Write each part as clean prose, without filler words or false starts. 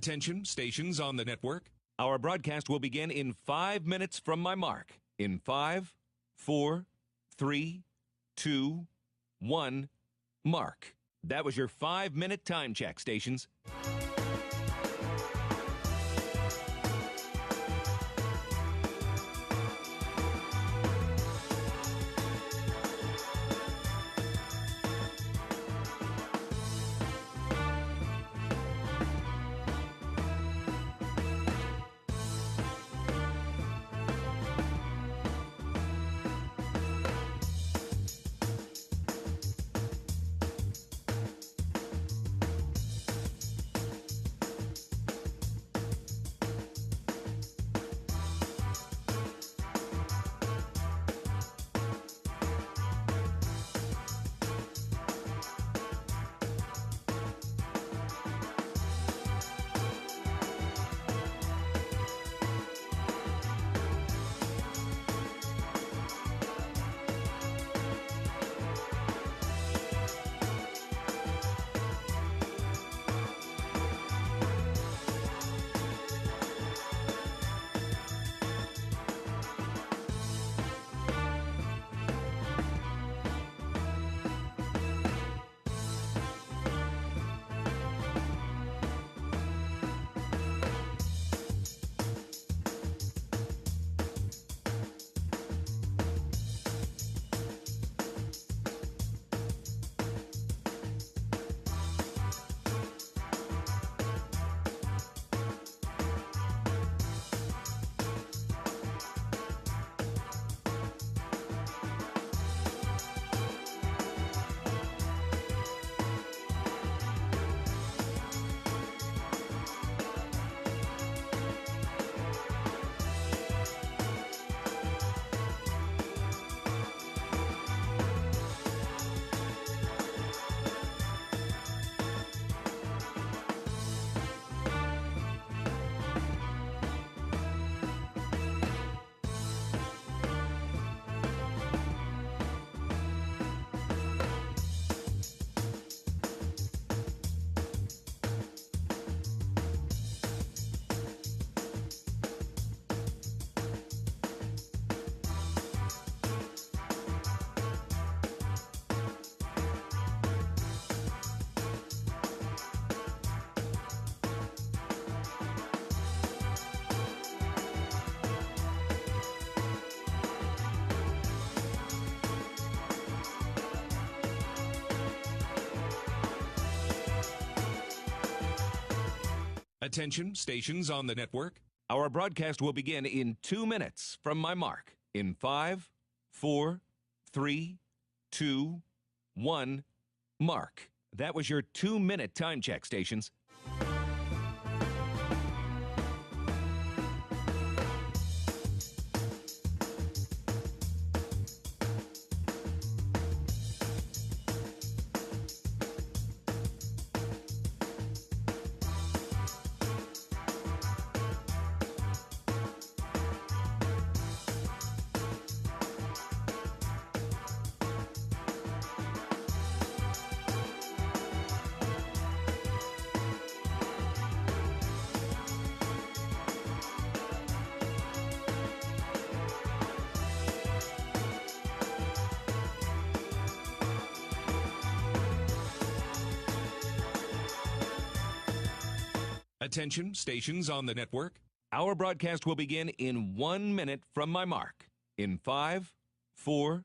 Attention, stations on the network. Our broadcast will begin in 5 minutes from my mark. In 5, 4, 3, 2, 1, mark. That was your 5-minute time check, stations. Attention, stations on the network. Our broadcast will begin in 2 minutes from my mark. In 5, 4, 3, 2, 1, mark. That was your 2-minute time check, stations. Attention, stations on the network. Our broadcast will begin in 1 minute from my mark. In 5, 4,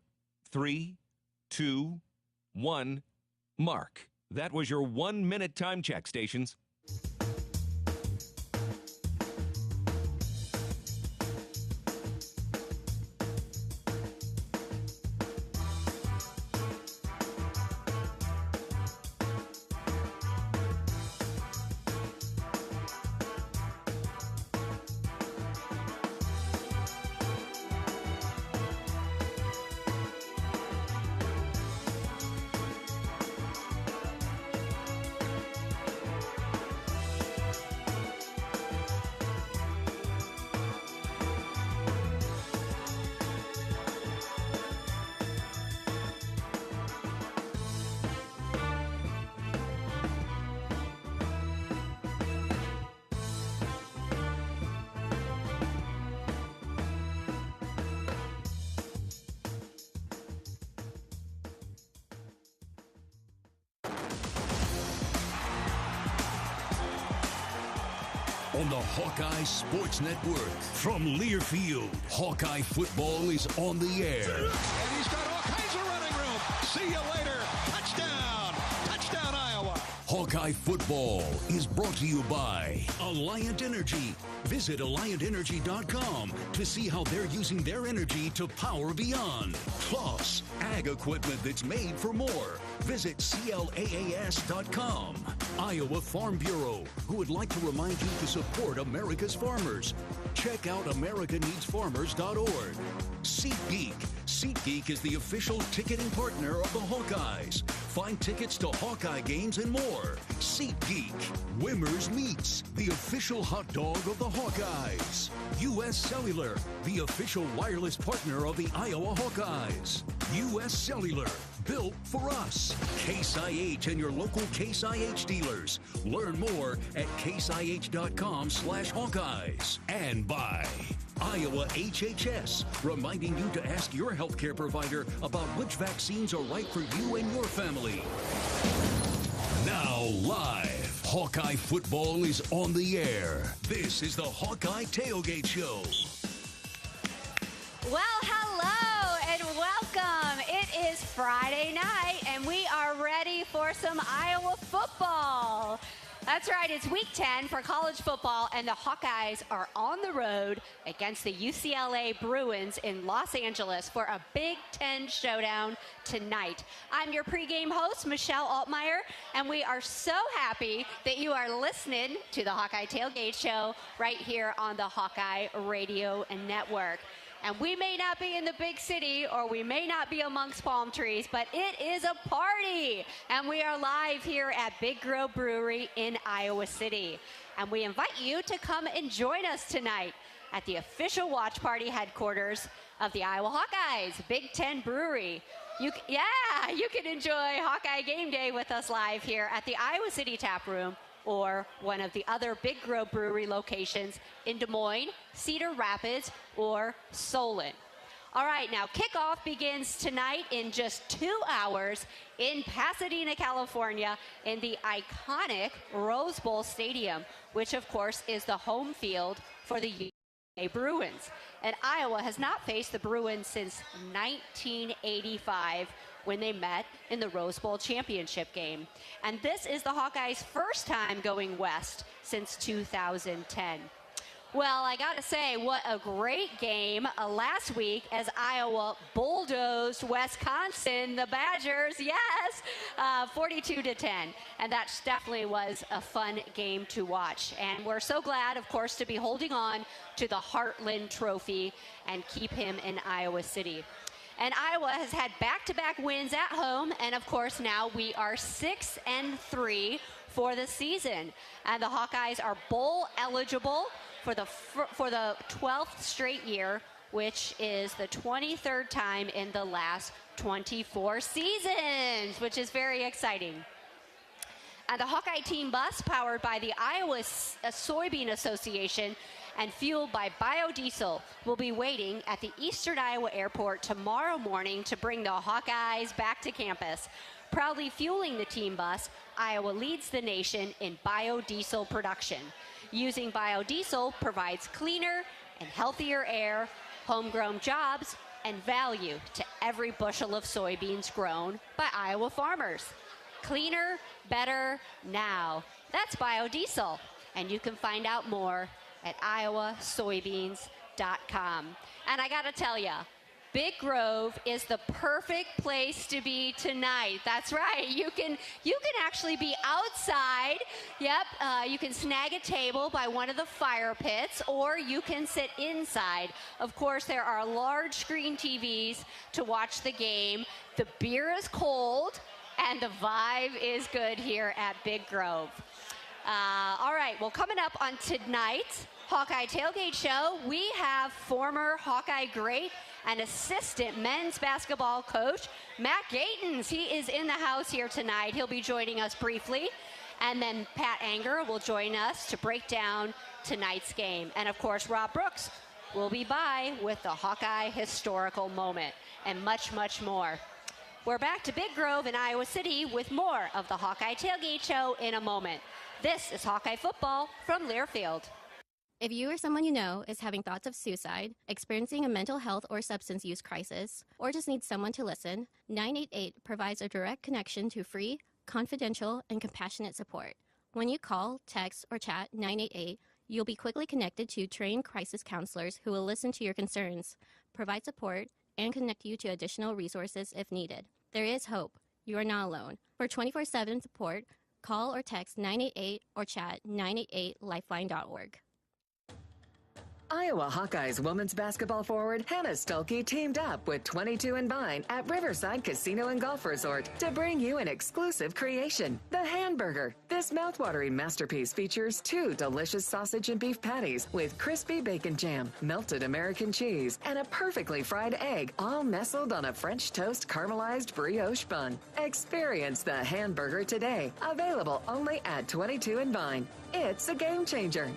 3, 2, 1, mark. That was your 1-minute time check, stations. on the Hawkeye Sports Network. From Learfield, Hawkeye football is on the air. And he's got all kinds of running room. See you later. Touchdown. Touchdown, Iowa. Hawkeye football is brought to you by Alliant Energy. Visit AlliantEnergy.com to see how they're using their energy to power beyond. Plus, ag equipment that's made for more. Visit CLAAS.com. Iowa Farm Bureau, who would like to remind you to support America's farmers. Check out AmericaNeedsFarmers.org. SeatGeek. SeatGeek is the official ticketing partner of the Hawkeyes. Find tickets to Hawkeye games and more. SeatGeek. Wimmer's Meats, the official hot dog of the Hawkeyes. U.S. Cellular, the official wireless partner of the Iowa Hawkeyes. U.S. Cellular, built for us. Case IH and your local Case IH dealers. Learn more at caseih.com/Hawkeyes. And by Iowa HHS, reminding you to ask your healthcare provider about which vaccines are right for you and your family. Now live, Hawkeye football is on the air. This is the Hawkeye Tailgate Show. Well, hello and welcome. It is Friday night and we are ready for some Iowa football. That's right, it's week 10 for college football, and the Hawkeyes are on the road against the UCLA Bruins in Los Angeles for a Big Ten showdown tonight. I'm your pregame host, Michelle Altmeyer, and we are so happy that you are listening to the Hawkeye Tailgate Show right here on the Hawkeye Radio Network. And we may not be in the big city or we may not be amongst palm trees, but it is a party. And we are live here at Big Grove Brewery in Iowa City. And we invite you to come and join us tonight at the official watch party headquarters of the Iowa Hawkeyes, Big Ten Brewery. You can enjoy Hawkeye Game Day with us live here at the Iowa City Tap Room, or one of the other Big Grove Brewery locations in Des Moines, Cedar Rapids, or Solon. All right, now kickoff begins tonight in just 2 hours in Pasadena, California, in the iconic Rose Bowl Stadium, which of course is the home field for the UCLA Bruins. And Iowa has not faced the Bruins since 1985, when they met in the Rose Bowl championship game. And this is the Hawkeyes' first time going west since 2010. Well, I got to say, what a great game last week as Iowa bulldozed Wisconsin, the Badgers, yes, 42-10. And that definitely was a fun game to watch. And we're so glad, of course, to be holding on to the Heartland Trophy and keep him in Iowa City. And Iowa has had back-to-back wins at home, and of course now we are 6-3 for the season. And the Hawkeyes are bowl eligible for the 12th straight year, which is the 23rd time in the last 24 seasons, which is very exciting. And the Hawkeye team bus, powered by the Iowa Soybean Association and fueled by biodiesel, will be waiting at the Eastern Iowa Airport tomorrow morning to bring the Hawkeyes back to campus. Proudly fueling the team bus, Iowa leads the nation in biodiesel production. Using biodiesel provides cleaner and healthier air, homegrown jobs, and value to every bushel of soybeans grown by Iowa farmers. Cleaner, better, now. That's biodiesel. And you can find out more at iowasoybeans.com. And I got to tell you, Big Grove is the perfect place to be tonight. That's right. You can actually be outside. Yep. You can snag a table by one of the fire pits, or you can sit inside. Of course, there are large screen TVs to watch the game. The beer is cold, and the vibe is good here at Big Grove. All right, well, coming up on tonight's Hawkeye Tailgate Show, we have former Hawkeye great and assistant men's basketball coach, Matt Gatens. He is in the house here tonight. He'll be joining us briefly. And then Pat Anger will join us to break down tonight's game. And, of course, Rob Brooks will be by with the Hawkeye historical moment and much, much more. We're back to Big Grove in Iowa City with more of the Hawkeye Tailgate Show in a moment. This is Hawkeye football from Learfield. If you or someone you know is having thoughts of suicide, experiencing a mental health or substance use crisis, or just needs someone to listen, 988 provides a direct connection to free, confidential, and compassionate support. When you call, text, or chat 988, you'll be quickly connected to trained crisis counselors who will listen to your concerns, provide support, and connect you to additional resources if needed. There is hope. You are not alone. For 24/7 support, call or text 988 or chat 988lifeline.org. Iowa Hawkeyes women's basketball forward Hannah Stolke teamed up with 22 and Vine at Riverside Casino and Golf Resort to bring you an exclusive creation, the Hamburger. This mouthwatering masterpiece features 2 delicious sausage and beef patties with crispy bacon jam, melted American cheese, and a perfectly fried egg, all nestled on a French toast caramelized brioche bun. Experience the Hamburger today, available only at 22 and Vine. It's a game changer.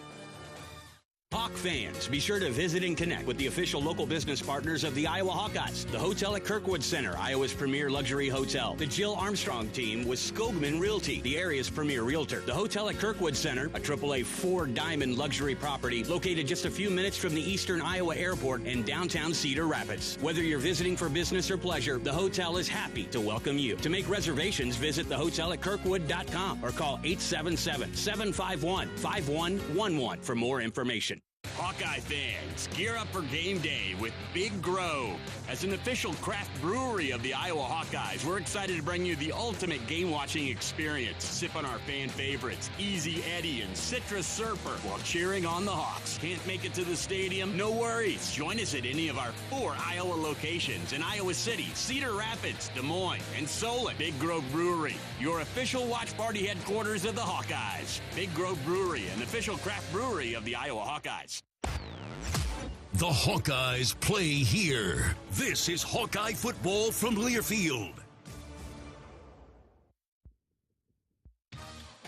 Hawk fans, be sure to visit and connect with the official local business partners of the Iowa Hawkeyes. The hotel at Kirkwood Center, Iowa's premier luxury hotel. The Jill Armstrong team with Skogman Realty, the area's premier realtor. The hotel at Kirkwood Center, a AAA 4-diamond luxury property located just a few minutes from the Eastern Iowa Airport and downtown Cedar Rapids. Whether you're visiting for business or pleasure, the hotel is happy to welcome you. To make reservations, visit thehotelatKirkwood.com or call 877-751-5111 for more information. Hawkeye fans, gear up for game day with Big Grove. As an official craft brewery of the Iowa Hawkeyes, we're excited to bring you the ultimate game-watching experience. Sip on our fan favorites, Easy Eddie and Citrus Surfer, while cheering on the Hawks. Can't make it to the stadium? No worries. Join us at any of our 4 Iowa locations in Iowa City, Cedar Rapids, Des Moines, and Solon. Big Grove Brewery, your official watch party headquarters of the Hawkeyes. Big Grove Brewery, an official craft brewery of the Iowa Hawkeyes. The Hawkeyes play here. This is Hawkeye football from Learfield.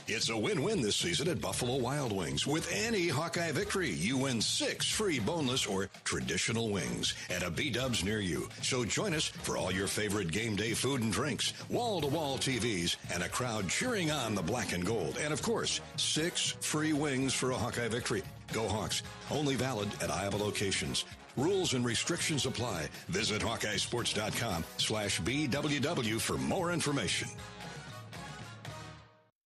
It's a win-win this season at Buffalo Wild Wings. With any Hawkeye victory, you win 6 free boneless or traditional wings at a B-Dubs near you. So join us for all your favorite game day food and drinks, wall-to-wall TVs, and a crowd cheering on the black and gold. And, of course, 6 free wings for a Hawkeye victory. Go Hawks. Only valid at Iowa locations. Rules and restrictions apply. Visit HawkeyeSports.com/BWW for more information.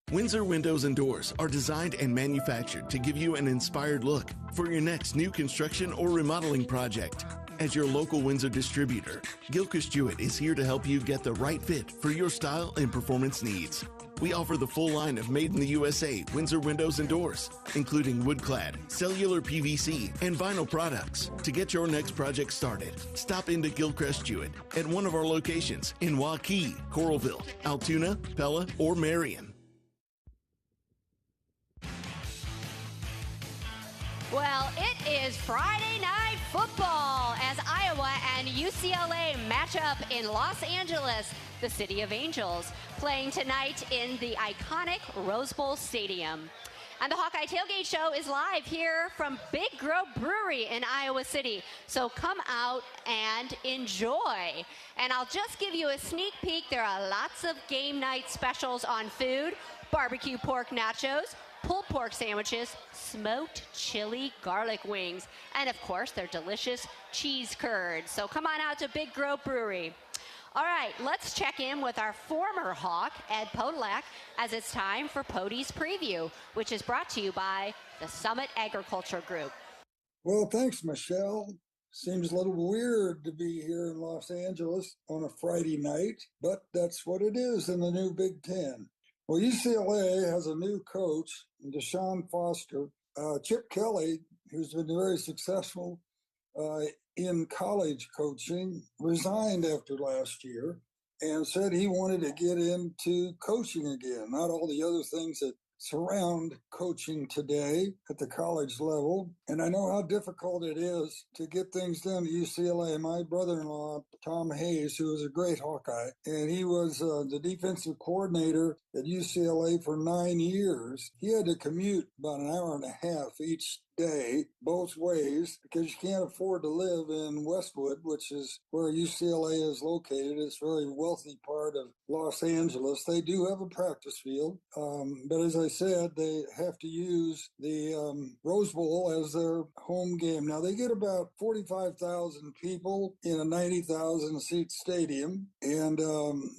Windsor Windows and Doors are designed and manufactured to give you an inspired look for your next new construction or remodeling project. As your local Windsor distributor, Gilchrist Jewett is here to help you get the right fit for your style and performance needs. We offer the full line of made in the USA Windsor windows and doors, including wood-clad, cellular PVC, and vinyl products. To get your next project started, stop into Gilchrist Jewett at one of our locations in Hawkeyes, Coralville, Altoona, Pella, or Marion. Well, it is Friday Night Football as Iowa and UCLA match up in Los Angeles, the City of Angels, playing tonight in the iconic Rose Bowl Stadium. And the Hawkeye Tailgate Show is live here from Big Grove Brewery in Iowa City. So come out and enjoy. And I'll just give you a sneak peek. There are lots of game night specials on food, barbecue pork nachos, pulled pork sandwiches, smoked chili garlic wings, and of course their delicious cheese curds. So come on out to Big Grove Brewery. All right, let's check in with our former Hawk, Ed Podolak, as it's time for Pody's Preview, which is brought to you by the Summit Agriculture Group. Well, thanks, Michelle. Seems a little weird to be here in Los Angeles on a Friday night, but that's what it is in the new Big Ten. Well, UCLA has a new coach, Deshaun Foster. Chip Kelly, who's been very successful in college coaching, resigned after last year and said he wanted to get into coaching again, not all the other things that surround coaching today at the college level. And I know how difficult it is to get things done at UCLA. My brother-in-law, Tom Hayes, who was a great Hawkeye, and he was the defensive coordinator at UCLA for 9 years. He had to commute about an hour and a half each day both ways because you can't afford to live in Westwood, which is where UCLA is located. It's a very wealthy part of Los Angeles. They do have a practice field, but as I said, they have to use the Rose Bowl as their home game. Now, they get about 45,000 people in a 90,000 seat stadium, and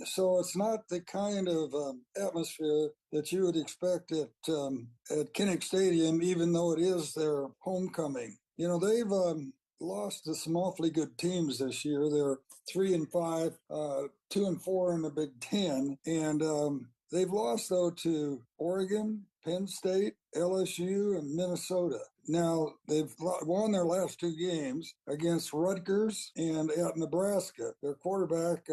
so it's not the kind of atmosphere that you would expect at Kinnick Stadium, even though it is their homecoming. You know, they've lost to some awfully good teams this year. They're 3-5, 2-4 in the Big Ten, and they've lost though to Oregon, Penn State, LSU, and Minnesota. Now, they've won their last two games against Rutgers and at Nebraska. Their quarterback,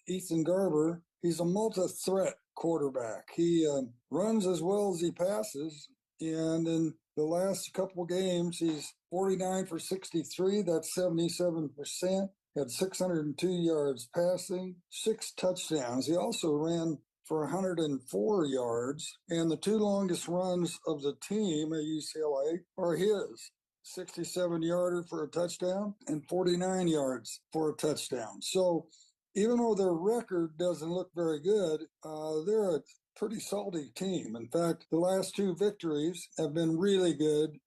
Ethan Garber, he's a multi-threat quarterback. He runs as well as he passes, and in the last couple games, he's 49 for 63. That's 77%. Had 602 yards passing, 6 touchdowns. He also ran for 104 yards, and the two longest runs of the team at UCLA are his. 67-yarder for a touchdown and 49 yards for a touchdown. So even though their record doesn't look very good, they're a pretty salty team. In fact, the last two victories have been really good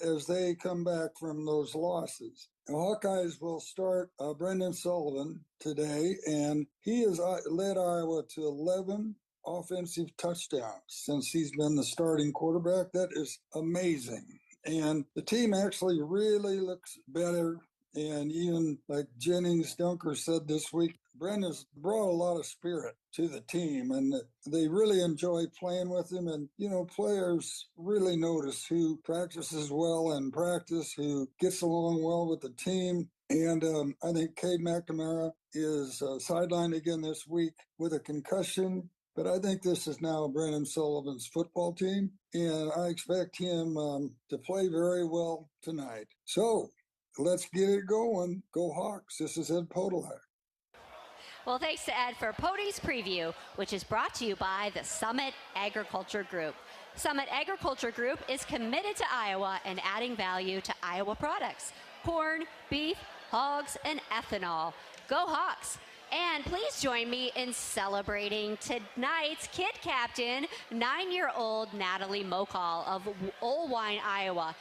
as they come back from those losses. The Hawkeyes will start Brendan Sullivan today, and he has led Iowa to 11 offensive touchdowns since he's been the starting quarterback. That is amazing. And the team actually really looks better. And even like Jennings Dunker said this week, Brendan's brought a lot of spirit to the team, and they really enjoy playing with him. And, you know, players really notice who practices well in practice, who gets along well with the team. And I think Cade McNamara is sidelined again this week with a concussion. But I think this is now Brendan Sullivan's football team, and I expect him to play very well tonight. So let's get it going. Go Hawks. This is Ed Podolak. Well, thanks to Ed for Pody's preview, which is brought to you by the Summit Agriculture Group. Summit Agriculture Group is committed to Iowa and adding value to Iowa products: corn, beef, hogs, and ethanol. Go Hawks! And please join me in celebrating tonight's kid captain, 9-year-old Natalie Mokal of Olwine, Iowa.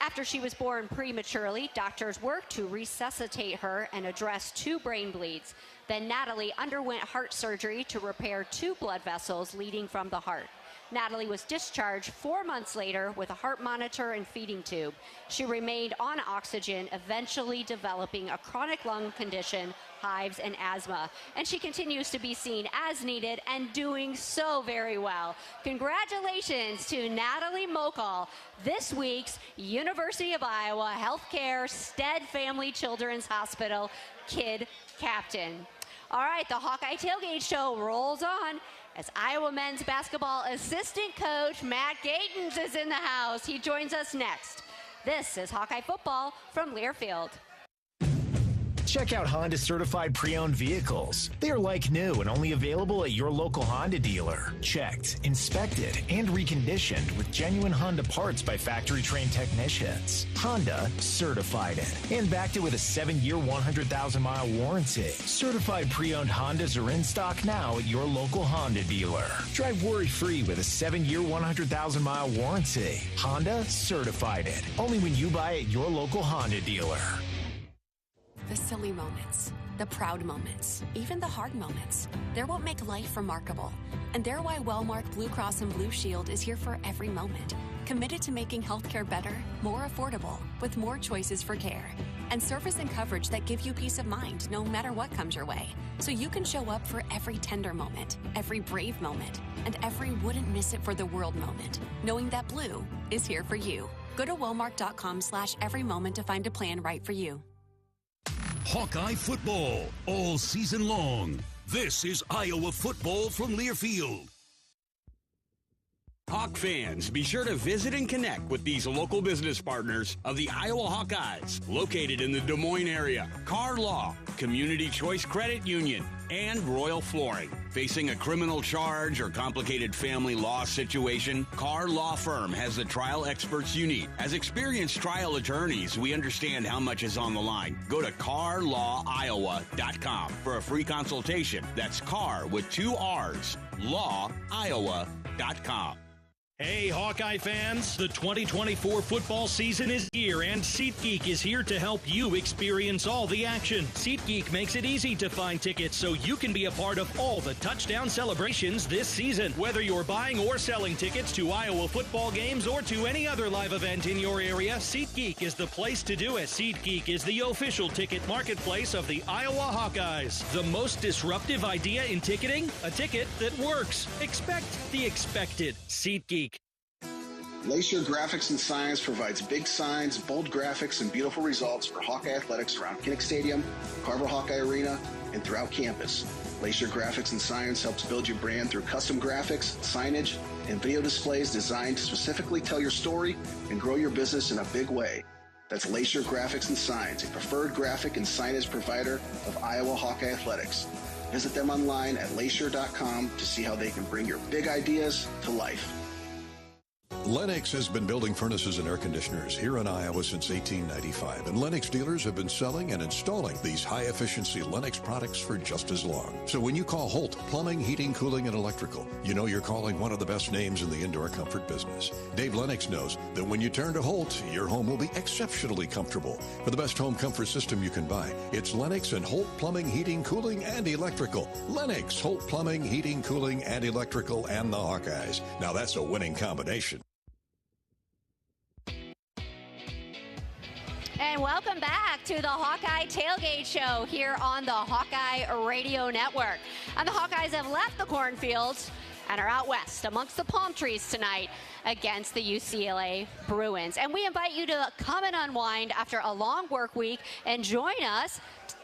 After she was born prematurely, doctors worked to resuscitate her and address 2 brain bleeds. Then Natalie underwent heart surgery to repair 2 blood vessels leading from the heart. Natalie was discharged 4 months later with a heart monitor and feeding tube. She remained on oxygen, eventually developing a chronic lung condition, hives, and asthma. And she continues to be seen as needed and doing so very well. Congratulations to Natalie Mokal, this week's University of Iowa Healthcare Stead Family Children's Hospital Kid Captain. All right, the Hawkeye Tailgate Show rolls on as Iowa men's basketball assistant coach Matt Gatens is in the house. He joins us next. This is Hawkeye Football from Learfield. Check out Honda certified pre-owned vehicles. They are like new and only available at your local Honda dealer. Checked, inspected, and reconditioned with genuine Honda parts by factory-trained technicians. Honda certified it and backed it with a 7-year, 100,000-mile warranty. Certified pre-owned Hondas are in stock now at your local Honda dealer. Drive worry-free with a 7-year, 100,000-mile warranty. Honda certified it. Only when you buy at your local Honda dealer. The silly moments, the proud moments, even the hard moments. They're what make life remarkable. And they're why Wellmark Blue Cross and Blue Shield is here for every moment. Committed to making healthcare better, more affordable, with more choices for care. And service and coverage that give you peace of mind no matter what comes your way. So you can show up for every tender moment, every brave moment, and every wouldn't miss it for the world moment, knowing that Blue is here for you. Go to Wellmark.com/every moment to find a plan right for you. Hawkeye football all season long. This is Iowa football from Learfield. Hawk fans, be sure to visit and connect with these local business partners of the Iowa Hawkeyes, located in the Des Moines area: Carr Law, Community Choice Credit Union, and Royal Flooring. Facing a criminal charge or complicated family law situation? Carr Law Firm has the trial experts you need. As experienced trial attorneys, we understand how much is on the line. Go to carlawiowa.com for a free consultation. That's Carr with 2 R's. lawiowa.com. Hey, Hawkeye fans, the 2024 football season is here, and SeatGeek is here to help you experience all the action. SeatGeek makes it easy to find tickets so you can be a part of all the touchdown celebrations this season. Whether you're buying or selling tickets to Iowa football games or to any other live event in your area, SeatGeek is the place to do it. SeatGeek is the official ticket marketplace of the Iowa Hawkeyes. The most disruptive idea in ticketing? A ticket that works. Expect the expected. SeatGeek. Glacier Graphics and Signs provides big signs, bold graphics, and beautiful results for Hawkeye athletics around Kinnick Stadium, Carver Hawkeye Arena, and throughout campus. Glacier Graphics and Signs helps build your brand through custom graphics, signage, and video displays designed to specifically tell your story and grow your business in a big way. That's Glacier Graphics and Signs, a preferred graphic and signage provider of Iowa Hawkeye athletics. Visit them online at glacier.com to see how they can bring your big ideas to life. Lennox has been building furnaces and air conditioners here in Iowa since 1895, and Lennox dealers have been selling and installing these high-efficiency Lennox products for just as long. So when you call Holt Plumbing, Heating, Cooling, and Electrical, you know you're calling one of the best names in the indoor comfort business. Dave Lennox knows that when you turn to Holt, your home will be exceptionally comfortable. For the best home comfort system you can buy, it's Lennox and Holt Plumbing, Heating, Cooling, and Electrical. Lennox, Holt Plumbing, Heating, Cooling, and Electrical, and the Hawkeyes. Now that's a winning combination. And welcome back to the Hawkeye Tailgate Show here on the Hawkeye Radio Network. And the Hawkeyes have left the cornfields and are out west amongst the palm trees tonight against the UCLA Bruins. And we invite you to come and unwind after a long work week and join us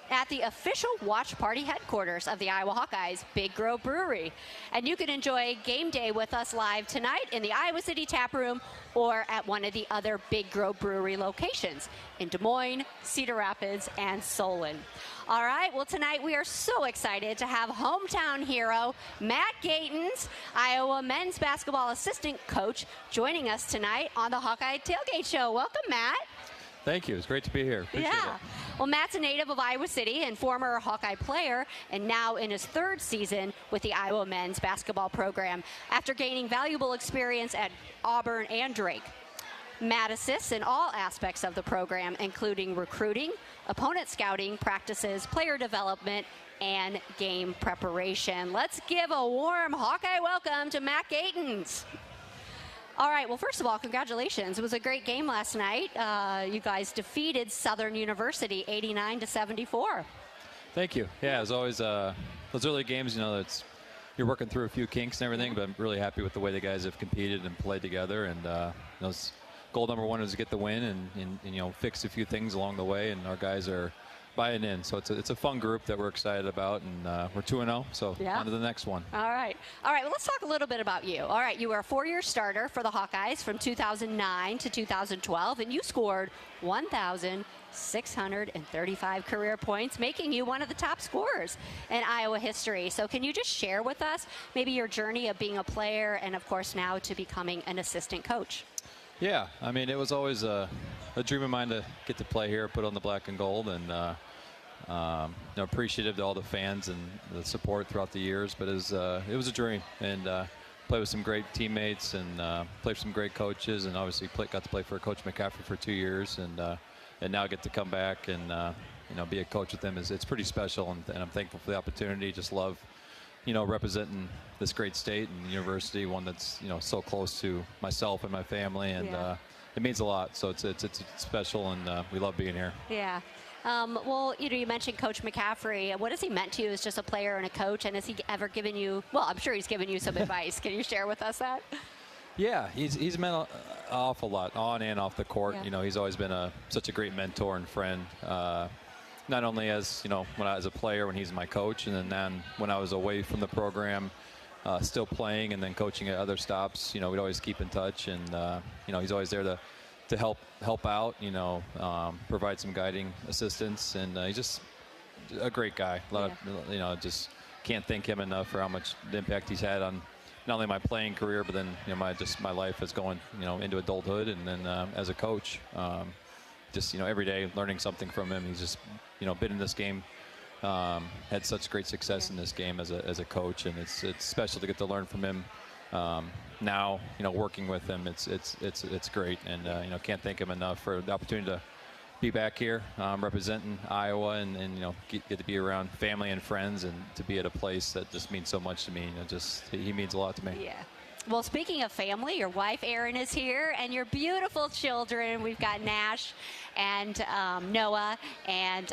at the official watch party headquarters of the Iowa Hawkeyes, Big Grove Brewery. And you can enjoy game day with us live tonight in the Iowa City Tap Room or at one of the other Big Grove Brewery locations in Des Moines, Cedar Rapids, and Solon. All right, well, tonight we are so excited to have hometown hero Matt Gatens, Iowa men's basketball assistant coach, joining us tonight on the Hawkeye Tailgate Show. Welcome, Matt. Thank you. It's great to be here. Appreciate it. Well, Matt's a native of Iowa City and former Hawkeye player, and now in his 3rd season with the Iowa men's basketball program after gaining valuable experience at Auburn and Drake. Matt assists in all aspects of the program, including recruiting, opponent scouting, practices, player development, and game preparation. Let's give a warm Hawkeye welcome to Matt Gatens. All right, well, first of all, congratulations. It was a great game last night. You guys defeated Southern University 89-74. Thank you. Yeah, as always, those early games, you know, you're working through a few kinks and everything, but I'm really happy with the way the guys have competed and played together. And goal number one is to get the win and you know, fix a few things along the way, and our guys are buying in. So it's a fun group that we're excited about, and we're 2-0, so on to the next one. All right, well, let's talk a little bit about you. All right, you were a 4-year starter for the Hawkeyes from 2009 to 2012, and you scored 1,635 career points, making you one of the top scorers in Iowa history. So can you just share with us maybe your journey of being a player and, of course, now to becoming an assistant coach? Yeah, I mean, it was always a dream of mine to get to play here, put on the black and gold, and appreciative to all the fans and the support throughout the years. But it was a dream, and play with some great teammates and play for some great coaches, and obviously got to play for Coach McCaffrey for 2 years, and now get to come back and be a coach with them. It's pretty special, and I'm thankful for the opportunity. Just love representing this great state and university, one that's so close to myself and my family, and it means a lot. So it's special, and we love being here. Yeah. Well, you mentioned Coach McCaffrey. What has he meant to you as just a player and a coach? And has he ever given you? Well, I'm sure he's given you some advice. Can you share with us that? Yeah, he's meant an awful lot on and off the court. Yeah. He's always been such a great mentor and friend. Not only as when I was a player, when he's my coach, and then when I was away from the program, still playing and then coaching at other stops. We'd always keep in touch, and he's always there to help out. Provide some guiding assistance, and he's just a great guy. A lot of just can't thank him enough for how much the impact he's had on not only my playing career, but then my life is going into adulthood, and then as a coach, every day learning something from him. He's just been in this game, had such great success in this game as a coach, and it's special to get to learn from him. Now working with him, it's great, and can't thank him enough for the opportunity to be back here representing Iowa, and get to be around family and friends, and to be at a place that just means so much to me. He means a lot to me. Yeah. Well, speaking of family, your wife Erin is here, and your beautiful children. We've got Nash and Noah and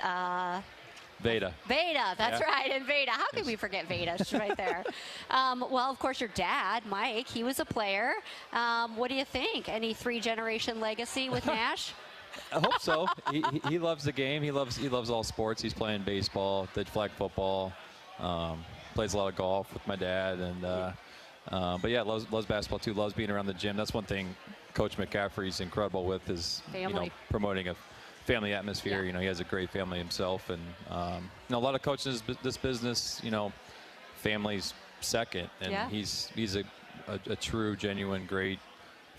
Veda. That's right, and Veda. How could we forget Veda? She's right there. Well, of course, your dad, Mike, he was a player. What do you think? Any three-generation legacy with Nash? I hope so. He loves the game. He loves all sports. He's playing baseball, did flag football, plays a lot of golf with my dad, and but yeah, loves basketball too. Loves being around the gym. That's one thing Coach McCaffrey's incredible with, is promoting a family atmosphere. Yeah. He has a great family himself, and a lot of coaches in this business, family's second, and he's a true, genuine, great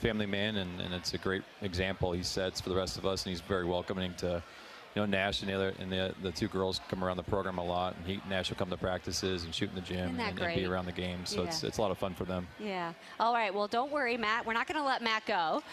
family man, and it's a great example he sets for the rest of us, and he's very welcoming to Nash and the two girls come around the program a lot, and Nash will come to practices and shoot in the gym and be around the game, so it's a lot of fun for them. Yeah. All right. Well, don't worry, Matt. We're not going to let Matt go,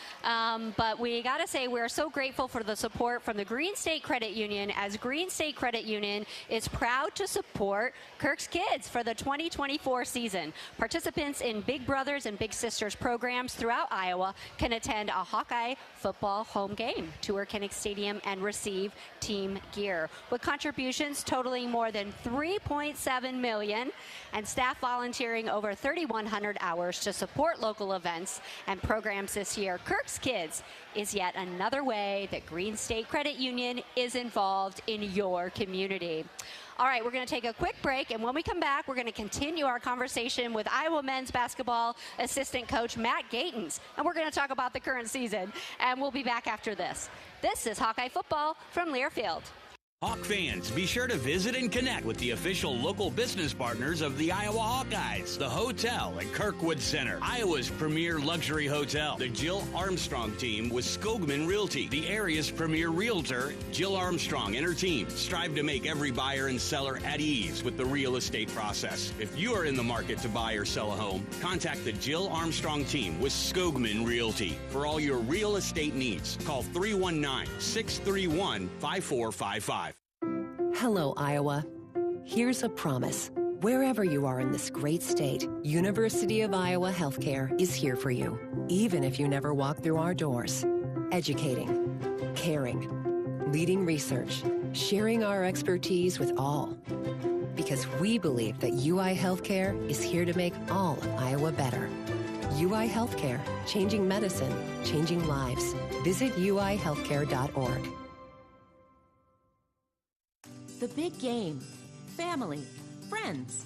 but we got to say we're so grateful for the support from the Green State Credit Union, as Green State Credit Union is proud to support Kirk's Kids for the 2024 season. Participants in Big Brothers and Big Sisters programs throughout Iowa can attend a Hawkeye football home game, tour Kinnick Stadium, and receive team gear, with contributions totaling more than $3.7 million, and staff volunteering over 3,100 hours to support local events and programs this year. Kirk's Kids is yet another way that Green State Credit Union is involved in your community. All right, we're going to take a quick break, and when we come back, we're going to continue our conversation with Iowa men's basketball assistant coach Matt Gatens, and we're going to talk about the current season, and we'll be back after this. This is Hawkeye Football from Learfield. Hawk fans, be sure to visit and connect with the official local business partners of the Iowa Hawkeyes. The hotel at Kirkwood Center, Iowa's premier luxury hotel. The Jill Armstrong team with Skogman Realty, the area's premier realtor. Jill Armstrong and her team strive to make every buyer and seller at ease with the real estate process. If you are in the market to buy or sell a home, contact the Jill Armstrong team with Skogman Realty. For all your real estate needs, call 319-631-5455. Hello, Iowa. Here's a promise. Wherever you are in this great state, University of Iowa Healthcare is here for you, even if you never walk through our doors. Educating, caring, leading research, sharing our expertise with all. Because we believe that UI Healthcare is here to make all of Iowa better. UI Healthcare, changing medicine, changing lives. Visit uihealthcare.org. The big game, family, friends.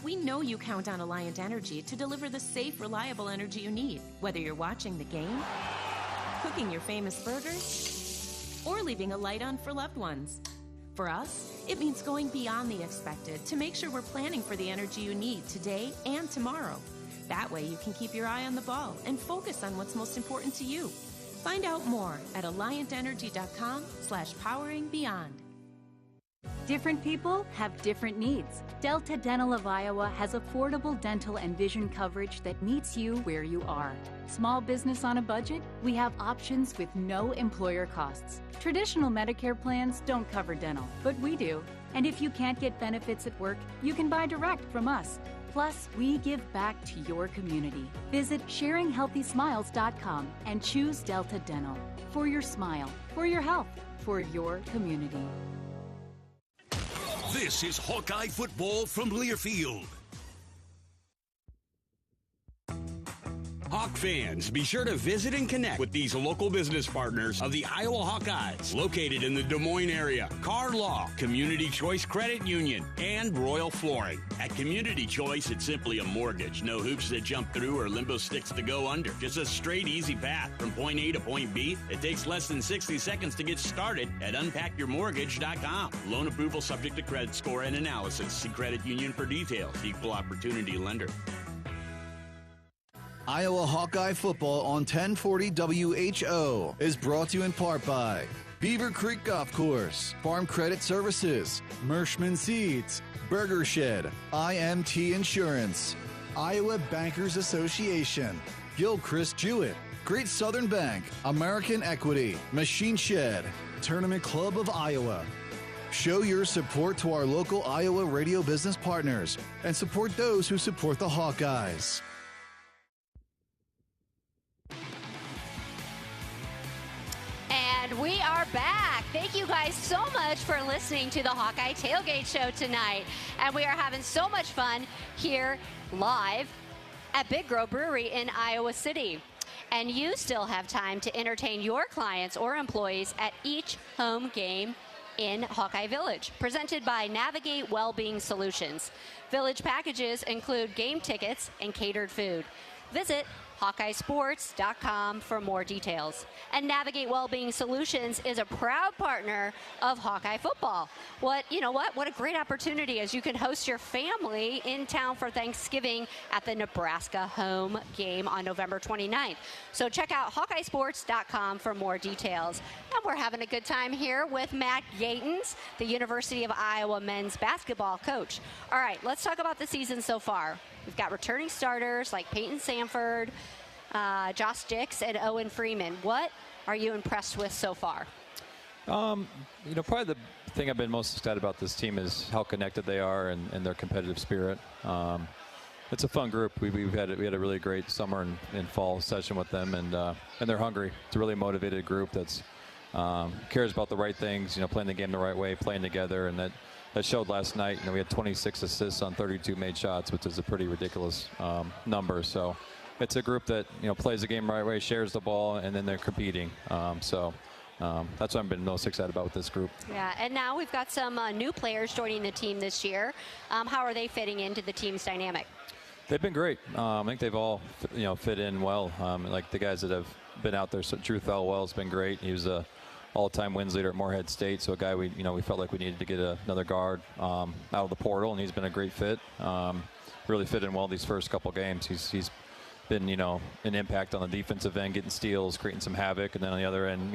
We know you count on Alliant Energy to deliver the safe, reliable energy you need, whether you're watching the game, cooking your famous burgers, or leaving a light on for loved ones. For us, it means going beyond the expected to make sure we're planning for the energy you need today and tomorrow. That way you can keep your eye on the ball and focus on what's most important to you. Find out more at alliantenergy.com/poweringbeyond. Different people have different needs. Delta Dental of Iowa has affordable dental and vision coverage that meets you where you are. Small business on a budget? We have options with no employer costs. Traditional Medicare plans don't cover dental, but we do. And if you can't get benefits at work, you can buy direct from us. Plus, we give back to your community. Visit sharinghealthysmiles.com and choose Delta Dental. For your smile, for your health, for your community. This is Hawkeye football from Learfield. Hawk fans, be sure to visit and connect with these local business partners of the Iowa Hawkeyes, located in the Des Moines area. Car Law, Community Choice Credit Union, and Royal Flooring. At Community Choice, it's simply a mortgage. No hoops to jump through or limbo sticks to go under. Just a straight, easy path from point A to point B. It takes less than 60 seconds to get started at unpackyourmortgage.com. Loan approval subject to credit score and analysis. See credit union for details. Equal opportunity lender. Iowa Hawkeye football on 1040 WHO is brought to you in part by Beaver Creek Golf Course, Farm Credit Services, Mershman Seeds, Burger Shed, IMT Insurance, Iowa Bankers Association, Gilchrist Jewett, Great Southern Bank, American Equity, Machine Shed, Tournament Club of Iowa. Show your support to our local Iowa radio business partners and support those who support the Hawkeyes. And we are back. Thank you guys so much for listening to the Hawkeye Tailgate Show tonight. And we are having so much fun here live at Big Grove Brewery in Iowa City. And you still have time to entertain your clients or employees at each home game in Hawkeye Village, presented by Navigate Wellbeing Solutions. Village packages include game tickets and catered food. Visit HawkeyeSports.com for more details. And Navigate Wellbeing Solutions is a proud partner of Hawkeye football. What a great opportunity as you can host your family in town for Thanksgiving at the Nebraska home game on November 29th. So check out HawkeyeSports.com for more details. And we're having a good time here with Matt Gatens, the University of Iowa men's basketball coach. All right, let's talk about the season so far. We've got returning starters like Peyton Sanford, Josh Dix, and Owen Freeman. What are you impressed with so far? Probably the thing I've been most excited about this team is how connected they are and their competitive spirit. It's a fun group. We had a really great summer and fall session with them, and they're hungry. It's a really motivated group that's cares about the right things. Playing the game the right way, playing together, and that showed last night. We had 26 assists on 32 made shots, which is a pretty ridiculous number. So it's a group that plays the game the right way, shares the ball, and then they're competing. That's what I've been most excited about with this group. Yeah, and now we've got some new players joining the team this year. How are they fitting into the team's dynamic? They've been great. I think they've all fit in well. Like the guys that have been out there. So Drew Thelwell has been great. He was a all-time wins leader at Morehead State, so a guy we felt like we needed to get another guard out of the portal, and he's been a great fit. Really fit in well these first couple games. He's been an impact on the defensive end, getting steals, creating some havoc, and then on the other end,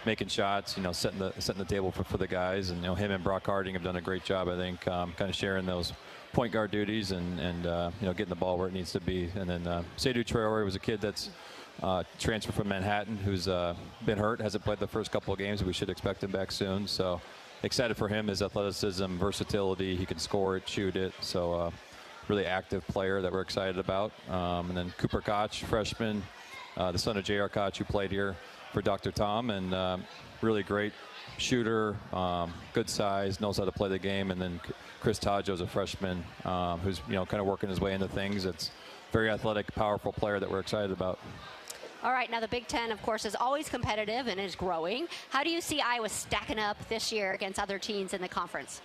making shots, setting the table for the guys. And him and Brock Harding have done a great job, I think, kind of sharing those point guard duties and getting the ball where it needs to be. And then Seydou Traore was a kid that's transfer from Manhattan who's been hurt, hasn't played the first couple of games. We should expect him back soon. So excited for him, his athleticism, versatility. He can score it, shoot it. So really active player that we're excited about. And then Cooper Koch, freshman, the son of J.R. Koch, who played here for Dr. Tom, and really great shooter, good size, knows how to play the game. And then Chris Tajo's a freshman who's kind of working his way into things. It's very athletic, powerful player that we're excited about. All right, now the Big Ten, of course, is always competitive and is growing. How do you see Iowa stacking up this year against other teams in the conference?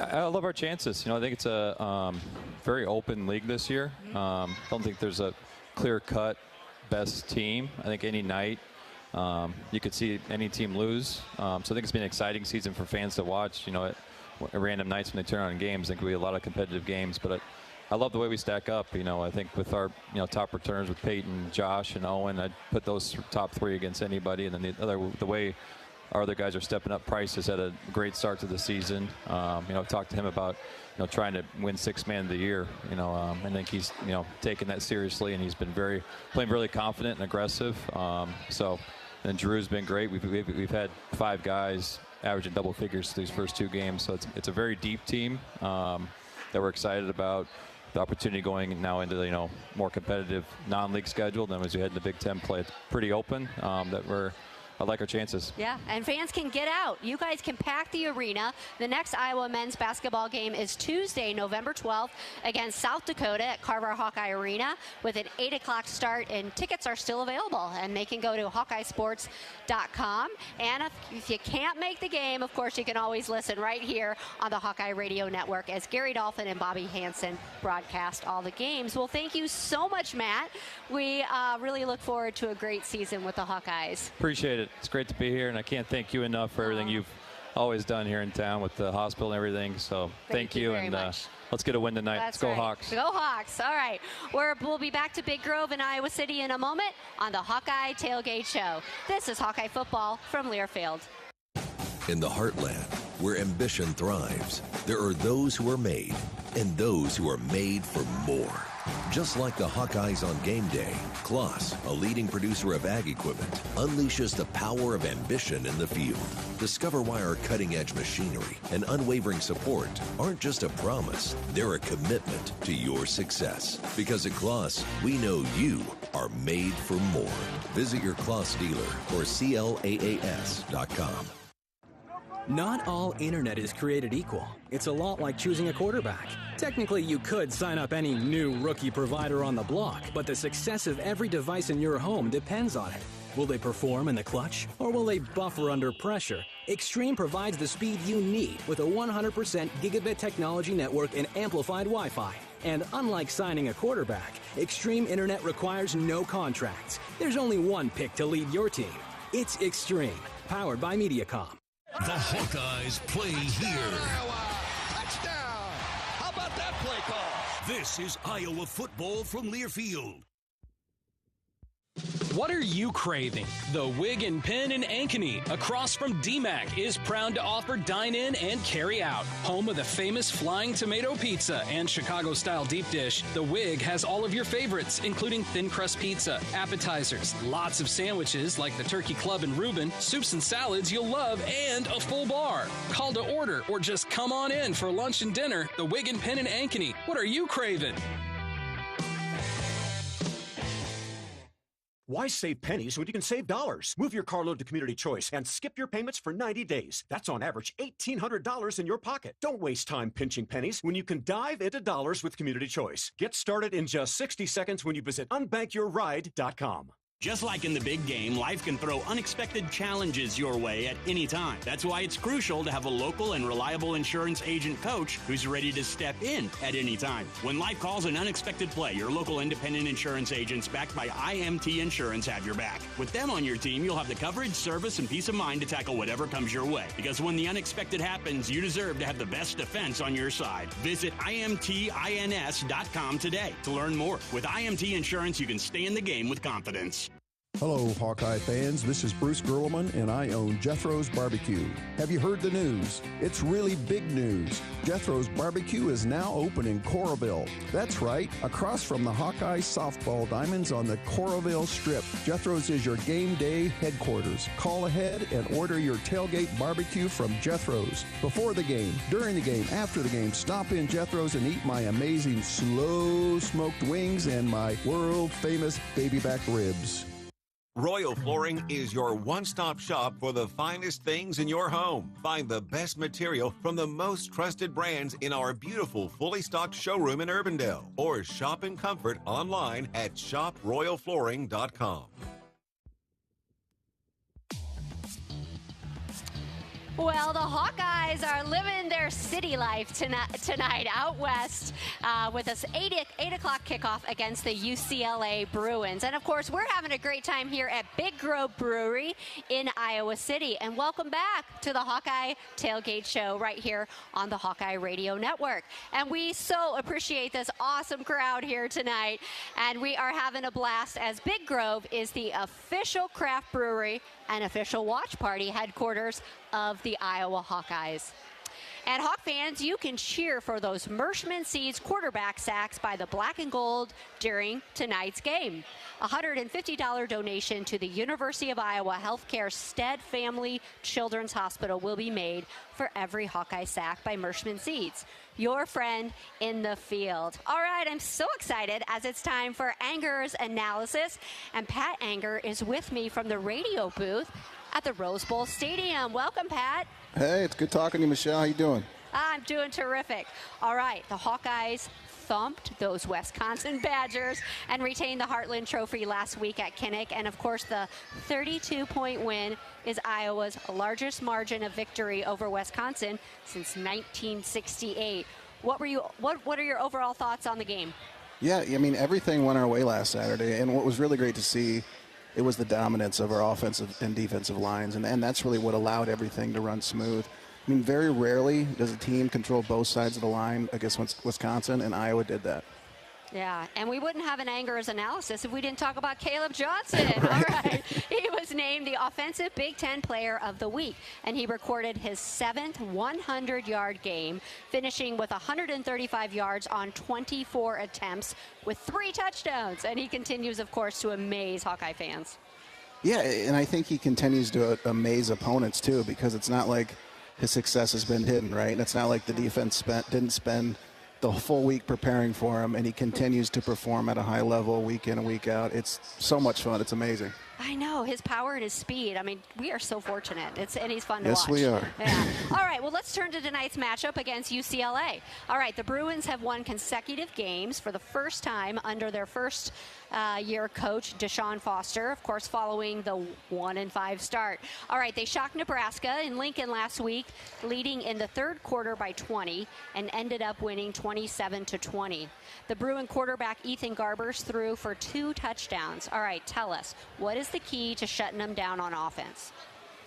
I love our chances. I think it's a very open league this year. Don't think there's a clear-cut best team. I think any night you could see any team lose. So I think it's been an exciting season for fans to watch. At random nights when they turn on games, I think we have a lot of competitive games. But I love the way we stack up. I think with our top returners with Peyton, Josh, and Owen, I'd put those top three against anybody. And then the way our other guys are stepping up. Price has had a great start to the season. I've talked to him about trying to win Sixth Man of the Year. I think he's taking that seriously, and he's been playing really confident and aggressive. And Drew's been great. We've had 5 guys averaging double figures these first 2 games, so it's a very deep team that we're excited about. The opportunity going now into the more competitive non-league schedule. Then as we head into Big Ten play, it's pretty open. That we're I like our chances. Yeah, and fans can get out. You guys can pack the arena. The next Iowa men's basketball game is Tuesday, November 12th against South Dakota at Carver Hawkeye Arena with an 8 o'clock start, and tickets are still available, and they can go to HawkeyeSports.com. And if you can't make the game, of course, you can always listen right here on the Hawkeye Radio Network as Gary Dolphin and Bobby Hansen broadcast all the games. Well, thank you so much, Matt. We really look forward to a great season with the Hawkeyes. Appreciate it. It's great to be here, and I can't thank you enough for everything you've always done here in town with the hospital and everything. So thank you, and let's get a win tonight. That's let's go right. Hawks. Go Hawks. All right. We'll be back to Big Grove in Iowa City in a moment on the Hawkeye Tailgate Show. This is Hawkeye Football from Learfield. In the heartland, where ambition thrives, there are those who are made and those who are made for more. Just like the Hawkeyes on game day, Kloss, a leading producer of ag equipment, unleashes the power of ambition in the field. Discover why our cutting-edge machinery and unwavering support aren't just a promise, they're a commitment to your success. Because at Kloss, we know you are made for more. Visit your Kloss dealer or CLAAS.com. Not all internet is created equal. It's a lot like choosing a quarterback. Technically, you could sign up any new rookie provider on the block, but the success of every device in your home depends on it. Will they perform in the clutch, or will they buffer under pressure? Extreme provides the speed you need with a 100% gigabit technology network and amplified Wi-Fi. And unlike signing a quarterback, Extreme Internet requires no contracts. There's only one pick to lead your team. It's Extreme, powered by Mediacom. The Hawkeyes play here. Touchdown! How about that play call? This is Iowa football from Learfield. What are you craving? The Wig and Pin in Ankeny, across from DMAC, is proud to offer dine-in and carry-out. Home of the famous Flying Tomato Pizza and Chicago-style deep dish, The Wig has all of your favorites, including thin crust pizza, appetizers, lots of sandwiches like the Turkey Club and Reuben, soups and salads you'll love, and a full bar. Call to order or just come on in for lunch and dinner. The Wig and Pin in Ankeny. What are you craving? Why save pennies when you can save dollars? Move your carload to Community Choice and skip your payments for 90 days. That's on average $1,800 in your pocket. Don't waste time pinching pennies when you can dive into dollars with Community Choice. Get started in just 60 seconds when you visit unbankyourride.com. Just like in the big game, life can throw unexpected challenges your way at any time. That's why it's crucial to have a local and reliable insurance agent coach who's ready to step in at any time. When life calls an unexpected play, your local independent insurance agents backed by IMT Insurance have your back. With them on your team, you'll have the coverage, service, and peace of mind to tackle whatever comes your way. Because when the unexpected happens, you deserve to have the best defense on your side. Visit IMTINS.com today to learn more. With IMT Insurance, you can stay in the game with confidence. Hello, Hawkeye fans. This is Bruce Gerleman, and I own Jethro's Barbecue. Have you heard the news? It's really big news. Jethro's Barbecue is now open in Coralville. That's right, across from the Hawkeye softball diamonds on the Coralville Strip. Jethro's is your game day headquarters. Call ahead and order your tailgate barbecue from Jethro's. Before the game, during the game, after the game, stop in Jethro's and eat my amazing slow-smoked wings and my world-famous baby back ribs. Royal Flooring is your one-stop shop for the finest things in your home. Find the best material from the most trusted brands in our beautiful, fully stocked showroom in Urbandale. Or shop in comfort online at shoproyalflooring.com. Well, the Hawkeyes are living their city life tonight out west with this 8 o'clock kickoff against the UCLA Bruins. And, of course, we're having a great time here at Big Grove Brewery in Iowa City. And welcome back to the Hawkeye Tailgate Show right here on the Hawkeye Radio Network. And we so appreciate this awesome crowd here tonight. And we are having a blast as Big Grove is the official craft brewery and official watch party headquarters of the Iowa Hawkeyes. And Hawk fans, you can cheer for those Mershman Seeds quarterback sacks by the Black and Gold during tonight's game. A $150 donation to the University of Iowa Healthcare Stead Family Children's Hospital will be made for every Hawkeye sack by Mershman Seeds, your friend in the field. All right, I'm so excited as it's time for Anger's analysis. And Pat Anger is with me from the radio booth. at the Rose Bowl Stadium. Welcome, Pat. Hey, it's good talking to you, Michelle. How you doing? I'm doing terrific. All right, the Hawkeyes thumped those Wisconsin Badgers and retained the Heartland Trophy last week at Kinnick. And, of course, the 32-point win is Iowa's largest margin of victory over Wisconsin since 1968. What are your overall thoughts on the game? Yeah, I mean, everything went our way last Saturday. And what was really great to see, it was the dominance of our offensive and defensive lines. And that's really what allowed everything to run smooth. I mean, very rarely does a team control both sides of the line against Wisconsin, and Iowa did that. Yeah, and we wouldn't have an Angers analysis if we didn't talk about Caleb Johnson. All right. He was named the Offensive Big Ten Player of the Week, and he recorded his 7th 100-yard game, finishing with 135 yards on 24 attempts with 3 touchdowns. And he continues, of course, to amaze Hawkeye fans. Yeah, and I think he continues to amaze opponents, too, because it's not like his success has been hidden, right? And it's not like the defense didn't spend the full week preparing for him, and he continues to perform at a high level week in and week out. It's so much fun. It's amazing. I know, his power and his speed. I mean, we are so fortunate. And he's fun to watch. Yes, we are. Yeah. All right, well, let's turn to tonight's matchup against UCLA. All right, the Bruins have won consecutive games for the first time under their first year coach, Deshaun Foster, of course, following the 1-5 start. All right, they shocked Nebraska in Lincoln last week, leading in the third quarter by 20 and ended up winning 27-20. The Bruin quarterback Ethan Garbers threw for 2 touchdowns. All right, tell us, what is the key to shutting them down on offense?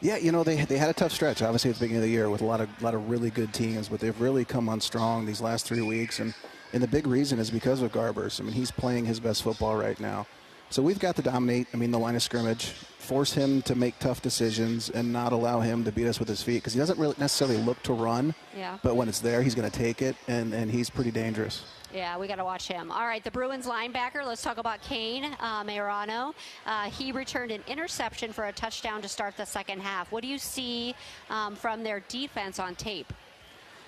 Yeah, you know, they had a tough stretch, obviously, at the beginning of the year with a lot of really good teams, but they've really come on strong these last 3 weeks, and the big reason is because of Garbers. I mean, he's playing his best football right now. So we've got to dominate, the line of scrimmage, force him to make tough decisions and not allow him to beat us with his feet, because he doesn't really necessarily look to run, but when it's there, he's going to take it, and he's pretty dangerous. Yeah, we got to watch him. All right, the Bruins linebacker, let's talk about Kane Mayorano. He returned an interception for a touchdown to start the second half. What do you see from their defense on tape?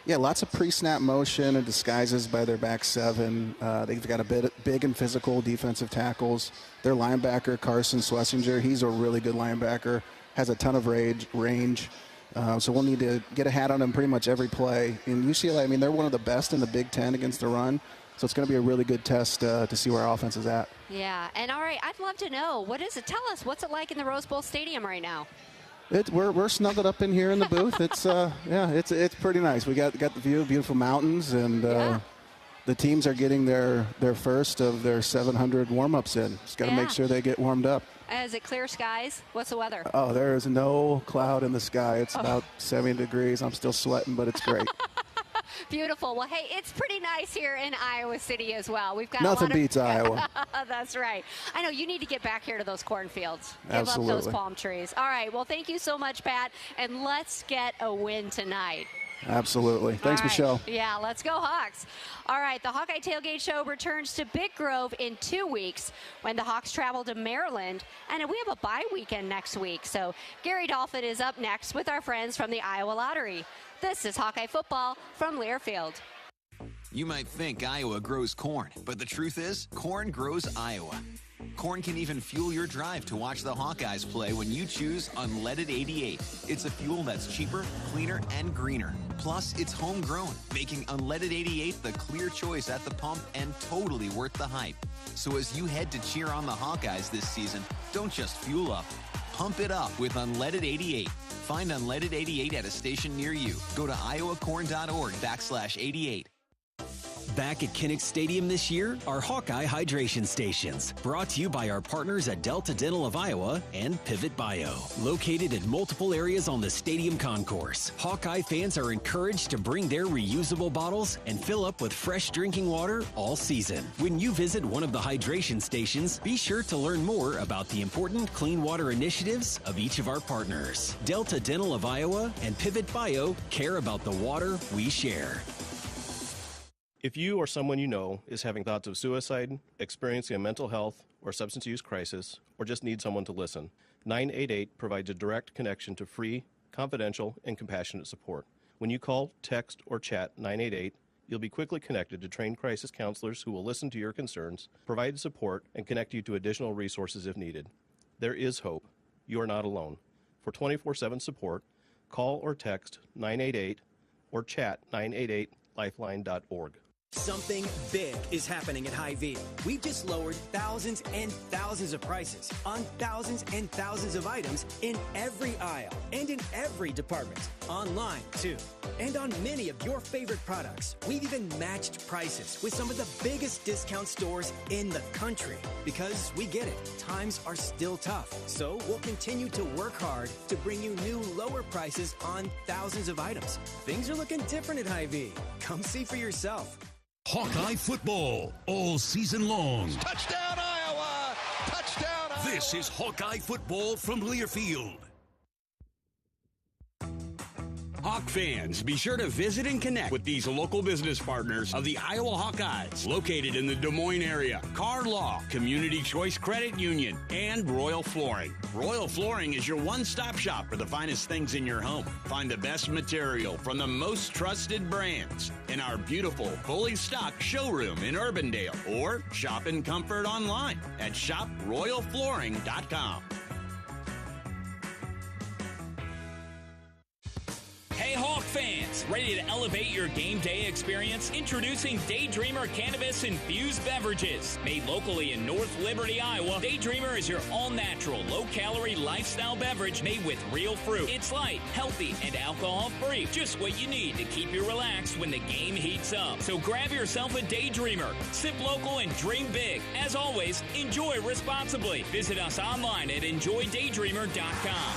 Yeah, lots of pre-snap motion and disguises by their back seven. They've got a big and physical defensive tackles. Their linebacker, Carson Schlesinger, he's a really good linebacker, has a ton of range. So we'll need to get a hat on him pretty much every play. In UCLA, they're one of the best in the Big Ten against the run. So it's going to be a really good test to see where our offense is at. Yeah, and all right, I'd love to know, what is it? Tell us, what's it like in the Rose Bowl Stadium right now? We're snuggled up in here in the booth. It's it's pretty nice. We got the view of beautiful mountains, and the teams are getting their first of their 700 warm-ups in. Just got to make sure they get warmed up. Is it clear skies? What's the weather? Oh, there is no cloud in the sky. It's about 70 degrees. I'm still sweating, but it's great. Beautiful. Well, hey, it's pretty nice here in Iowa City as well. We've got nothing beats Iowa. That's right. I know you need to get back here to those cornfields. Absolutely. Give up those palm trees. All right. Well, thank you so much, Pat, and let's get a win tonight. Absolutely. Thanks, Michelle. Yeah, let's go Hawks. All right, the Hawkeye Tailgate Show returns to Big Grove in 2 weeks when the Hawks travel to Maryland, and we have a bye weekend next week. So Gary Dolphin is up next with our friends from the Iowa Lottery. This is Hawkeye Football from Learfield. You might think Iowa grows corn, but the truth is, corn grows Iowa. Corn can even fuel your drive to watch the Hawkeyes play when you choose Unleaded 88. It's a fuel that's cheaper, cleaner, and greener. Plus, it's homegrown, making Unleaded 88 the clear choice at the pump and totally worth the hype. So as you head to cheer on the Hawkeyes this season, don't just fuel up. Pump it up with Unleaded 88. Find Unleaded 88 at a station near you. Go to iowacorn.org/88. Back at Kinnick Stadium this year are Hawkeye Hydration Stations, brought to you by our partners at Delta Dental of Iowa and Pivot Bio. Located in multiple areas on the stadium concourse, Hawkeye fans are encouraged to bring their reusable bottles and fill up with fresh drinking water all season. When you visit one of the hydration stations, be sure to learn more about the important clean water initiatives of each of our partners. Delta Dental of Iowa and Pivot Bio care about the water we share. If you or someone you know is having thoughts of suicide, experiencing a mental health or substance use crisis, or just need someone to listen, 988 provides a direct connection to free, confidential, and compassionate support. When you call, text, or chat 988, you'll be quickly connected to trained crisis counselors who will listen to your concerns, provide support, and connect you to additional resources if needed. There is hope. You are not alone. For 24/7 support, call or text 988 or chat 988lifeline.org. Something big is happening at Hy-Vee. We've just lowered thousands and thousands of prices on thousands and thousands of items in every aisle and in every department. Online, too. And on many of your favorite products. We've even matched prices with some of the biggest discount stores in the country. Because we get it, times are still tough. So we'll continue to work hard to bring you new lower prices on thousands of items. Things are looking different at Hy-Vee. Come see for yourself. Hawkeye football all season long. Touchdown, Iowa! Touchdown, Iowa! This is Hawkeye football from Learfield. Hawk fans, be sure to visit and connect with these local business partners of the Iowa Hawkeyes, located in the Des Moines area. Car Law, Community Choice Credit Union, and Royal Flooring. Royal Flooring is your one-stop shop for the finest things in your home. Find the best material from the most trusted brands in our beautiful, fully stocked showroom in Urbandale, or shop in comfort online at shoproyalflooring.com. Hey Hawk fans, ready to elevate your game day experience? Introducing Daydreamer Cannabis Infused Beverages. Made locally in North Liberty, Iowa, Daydreamer is your all-natural, low-calorie lifestyle beverage made with real fruit. It's light, healthy, and alcohol-free. Just what you need to keep you relaxed when the game heats up. So grab yourself a Daydreamer. Sip local and dream big. As always, enjoy responsibly. Visit us online at enjoydaydreamer.com.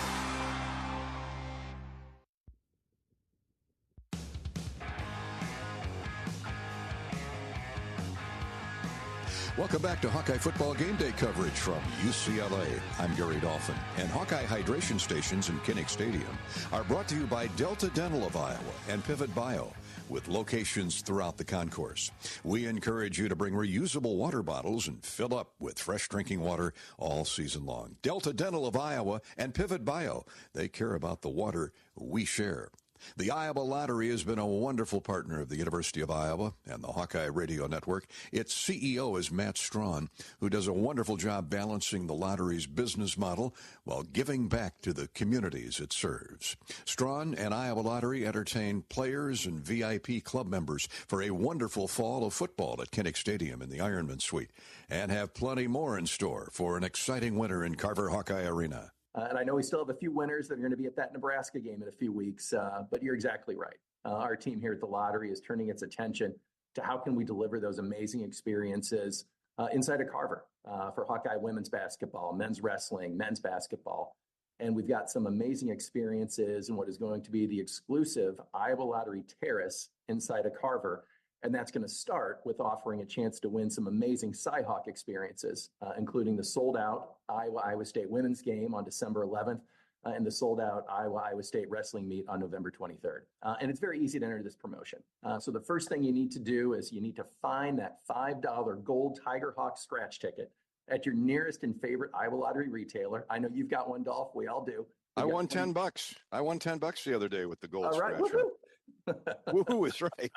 Welcome back to Hawkeye Football Game Day coverage from UCLA. I'm Gary Dolphin, and Hawkeye hydration stations in Kinnick Stadium are brought to you by Delta Dental of Iowa and Pivot Bio, with locations throughout the concourse. We encourage you to bring reusable water bottles and fill up with fresh drinking water all season long. Delta Dental of Iowa and Pivot Bio, they care about the water we share. The Iowa Lottery has been a wonderful partner of the University of Iowa and the Hawkeye Radio Network. Its CEO is Matt Strawn, who does a wonderful job balancing the lottery's business model while giving back to the communities it serves. Strawn and Iowa Lottery entertain players and VIP club members for a wonderful fall of football at Kinnick Stadium in the Ironman Suite, and have plenty more in store for an exciting winter in Carver Hawkeye Arena. And I know we still have a few winners that are going to be at that Nebraska game in a few weeks, but you're exactly right. Our team here at the Lottery is turning its attention to how can we deliver those amazing experiences inside of Carver for Hawkeye women's basketball, men's wrestling, men's basketball. And we've got some amazing experiences in what is going to be the exclusive Iowa Lottery Terrace inside of Carver. And that's going to start with offering a chance to win some amazing Cy-Hawk experiences, including the sold-out Iowa-Iowa State women's game on December 11th and the sold-out Iowa-Iowa State wrestling meet on November 23rd. And it's very easy to enter this promotion. So the first thing you need to do is you need to find that $5 gold Tiger Hawk scratch ticket at your nearest and favorite Iowa Lottery retailer. I know you've got one, Dolph. We all do. I won $10. I won $10 the other day with the gold All right, scratcher. Woohoo is right.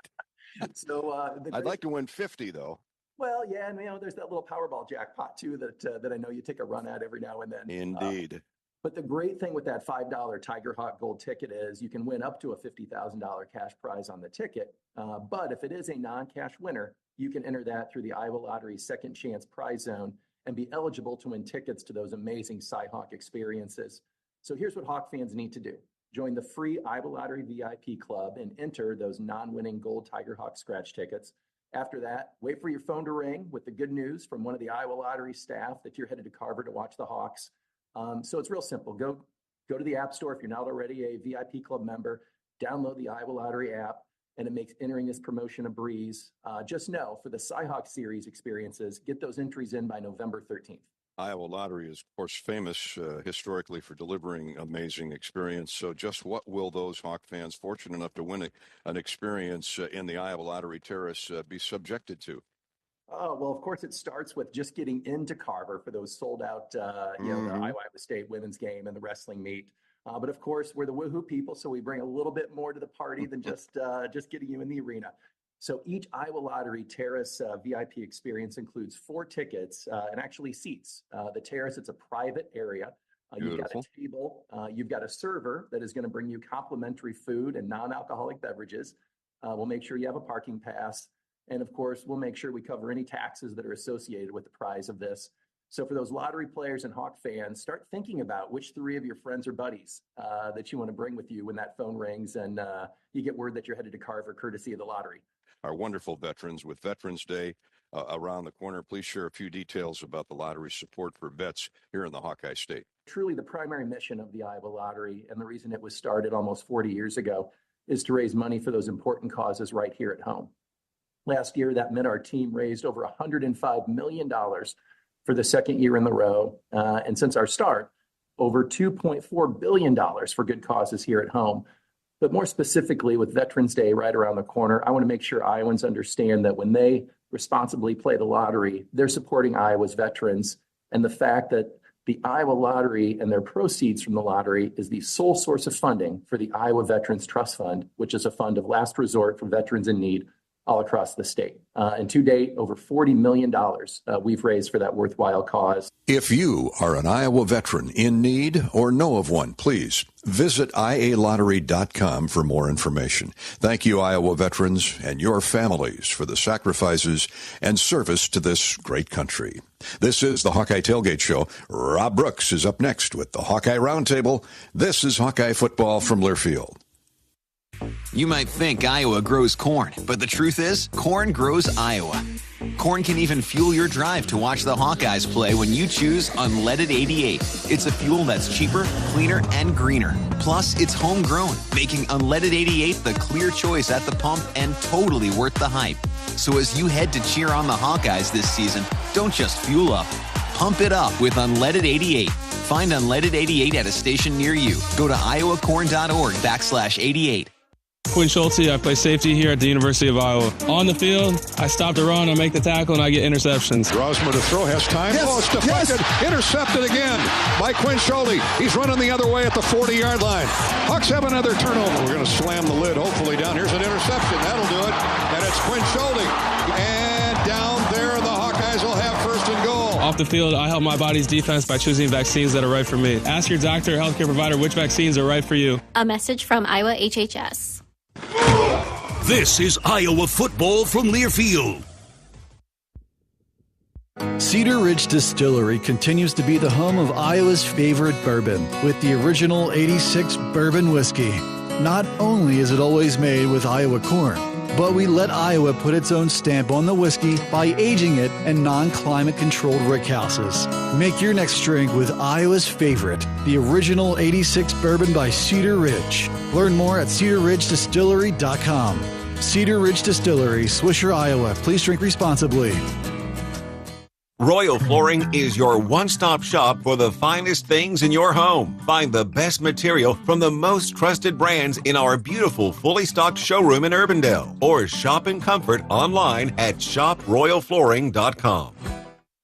So I'd like to win 50 though. Well, yeah, and there's that little Powerball jackpot too that I know you take a run at every now and then. Indeed. But the great thing with that $5 Tiger Hawk gold ticket is you can win up to a $50,000 cash prize on the ticket. But if it is a non-cash winner, you can enter that through the Iowa Lottery Second Chance Prize Zone and be eligible to win tickets to those amazing Cy-Hawk experiences. So here's what Hawk fans need to do. Join the free Iowa Lottery VIP Club and enter those non-winning gold Tiger Hawk scratch tickets. After that, wait for your phone to ring with the good news from one of the Iowa Lottery staff that you're headed to Carver to watch the Hawks. So it's real simple. Go to the App Store if you're not already a VIP Club member. Download the Iowa Lottery app, and it makes entering this promotion a breeze. Just know, for the Cy-Hawk Series experiences, get those entries in by November 13th. Iowa Lottery is, of course, famous historically for delivering amazing experience. So just what will those Hawk fans fortunate enough to win an experience in the Iowa Lottery Terrace be subjected to? Well, of course, it starts with just getting into Carver for those sold-out, the Iowa State women's game and the wrestling meet. But of course, we're the woohoo people, so we bring a little bit more to the party than just getting you in the arena. So each Iowa Lottery Terrace VIP experience includes 4 tickets and actually seats. The Terrace, it's a private area You've got a table, you've got a server that is going to bring you complimentary food and non-alcoholic beverages. We'll make sure you have a parking pass. And of course, we'll make sure we cover any taxes that are associated with the prize of this. So for those lottery players and Hawk fans, start thinking about which 3 of your friends or buddies that you want to bring with you when that phone rings and you get word that you're headed to Carver courtesy of the lottery. Our wonderful veterans with Veterans Day around the corner. Please share a few details about the lottery support for vets here in the Hawkeye State. Truly the primary mission of the Iowa Lottery, and the reason it was started almost 40 years ago, is to raise money for those important causes right here at home. Last year, that meant our team raised over $105 million for the second year in the row. And since our start, over $2.4 billion for good causes here at home. But more specifically, with Veterans Day right around the corner, I want to make sure Iowans understand that when they responsibly play the lottery, they're supporting Iowa's veterans. And the fact that the Iowa Lottery and their proceeds from the lottery is the sole source of funding for the Iowa Veterans Trust Fund, which is a fund of last resort for veterans in need all across the state. And to date, over $40 million we've raised for that worthwhile cause. If you are an Iowa veteran in need or know of one, please visit ialottery.com for more information. Thank you, Iowa veterans and your families, for the sacrifices and service to this great country. This is the Hawkeye Tailgate Show. Rob Brooks is up next with the Hawkeye Roundtable. This is Hawkeye football from Learfield. You might think Iowa grows corn, but the truth is, corn grows Iowa. Corn can even fuel your drive to watch the Hawkeyes play when you choose Unleaded 88. It's a fuel that's cheaper, cleaner, and greener. Plus, it's homegrown, making Unleaded 88 the clear choice at the pump and totally worth the hype. So as you head to cheer on the Hawkeyes this season, don't just fuel up. Pump it up with Unleaded 88. Find Unleaded 88 at a station near you. Go to iowacorn.org/88. Quinn Schulte, I play safety here at the University of Iowa. On the field, I stop the run, I make the tackle, and I get interceptions. Rosmer to throw, has time. Yes, it's deflected, intercepted again by Quinn Schulte. He's running the other way at the 40-yard line. Hawks have another turnover. We're going to slam the lid, hopefully down. Here's an interception. That'll do it. And it's Quinn Schulte. And down there, the Hawkeyes will have first and goal. Off the field, I help my body's defense by choosing vaccines that are right for me. Ask your doctor or healthcare provider which vaccines are right for you. A message from Iowa HHS. This is Iowa football from Learfield. Cedar Ridge Distillery continues to be the home of Iowa's favorite bourbon with the original 86 bourbon whiskey. Not only is it always made with Iowa corn, but we let Iowa put its own stamp on the whiskey by aging it in non-climate controlled rickhouses. Make your next drink with Iowa's favorite, the original 86 bourbon by Cedar Ridge. Learn more at cedarridgedistillery.com. Cedar Ridge Distillery, Swisher, Iowa. Please drink responsibly. Royal Flooring is your one-stop shop for the finest things in your home. Find the best material from the most trusted brands in our beautiful, fully stocked showroom in Urbandale. Or shop in comfort online at shoproyalflooring.com.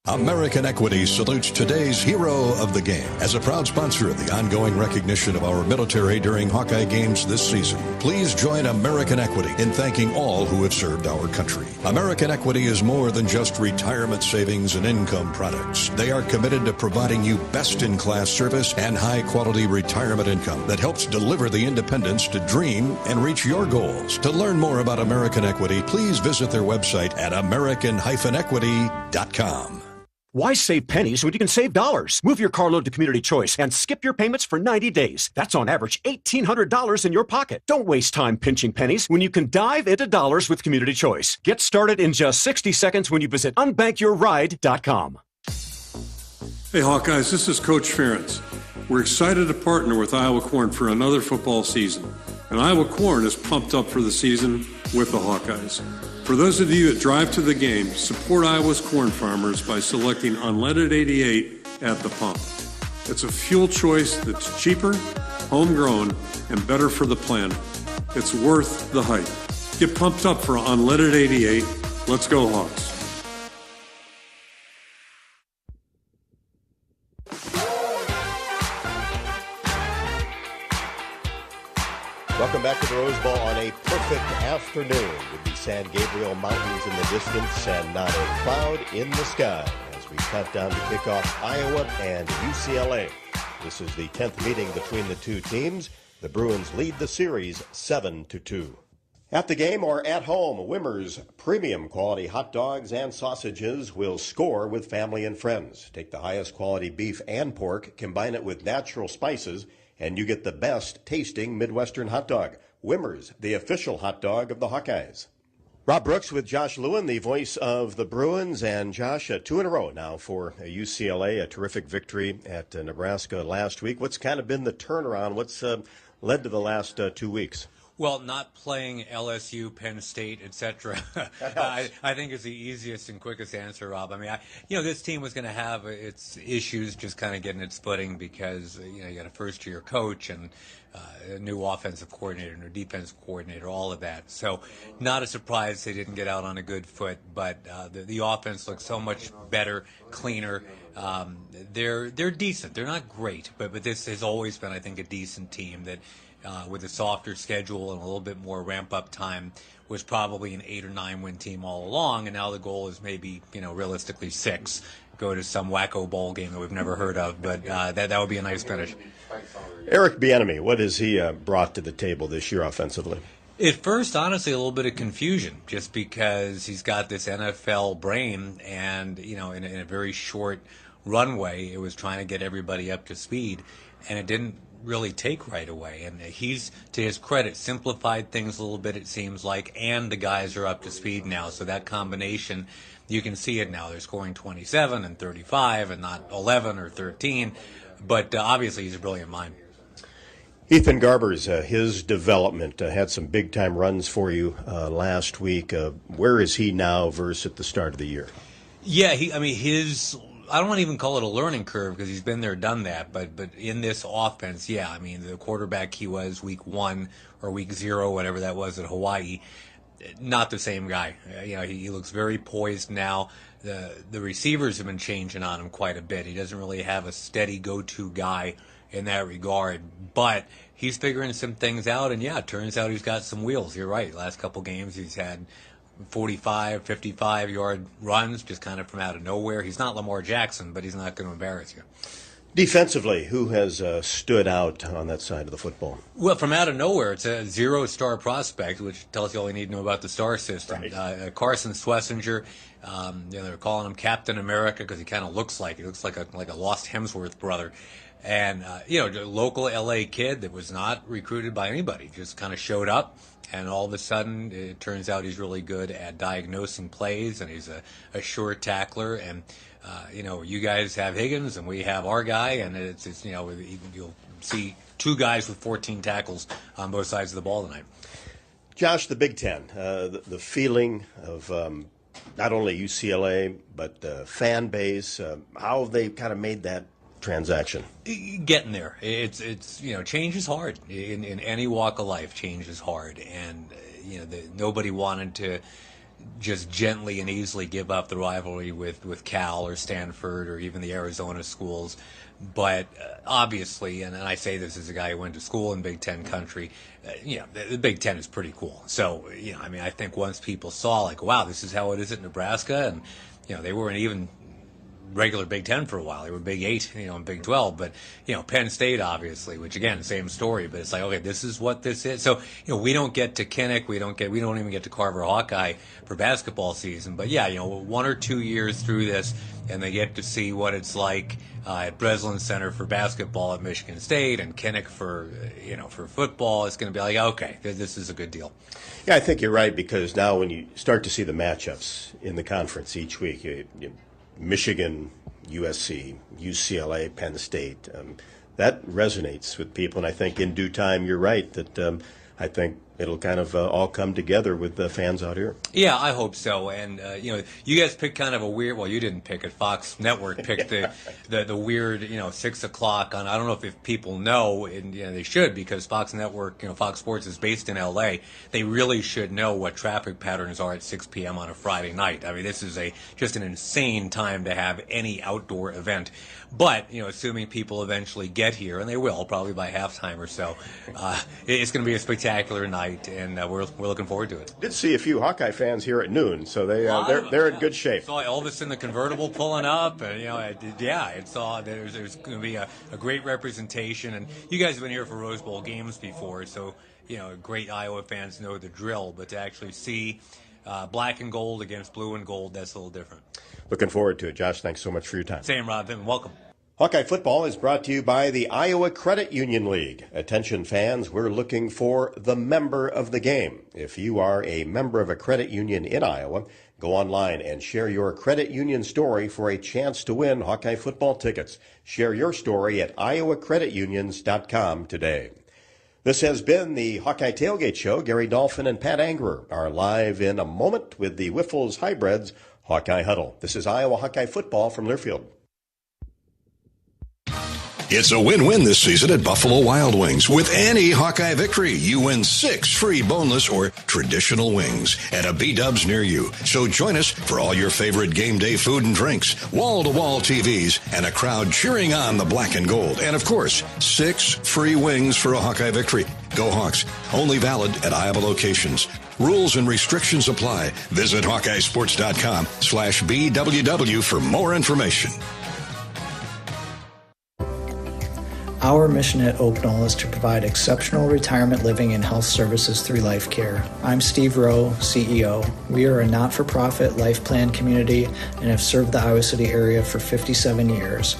American Equity salutes today's hero of the game. As a proud sponsor of the ongoing recognition of our military during Hawkeye games this season, please join American Equity in thanking all who have served our country. American Equity is more than just retirement savings and income products. They are committed to providing you best-in-class service and high-quality retirement income that helps deliver the independence to dream and reach your goals. To learn more about American Equity, please visit their website at american-equity.com. Why save pennies when you can save dollars? Move your carload to Community Choice and skip your payments for 90 days. That's on average $1,800 in your pocket. Don't waste time pinching pennies when you can dive into dollars with Community Choice. Get started in just 60 seconds when you visit unbankyourride.com. Hey Hawkeyes, this is Coach Ferentz. We're excited to partner with Iowa Corn for another football season. And Iowa Corn is pumped up for the season with the Hawkeyes. For those of you that drive to the game, support Iowa's corn farmers by selecting Unleaded 88 at the pump. It's a fuel choice that's cheaper, homegrown, and better for the planet. It's worth the hype. Get pumped up for Unleaded 88. Let's go Hawks. Welcome back to the Rose Bowl on a perfect afternoon with the San Gabriel Mountains in the distance and not a cloud in the sky as we count down to kick off Iowa and UCLA. This is the 10th meeting between the two teams. The Bruins lead the series 7-2. At the game or at home, Wimmer's premium quality hot dogs and sausages will score with family and friends. Take the highest quality beef and pork, combine it with natural spices, and you get the best tasting Midwestern hot dog. Wimmer's, the official hot dog of the Hawkeyes. Rob Brooks with Josh Lewin, the voice of the Bruins. And Josh, 2 in a row now for UCLA, a terrific victory at Nebraska last week. What's kind of been the turnaround? What's led to the last 2 weeks? Well, not playing LSU, Penn State, etc. I think is the easiest and quickest answer, Rob. I mean, this team was going to have its issues just kind of getting its footing because, you got a first-year coach and a new offensive coordinator, new defensive coordinator, all of that. So not a surprise they didn't get out on a good foot, but the offense looks so much better, cleaner. They're decent. They're not great, but this has always been, I think, a decent team that with a softer schedule and a little bit more ramp-up time was probably an 8 or 9 win team all along, and now the goal is maybe, realistically 6. Go to some wacko bowl game that we've never heard of, but that would be a nice finish. Eric Bieniemy, what has he brought to the table this year offensively? At first, honestly, a little bit of confusion, just because he's got this NFL brain, and in a very short runway, it was trying to get everybody up to speed, and it didn't really take right away. And he's, to his credit, simplified things a little bit, it seems like, and the guys are up to speed now. So that combination, you can see it now. They're scoring 27 and 35 and not 11 or 13. But obviously, he's a brilliant mind. Ethan Garber's, his development, had some big-time runs for you last week. Where is he now versus at the start of the year? Yeah, I don't want to even call it a learning curve because he's been there, done that. But in this offense, yeah, the quarterback he was week 1 or week 0, whatever that was at Hawaii, not the same guy. He looks very poised now. The receivers have been changing on him quite a bit. He doesn't really have a steady go-to guy in that regard, but he's figuring some things out. And yeah, it turns out he's got some wheels. You're right. Last couple games he's had 45, 55-yard runs just kind of from out of nowhere. He's not Lamar Jackson, but he's not going to embarrass you. Defensively, who has stood out on that side of the football? Well, from out of nowhere, it's a 0-star prospect, which tells you all you need to know about the star system. Right. Carson Schlesinger, they're calling him Captain America because he kind of looks like a lost Hemsworth brother. And, a local L.A. kid that was not recruited by anybody, just kind of showed up. And all of a sudden, it turns out he's really good at diagnosing plays, and he's a sure tackler. And, you guys have Higgins, and we have our guy, and it's you'll see 2 guys with 14 tackles on both sides of the ball tonight. Josh, the Big Ten, the feeling of not only UCLA, but fan base, how have they kind of made that transaction? Getting there. It's change is hard in any walk of life. Change is hard, and nobody wanted to just gently and easily give up the rivalry with Cal or Stanford or even the Arizona schools. But obviously, and I say this as a guy who went to school in Big Ten country, the Big Ten is pretty cool. So I think once people saw wow, this is how it is at Nebraska, and they weren't even regular Big Ten for a while. They were Big 8, and Big 12. But, Penn State, obviously, which, again, same story. But it's like, okay, this is what this is. So, we don't get to Kinnick. We don't even get to Carver Hawkeye for basketball season. But, yeah, 1 or 2 years through this, and they get to see what it's like at Breslin Center for basketball at Michigan State and Kinnick for football. It's going to be like, okay, this is a good deal. Yeah, I think you're right, because now when you start to see the matchups in the conference each week, Michigan, USC, UCLA, Penn State, that resonates with people. And I think in due time, you're right, that I think it'll kind of all come together with the fans out here. Yeah, I hope so. And, you guys picked kind of a weird, well, you didn't pick it. Fox Network picked the weird, 6 o'clock on, I don't know if people know, and they should, because Fox Network, Fox Sports is based in L.A. They really should know what traffic patterns are at 6 p.m. on a Friday night. I mean, this is just an insane time to have any outdoor event. But, assuming people eventually get here, and they will, probably by halftime or so, it's going to be a spectacular night. tonight, and we're looking forward to it. Did see a few Hawkeye fans here at noon, so they're in good shape. Saw Elvis in the convertible pulling up, and I saw there's going to be a great representation, and you guys have been here for Rose Bowl games before, so great Iowa fans know the drill, but to actually see black and gold against blue and gold, that's a little different. Looking forward to it, Josh. Thanks so much for your time. Same, Rob, and welcome. Hawkeye football is brought to you by the Iowa Credit Union League. Attention fans, we're looking for the member of the game. If you are a member of a credit union in Iowa, go online and share your credit union story for a chance to win Hawkeye football tickets. Share your story at iowacreditunions.com today. This has been the Hawkeye Tailgate Show. Gary Dolphin and Pat Angrer are live in a moment with the Wiffles Hybrids Hawkeye Huddle. This is Iowa Hawkeye football from Learfield. It's a win-win this season at Buffalo Wild Wings. With any Hawkeye victory, you win 6 free boneless or traditional wings at a B-Dubs near you. So join us for all your favorite game day food and drinks, wall-to-wall TVs, and a crowd cheering on the black and gold. And, of course, 6 free wings for a Hawkeye victory. Go Hawks. Only valid at Iowa locations. Rules and restrictions apply. Visit HawkeyeSports.com/BWW for more information. Our mission at Oak Knoll is to provide exceptional retirement living and health services through life care. I'm Steve Rowe, CEO. We are a not-for-profit life plan community and have served the Iowa City area for 57 years.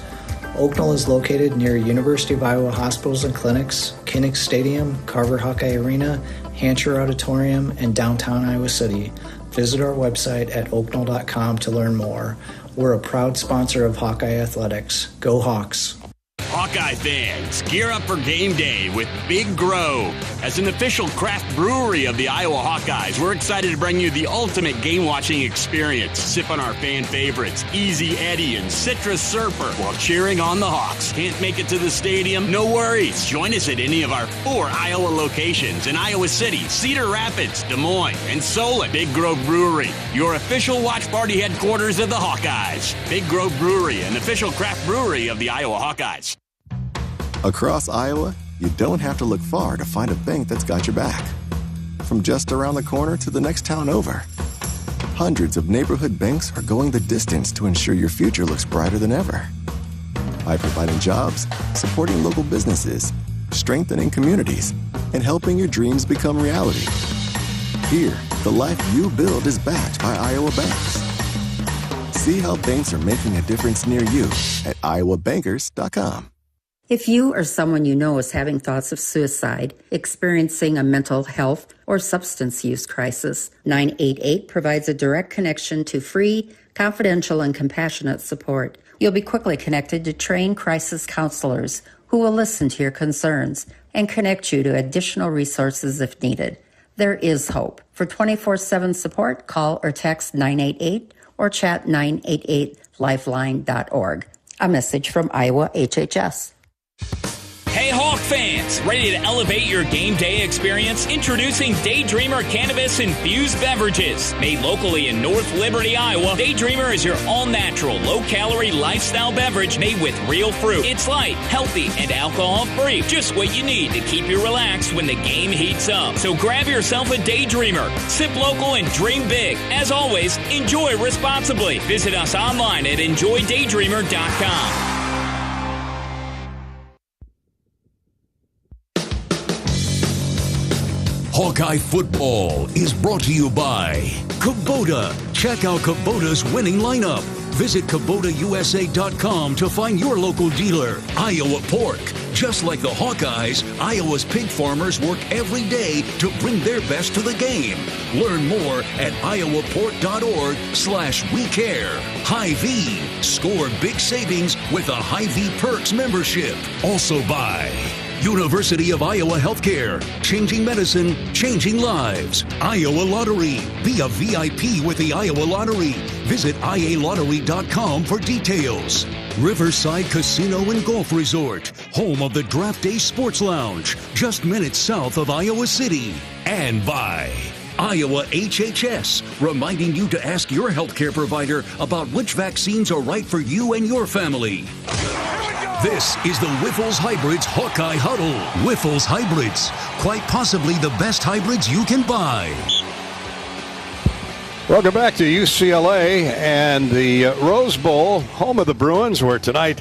Oak Knoll is located near University of Iowa hospitals and clinics, Kinnick Stadium, Carver Hawkeye Arena, Hancher Auditorium, and downtown Iowa City. Visit our website at oakknoll.com to learn more. We're a proud sponsor of Hawkeye Athletics. Go Hawks! Hawkeye fans, gear up for game day with Big Grow. As an official craft brewery of the Iowa Hawkeyes, we're excited to bring you the ultimate game-watching experience. Sip on our fan favorites, Easy Eddie and Citrus Surfer, while cheering on the Hawks. Can't make it to the stadium? No worries. Join us at any of our 4 Iowa locations in Iowa City, Cedar Rapids, Des Moines, and Solon. Big Grove Brewery, your official watch party headquarters of the Hawkeyes. Big Grove Brewery, an official craft brewery of the Iowa Hawkeyes. Across Iowa, you don't have to look far to find a bank that's got your back. From just around the corner to the next town over, hundreds of neighborhood banks are going the distance to ensure your future looks brighter than ever. By providing jobs, supporting local businesses, strengthening communities, and helping your dreams become reality. Here, the life you build is backed by Iowa banks. See how banks are making a difference near you at iowabankers.com. If you or someone you know is having thoughts of suicide, experiencing a mental health or substance use crisis, 988 provides a direct connection to free, confidential, and compassionate support. You'll be quickly connected to trained crisis counselors who will listen to your concerns and connect you to additional resources if needed. There is hope. For 24/7 support, call or text 988 or chat 988lifeline.org. A message from Iowa HHS. Hey Hawk fans, ready to elevate your game day experience? Introducing Daydreamer Cannabis Infused Beverages. Made locally in North Liberty, Iowa, Daydreamer is your all-natural, low-calorie lifestyle beverage made with real fruit. It's light, healthy, and alcohol-free. Just what you need to keep you relaxed when the game heats up. So grab yourself a Daydreamer. Sip local and dream big. As always, enjoy responsibly. Visit us online at enjoydaydreamer.com. Hawkeye football is brought to you by Kubota. Check out Kubota's winning lineup. Visit KubotaUSA.com to find your local dealer. Iowa Pork. Just like the Hawkeyes, Iowa's pig farmers work every day to bring their best to the game. Learn more at iowapork.org/WeCare. Hy-Vee. Score big savings with a Hy-Vee Perks membership. Also by University of Iowa Healthcare, changing medicine, changing lives. Iowa Lottery, be a VIP with the Iowa Lottery. Visit ialottery.com for details. Riverside Casino and Golf Resort, home of the Draft Day Sports Lounge, just minutes south of Iowa City. And by Iowa HHS, reminding you to ask your healthcare provider about which vaccines are right for you and your family. Here we go! This is the Wiffles Hybrids Hawkeye Huddle. Wiffles Hybrids, quite possibly the best hybrids you can buy. Welcome back to UCLA and the Rose Bowl, home of the Bruins, where tonight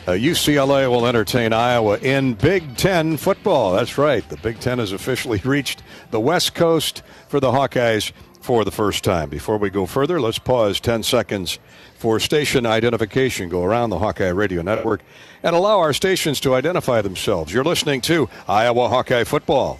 UCLA will entertain Iowa in Big Ten football. That's right. The Big Ten has officially reached the West Coast for the Hawkeyes for the first time. Before we go further, let's pause 10 seconds for station identification. Go around the Hawkeye Radio Network and allow our stations to identify themselves. You're listening to Iowa Hawkeye Football.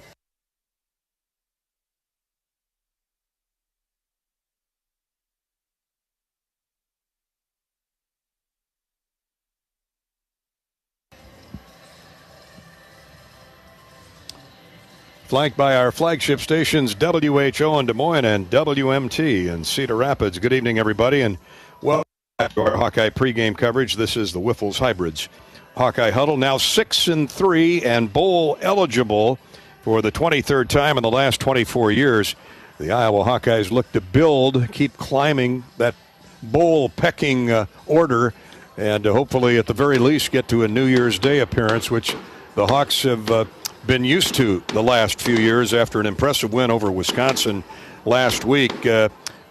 Flanked by our flagship stations, WHO in Des Moines and WMT in Cedar Rapids. Good evening, everybody, and welcome back to our Hawkeye pregame coverage. This is the Wiffles Hybrids Hawkeye Huddle, now 6-3 and bowl eligible for the 23rd time in the last 24 years. The Iowa Hawkeyes look to build, keep climbing that bowl pecking order, and hopefully at the very least get to a New Year's Day appearance, which the Hawks have been used to the last few years after an impressive win over Wisconsin last week.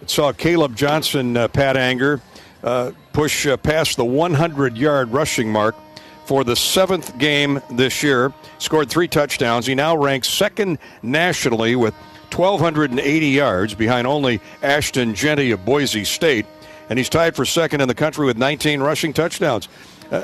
Saw Caleb Johnson, Pat Anger, push past the 100-yard rushing mark for the 7th game this year. Scored 3 touchdowns. He now ranks second nationally with 1,280 yards behind only Ashton Jenny of Boise State. And he's tied for second in the country with 19 rushing touchdowns.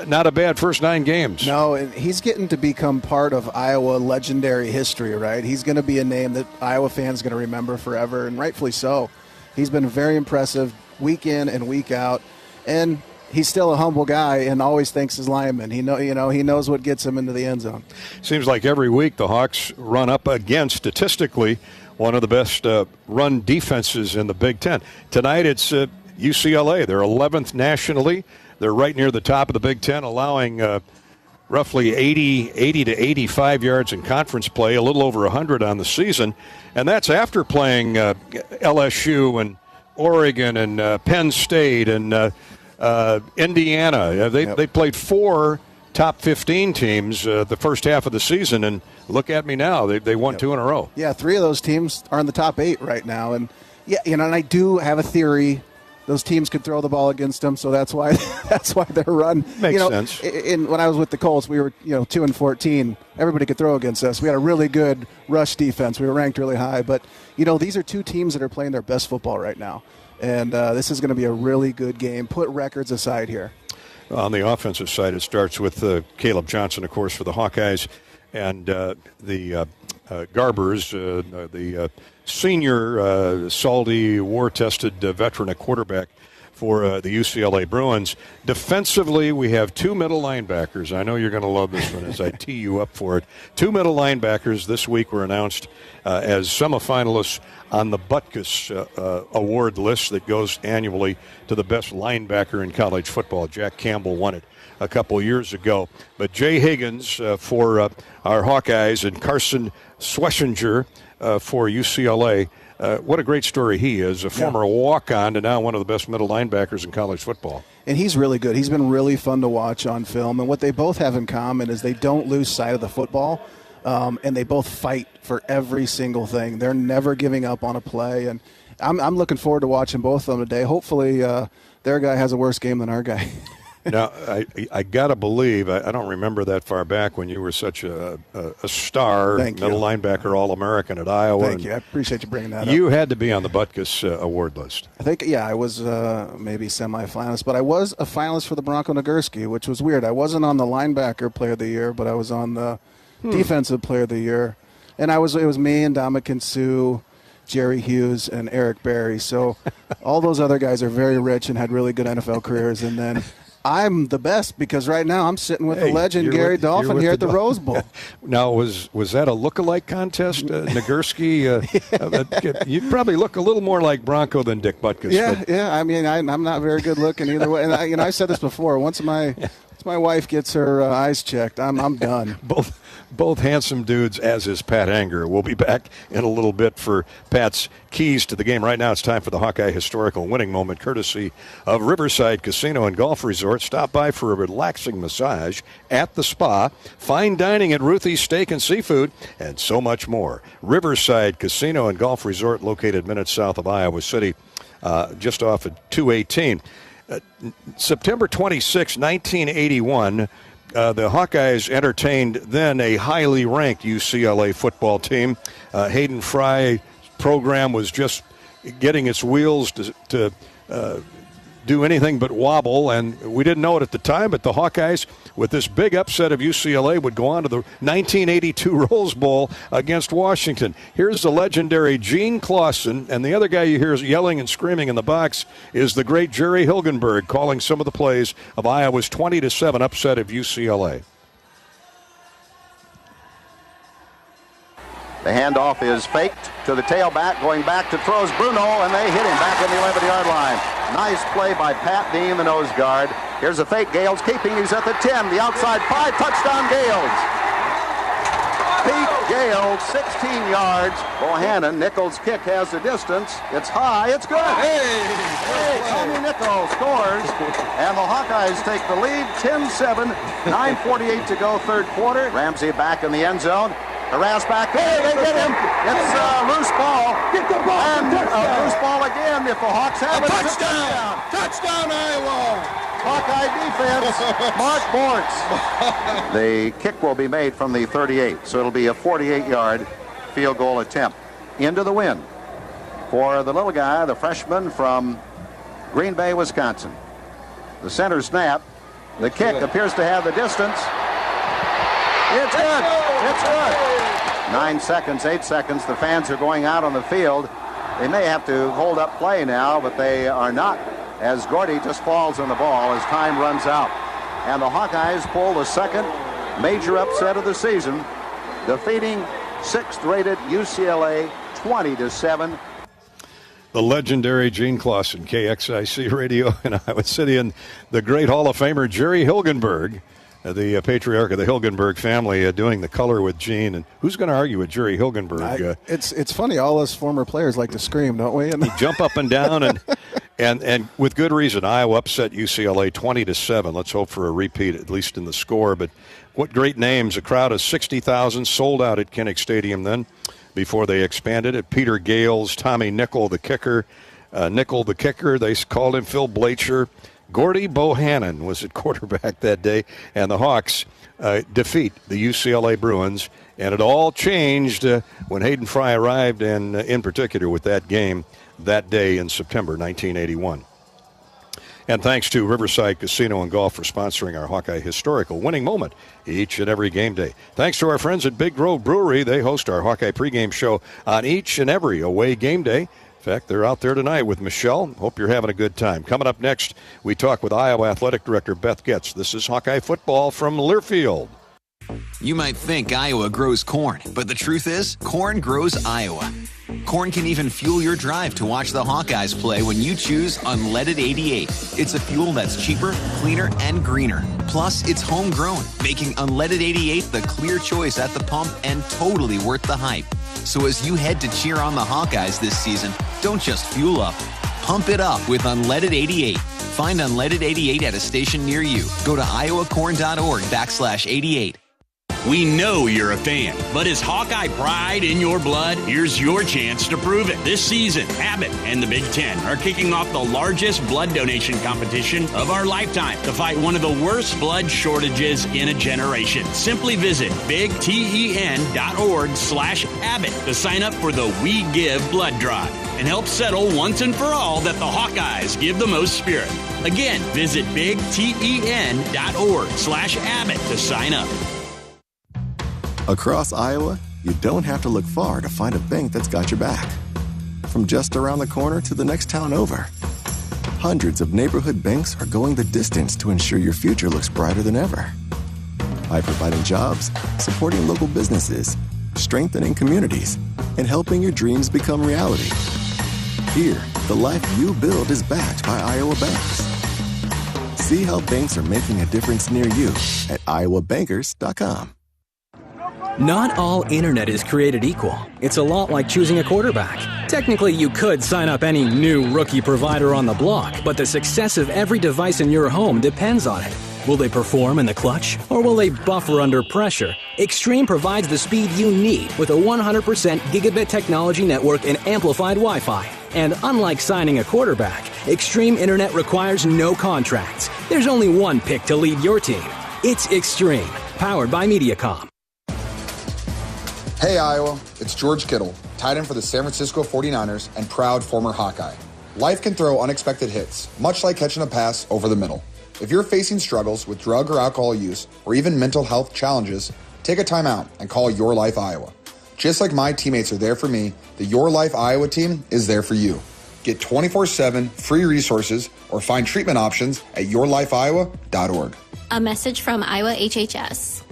Not a bad first 9 games. No, and he's getting to become part of Iowa legendary history, right? He's going to be a name that Iowa fans are going to remember forever, and rightfully so. He's been very impressive week in and week out, and he's still a humble guy and always thanks his linemen. He knows what gets him into the end zone. Seems like every week the Hawks run up against, statistically, one of the best run defenses in the Big Ten. Tonight it's UCLA. They're 11th nationally. They're right near the top of the Big Ten, allowing roughly 80 to 85 yards in conference play, a little over 100 on the season. And that's after playing LSU and Oregon and Penn State and Indiana. They played 4 top 15 teams the first half of the season, and look at me now. They won 2 in a row. Yeah, 3 of those teams are in the top 8 right now. And, and I do have a theory. Those teams could throw the ball against them, so that's why they're run. Makes sense. When I was with the Colts, we were 2-14. Everybody could throw against us. We had a really good rush defense. We were ranked really high, but these are 2 teams that are playing their best football right now, and this is going to be a really good game. Put records aside here. On the offensive side, it starts with Caleb Johnson, of course, for the Hawkeyes, and the Garbers, the senior, salty, war-tested veteran at quarterback for the UCLA Bruins. Defensively, we have 2 middle linebackers. I know you're going to love this one as I tee you up for it. 2 middle linebackers this week were announced as semifinalists on the Butkus award list that goes annually to the best linebacker in college football. Jack Campbell won it a couple years ago. But Jay Higgins for our Hawkeyes and Carson Schlesinger for UCLA. What a great story he is, a former walk-on to now one of the best middle linebackers in college football. And he's really good. He's been really fun to watch on film. And what they both have in common is they don't lose sight of the football, and they both fight for every single thing. They're never giving up on a play. And I'm looking forward to watching both of them today. Hopefully their guy has a worse game than our guy. Now, I got to believe, I don't remember that far back when you were such a star middle linebacker All-American at Iowa. Thank you. I appreciate you bringing that up. You had to be on the Butkus award list. I think, I was maybe semi-finalist, but I was a finalist for the Bronco Nagurski, which was weird. I wasn't on the linebacker player of the year, but I was on the defensive player of the year. And it was me and Dominican Sue, Jerry Hughes, and Eric Berry. So all those other guys are very rich and had really good NFL careers. And then I'm the best because right now I'm sitting with the legend Gary Dolphin here at the Rose Bowl. Now, was that a look-alike contest, Nagurski? You probably look a little more like Bronco than Dick Butkus. Yeah. I mean, I'm not very good looking either way. And I said this before. Once my My wife gets her eyes checked. I'm done. Both handsome dudes, as is Pat Anger. We'll be back in a little bit for Pat's keys to the game. Right now it's time for the Hawkeye Historical Winning Moment, courtesy of Riverside Casino and Golf Resort. Stop by for a relaxing massage at the spa, fine dining at Ruthie's Steak and Seafood, and so much more. Riverside Casino and Golf Resort, located minutes south of Iowa City, just off at 218. September 26, 1981, the Hawkeyes entertained then a highly ranked UCLA football team. Hayden Fry's program was just getting its wheels to do anything but wobble, and we didn't know it at the time, but the Hawkeyes, with this big upset of UCLA, would go on to the 1982 Rose Bowl against Washington. Here's the legendary Gene Clausen, and the other guy you hear yelling and screaming in the box is the great Jerry Hilgenberg, calling some of the plays of Iowa's 20-7 upset of UCLA. The handoff is faked to the tailback, going back to throws Bruno, and they hit him back in the 11-yard line. Nice play by Pat Dean, the nose guard. Here's a fake. Gales keeping. He's at the 10, the outside 5. Touchdown, Gales. Pete Gales, 16 yards. Bohannon, Nichols' kick has the distance. It's high. It's good. Hey, Tony Nichols scores, and the Hawkeyes take the lead, 10-7, 9:48 to go, third quarter. Ramsey back in the end zone. Harass back there, they get him. It's a loose ball. Get the ball. And a loose ball again if the Hawks have it. Touchdown. Touchdown, Iowa. Hawkeye defense, Mark Bortz. The kick will be made from the 38, so it'll be a 48-yard field goal attempt. Into the wind for the little guy, the freshman from Green Bay, Wisconsin. The center snap. The kick appears to have the distance. It's good. It's good. 9 seconds, 8 seconds. The fans are going out on the field. They may have to hold up play now, but they are not, as Gordy just falls on the ball as time runs out. And the Hawkeyes pull the second major upset of the season, defeating 6th-rated UCLA 20-7. The legendary Gene Clausen, KXIC Radio in Iowa City, and the great Hall of Famer Jerry Hilgenberg, the patriarch of the Hilgenberg family, doing the color with Gene. And who's going to argue with Jerry Hilgenberg? It's funny. All us former players like to scream, don't we? We jump up and down, and with good reason. Iowa upset UCLA 20-7. Let's hope for a repeat, at least in the score. But what great names! A crowd of 60,000 sold out at Kinnick Stadium then, before they expanded it. Peter Gales, Tommy Nickel, the kicker. Nickel, the kicker. They called him Phil Blacher. Gordy Bohannon was at quarterback that day, and the Hawks defeat the UCLA Bruins, and it all changed when Hayden Fry arrived, and in particular with that game that day in September 1981. And thanks to Riverside Casino and Golf for sponsoring our Hawkeye Historical Winning Moment each and every game day. Thanks to our friends at Big Grove Brewery. They host our Hawkeye pregame show on each and every away game day. In fact, they're out there tonight with Michelle. Hope you're having a good time. Coming up next, we talk with Iowa Athletic Director Beth Getz. This is Hawkeye Football from Learfield. You might think Iowa grows corn, but the truth is, corn grows Iowa. Corn can even fuel your drive to watch the Hawkeyes play when you choose Unleaded 88. It's a fuel that's cheaper, cleaner, and greener. Plus, it's homegrown, making Unleaded 88 the clear choice at the pump and totally worth the hype. So as you head to cheer on the Hawkeyes this season, don't just fuel up. Pump it up with Unleaded 88. Find Unleaded 88 at a station near you. Go to iowacorn.org/88. We know you're a fan, but is Hawkeye pride in your blood? Here's your chance to prove it. This season, Abbott and the Big Ten are kicking off the largest blood donation competition of our lifetime to fight one of the worst blood shortages in a generation. Simply visit bigten.org/Abbott to sign up for the We Give blood drive and help settle once and for all that the Hawkeyes give the most spirit. Again, visit bigten.org/Abbott to sign up. Across Iowa, you don't have to look far to find a bank that's got your back. From just around the corner to the next town over, hundreds of neighborhood banks are going the distance to ensure your future looks brighter than ever. By providing jobs, supporting local businesses, strengthening communities, and helping your dreams become reality. Here, the life you build is backed by Iowa banks. See how banks are making a difference near you at iowabankers.com. Not all internet is created equal. It's a lot like choosing a quarterback. Technically, you could sign up any new rookie provider on the block, but the success of every device in your home depends on it. Will they perform in the clutch, or will they buffer under pressure? Extreme provides the speed you need with a 100% gigabit technology network and amplified Wi-Fi. And unlike signing a quarterback, Extreme Internet requires no contracts. There's only one pick to lead your team. It's Extreme, powered by Mediacom. Hey Iowa, it's George Kittle, tight end for the San Francisco 49ers and proud former Hawkeye. Life can throw unexpected hits, much like catching a pass over the middle. If you're facing struggles with drug or alcohol use or even mental health challenges, take a time out and call Your Life Iowa. Just like my teammates are there for me, the Your Life Iowa team is there for you. Get 24/7 free resources or find treatment options at yourlifeiowa.org. A message from Iowa HHS.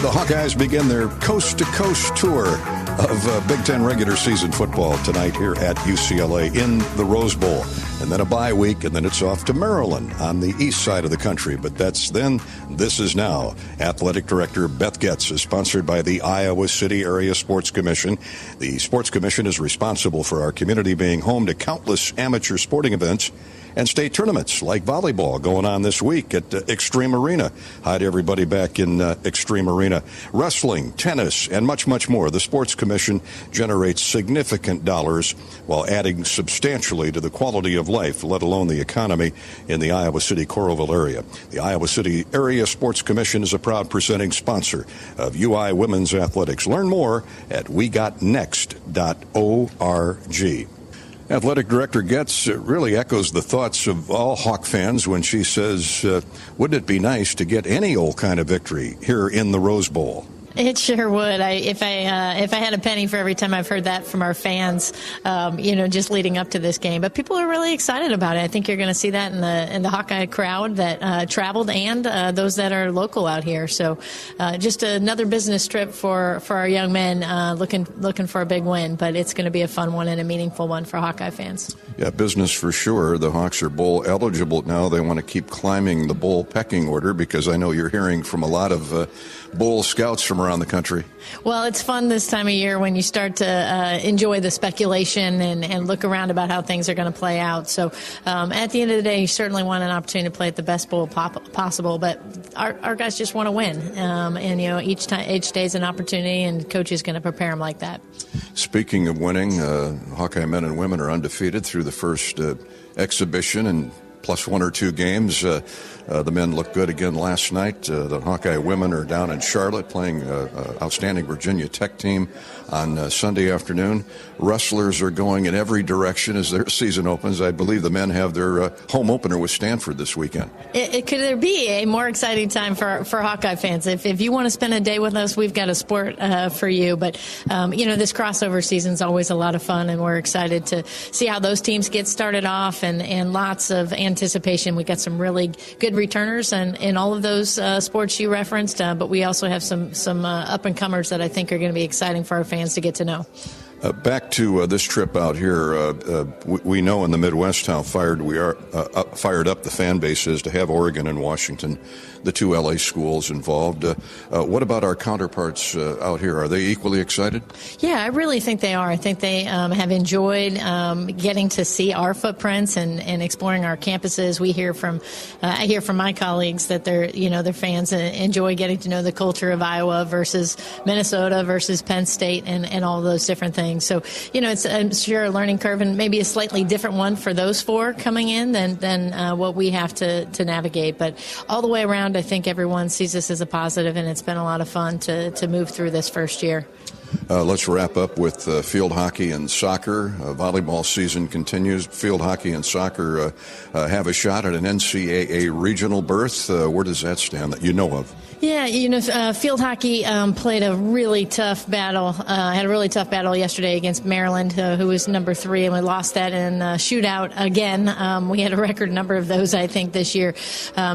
The Hawkeyes begin their coast-to-coast tour of Big Ten regular season football tonight here at UCLA in the Rose Bowl. And then a bye week, and then it's off to Maryland on the east side of the country. But that's then, this is now. Athletic Director Beth Getz is sponsored by the Iowa City Area Sports Commission. The Sports Commission is responsible for our community being home to countless amateur sporting events and state tournaments like volleyball going on this week at Extreme Arena. Hi to everybody back in Extreme Arena. Wrestling, tennis, and much, much more. The Sports Commission generates significant dollars while adding substantially to the quality of life, let alone the economy in the Iowa City Coralville area. The Iowa City Area Sports Commission is a proud presenting sponsor of UI Women's Athletics. Learn more at wegotnext.org. Athletic Director Getz really echoes the thoughts of all Hawk fans when she says, wouldn't it be nice to get any old kind of victory here in the Rose Bowl? It sure would. If I had a penny for every time I've heard that from our fans, just leading up to this game. But people are really excited about it. I think you're going to see that in the Hawkeye crowd that traveled and those that are local out here. So just another business trip for our young men looking for a big win. But it's going to be a fun one and a meaningful one for Hawkeye fans. Yeah, business for sure. The Hawks are bowl eligible now. They want to keep climbing the bowl pecking order because I know you're hearing from a lot of bowl scouts from around the country. Well, it's fun this time of year when you start to enjoy the speculation and look around about how things are going to play out. So at the end of the day, you certainly want an opportunity to play at the best bowl possible. But our guys just want to win. And each day is an opportunity, and coach is going to prepare them like that. Speaking of winning, Hawkeye men and women are undefeated through the first exhibition and plus one or two games. The men looked good again last night. The Hawkeye women are down in Charlotte playing outstanding Virginia Tech team on Sunday afternoon. Wrestlers are going in every direction as their season opens. I believe the men have their home opener with Stanford this weekend. Could there be a more exciting time for Hawkeye fans? If you want to spend a day with us, we've got a sport for you. But, this crossover season is always a lot of fun, and we're excited to see how those teams get started off and lots of anticipation. We got some really good returners in all of those sports you referenced, but we also have some up-and-comers that I think are going to be exciting for our fans to get to know. Back to this trip out here, we know in the Midwest how fired up the fan base is to have Oregon and Washington, the two LA schools involved. What about our counterparts out here? Are they equally excited? Yeah, I really think they are. I think they have enjoyed getting to see our footprints and exploring our campuses. I hear from my colleagues that their fans enjoy getting to know the culture of Iowa versus Minnesota versus Penn State and all those different things. So, it's, I'm sure, a learning curve and maybe a slightly different one for those four coming in than what we have to navigate. But all the way around, I think everyone sees this as a positive, and it's been a lot of fun to move through this first year. Let's wrap up with field hockey and soccer. Volleyball season continues. Field hockey and soccer have a shot at an NCAA regional berth. Where does that stand that you know of? Yeah, field hockey played a really tough battle, had a really tough battle yesterday against Maryland, who was number 3, and we lost that in shootout again. We had a record number of those, I think, this year.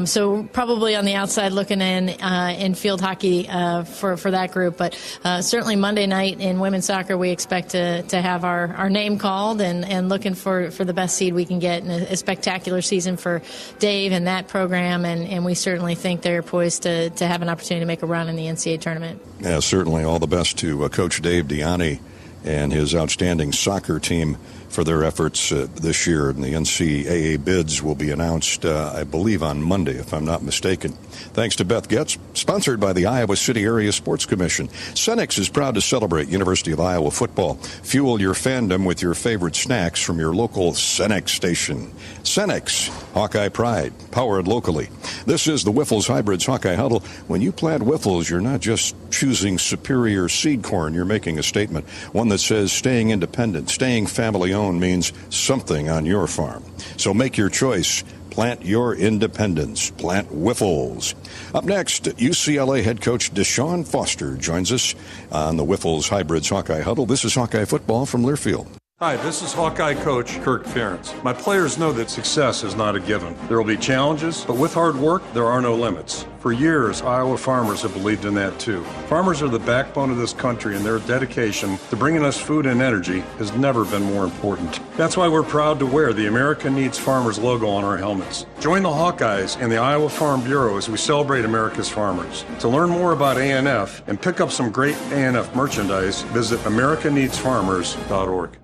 So probably on the outside looking in field hockey for that group. But certainly Monday night in women's soccer, we expect to have our name called and looking for the best seed we can get, in a spectacular season for Dave and that program. And we certainly think they're poised to have an opportunity to make a run in the NCAA tournament. Yeah, certainly all the best to Coach Dave Diani and his outstanding soccer team for their efforts this year. And the NCAA bids will be announced, I believe, on Monday, if I'm not mistaken. Thanks to Beth Getz, sponsored by the Iowa City Area Sports Commission. Cenex is proud to celebrate University of Iowa football. Fuel your fandom with your favorite snacks from your local Cenex station. Cenex, Hawkeye pride, powered locally. This is the Wiffles Hybrids Hawkeye Huddle. When you plant Wiffles, you're not just choosing superior seed corn. You're making a statement, one that says staying independent, staying family-owned means something on your farm. So make your choice. Plant your independence. Plant Wiffles. Up next, UCLA head coach Deshaun Foster joins us on the Wiffles Hybrids Hawkeye Huddle. This is Hawkeye football from Learfield. Hi, this is Hawkeye coach Kirk Ferentz. My players know that success is not a given. There will be challenges, but with hard work, there are no limits. For years, Iowa farmers have believed in that too. Farmers are the backbone of this country, and their dedication to bringing us food and energy has never been more important. That's why we're proud to wear the America Needs Farmers logo on our helmets. Join the Hawkeyes and the Iowa Farm Bureau as we celebrate America's farmers. To learn more about ANF and pick up some great ANF merchandise, visit americanneedsfarmers.org.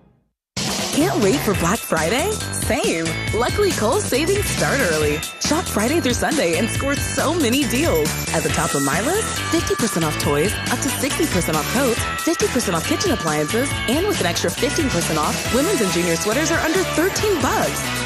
Can't wait for Black Friday? Same. Luckily, Kohl's savings start early. Shop Friday through Sunday and score so many deals. At the top of my list, 50% off toys, up to 60% off coats, 50% off kitchen appliances, and with an extra 15% off, women's and junior sweaters are under $13.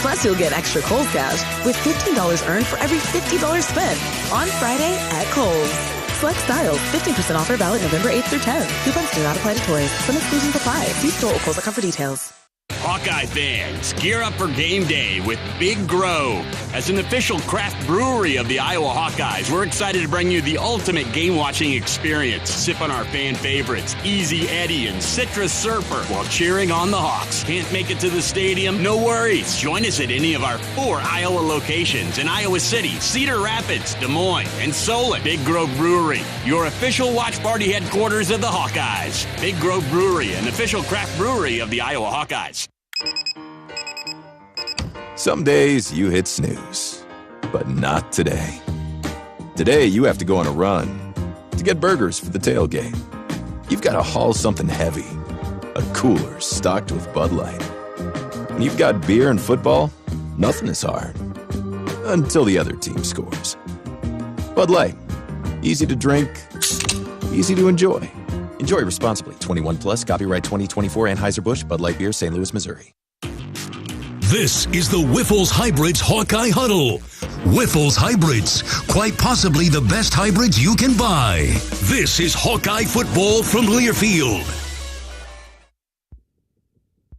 Plus, you'll get extra Kohl's cash with $15 earned for every $50 spent on Friday at Kohl's. Select styles, 15% offer valid November 8th through 10th. Coupons do not apply to toys. Some exclusions apply. See store or Kohl's.com for details. Hawkeye fans, gear up for game day with Big Grow. As an official craft brewery of the Iowa Hawkeyes, we're excited to bring you the ultimate game-watching experience. Sip on our fan favorites, Easy Eddie and Citrus Surfer, while cheering on the Hawks. Can't make it to the stadium? No worries. Join us at any of our 4 Iowa locations in Iowa City, Cedar Rapids, Des Moines, and Solon. Big Grove Brewery, your official watch party headquarters of the Hawkeyes. Big Grove Brewery, an official craft brewery of the Iowa Hawkeyes. Some days you hit snooze, but not today. Today you have to go on a run to get burgers for the tailgate. You've got to haul something heavy, a cooler stocked with Bud Light. When you've got beer and football, nothing is hard. Until the other team scores. Bud Light. Easy to drink, easy to enjoy. Enjoy responsibly. 21 plus. Copyright 2024 Anheuser-Busch Bud Light Beer, St. Louis, Missouri. This is the Wiffles Hybrids Hawkeye Huddle. Wiffles Hybrids, quite possibly the best hybrids you can buy. This is Hawkeye football from Learfield.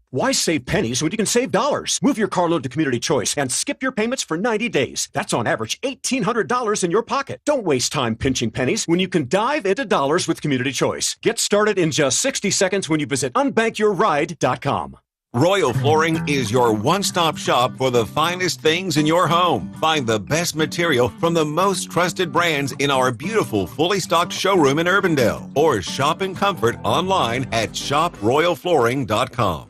Why save pennies when you can save dollars? Move your carload to Community Choice and skip your payments for 90 days. That's on average $1,800 in your pocket. Don't waste time pinching pennies when you can dive into dollars with Community Choice. Get started in just 60 seconds when you visit unbankyourride.com. Royal Flooring is your one-stop shop for the finest things in your home. Find the best material from the most trusted brands in our beautiful, fully stocked showroom in Urbandale. Or shop in comfort online at shoproyalflooring.com.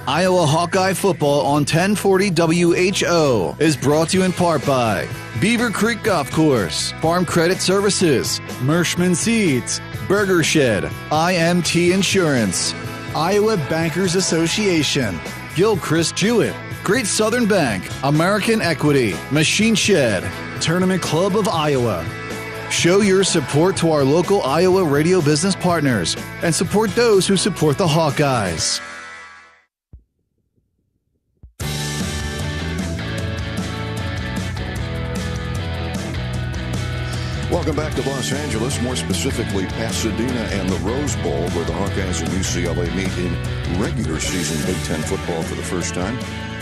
Iowa Hawkeye football on 1040 WHO is brought to you in part by Beaver Creek Golf Course, Farm Credit Services, Mershman Seeds, Burger Shed, IMT Insurance, Iowa Bankers Association, Gilchrist Jewett, Great Southern Bank, American Equity, Machine Shed, Tournament Club of Iowa. Show your support to our local Iowa radio business partners and support those who support the Hawkeyes. Welcome back to Los Angeles, more specifically Pasadena and the Rose Bowl, where the Hawkeyes and UCLA meet in regular season Big Ten football for the first time.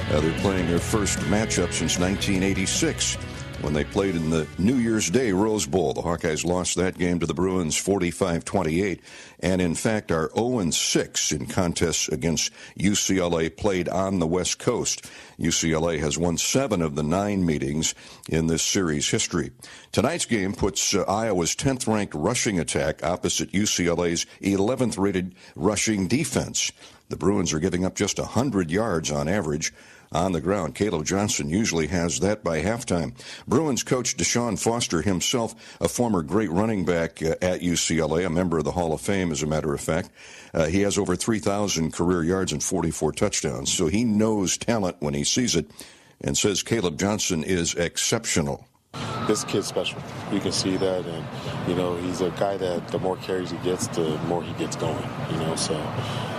They're playing their first matchup since 1986. when they played in the New Year's Day Rose Bowl. The Hawkeyes lost that game to the Bruins 45-28, and in fact are 0-6 in contests against UCLA played on the West Coast. UCLA has won 7 of the 9 meetings in this series history. Tonight's game puts Iowa's 10th-ranked rushing attack opposite UCLA's 11th-rated rushing defense. The Bruins are giving up just 100 yards on average on the ground. Caleb Johnson usually has that by halftime. Bruins coach Deshaun Foster, himself a former great running back at UCLA, a member of the Hall of Fame, as a matter of fact. He has over 3,000 career yards and 44 touchdowns, so he knows talent when he sees it, and says Caleb Johnson is exceptional. This kid's special. You can see that, and, he's a guy that the more carries he gets, the more he gets going, so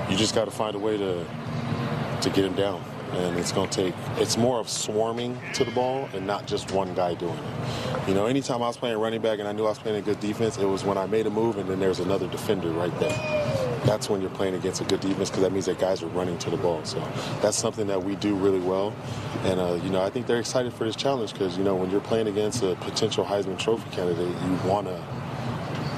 you just got to find a way to get him down. And it's more of swarming to the ball and not just one guy doing it. Anytime I was playing running back and I knew I was playing a good defense, it was when I made a move and then there's another defender right there. That's when you're playing against a good defense, because that means that guys are running to the ball. So that's something that we do really well. And, I think they're excited for this challenge because, when you're playing against a potential Heisman Trophy candidate, you want to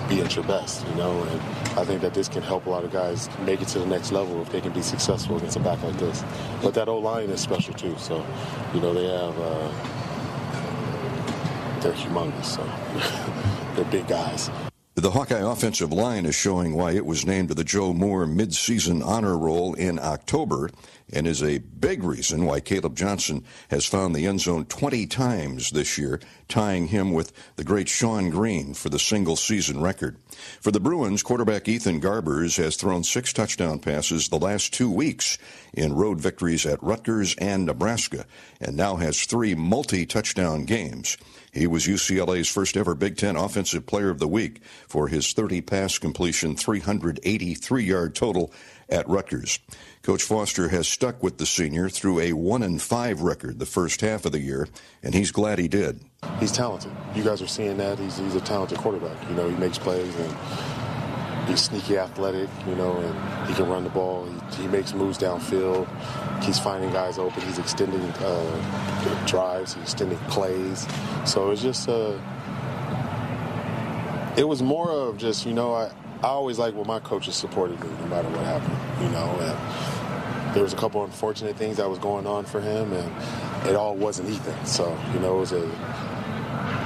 be at your best, and I think that this can help a lot of guys make it to the next level if they can be successful against a back like this. But that O-line is special too, so, they have, they're humongous, so they're big guys. The Hawkeye offensive line is showing why it was named to the Joe Moore midseason honor roll in October, and is a big reason why Caleb Johnson has found the end zone 20 times this year, tying him with the great Sean Green for the single-season record. For the Bruins, quarterback Ethan Garbers has thrown 6 touchdown passes the last 2 weeks in road victories at Rutgers and Nebraska, and now has 3 multi-touchdown games. He was UCLA's first-ever Big Ten Offensive Player of the Week for his 30-pass completion, 383-yard total at Rutgers. Coach Foster has stuck with the senior through a 1-5 record the first half of the year, and he's glad he did. He's talented. You guys are seeing that. He's a talented quarterback. He makes plays, and he's sneaky athletic, and he can run the ball. He makes moves downfield. He's finding guys open. He's extending drives. He's extending plays. So it's just it was more of just, I always like when my coaches supported me no matter what happened, and there was a couple unfortunate things that was going on for him, and it all wasn't Ethan. So,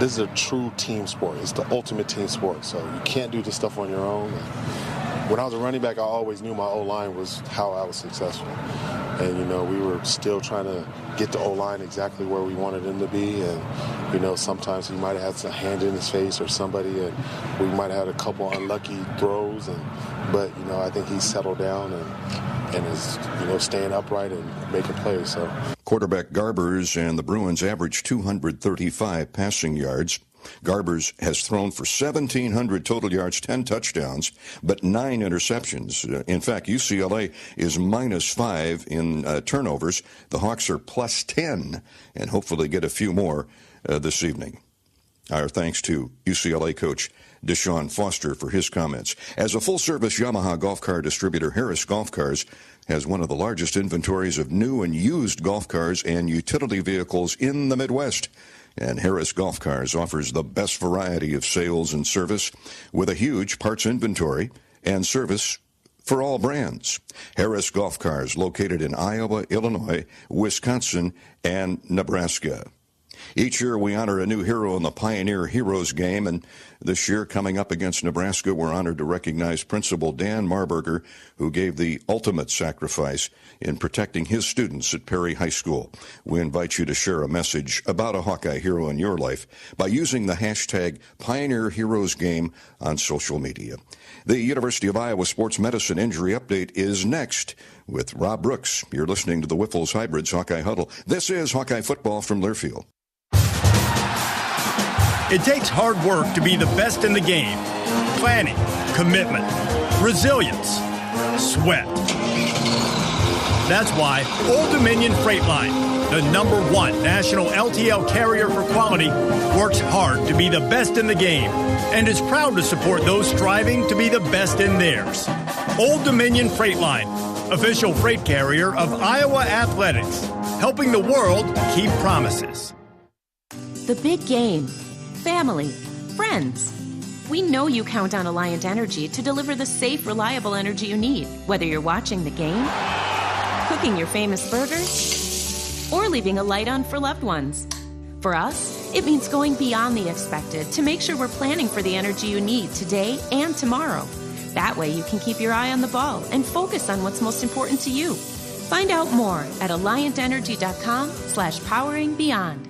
this is a true team sport. It's the ultimate team sport. So you can't do this stuff on your own. And when I was a running back, I always knew my O-line was how I was successful. And, we were still trying to get the O-line exactly where we wanted him to be. And, sometimes he might have had a hand in his face or somebody, and we might have had a couple unlucky throws. But, I think he's settled down and is, staying upright and making plays. So quarterback Garbers and the Bruins averaged 235 passing yards. Garbers has thrown for 1,700 total yards, 10 touchdowns, but 9 interceptions. In fact, UCLA is -5 in turnovers. The Hawks are +10 and hopefully get a few more this evening. Our thanks to UCLA coach Deshaun Foster for his comments. As a full-service Yamaha golf car distributor, Harris Golf Cars has one of the largest inventories of new and used golf cars and utility vehicles in the Midwest. And Harris Golf Cars offers the best variety of sales and service with a huge parts inventory and service for all brands. Harris Golf Cars, located in Iowa, Illinois, Wisconsin, and Nebraska. Each year we honor a new hero in the Pioneer Heroes game, and this year, coming up against Nebraska, we're honored to recognize Principal Dan Marburger, who gave the ultimate sacrifice in protecting his students at Perry High School. We invite you to share a message about a Hawkeye hero in your life by using the hashtag Pioneer Heroes Game on social media. The University of Iowa Sports Medicine Injury Update is next with Rob Brooks. You're listening to the Wiffles Hybrids Hawkeye Huddle. This is Hawkeye Football from Learfield. It takes hard work to be the best in the game. Planning, commitment, resilience, sweat. That's why Old Dominion Freight Line, the #1 national LTL carrier for quality, works hard to be the best in the game and is proud to support those striving to be the best in theirs. Old Dominion Freight Line, official freight carrier of Iowa Athletics, helping the world keep promises. the big game, family, friends. We know you count on Alliant Energy to deliver the safe, reliable energy you need, whether you're watching the game, cooking your famous burgers, or leaving a light on for loved ones. For us, it means going beyond the expected to make sure we're planning for the energy you need today and tomorrow. That way you can keep your eye on the ball and focus on what's most important to you. Find out more at alliantenergy.com/poweringbeyond.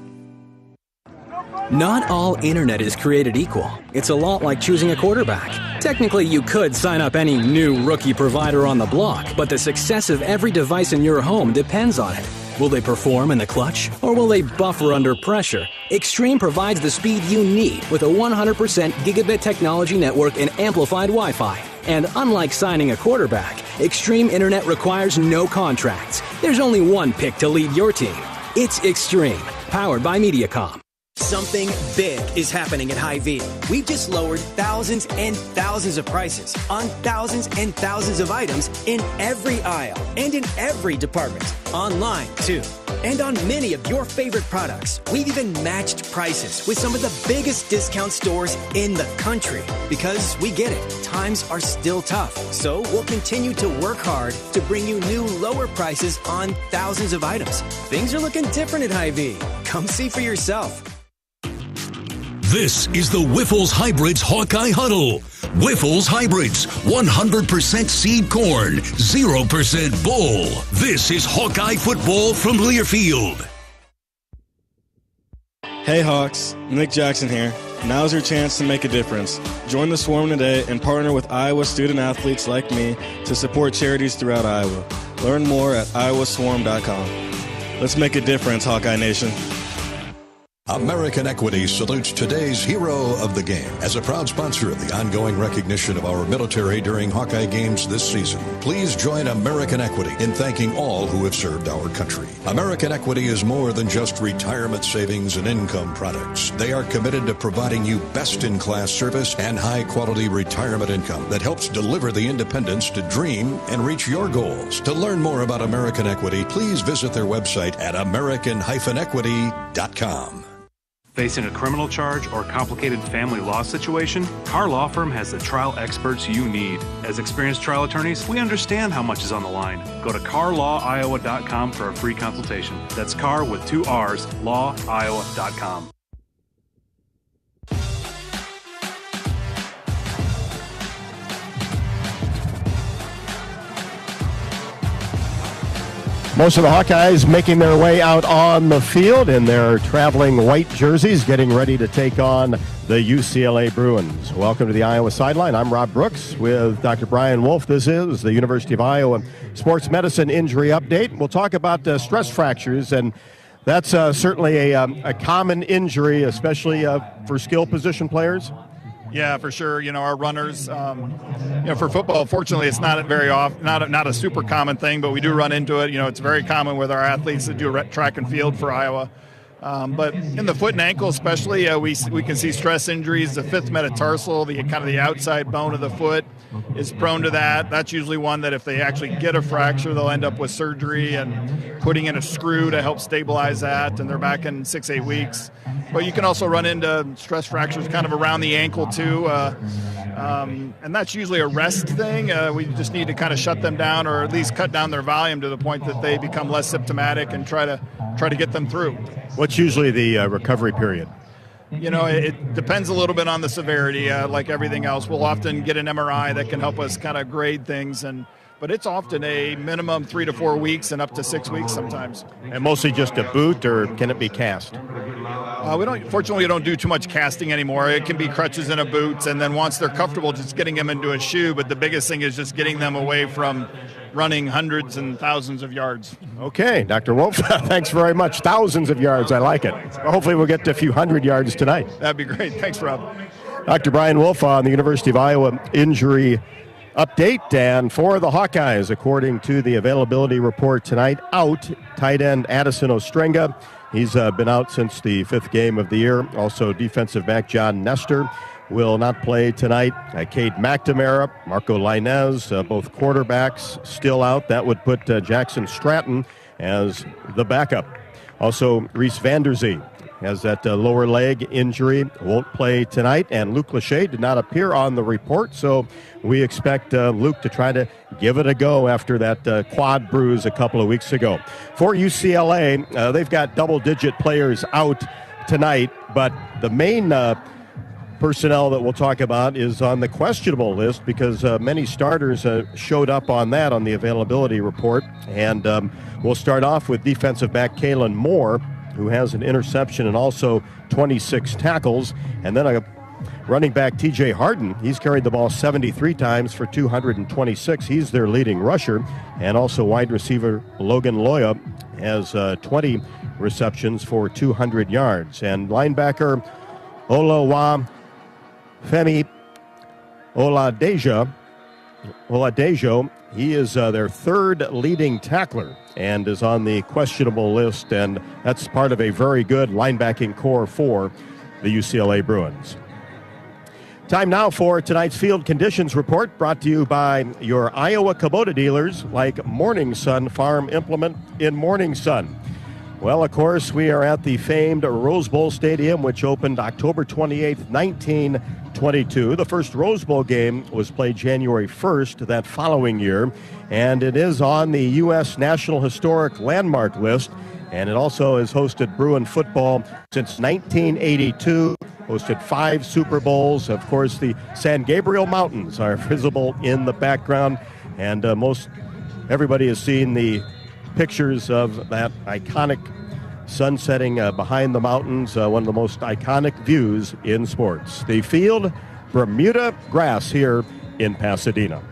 Not all internet is created equal. It's a lot like choosing a quarterback. Technically, you could sign up any new rookie provider on the block, but the success of every device in your home depends on it. Will they perform in the clutch, or will they buffer under pressure? Extreme provides the speed you need with a 100% gigabit technology network and amplified Wi-Fi. And unlike signing a quarterback, Extreme Internet requires no contracts. There's only one pick to lead your team. It's Extreme, powered by Mediacom. Something big is happening at Hy-Vee. We've just lowered thousands and thousands of prices on thousands and thousands of items in every aisle and in every department. Online, too. And on many of your favorite products. We've even matched prices with some of the biggest discount stores in the country. Because we get it, times are still tough. So we'll continue to work hard to bring you new lower prices on thousands of items. Things are looking different at Hy-Vee. Come see for yourself. This is the Wiffles Hybrids Hawkeye Huddle. Wiffles Hybrids, 100% seed corn, 0% bull. This is Hawkeye football from Learfield. Hey Hawks, Nick Jackson here. Now's your chance to make a difference. Join the Swarm today and partner with Iowa student athletes like me to support charities throughout Iowa. Learn more at iowaswarm.com. Let's make a difference, Hawkeye Nation. American Equity salutes today's hero of the game. As a proud sponsor of the ongoing recognition of our military during Hawkeye games this season, please join American Equity in thanking all who have served our country. American Equity is more than just retirement savings and income products. They are committed to providing you best-in-class service and high-quality retirement income that helps deliver the independence to dream and reach your goals. To learn more about American Equity, please visit their website at american-equity.com. Facing a criminal charge or complicated family law situation, Carr Law Firm has the trial experts you need. As experienced trial attorneys, we understand how much is on the line. Go to carlawiowa.com for a free consultation. That's Carr with 2 R's, lawiowa.com. Most of the Hawkeyes making their way out on the field in their traveling white jerseys, getting ready to take on the UCLA Bruins. Welcome to the Iowa Sideline. I'm Rob Brooks with Dr. Brian Wolf. This is the University of Iowa Sports Medicine Injury Update. We'll talk about stress fractures, and that's certainly a common injury, especially for skill position players. Yeah, for sure. You know, our runners, for football, fortunately, it's not very often, not a super common thing, but we do run into it. You know, it's very common with our athletes that do track and field for Iowa. But in the foot and ankle especially, we can see stress injuries. The fifth metatarsal, the kind of the outside bone of the foot, is prone to that. That's usually one that if they actually get a fracture, they'll end up with surgery and putting in a screw to help stabilize that, and they're back in 6-8 weeks. But you can also run into stress fractures kind of around the ankle too, and that's usually a rest thing. We just need to kind of shut them down, or at least cut down their volume to the point that they become less symptomatic, and try to get them through. What's usually the recovery period? You know, it depends a little bit on the severity. Like everything else, we'll often get an MRI that can help us kind of grade things, but it's often a minimum 3 to 4 weeks and up to 6 weeks sometimes. And mostly just a boot, or can it be cast? Fortunately, we don't do too much casting anymore. It can be crutches and a boot, and then once they're comfortable, just getting them into a shoe. But the biggest thing is just getting them away from running hundreds and thousands of yards. Okay, Dr. Wolf, thanks very much. Thousands of yards, I like it. Hopefully we'll get to a few hundred yards tonight. That'd be great. Thanks, Rob. Dr. Brian Wolf on the University of Iowa Injury Update. And for the Hawkeyes, according to the availability report tonight, out tight end Addison Ostrenga. He's been out since the 5th game of the year. Also, defensive back John Nestor will not play tonight. Cade McNamara, Marco Lainez, both quarterbacks still out. That would put Jackson Stratton as the backup. Also, Reese Vanderzee has that lower leg injury, won't play tonight. And Luke Lachey did not appear on the report, so we expect Luke to try to give it a go after that quad bruise a couple of weeks ago. For UCLA, they've got double-digit players out tonight, but the main personnel that we'll talk about is on the questionable list because many starters showed up on that on the availability report. And we'll start off with defensive back Kalen Moore, who has an interception and also 26 tackles. And then a running back TJ Harden, he's carried the ball 73 times for 226. He's their leading rusher. And also wide receiver Logan Loya has 20 receptions for 200 yards. And linebacker Olawa Femi Oladejo, he is their third leading tackler and is on the questionable list, and that's part of a very good linebacking core for the UCLA Bruins. Time now for tonight's field conditions report, brought to you by your Iowa Kubota dealers like Morning Sun Farm Implement in Morning Sun. Well, of course, we are at the famed Rose Bowl Stadium, which opened October 28th, 1922. The first Rose Bowl game was played January 1st that following year, and it is on the U.S. National Historic Landmark list, and it also has hosted Bruin football since 1982, hosted 5 Super Bowls. Of course, the San Gabriel Mountains are visible in the background, and most everybody has seen the pictures of that iconic sun setting behind the mountains, one of the most iconic views in sports. The field, Bermuda grass here in Pasadena.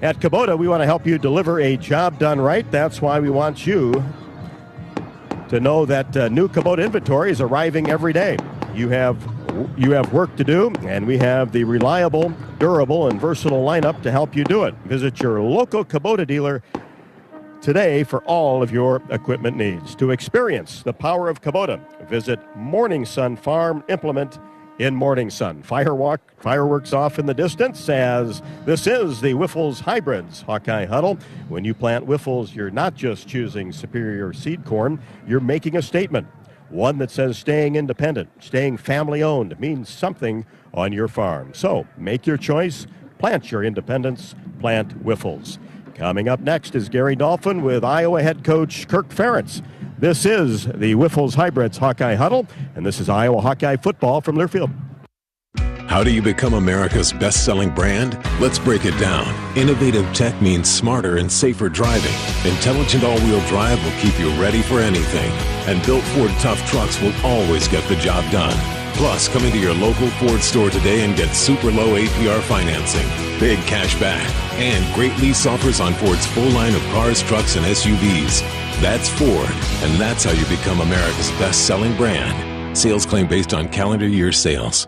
At Kubota, we want to help you deliver a job done right. That's why we want you to know that new Kubota inventory is arriving every day. You have work to do, and we have the reliable, durable, and versatile lineup to help you do it. Visit your local Kubota dealer today for all of your equipment needs. To experience the power of Kubota, visit Morning Sun Farm Implement in Morning Sun. Fireworks off in the distance as this is the Wiffles Hybrids Hawkeye Huddle. When you plant Wiffles, you're not just choosing superior seed corn, you're making a statement. One that says staying independent, staying family-owned means something on your farm. So make your choice, plant your independence, plant Wiffles. Coming up next is Gary Dolphin with Iowa head coach Kirk Ferentz. This is the Wiffles Hybrids Hawkeye Huddle, and this is Iowa Hawkeye football from Learfield. How do you become America's best-selling brand? Let's break it down. Innovative tech means smarter and safer driving. Intelligent all-wheel drive will keep you ready for anything. And built Ford tough trucks will always get the job done. Plus, come into your local Ford store today and get super low APR financing, big cash back, and great lease offers on Ford's full line of cars, trucks, and SUVs. That's Ford, and that's how you become America's best-selling brand. Sales claim based on calendar year sales.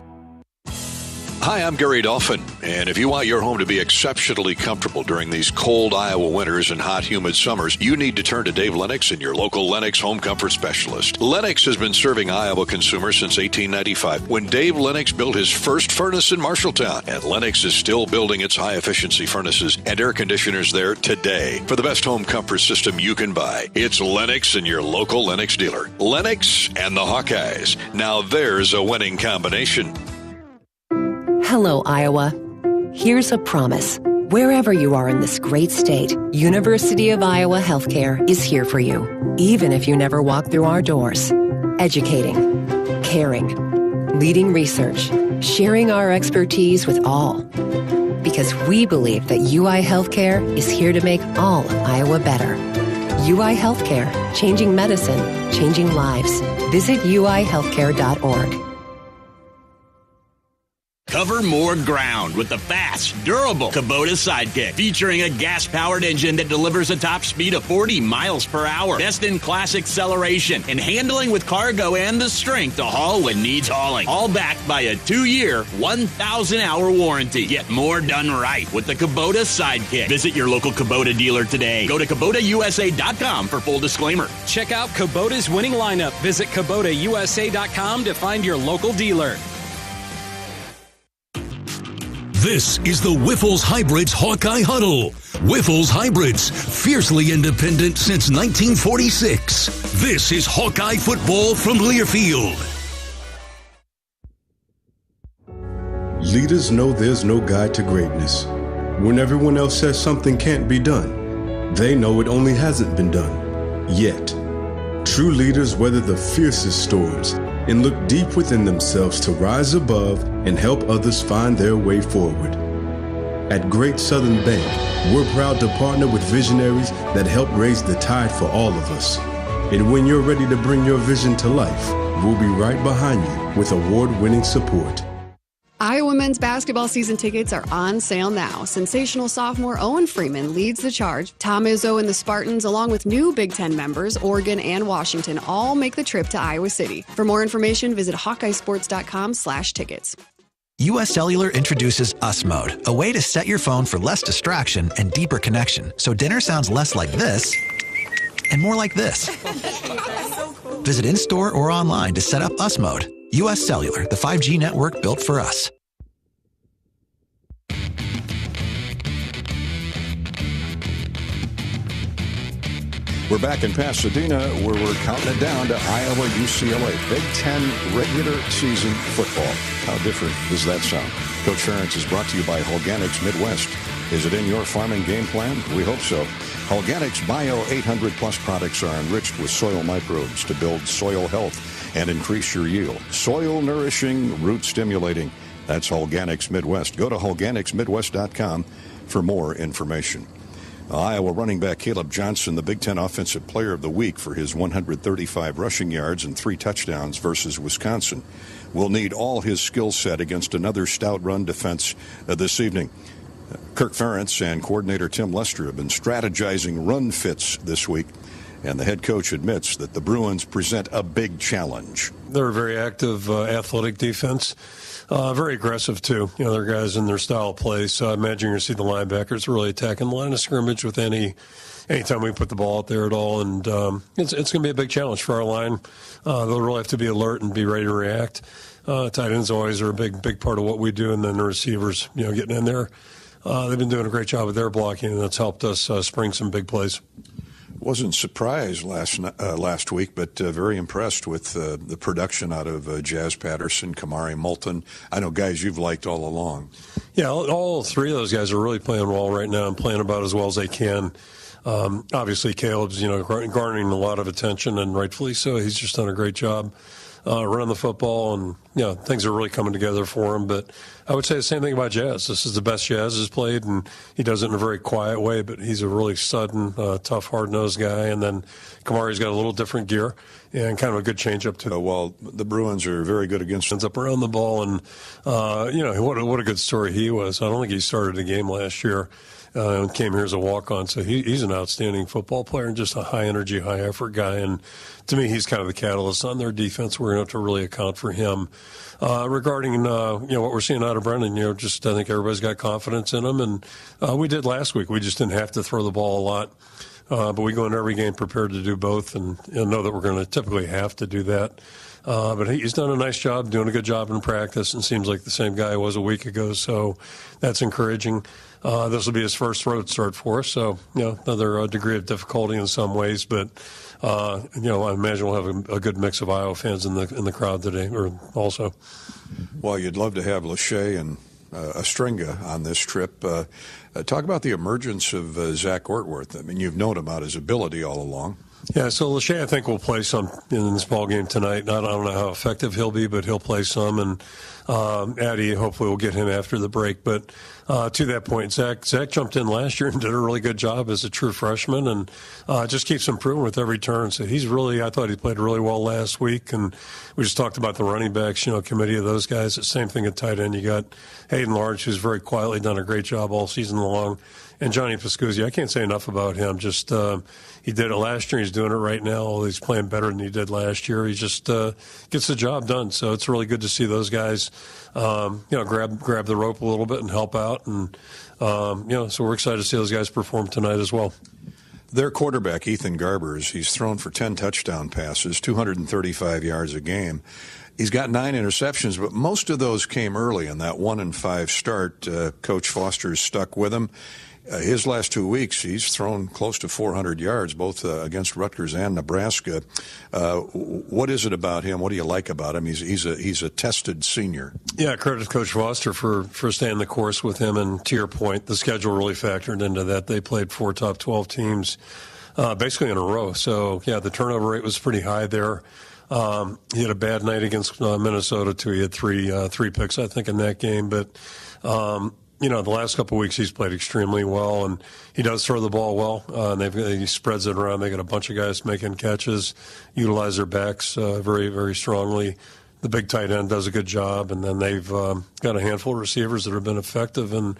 Hi, I'm Gary Dolphin, and if you want your home to be exceptionally comfortable during these cold Iowa winters and hot, humid summers, you need to turn to Dave Lennox and your local Lennox home comfort specialist. Lennox has been serving Iowa consumers since 1895, when Dave Lennox built his first furnace in Marshalltown, and Lennox is still building its high-efficiency furnaces and air conditioners there today. For the best home comfort system you can buy, it's Lennox and your local Lennox dealer. Lennox and the Hawkeyes. Now there's a winning combination. Hello, Iowa. Here's a promise. Wherever you are in this great state, University of Iowa Healthcare is here for you, even if you never walk through our doors. Educating, caring, leading research, sharing our expertise with all. Because we believe that UI Healthcare is here to make all of Iowa better. UI Healthcare, changing medicine, changing lives. Visit uihealthcare.org. Cover more ground with the fast, durable Kubota Sidekick, featuring a gas-powered engine that delivers a top speed of 40 miles per hour, best-in-class acceleration, and handling with cargo and the strength to haul when needs hauling. All backed by a 2-year, 1,000-hour warranty. Get more done right with the Kubota Sidekick. Visit your local Kubota dealer today. Go to KubotaUSA.com for full disclaimer. Check out Kubota's winning lineup. Visit KubotaUSA.com to find your local dealer. This is the Wiffles Hybrids Hawkeye Huddle, Wiffles Hybrids, fiercely independent since 1946. This is Hawkeye football from Learfield. Leaders know there's no guide to greatness. When everyone else says something can't be done, they know it only hasn't been done yet. True leaders weather the fiercest storms and look deep within themselves to rise above and help others find their way forward. At Great Southern Bank, we're proud to partner with visionaries that help raise the tide for all of us. And when you're ready to bring your vision to life, we'll be right behind you with award-winning support. Iowa men's basketball season tickets are on sale now. Sensational sophomore Owen Freeman leads the charge. Tom Izzo and the Spartans, along with new Big Ten members, Oregon and Washington, all make the trip to Iowa City. For more information, visit HawkeyeSports.com/tickets. U.S. Cellular introduces US Mode, a way to set your phone for less distraction and deeper connection, so dinner sounds less like this and more like this. Visit in-store or online to set up US Mode. U.S. Cellular, the 5G network built for us. We're back in Pasadena where we're counting it down to Iowa UCLA. Big Ten regular season football. How different does that sound? Coach Ferentz is brought to you by Hawkeyes Midwest. Is it in your farming game plan? We hope so. Hawkeyes Bio 800 Plus products are enriched with soil microbes to build soil health and increase your yield. Soil nourishing, root stimulating. That's Hawkeyes Midwest. Go to HawkeyesMidwest.com for more information. Iowa running back Caleb Johnson, the Big Ten Offensive Player of the Week for his 135 rushing yards and 3 touchdowns versus Wisconsin, will need all his skill set against another stout run defense this evening. Kirk Ferentz and coordinator Tim Lester have been strategizing run fits this week, and the head coach admits that the Bruins present a big challenge. They're a very active, athletic defense. Very aggressive, too. You know, they're guys in their style of play, so I imagine you're going to see the linebackers really attacking the line of scrimmage with anytime we put the ball out there at all, and it's going to be a big challenge for our line. They'll really have to be alert and be ready to react. Tight ends always are a big part of what we do, and then the receivers, you know, getting in there. They've been doing a great job with their blocking, and that's helped us spring some big plays. Wasn't surprised last week, but very impressed with the production out of Jazz Patterson, Kamari Moulton. I know guys you've liked all along. Yeah, all 3 of those guys are really playing well right now and playing about as well as they can. Obviously, Caleb's garnering a lot of attention, and rightfully so. He's just done a great job running the football, and things are really coming together for him. But I would say the same thing about Jazz. This is the best Jazz has played, and he does it in a very quiet way, but he's a really sudden, tough, hard-nosed guy. And then Kamari's got a little different gear and kind of a good change-up, too. Well, the Bruins are very good against ends up around the ball, and, what a good story he was. I don't think he started a game last year. Came here as a walk-on, so he's an outstanding football player and just a high-energy, high-effort guy. And to me, he's kind of the catalyst on their defense. We're going to have to really account for him. Regarding what we're seeing out of Brendan, I think everybody's got confidence in him, and we did last week. We just didn't have to throw the ball a lot, but we go into every game prepared to do both, and know that we're going to typically have to do that. But he's done a nice job, doing a good job in practice, and seems like the same guy he was a week ago, so that's encouraging. This will be his first road start for us, so another degree of difficulty in some ways, but I imagine we'll have a good mix of Iowa fans in the crowd today, or also. Well, you'd love to have Lachey and Astringa on this trip. Talk about the emergence of Zach Ortworth. I mean, you've known about his ability all along. Yeah, so Lachey, I think, will play some in this ball game tonight. I don't know how effective he'll be, but he'll play some. And Addy, hopefully, will get him after the break. But to that point, Zach jumped in last year and did a really good job as a true freshman, and just keeps improving with every turn. So I thought he played really well last week. And we just talked about the running backs, committee of those guys. The same thing at tight end. You got Hayden Large, who's very quietly done a great job all season long. And Johnny Pascuzzi, I can't say enough about him. Just he did it last year. He's doing it right now. He's playing better than he did last year. He just gets the job done. So it's really good to see those guys, grab the rope a little bit and help out. And so we're excited to see those guys perform tonight as well. Their quarterback, Ethan Garbers, he's thrown for 10 touchdown passes, 235 yards a game. He's got 9 interceptions, but most of those came early in that 1-5 start. Coach Foster's stuck with him. his last 2 weeks, he's thrown close to 400 yards, both against Rutgers and Nebraska. What is it about him? What do you like about him? He's a tested senior. Yeah, credit to Coach Foster for staying the course with him. And to your point, the schedule really factored into that. They played 4 top 12 teams basically in a row. So, yeah, the turnover rate was pretty high there. He had a bad night against Minnesota, too. He had three picks, I think, in that game. But the last couple of weeks he's played extremely well, and he does throw the ball well. And he spreads it around. They got a bunch of guys making catches, utilize their backs very, very strongly. The big tight end does a good job, and then they've got a handful of receivers that have been effective. And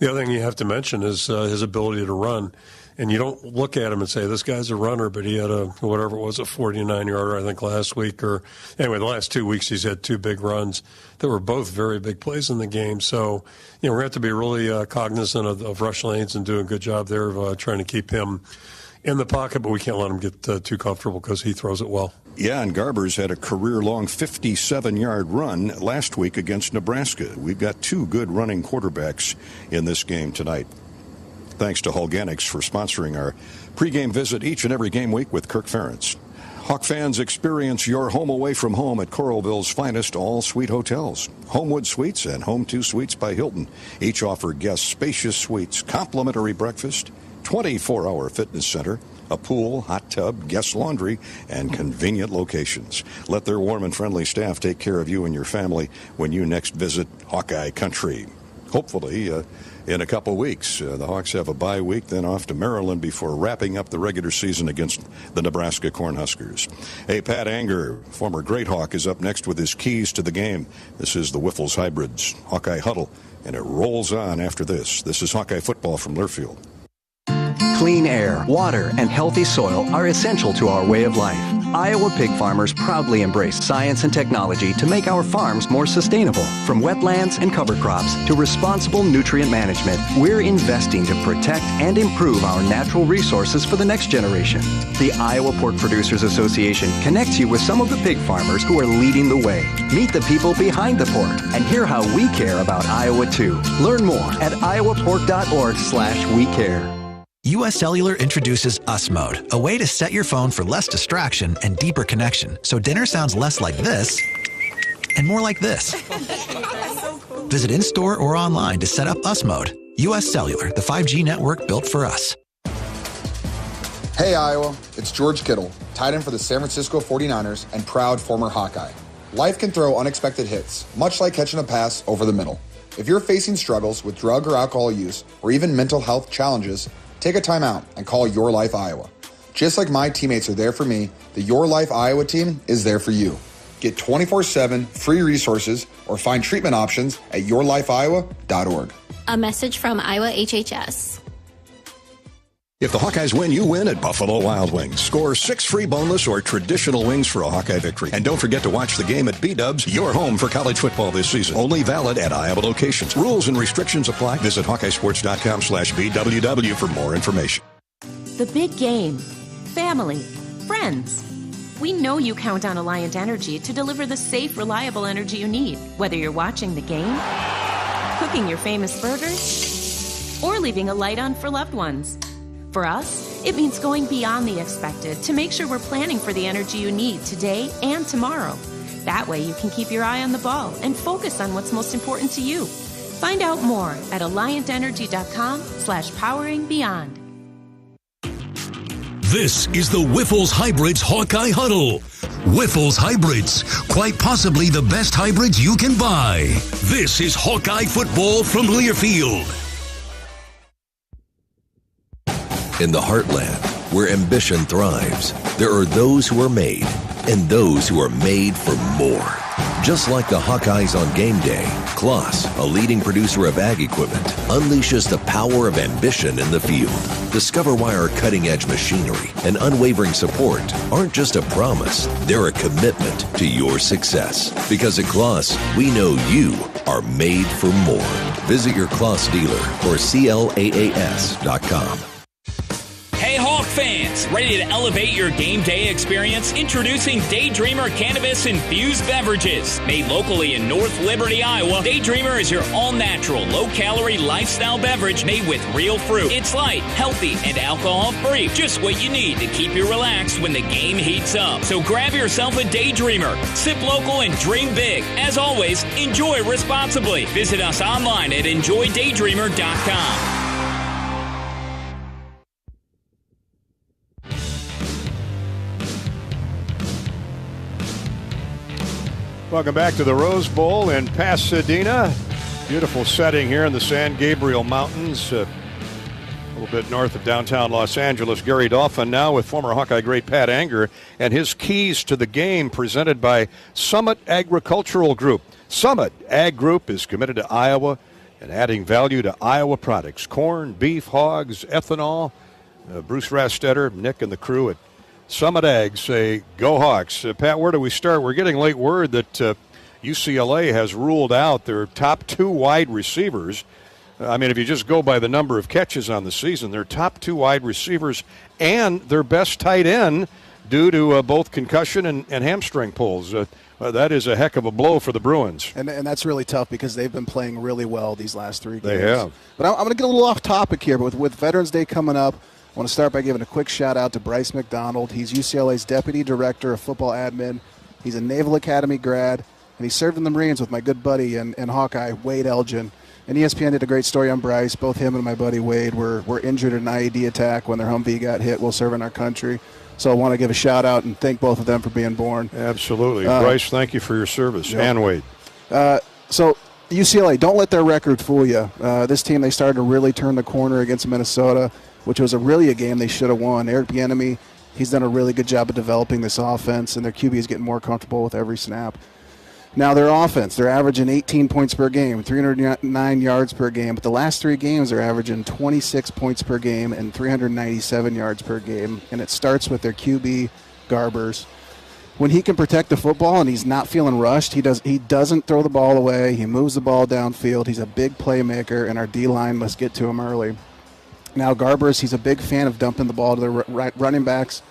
the other thing you have to mention is his ability to run. And you don't look at him and say, this guy's a runner, but he had a 49-yarder, I think, last week. Or anyway, the last 2 weeks he's had 2 big runs that were both very big plays in the game. So, we're going to have to be really cognizant of rush lanes and do a good job there of trying to keep him in the pocket, but we can't let him get too comfortable because he throws it well. Yeah, and Garbers had a career-long 57-yard run last week against Nebraska. We've got 2 good running quarterbacks in this game tonight. Thanks to Hawkeyes for sponsoring our pregame visit each and every game week with Kirk Ferentz. Hawk fans, experience your home away from home at Coralville's finest all-suite hotels. Homewood Suites and Home 2 Suites by Hilton each offer guests spacious suites, complimentary breakfast, 24-hour fitness center, a pool, hot tub, guest laundry, and convenient locations. Let their warm and friendly staff take care of you and your family when you next visit Hawkeye Country. Hopefully, in a couple weeks. The Hawks have a bye week, then off to Maryland before wrapping up the regular season against the Nebraska Cornhuskers. Hey, Pat Anger, former Great Hawk, is up next with his keys to the game. This is the Wiffles Hybrids Hawkeye Huddle, and it rolls on after this. This is Hawkeye football from Learfield. Clean air, water, and healthy soil are essential to our way of life. Iowa pig farmers proudly embrace science and technology to make our farms more sustainable. From wetlands and cover crops to responsible nutrient management, we're investing to protect and improve our natural resources for the next generation. The Iowa Pork Producers Association connects you with some of the pig farmers who are leading the way. Meet the people behind the pork and hear how we care about Iowa too. Learn more at iowapork.org/wecare. US Cellular introduces Us Mode, a way to set your phone for less distraction and deeper connection, so dinner sounds less like this and more like this. Visit in-store or online to set up Us Mode. US Cellular, the 5G network built for us. Hey Iowa, it's George Kittle, tight end for the San Francisco 49ers and proud former Hawkeye. Life can throw unexpected hits, much like catching a pass over the middle. If you're facing struggles with drug or alcohol use or even mental health challenges, take a time out and call Your Life Iowa. Just like my teammates are there for me, the Your Life Iowa team is there for you. Get 24/7 free resources or find treatment options at yourlifeiowa.org. A message from Iowa HHS. If the Hawkeyes win, you win at Buffalo Wild Wings. Score 6 free boneless or traditional wings for a Hawkeye victory. And don't forget to watch the game at B-Dubs, your home for college football this season. Only valid at Iowa locations. Rules and restrictions apply. Visit HawkeyeSports.com/BWW for more information. The big game. Family. Friends. We know you count on Alliant Energy to deliver the safe, reliable energy you need, whether you're watching the game, cooking your famous burgers, or leaving a light on for loved ones. For us, it means going beyond the expected to make sure we're planning for the energy you need today and tomorrow. That way you can keep your eye on the ball and focus on what's most important to you. Find out more at alliantenergy.com/poweringbeyond. This is the Wiffles Hybrids Hawkeye Huddle. Wiffles Hybrids, quite possibly the best hybrids you can buy. This is Hawkeye football from Learfield. In the heartland, where ambition thrives, there are those who are made and those who are made for more. Just like the Hawkeyes on game day, Kloss, a leading producer of ag equipment, unleashes the power of ambition in the field. Discover why our cutting-edge machinery and unwavering support aren't just a promise, they're a commitment to your success. Because at Kloss, we know you are made for more. Visit your Kloss dealer or CLAAS.com. Hey, Hawk Hawk fans, ready to elevate your game day experience? Introducing Daydreamer Cannabis-infused beverages. Made locally in North Liberty, Iowa, Daydreamer is your all-natural, low-calorie lifestyle beverage made with real fruit. It's light, healthy, and alcohol-free. Just what you need to keep you relaxed when the game heats up. So grab yourself a Daydreamer. Sip local and dream big. As always, enjoy responsibly. Visit us online at enjoydaydreamer.com. Welcome back to the Rose Bowl in Pasadena. Beautiful setting here in the San Gabriel Mountains, a little bit north of downtown Los Angeles. Gary Dolphin now with former Hawkeye great Pat Anger and his keys to the game presented by Summit Agricultural Group. Summit Ag Group is committed to Iowa and adding value to Iowa products. Corn, beef, hogs, ethanol. Bruce Rastetter, Nick, and the crew at Summit Ag say, go Hawks. Pat, where do we start? We're getting late word that UCLA has ruled out their top 2 wide receivers. I mean, if you just go by the number of catches on the season, their top 2 wide receivers and their best tight end due to both concussion and hamstring pulls. That is a heck of a blow for the Bruins. And that's really tough because they've been playing really well these last 3 games. They have. But I'm going to get a little off topic here, but with Veterans Day coming up, I want to start by giving a quick shout-out to Bryce McDonald. He's UCLA's Deputy Director of Football Admin. He's a Naval Academy grad, and he served in the Marines with my good buddy and Hawkeye, Wade Elgin. And ESPN did a great story on Bryce. Both him and my buddy Wade were injured in an IED attack when their Humvee got hit while serving our country. So I want to give a shout-out and thank both of them for being born. Absolutely. Bryce, thank you for your service. Yep. And Wade. So UCLA, don't let their record fool you. This team, they started to really turn the corner against Minnesota, which was really a game they should have won. Eric Bieniemy, he's done a really good job of developing this offense, and their QB is getting more comfortable with every snap. Now, their offense, they're averaging 18 points per game, 309 yards per game, but the last 3 games they're averaging 26 points per game and 397 yards per game, and it starts with their QB, Garbers. When he can protect the football and he's not feeling rushed, he doesn't throw the ball away, he moves the ball downfield, he's a big playmaker, and our D-line must get to him early. Now, Garbers, he's a big fan of dumping the ball to the running backs,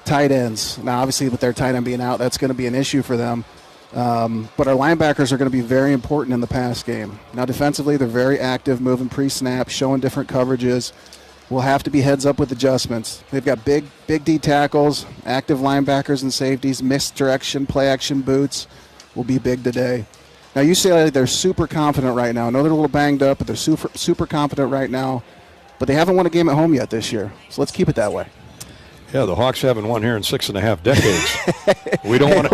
tight ends. Now, obviously, with their tight end being out, that's going to be an issue for them. But our linebackers are going to be very important in the pass game. Now, defensively, they're very active, moving pre-snap, showing different coverages. We'll have to be heads up with adjustments. They've got big D tackles, active linebackers and safeties, misdirection, play-action boots will be big today. Now, UCLA, they're super confident right now. I know they're a little banged up, but they're super confident right now. But they haven't won a game at home yet this year, so let's keep it that way. Yeah, the Hawks haven't won here in 6.5 decades. We don't want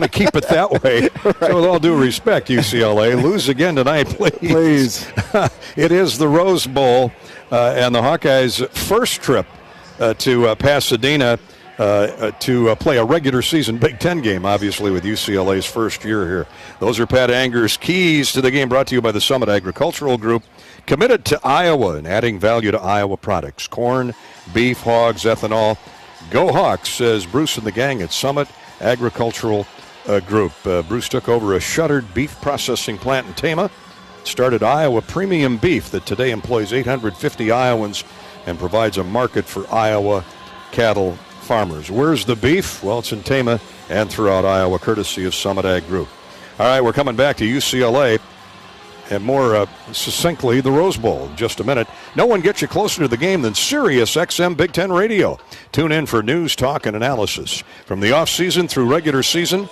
to keep it that way. Right. So with all due respect, UCLA, lose again tonight, please. It is the Rose Bowl, and the Hawkeyes' first trip to Pasadena to play a regular season Big Ten game, obviously, with UCLA's first year here. Those are Pat Anger's keys to the game, brought to you by the Summit Agricultural Group. Committed to Iowa and adding value to Iowa products. Corn, beef, hogs, ethanol. Go Hawks, says Bruce and the gang at Summit Agricultural Group. Bruce took over a shuttered beef processing plant in Tama. Started Iowa Premium Beef that today employs 850 Iowans and provides a market for Iowa cattle farmers. Where's the beef? Well, it's in Tama and throughout Iowa, courtesy of Summit Ag Group. All right, we're coming back to UCLA. And more succinctly, the Rose Bowl in just a minute. No one gets you closer to the game than Sirius XM Big Ten Radio. Tune in for news, talk, and analysis. From the offseason through regular season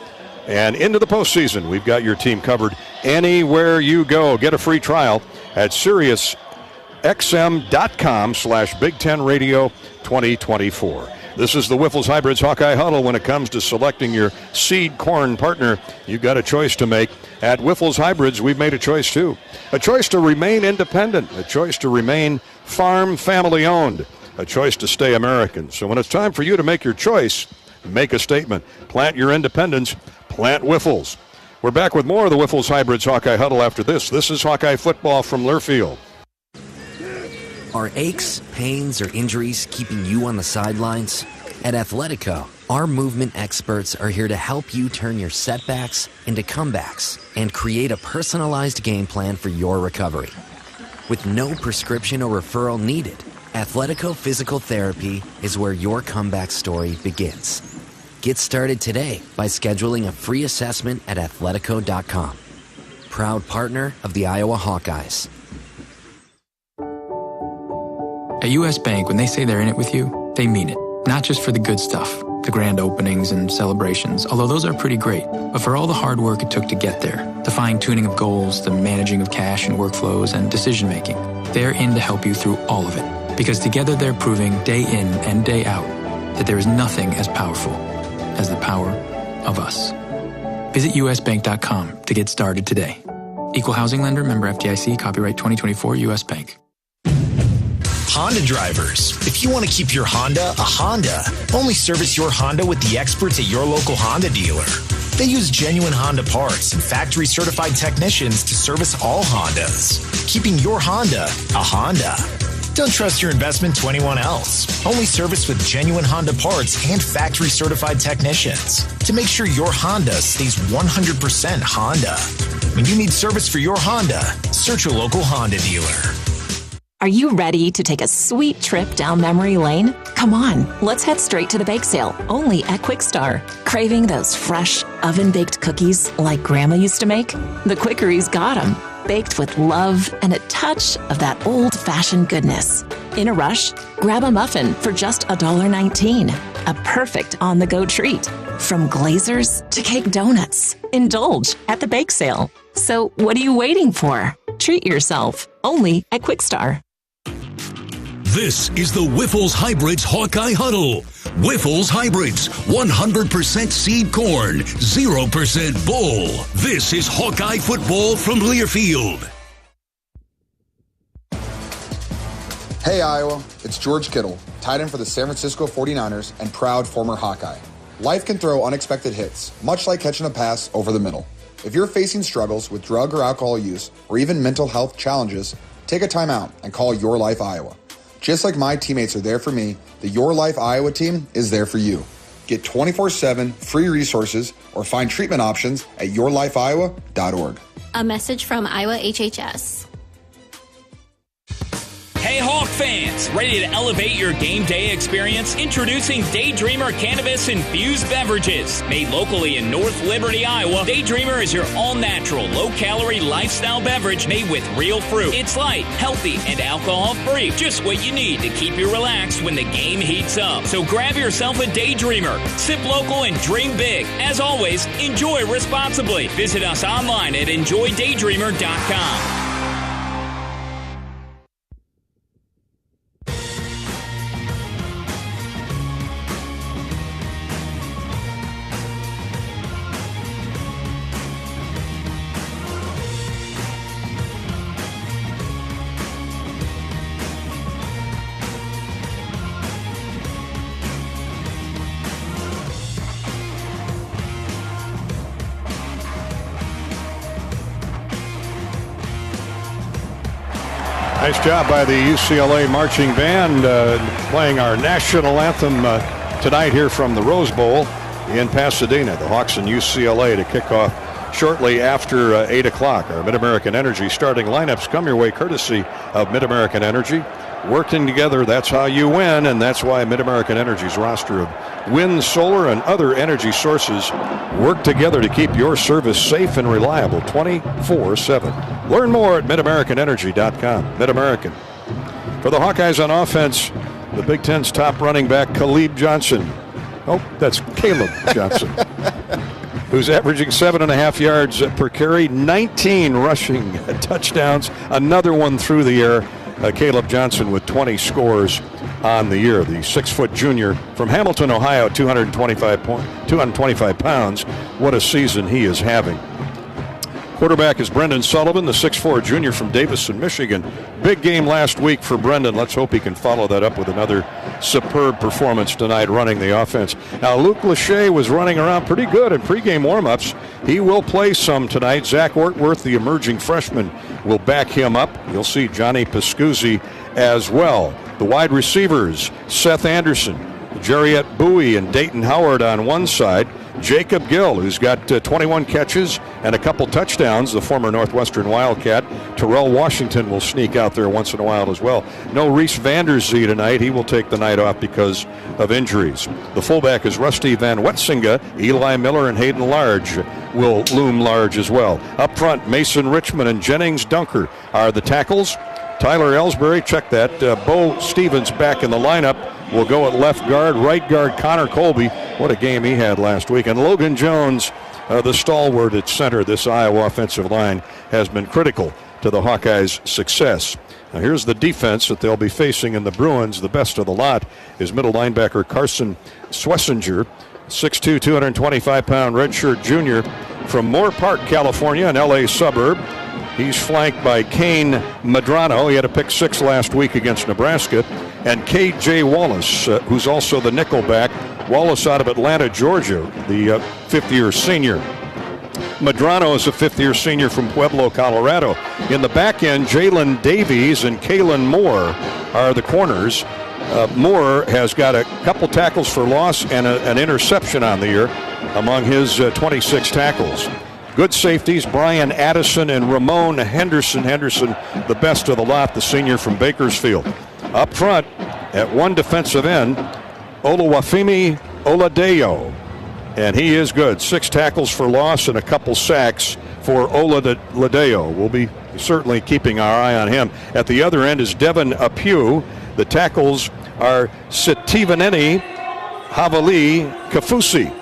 and into the postseason, we've got your team covered anywhere you go. Get a free trial at SiriusXM.com/Big Ten Radio 2024. This is the Wiffles Hybrids Hawkeye Huddle. When it comes to selecting your seed corn partner, you've got a choice to make. At Wiffles Hybrids, we've made a choice too. A choice to remain independent. A choice to remain farm family owned. A choice to stay American. So when it's time for you to make your choice, make a statement. Plant your independence. Plant Wiffles. We're back with more of the Wiffles Hybrids Hawkeye Huddle after this. This is Hawkeye Football from Learfield. Are aches, pains, or injuries keeping you on the sidelines? At Athletico, our movement experts are here to help you turn your setbacks into comebacks and create a personalized game plan for your recovery. With no prescription or referral needed, Athletico Physical Therapy is where your comeback story begins. Get started today by scheduling a free assessment at athletico.com. Proud partner of the Iowa Hawkeyes. At U.S. Bank, when they say they're in it with you, they mean it. Not just for the good stuff, the grand openings and celebrations, although those are pretty great, but for all the hard work it took to get there, the fine-tuning of goals, the managing of cash and workflows, and decision-making. They're in to help you through all of it, because together they're proving day in and day out that there is nothing as powerful as the power of us. Visit usbank.com to get started today. Equal housing lender, member FDIC, copyright 2024, U.S. Bank. Honda drivers, if you want to keep your Honda a Honda, only service your Honda with the experts at your local Honda dealer. They use genuine Honda parts and factory-certified technicians to service all Hondas, keeping your Honda a Honda. Don't trust your investment to anyone else. Only service with genuine Honda parts and factory-certified technicians to make sure your Honda stays 100% Honda. When you need service for your Honda, search your local Honda dealer. Are you ready to take a sweet trip down memory lane? Come on, let's head straight to the bake sale, only at Quick Star. Craving those fresh, oven-baked cookies like Grandma used to make? The Quickery's got them, baked with love and a touch of that old-fashioned goodness. In a rush? Grab a muffin for just $1.19. A perfect on-the-go treat. From glazers to cake donuts. Indulge at the bake sale. So what are you waiting for? Treat yourself, only at Quick Star. This is the Wiffles Hybrids Hawkeye Huddle. Wiffles Hybrids, 100% seed corn, 0% bull. This is Hawkeye football from Learfield. Hey Iowa, it's George Kittle, tight end for the San Francisco 49ers and proud former Hawkeye. Life can throw unexpected hits, much like catching a pass over the middle. If you're facing struggles with drug or alcohol use or even mental health challenges, take a time out and call Your Life Iowa. Just like my teammates are there for me, the Your Life Iowa team is there for you. Get 24/7 free resources or find treatment options at yourlifeiowa.org. A message from Iowa HHS. Hey Hawk fans, ready to elevate your game day experience? Introducing Daydreamer Cannabis-infused beverages. Made locally in North Liberty, Iowa, Daydreamer is your all-natural, low-calorie lifestyle beverage made with real fruit. It's light, healthy, and alcohol-free. Just what you need to keep you relaxed when the game heats up. So grab yourself a Daydreamer. Sip local and dream big. As always, enjoy responsibly. Visit us online at enjoydaydreamer.com. Nice job by the UCLA marching band playing our national anthem tonight here from the Rose Bowl in Pasadena. The Hawks and UCLA to kick off shortly after 8 o'clock. Our Mid-American Energy starting lineups come your way courtesy of Mid-American Energy. Working together, that's how you win, and that's why Mid-American Energy's roster of wind, solar, and other energy sources work together to keep your service safe and reliable 24/7. Learn more at MidAmericanEnergy.com. Mid-American. For the Hawkeyes on offense, the Big Ten's top running back, Caleb Johnson. Oh, that's Caleb Johnson. Who's averaging 7.5 yards per carry, 19 rushing touchdowns, another one through the air. Caleb Johnson with 20 scores on the year. The 6-foot junior from Hamilton, Ohio, 225 pounds. What a season he is having. Quarterback is Brendan Sullivan, the 6'4 junior from Davison, Michigan. Big game last week for Brendan. Let's hope he can follow that up with another superb performance tonight running the offense. Now, Luke Lachey was running around pretty good in pregame warmups. He will play some tonight. Zach Ortworth, the emerging freshman, will back him up. You'll see Johnny Pascuzzi as well. The wide receivers, Seth Anderson, Jariet Bowie, and Dayton Howard on one side. Jacob Gill, who's got 21 catches and a couple touchdowns, the former Northwestern Wildcat, Terrell Washington will sneak out there once in a while as well. No Reese Vanderzee tonight. He will take the night off because of injuries. The fullback is Rusty Van Wetsinga. Eli Miller and Hayden Large will loom large as well. Up front, Mason Richmond and Jennings Dunker are the tackles. Tyler Ellsbury, check that. Bo Stevens back in the lineup. Will go at left guard. Right guard, Connor Colby. What a game he had last week. And Logan Jones, the stalwart at center. This Iowa offensive line has been critical to the Hawkeyes' success. Now here's the defense that they'll be facing in the Bruins. The best of the lot is middle linebacker Carson Swessinger, 6'2", 225-pound redshirt junior from Moore Park, California, an L.A. suburb. He's flanked by Kane Medrano. He had a pick six last week against Nebraska. And K.J. Wallace, who's also the nickelback. Wallace out of Atlanta, Georgia, the fifth-year senior. Medrano is a fifth-year senior from Pueblo, Colorado. In the back end, Jalen Davies and Kalen Moore are the corners. Moore has got a couple tackles for loss and an interception on the year among his 26 tackles. Good safeties, Brian Addison and Ramon Henderson. Henderson, the best of the lot, the senior from Bakersfield. Up front, at one defensive end, Oluwafemi Oladejo. And he is good. 6 tackles for loss and a couple sacks for Oladejo. We'll be certainly keeping our eye on him. At the other end is Devin Apew. The tackles are Sitivaneni Havali Kafusi.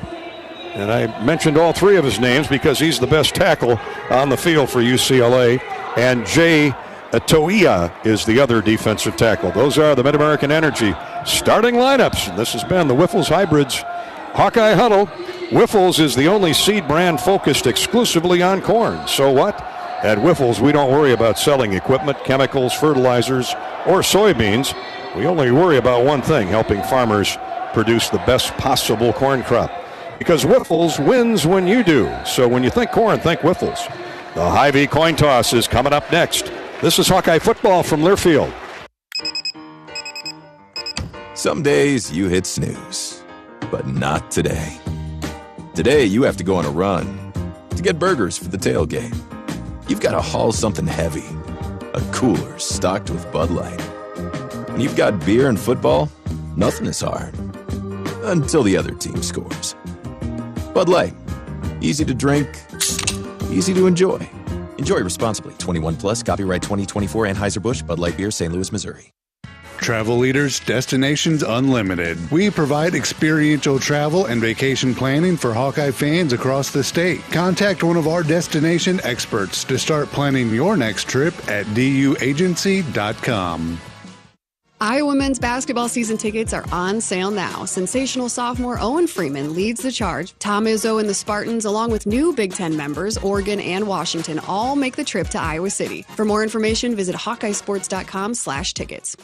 And I mentioned all three of his names because he's the best tackle on the field for UCLA. And Jay Toia is the other defensive tackle. Those are the Mid-American Energy starting lineups. And this has been the Wiffles Hybrids Hawkeye Huddle. Wiffles is the only seed brand focused exclusively on corn. So what? At Wiffles, we don't worry about selling equipment, chemicals, fertilizers, or soybeans. We only worry about one thing, helping farmers produce the best possible corn crop. Because Wiffles wins when you do. So when you think corn, think Wiffles. The Hy-Vee coin toss is coming up next. This is Hawkeye football from Learfield. Some days you hit snooze, but not today. Today you have to go on a run to get burgers for the tailgate. You've got to haul something heavy, a cooler stocked with Bud Light. When you've got beer and football, nothing is hard. Until the other team scores. Bud Light. Easy to drink, easy to enjoy. Enjoy responsibly. 21 plus, copyright 2024 Anheuser-Busch, Bud Light Beer, St. Louis, Missouri. Travel Leaders Destinations Unlimited. We provide experiential travel and vacation planning for Hawkeye fans across the state. Contact one of our destination experts to start planning your next trip at duagency.com. Iowa men's basketball season tickets are on sale now. Sensational sophomore Owen Freeman leads the charge. Tom Izzo and the Spartans, along with new Big Ten members, Oregon and Washington, all make the trip to Iowa City. For more information, visit HawkeyeSports.com/tickets.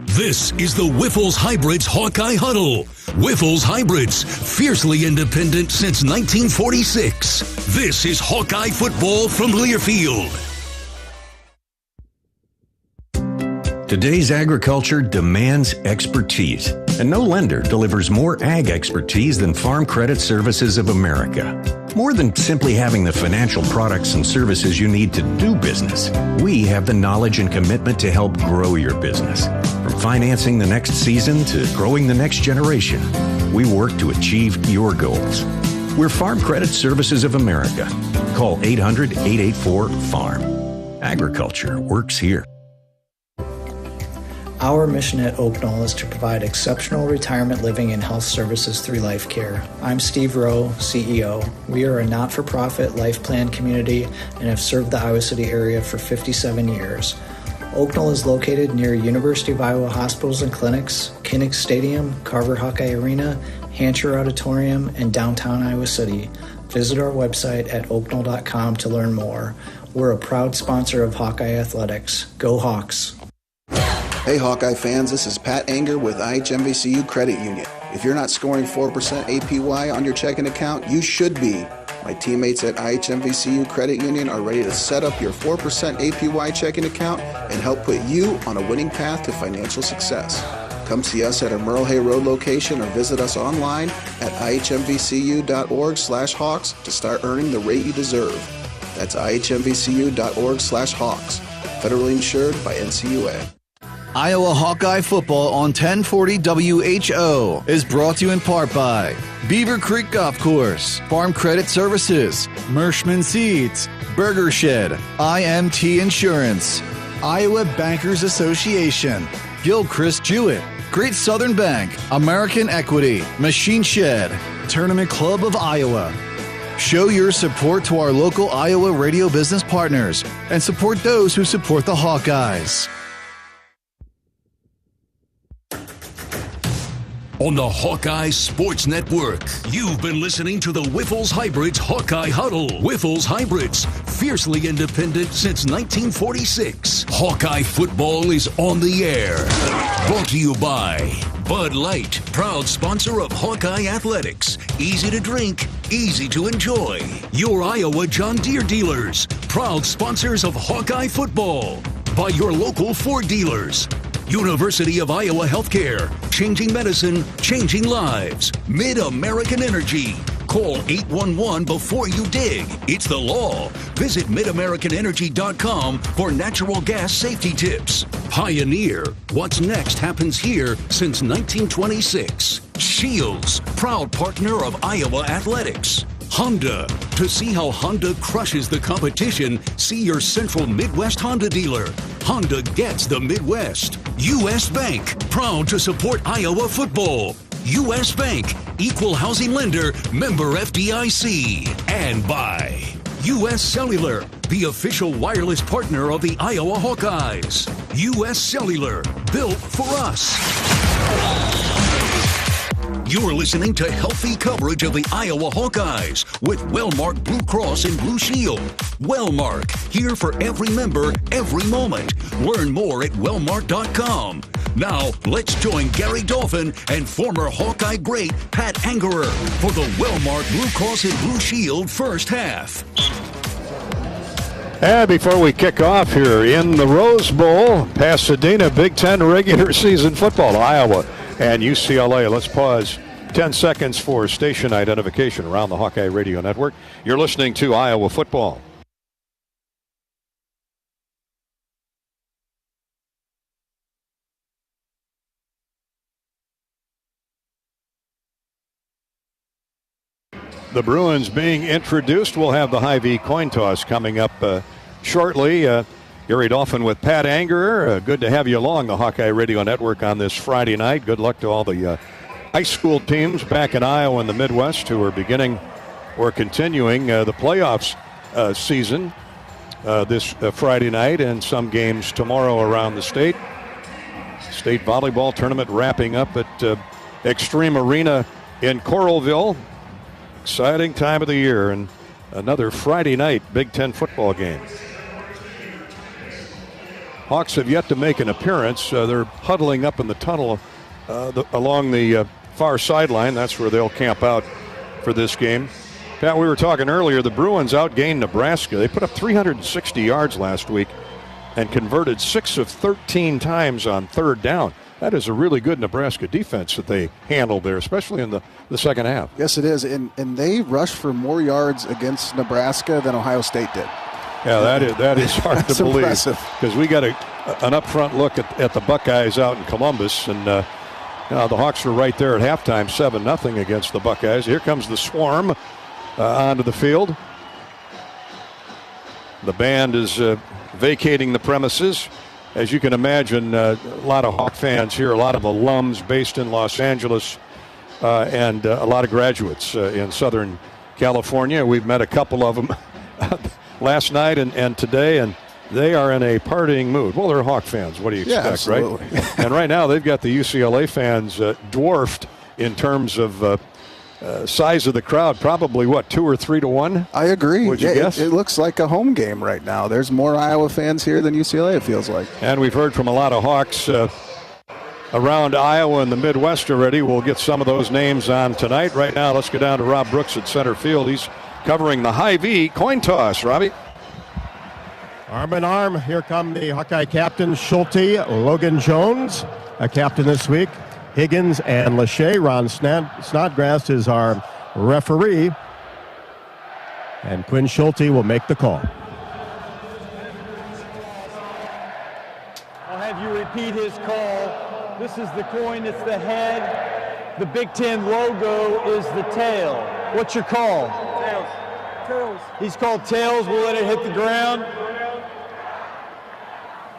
This is the Wiffles Hybrids Hawkeye Huddle. Wiffles Hybrids, fiercely independent since 1946. This is Hawkeye football from Learfield. Today's agriculture demands expertise, and no lender delivers more ag expertise than Farm Credit Services of America. More than simply having the financial products and services you need to do business, we have the knowledge and commitment to help grow your business. From financing the next season to growing the next generation, we work to achieve your goals. We're Farm Credit Services of America. Call 800-884-FARM. Agriculture works here. Our mission at Oak Knoll is to provide exceptional retirement living and health services through Life Care. I'm Steve Rowe, CEO. We are a not-for-profit life plan community and have served the Iowa City area for 57 years. Oak Knoll is located near University of Iowa hospitals and clinics, Kinnick Stadium, Carver Hawkeye Arena, Hancher Auditorium, and downtown Iowa City. Visit our website at oaknoll.com to learn more. We're a proud sponsor of Hawkeye Athletics. Go Hawks! Hey Hawkeye fans, this is Pat Anger with IHMVCU Credit Union. If you're not scoring 4% APY on your checking account, you should be. My teammates at IHMVCU Credit Union are ready to set up your 4% APY checking account and help put you on a winning path to financial success. Come see us at our Merle Hay Road location or visit us online at ihmvcu.org/Hawks to start earning the rate you deserve. That's ihmbcu.org/Hawks. Federally insured by NCUA. Iowa Hawkeye football on 1040 WHO is brought to you in part by Beaver Creek Golf Course, Farm Credit Services, Mershman Seeds, Burger Shed, IMT Insurance, Iowa Bankers Association, Gilchrist Jewett, Great Southern Bank, American Equity, Machine Shed, Tournament Club of Iowa. Show your support to our local Iowa radio business partners and support those who support the Hawkeyes. On the Hawkeye Sports Network, you've been listening to the Wiffles Hybrids Hawkeye Huddle. Wiffles Hybrids, fiercely independent since 1946. Hawkeye football is on the air. Brought to you by Bud Light, proud sponsor of Hawkeye Athletics. Easy to drink, easy to enjoy. Your Iowa John Deere dealers, proud sponsors of Hawkeye football. By your local Ford dealers. University of Iowa Healthcare, changing medicine, changing lives. Mid-American Energy. Call 811 before you dig. It's the law. Visit midamericanenergy.com for natural gas safety tips. Pioneer. What's next happens here since 1926. Shields, proud partner of Iowa Athletics. Honda. To see how Honda crushes the competition, see your Central Midwest Honda dealer. Honda gets the Midwest. U.S. Bank, proud to support Iowa football. U.S. Bank, equal housing lender, member FDIC. And by U.S. Cellular, the official wireless partner of the Iowa Hawkeyes. U.S. Cellular, built for us. You're listening to healthy coverage of the Iowa Hawkeyes with Wellmark Blue Cross and Blue Shield. Wellmark, here for every member, every moment. Learn more at wellmark.com. Now, let's join Gary Dolphin and former Hawkeye great Pat Angerer for the Wellmark Blue Cross and Blue Shield first half. And before we kick off here in the Rose Bowl, Pasadena, Big Ten regular season football, Iowa and UCLA. Let's pause 10 seconds for station identification around the Hawkeye Radio Network. You're listening to Iowa football. The Bruins being introduced. We'll have the Hy-Vee coin toss coming up shortly. Gary Dolphin with Pat Angerer. Good to have you along the Hawkeye Radio Network on this Friday night. Good luck to all the high school teams back in Iowa and the Midwest who are beginning or continuing the playoffs season this Friday night, and some games tomorrow around the state. State volleyball tournament wrapping up at Extreme Arena in Coralville. Exciting time of the year, and another Friday night Big Ten football game. Hawks have yet to make an appearance. They're huddling up in the tunnel along the far sideline. That's where they'll camp out for this game. Pat, we were talking earlier, the Bruins outgained Nebraska. They put up 360 yards last week and converted 6 of 13 times on third down. That is a really good Nebraska defense that they handled there, especially in the second half. Yes, it is. And they rushed for more yards against Nebraska than Ohio State did. Yeah, that is hard to believe. Because we got an up-front look at the Buckeyes out in Columbus, and the Hawks were right there at halftime, 7-0 against the Buckeyes. Here comes the Swarm onto the field. The band is vacating the premises. As you can imagine, a lot of Hawk fans here, a lot of alums based in Los Angeles, and a lot of graduates in Southern California. We've met a couple of them last night and today, and they are in a partying mood. Well, they're Hawk fans. What do you expect, right? And right now they've got the UCLA fans dwarfed in terms of size of the crowd, probably 2 or 3 to 1? I agree. Would you guess? It looks like a home game right now. There's more Iowa fans here than UCLA, it feels like. And we've heard from a lot of Hawks around Iowa and the Midwest already. We'll get some of those names on tonight. Right now, let's go down to Rob Brooks at center field. He's covering the Hy-Vee coin toss. Robbie? Arm in arm, here come the Hawkeye captains, Schulte, Logan Jones, a captain this week. Higgins and Lachey. Ron Snodgrass is our referee. And Quinn Schulte will make the call. I'll have you repeat his call. This is the coin, it's the head. The Big Ten logo is the tail. What's your call? Tails. Tails. He's called tails. We'll let it hit the ground.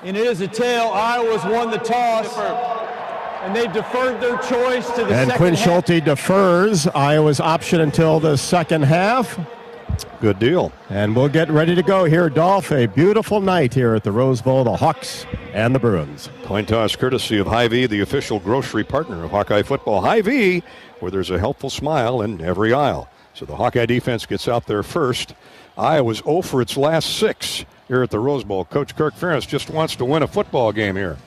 And it is a tail. Iowa's won the toss. And they deferred their choice to the second half. And Quinn Schulte defers Iowa's option until the second half. Good deal. And we'll get ready to go here, Dolph. A beautiful night here at the Rose Bowl, the Hawks and the Bruins. Coin toss courtesy of Hy-Vee, the official grocery partner of Hawkeye football. Hy-Vee, where there's a helpful smile in every aisle. So the Hawkeye defense gets out there first. Iowa's 0 for its last 6 here at the Rose Bowl. Coach Kirk Ferentz just wants to win a football game here.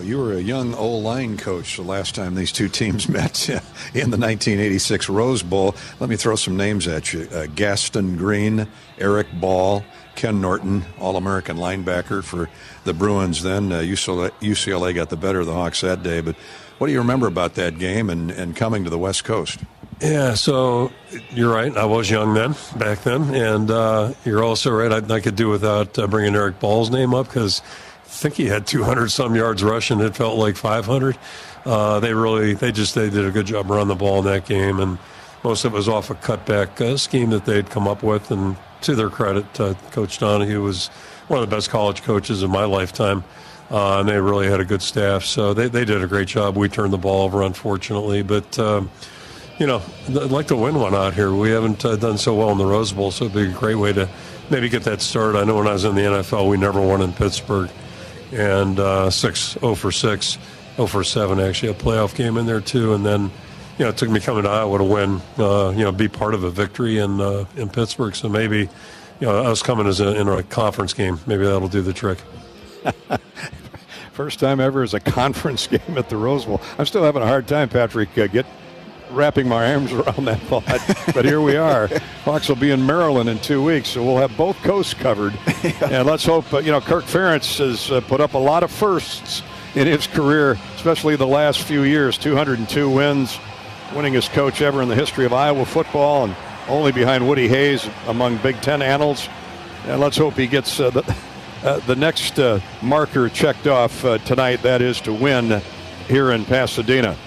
You were a young O-line coach the last time these two teams met in the 1986 Rose Bowl. Let me throw some names at you. Gaston Green, Eric Ball, Ken Norton, All-American linebacker for the Bruins then. UCLA got the better of the Hawks that day. But what do you remember about that game and coming to the West Coast? Yeah, so you're right. I was young back then. And you're also right. I could do without bringing Eric Ball's name up because I think he had 200-some yards rushing. It felt like 500. They did a good job running the ball in that game, and most of it was off a cutback scheme that they'd come up with. And to their credit, Coach Donahue was one of the best college coaches of my lifetime, and they really had a good staff. So they did a great job. We turned the ball over, unfortunately, but I'd like to win one out here. We haven't done so well in the Rose Bowl, so it'd be a great way to maybe get that start. I know when I was in the NFL, we never won in Pittsburgh. And 0 for 6, 0 for 7, actually, a playoff game in there, too. And then, it took me coming to Iowa to win, be part of a victory in Pittsburgh. So maybe, I was coming in a conference game. Maybe that'll do the trick. First time ever as a conference game at the Rose Bowl. I'm still having a hard time, Patrick, wrapping my arms around that thought. But here we are. Hawks will be in Maryland in 2 weeks, so we'll have both coasts covered. And let's hope, Kirk Ferentz has put up a lot of firsts in his career, especially the last few years. 202 wins, winningest coach ever in the history of Iowa football, and only behind Woody Hayes among Big Ten annals. And let's hope he gets the next marker checked off tonight, that is to win here in Pasadena.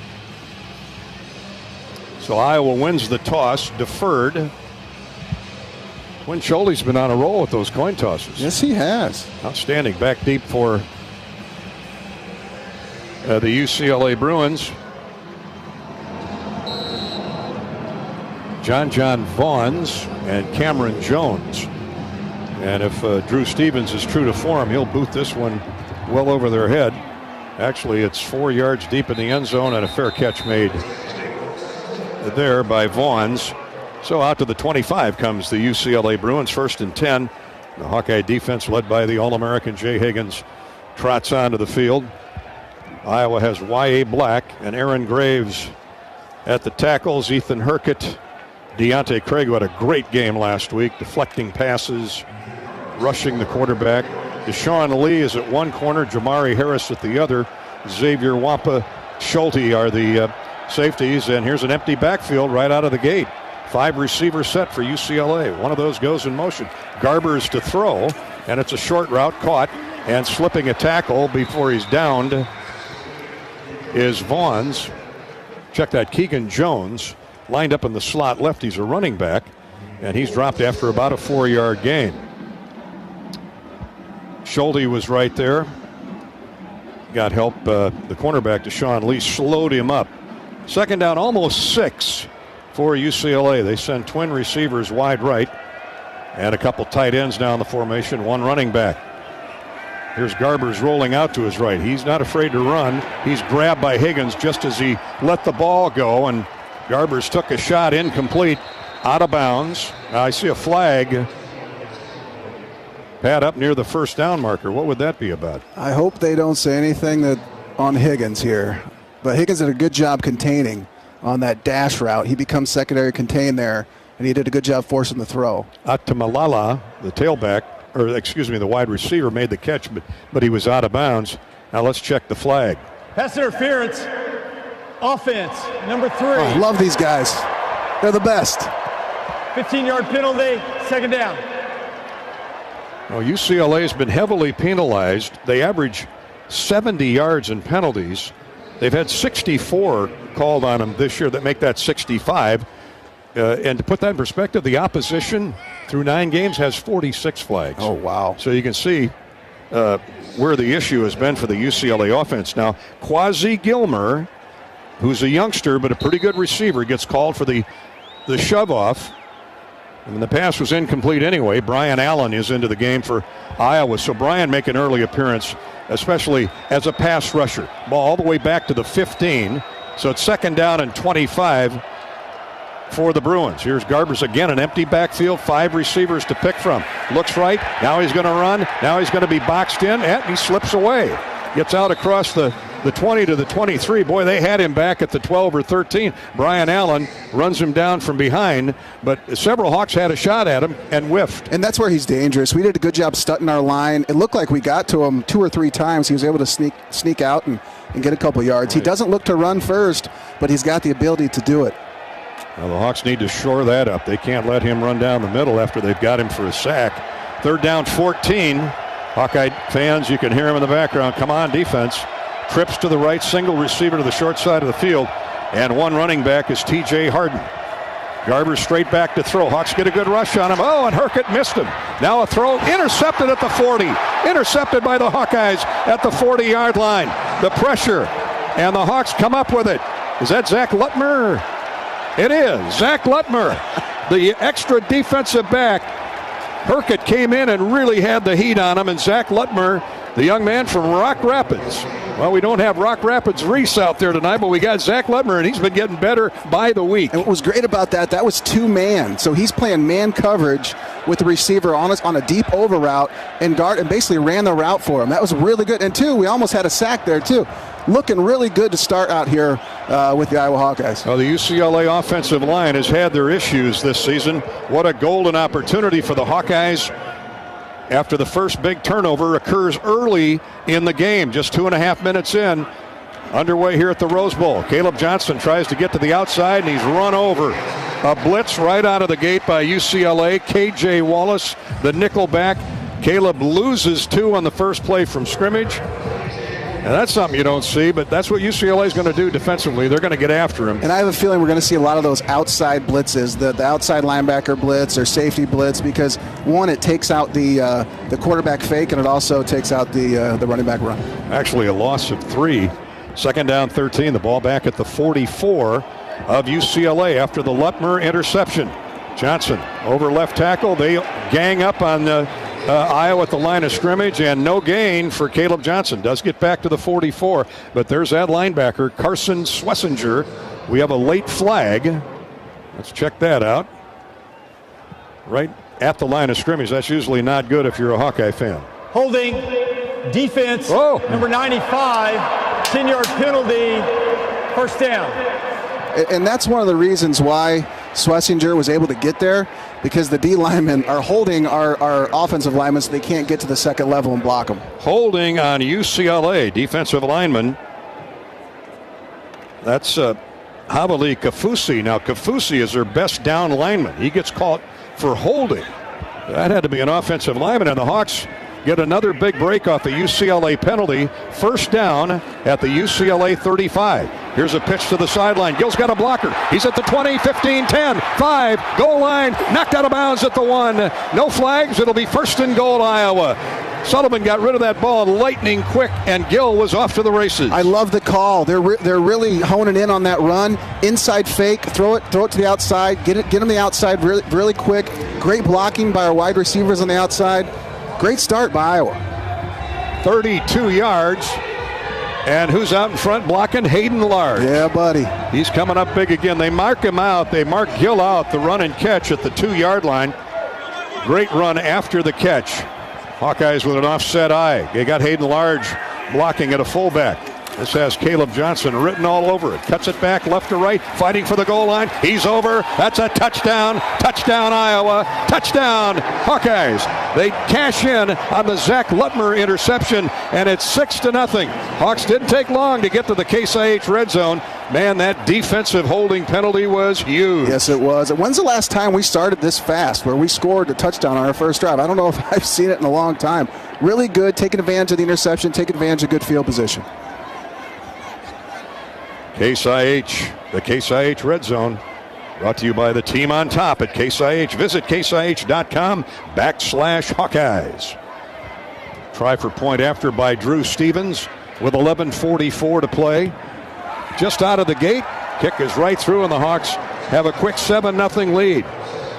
So Iowa wins the toss, deferred. Quinn Schulte's been on a roll with those coin tosses. Yes, he has. Outstanding. Back deep for the UCLA Bruins. John Vaughns and Cameron Jones. And if Drew Stevens is true to form, he'll boot this one well over their head. Actually, it's 4 yards deep in the end zone and a fair catch made there by Vaughns. So out to the 25 comes the UCLA Bruins, 1st and 10. The Hawkeye defense led by the All-American Jay Higgins trots onto the field. Iowa has Y.A. Black and Aaron Graves at the tackles. Ethan Herkett, Deontay Craig, who had a great game last week, deflecting passes, rushing the quarterback. Deshaun Lee is at one corner, Jamari Harris at the other. Xavier Wampa, Schulte are the safeties, and here's an empty backfield right out of the gate. 5 receivers set for UCLA. One of those goes in motion. Garber's to throw, and it's a short route caught, and slipping a tackle before he's downed is Vaughns. Check that, Keegan Jones, lined up in the slot left. He's a running back, and he's dropped after about a 4-yard gain. Schulte was right there. Got help. The cornerback, Deshaun Lee, slowed him up. 2nd down, almost 6 for UCLA. They send twin receivers wide right and a couple tight ends down the formation, one running back. Here's Garber's rolling out to his right. He's not afraid to run. He's grabbed by Higgins just as he let the ball go, and Garber's took a shot incomplete, out of bounds. I see a flag. Pat, up near the 1st down marker. What would that be about? I hope they don't say anything on Higgins here. But Higgins did a good job containing on that dash route. He becomes secondary contained there, and he did a good job forcing the throw. Atamalala, the wide receiver, made the catch, but he was out of bounds. Now let's check the flag. Pass interference. Offense, number 3. I love these guys. They're the best. 15-yard penalty, second down. Well, UCLA has been heavily penalized. They average 70 yards in penalties. They've had 64 called on them this year that make that 65. And to put that in perspective, the opposition through 9 games has 46 flags. Oh, wow. So you can see where the issue has been for the UCLA offense. Now, Quasi Gilmer, who's a youngster but a pretty good receiver, gets called for the shove-off. And the pass was incomplete anyway. Brian Allen is into the game for Iowa. So Brian make an early appearance, especially as a pass rusher. Ball all the way back to the 15. So it's second down and 25 for the Bruins. Here's Garbers again, an empty backfield, 5 receivers to pick from. Looks right. Now he's going to run. Now he's going to be boxed in, and he slips away. Gets out across the 20 to the 23. Boy, they had him back at the 12 or 13. Brian Allen runs him down from behind, but several Hawks had a shot at him and whiffed. And that's where he's dangerous. We did a good job stunting our line. It looked like we got to him 2 or 3 times. He was able to sneak out and get a couple yards. Right. He doesn't look to run first, but he's got the ability to do it. Well, the Hawks need to shore that up. They can't let him run down the middle after they've got him for a sack. Third down, 14. Hawkeye fans, you can hear him in the background. Come on, defense. Trips to the right, single receiver to the short side of the field. And one running back is T.J. Harden. Garber straight back to throw. Hawks get a good rush on him. Oh, and Herkett missed him. Now a throw intercepted at the 40. Intercepted by the Hawkeyes at the 40-yard line. The pressure. And the Hawks come up with it. Is that Zach Lutmer? It is. Zach Lutmer, the extra defensive back. Herkett came in and really had the heat on him, and Zach Lutmer, the young man from Rock Rapids. Well, we don't have Rock Rapids Reese out there tonight, but we got Zach Lutmer, and he's been getting better by the week. And what was great about that was 2-man. So he's playing man coverage with the receiver on a deep over route and basically ran the route for him. That was really good. And 2, we almost had a sack there, too. Looking really good to start out here with the Iowa Hawkeyes. Well, the UCLA offensive line has had their issues this season. What a golden opportunity for the Hawkeyes after the first big turnover occurs early in the game, just 2.5 minutes in. Underway here at the Rose Bowl. Caleb Johnson tries to get to the outside, and he's run over. A blitz right out of the gate by UCLA. K.J. Wallace, the nickel back. Caleb loses 2 on the first play from scrimmage. And that's something you don't see, but that's what UCLA is going to do defensively. They're going to get after him. And I have a feeling we're going to see a lot of those outside blitzes, the outside linebacker blitz or safety blitz, because, one, it takes out the quarterback fake, and it also takes out the running back run. Actually, a loss of 3. Second down, 13. The ball back at the 44 of UCLA after the Lutmer interception. Johnson over left tackle. They gang up on Iowa at the line of scrimmage, and no gain for Caleb Johnson. Does get back to the 44, but there's that linebacker, Carson Swessinger. We have a late flag. Let's check that out. Right at the line of scrimmage. That's usually not good if you're a Hawkeye fan. Holding, defense, number 95, 10-yard penalty, first down. And that's one of the reasons why Swessinger was able to get there, because the D linemen are holding our offensive linemen so they can't get to the second level and block them. Holding on UCLA defensive lineman. That's Havali Kafusi. Now, Kafusi is their best down lineman. He gets caught for holding. That had to be an offensive lineman, and the Hawks get another big break off the UCLA penalty. First down at the UCLA 35. Here's a pitch to the sideline. Gill's got a blocker. He's at the 20, 15, 10, 5. Goal line. Knocked out of bounds at the 1. No flags. It'll be first and goal, Iowa. Sullivan got rid of that ball lightning quick, and Gill was off to the races. I love the call. They're really honing in on that run. Inside fake, throw it to the outside, get him the outside really quick. Great blocking by our wide receivers on the outside. Great start by Iowa. 32 yards. And who's out in front blocking? Hayden Large. Yeah, buddy. He's coming up big again. They mark him out. They mark Gill out, the run and catch at the 2-yard line. Great run after the catch. Hawkeyes with an offset eye. They got Hayden Large blocking at a fullback. This has Caleb Johnson written all over it. Cuts it back left to right, fighting for the goal line. He's over. That's a touchdown. Touchdown, Iowa. Touchdown, Hawkeyes. They cash in on the Zach Lutmer interception, and it's 6-0. Hawks didn't take long to get to the Case IH red zone. Man, that defensive holding penalty was huge. Yes, it was. When's the last time we started this fast, where we scored a touchdown on our first drive? I don't know if I've seen it in a long time. Really good, taking advantage of the interception, taking advantage of good field position. Case IH, the Case IH Red Zone, brought to you by the team on top at Case IH. Visit caseih.com/Hawkeyes. Try for point after by Drew Stevens with 11:44 to play. Just out of the gate, kick is right through, and the Hawks have a quick 7-0 lead.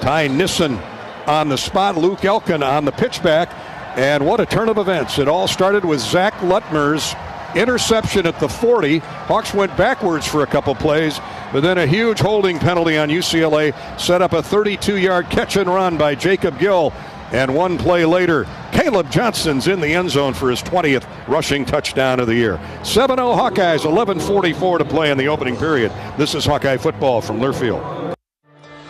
Ty Nissen on the spot, Luke Elkin on the pitchback, and what a turn of events. It all started with Zach Lutmer's interception at the 40. Hawks went backwards for a couple plays, but then a huge holding penalty on UCLA set up a 32-yard catch and run by Jacob Gill. And one play later, Caleb Johnson's in the end zone for his 20th rushing touchdown of the year. 7-0 Hawkeyes, 11:44 to play in the opening period. This is Hawkeye football from Learfield.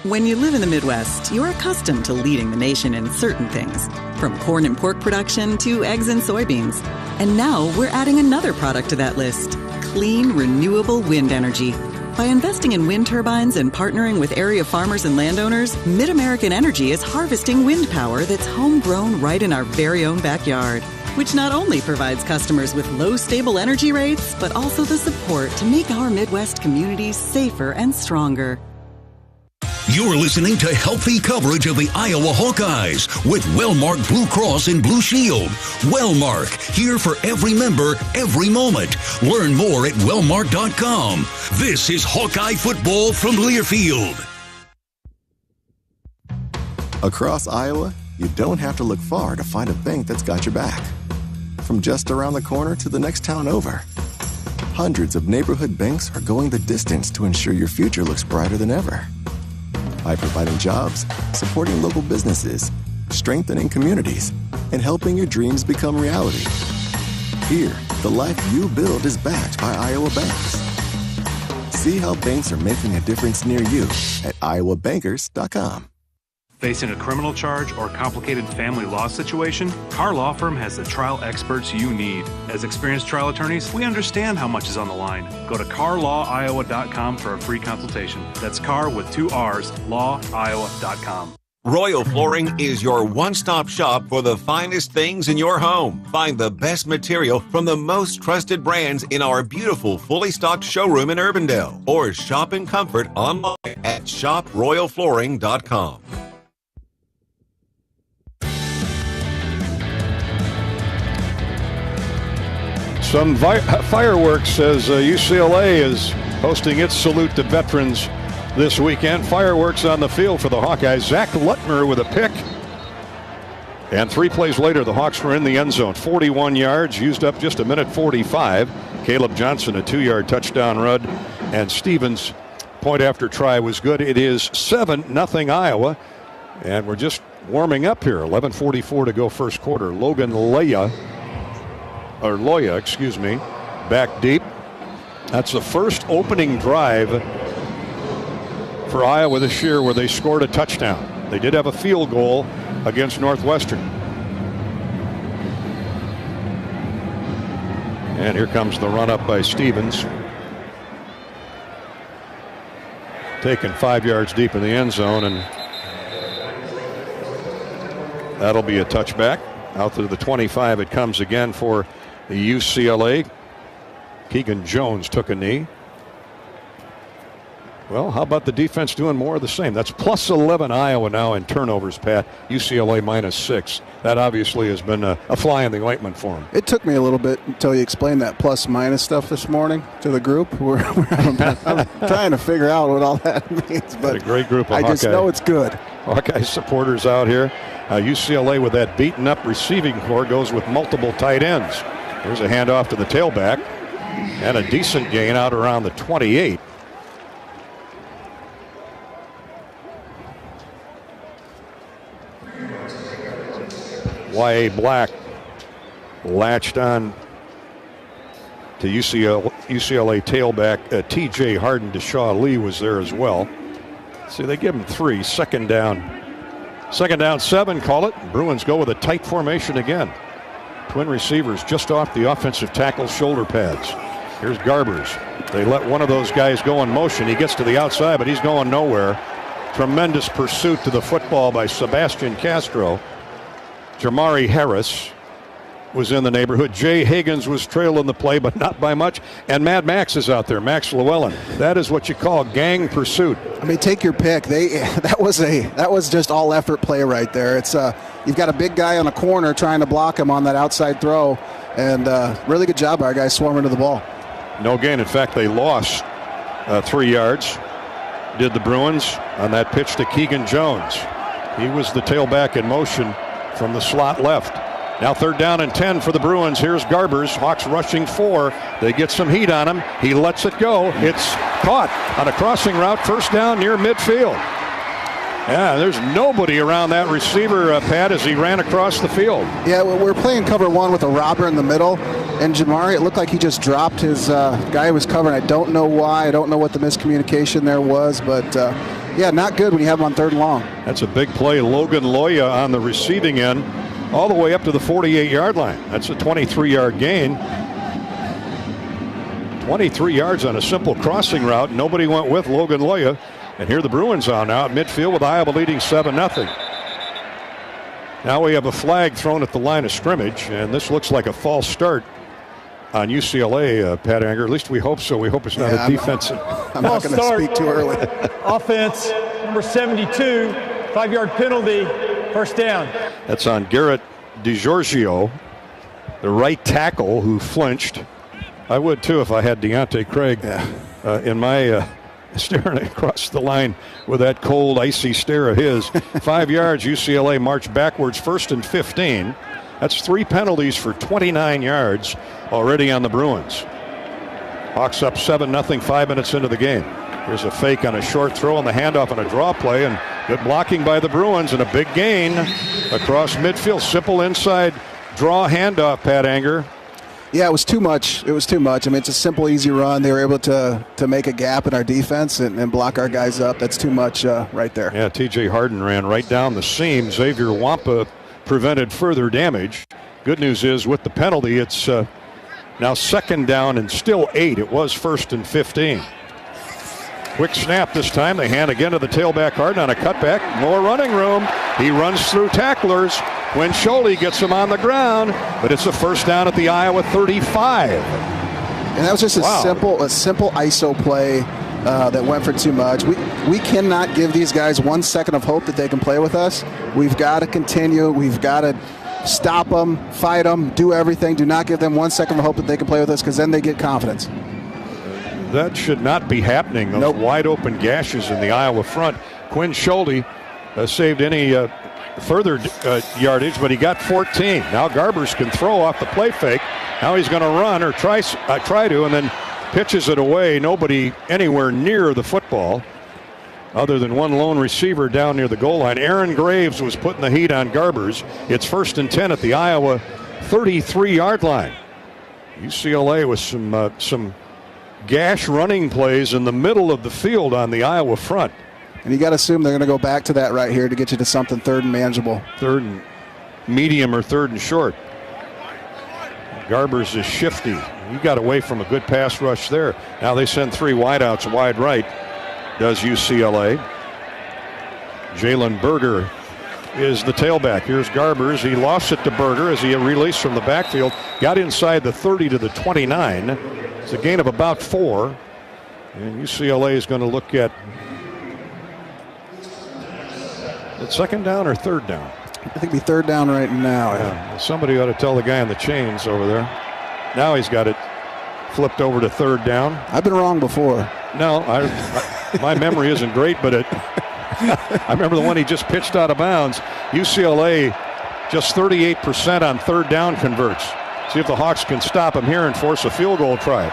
When you live in the Midwest, you're accustomed to leading the nation in certain things, from corn and pork production to eggs and soybeans. And now we're adding another product to that list, clean, renewable wind energy. By investing in wind turbines and partnering with area farmers and landowners, Mid-American Energy is harvesting wind power that's homegrown right in our very own backyard, which not only provides customers with low, stable energy rates, but also the support to make our Midwest communities safer and stronger. You're listening to healthy coverage of the Iowa Hawkeyes with Wellmark Blue Cross and Blue Shield. Wellmark, here for every member, every moment. Learn more at wellmark.com. This is Hawkeye football from Learfield. Across Iowa, you don't have to look far to find a bank that's got your back. From just around the corner to the next town over, hundreds of neighborhood banks are going the distance to ensure your future looks brighter than ever. By providing jobs, supporting local businesses, strengthening communities, and helping your dreams become reality. Here, the life you build is backed by Iowa banks. See how banks are making a difference near you at iowabankers.com. Facing a criminal charge or complicated family law situation? Carr Law Firm has the trial experts you need. As experienced trial attorneys, we understand how much is on the line. Go to carlawiowa.com for a free consultation. That's Carr with 2 R's, lawiowa.com. Royal Flooring is your one-stop shop for the finest things in your home. Find the best material from the most trusted brands in our beautiful, fully stocked showroom in Urbandale. Or shop in comfort online at shoproyalflooring.com. Some fireworks as UCLA is hosting its salute to veterans this weekend. Fireworks on the field for the Hawkeyes. Zach Lutmer with a pick. And 3 plays later, the Hawks were in the end zone. 41 yards, used up just 1:45. Caleb Johnson, a 2-yard touchdown run. And Stevens' point after try was good. It is 7-0 Iowa. And we're just warming up here. 11:44 to go first quarter. Logan Loya, back deep. That's the first opening drive for Iowa this year where they scored a touchdown. They did have a field goal against Northwestern. And here comes the run up by Stevens. Taken 5 yards deep in the end zone, and that'll be a touchback. Out to the 25 it comes again for the UCLA. Keegan Jones took a knee. Well, how about the defense doing more of the same? That's plus 11 Iowa now in turnovers, Pat. UCLA minus 6. That obviously has been a fly in the ointment for them. It took me a little bit until you explained that plus-minus stuff this morning to the group. I'm trying to figure out what all that means. But a great group of I just know it's good. Hawkeye supporters out here. UCLA with that beaten-up receiving corps goes with multiple tight ends. Here's a handoff to the tailback. And a decent gain out around the 28. Y.A. Black latched on to UCLA tailback T.J. Harden. Deshaw Lee was there as well. See, they give him 3. Second down 7, call it. Bruins go with a tight formation again. Twin receivers just off the offensive tackle's shoulder pads. Here's Garbers. They let one of those guys go in motion. He gets to the outside, but he's going nowhere. Tremendous pursuit to the football by Sebastian Castro. Jamari Harris was in the neighborhood. Jay Higgins was trailing the play, but not by much. And Mad Max is out there, Max Llewellyn. That is what you call gang pursuit. I mean, take your pick. That was just all effort play right there. It's you've got a big guy on a corner trying to block him on that outside throw, and really good job by our guys swarming to the ball. No gain. In fact, they lost 3 yards. Did the Bruins on that pitch to Keegan Jones. He was the tailback in motion from the slot left. Now 3rd down and 10 for the Bruins. Here's Garbers. Hawks rushing 4. They get some heat on him. He lets it go. It's caught on a crossing route. 1st down near midfield. Yeah, there's nobody around that receiver, Pat, as he ran across the field. Yeah, we're playing cover 1 with a robber in the middle. And Jamari, it looked like he just dropped his guy who was covering. I don't know why. I don't know what the miscommunication there was. But, yeah, not good when you have him on 3rd and long. That's a big play. Logan Loya on the receiving end, all the way up to the 48-yard line. That's a 23-yard gain. 23 yards on a simple crossing route. Nobody went with Logan Loya. And here the Bruins are now at midfield with Iowa leading 7-0. Now we have a flag thrown at the line of scrimmage, and this looks like a false start on UCLA, Pat Anger. At least we hope so. We hope it's not a defensive. I'm not going to speak too early. Offense, number 72, 5-yard penalty, 1st down. That's on Garrett DiGiorgio, the right tackle who flinched. I would too if I had Deontay Craig in my staring across the line with that cold, icy stare of his. 5 yards, UCLA marched backwards, 1st and 15. That's 3 penalties for 29 yards already on the Bruins. Hawks up 7-0, 5 minutes into the game. Here's a fake on a short throw on the handoff on a draw play, and good blocking by the Bruins, and a big gain across midfield. Simple inside draw handoff, Pat Anger. Yeah, it was too much. It was too much. I mean, it's a simple, easy run. They were able to make a gap in our defense and block our guys up. That's too much right there. Yeah, T.J. Harden ran right down the seam. Xavier Wampa prevented further damage. Good news is with the penalty, it's now 2nd down and still 8. It was 1st and 15. Quick snap this time. They hand again to the tailback Harden on a cutback. More running room. He runs through tacklers. When Sholey gets him on the ground, but it's a 1st down at the Iowa 35. And that was just a simple ISO play that went for too much. We cannot give these guys 1 second of hope that they can play with us. We've got to continue. We've got to stop them, fight them, do everything. Do not give them 1 second of hope that they can play with us, because then they get confidence. That should not be happening. Those wide open gashes in the Iowa front. Quinn Schulte saved any further yardage, but he got 14. Now Garbers can throw off the play fake. Now he's going to run or try to, and then pitches it away. Nobody anywhere near the football other than one lone receiver down near the goal line. Aaron Graves was putting the heat on Garbers. It's 1st and 10 at the Iowa 33-yard line. UCLA with some gash running plays in the middle of the field on the Iowa front. And you got to assume they're going to go back to that right here to get you to something 3rd and manageable. 3rd and medium or 3rd and short. Garbers is shifty. He got away from a good pass rush there. Now they send 3 wideouts wide right, does UCLA. Jalen Berger is the tailback. Here's Garbers. He lost it to Berger as he released from the backfield. Got inside the 30 to the 29. It's a gain of about 4. And UCLA is going to look at 2nd down or 3rd down? I think it'd be 3rd down right now. Yeah. Somebody ought to tell the guy in the chains over there. Now he's got it flipped over to 3rd down. I've been wrong before. No, my memory isn't great, but I remember the one he just pitched out of bounds. UCLA just 38% on 3rd down converts. See if the Hawks can stop him here and force a field goal try.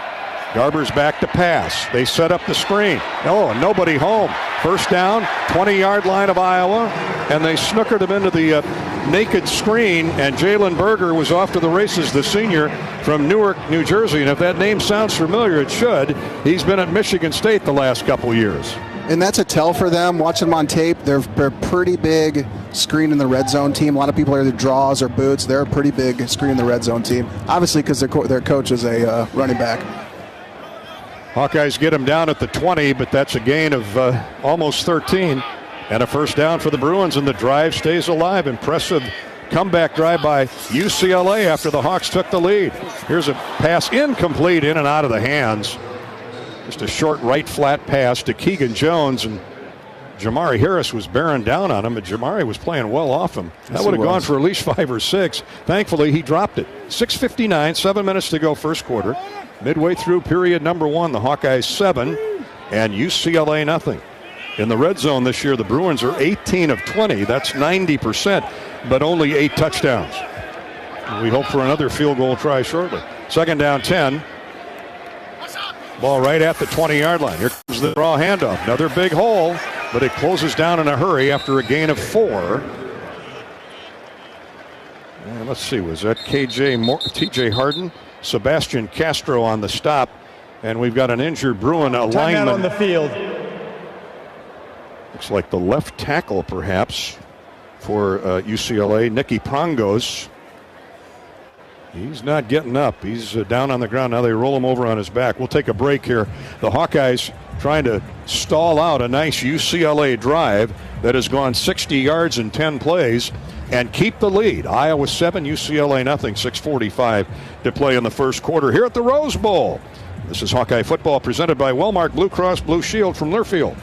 Garbers back to pass. They set up the screen. Oh, nobody home. 1st down, 20-yard line of Iowa, and they snookered him into the naked screen, and Jalen Berger was off to the races, the senior from Newark, New Jersey. And if that name sounds familiar, it should. He's been at Michigan State the last couple years. And that's a tell for them. Watching them on tape, they're a pretty big screen in the red zone team. A lot of people are either draws or boots. They're a pretty big screen in the red zone team, obviously because their coach is a running back. Hawkeyes get him down at the 20, but that's a gain of almost 13. And a first down for the Bruins, and the drive stays alive. Impressive comeback drive by UCLA after the Hawks took the lead. Here's a pass incomplete, in and out of the hands. Just a short right flat pass to Keegan Jones, and Jamari Harris was bearing down on him, but Jamari was playing well off him. That would have gone for at least 5 or 6. Thankfully, he dropped it. 6:59, 7 minutes to go first quarter. Midway through period number 1, the Hawkeyes 7 and UCLA nothing. In the red zone this year, the Bruins are 18 of 20. That's 90%, but only 8 touchdowns. We hope for another field goal try shortly. Second down 10. Ball right at the 20-yard line. Here comes the draw handoff. Another big hole, but it closes down in a hurry after a gain of 4. And let's see, was that TJ Harden? Sebastian Castro on the stop. And we've got an injured Bruin lineman on the field. Looks like the left tackle, perhaps, for UCLA, Nicky Prongos. He's not getting up. He's down on the ground. Now they roll him over on his back. We'll take a break here. The Hawkeyes trying to stall out a nice UCLA drive that has gone 60 yards in 10 plays and keep the lead. Iowa 7, UCLA nothing. 6:45 to play in the first quarter here at the Rose Bowl. This is Hawkeye football presented by Wellmark Blue Cross Blue Shield from Learfield.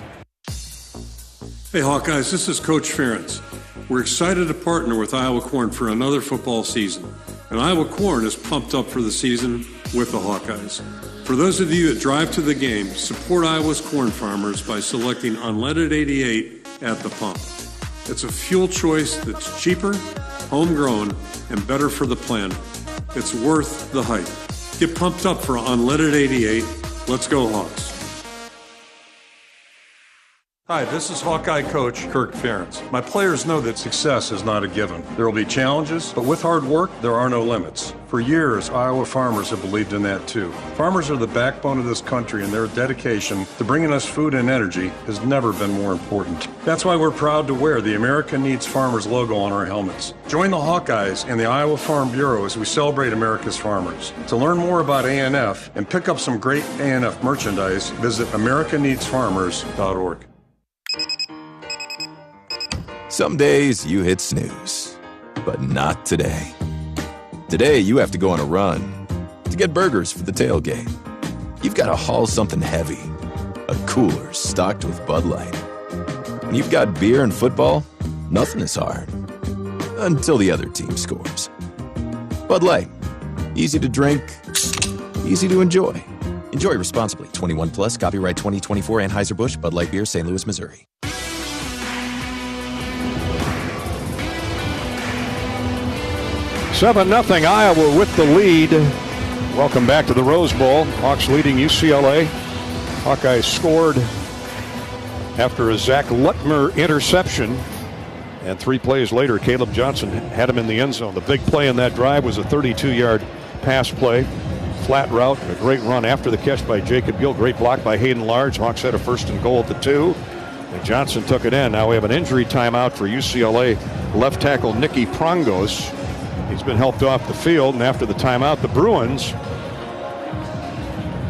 Hey Hawkeyes, this is Coach Ferentz. We're excited to partner with Iowa Corn for another football season. And Iowa Corn is pumped up for the season with the Hawkeyes. For those of you that drive to the game, support Iowa's corn farmers by selecting unleaded 88 at the pump. It's a fuel choice that's cheaper, homegrown, and better for the planet. It's worth the hype. Get pumped up for unleaded 88. Let's go Hawks. Hi, this is Hawkeye coach Kirk Ferentz. My players know that success is not a given. There will be challenges, but with hard work, there are no limits. For years, Iowa farmers have believed in that too. Farmers are the backbone of this country, and their dedication to bringing us food and energy has never been more important. That's why we're proud to wear the America Needs Farmers logo on our helmets. Join the Hawkeyes and the Iowa Farm Bureau as we celebrate America's farmers. To learn more about ANF and pick up some great ANF merchandise, visit americaneedsfarmers.org. Some days you hit snooze, but not today. Today you have to go on a run to get burgers for the tailgate. You've got to haul something heavy, a cooler stocked with Bud Light. When you've got beer and football, nothing is hard. Until the other team scores. Bud Light. Easy to drink, easy to enjoy. Enjoy responsibly. 21 plus, copyright 2024 Anheuser-Busch, Bud Light Beer, St. Louis, Missouri. Seven 0 Iowa with the lead. Welcome back to the Rose Bowl. Hawks leading UCLA. Hawkeyes scored after a Zach Lutmer interception. And 3 plays later, Caleb Johnson had him in the end zone. The big play in that drive was a 32-yard pass play. Flat route, and a great run after the catch by Jacob Gill. Great block by Hayden Large. Hawks had a 1st and goal at the 2. And Johnson took it in. Now we have an injury timeout for UCLA left tackle Nicky Prongos. He's been helped off the field, and after the timeout, the Bruins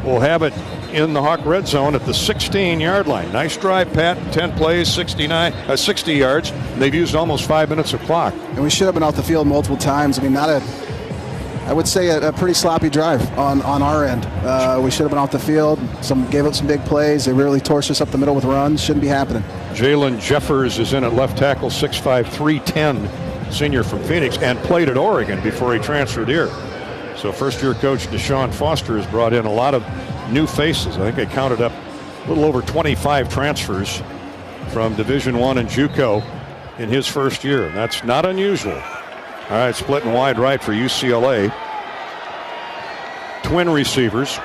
will have it in the Hawk red zone at the 16-yard line. Nice drive, Pat. 10 plays, 60 yards. They've used almost 5 minutes of clock. And we should have been off the field multiple times. I mean, I would say a pretty sloppy drive on our end. We should have been off the field. Gave up some big plays. They really torched us up the middle with runs. Shouldn't be happening. Jalen Jeffers is in at left tackle, 6'5", 310, senior from Phoenix, and played at Oregon before he transferred here. So first-year coach Deshaun Foster has brought in a lot of new faces. I think they counted up a little over 25 transfers from Division I and JUCO in his first year. And that's not unusual. All right, splitting wide right for UCLA. Twin receivers.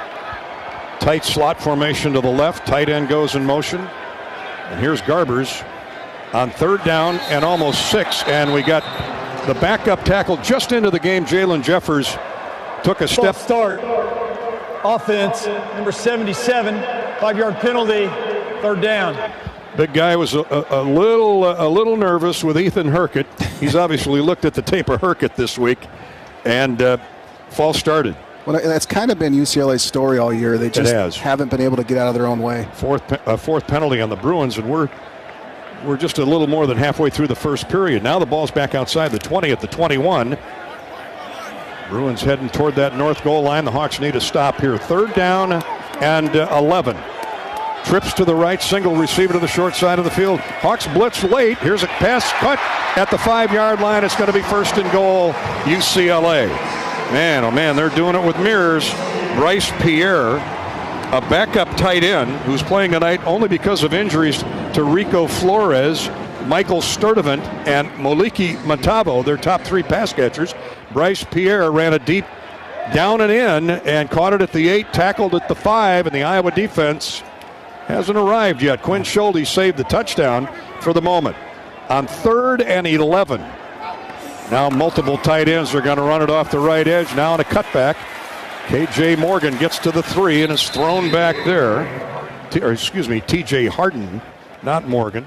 Tight slot formation to the left. Tight end goes in motion. And here's Garbers on 3rd down and almost 6. And we got The backup tackle just into the game, Jalen Jeffers, took a step. Start. Offense, number 77, 5-yard penalty, 3rd down. Big guy was a little nervous with Ethan Hurkett. He's obviously looked at the tape of Hurkett this week, and false started. Well, that's kind of been UCLA's story all year. They just haven't been able to get out of their own way. Fourth penalty on the Bruins, and we're just a little more than halfway through the first period. Now the ball's back outside the 20 at the 21. Bruins heading toward that north goal line. The Hawks need a stop here. 3rd down and 11. Trips to the right, single receiver to the short side of the field. Hawks blitz late. Here's a pass cut at the 5-yard line. It's going to be 1st and goal, UCLA. Man, oh man, they're doing it with mirrors. Bryce Pierre, a backup tight end who's playing tonight only because of injuries to Rico Flores, Michael Sturdivant, and Moliki Matavo, their top 3 pass catchers. Bryce Pierre ran a deep down and in and caught it at the 8, tackled at the 5, and the Iowa defense hasn't arrived yet. Quinn Schulte saved the touchdown for the moment. On 3rd and 11. Now multiple tight ends are going to run it off the right edge. Now on a cutback. K.J. Morgan gets to the 3 and is thrown back there. T.J. Harden, not Morgan.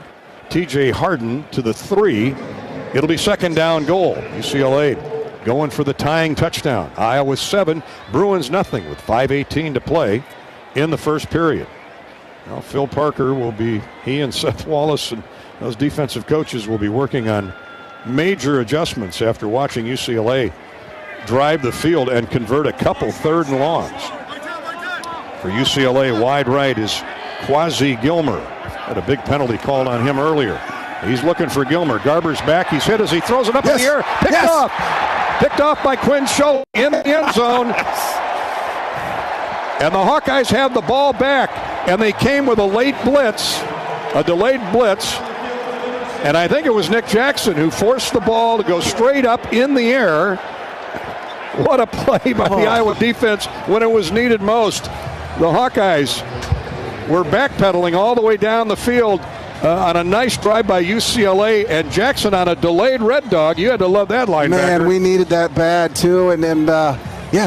T.J. Harden to the 3. It'll be 2nd down goal. UCLA going for the tying touchdown. Iowa 7, Bruins nothing with 5:18 to play in the first period. Now Phil Parker he and Seth Wallace and those defensive coaches will be working on major adjustments after watching UCLA drive the field and convert a couple 3rd and longs. For UCLA, wide right is Quasi Gilmer. Had a big penalty called on him earlier. He's looking for Gilmer. Garber's back. He's hit as he throws it up in the air. Picked off by Quinn Schulte in the end zone. And the Hawkeyes have the ball back. And they came with a delayed blitz. And I think it was Nick Jackson who forced the ball to go straight up in the air. What a play by the Iowa defense when it was needed most. The Hawkeyes were backpedaling all the way down the field on a nice drive by UCLA, and Jackson on a delayed red dog. You had to love that linebacker. Man, we needed that bad too. And then,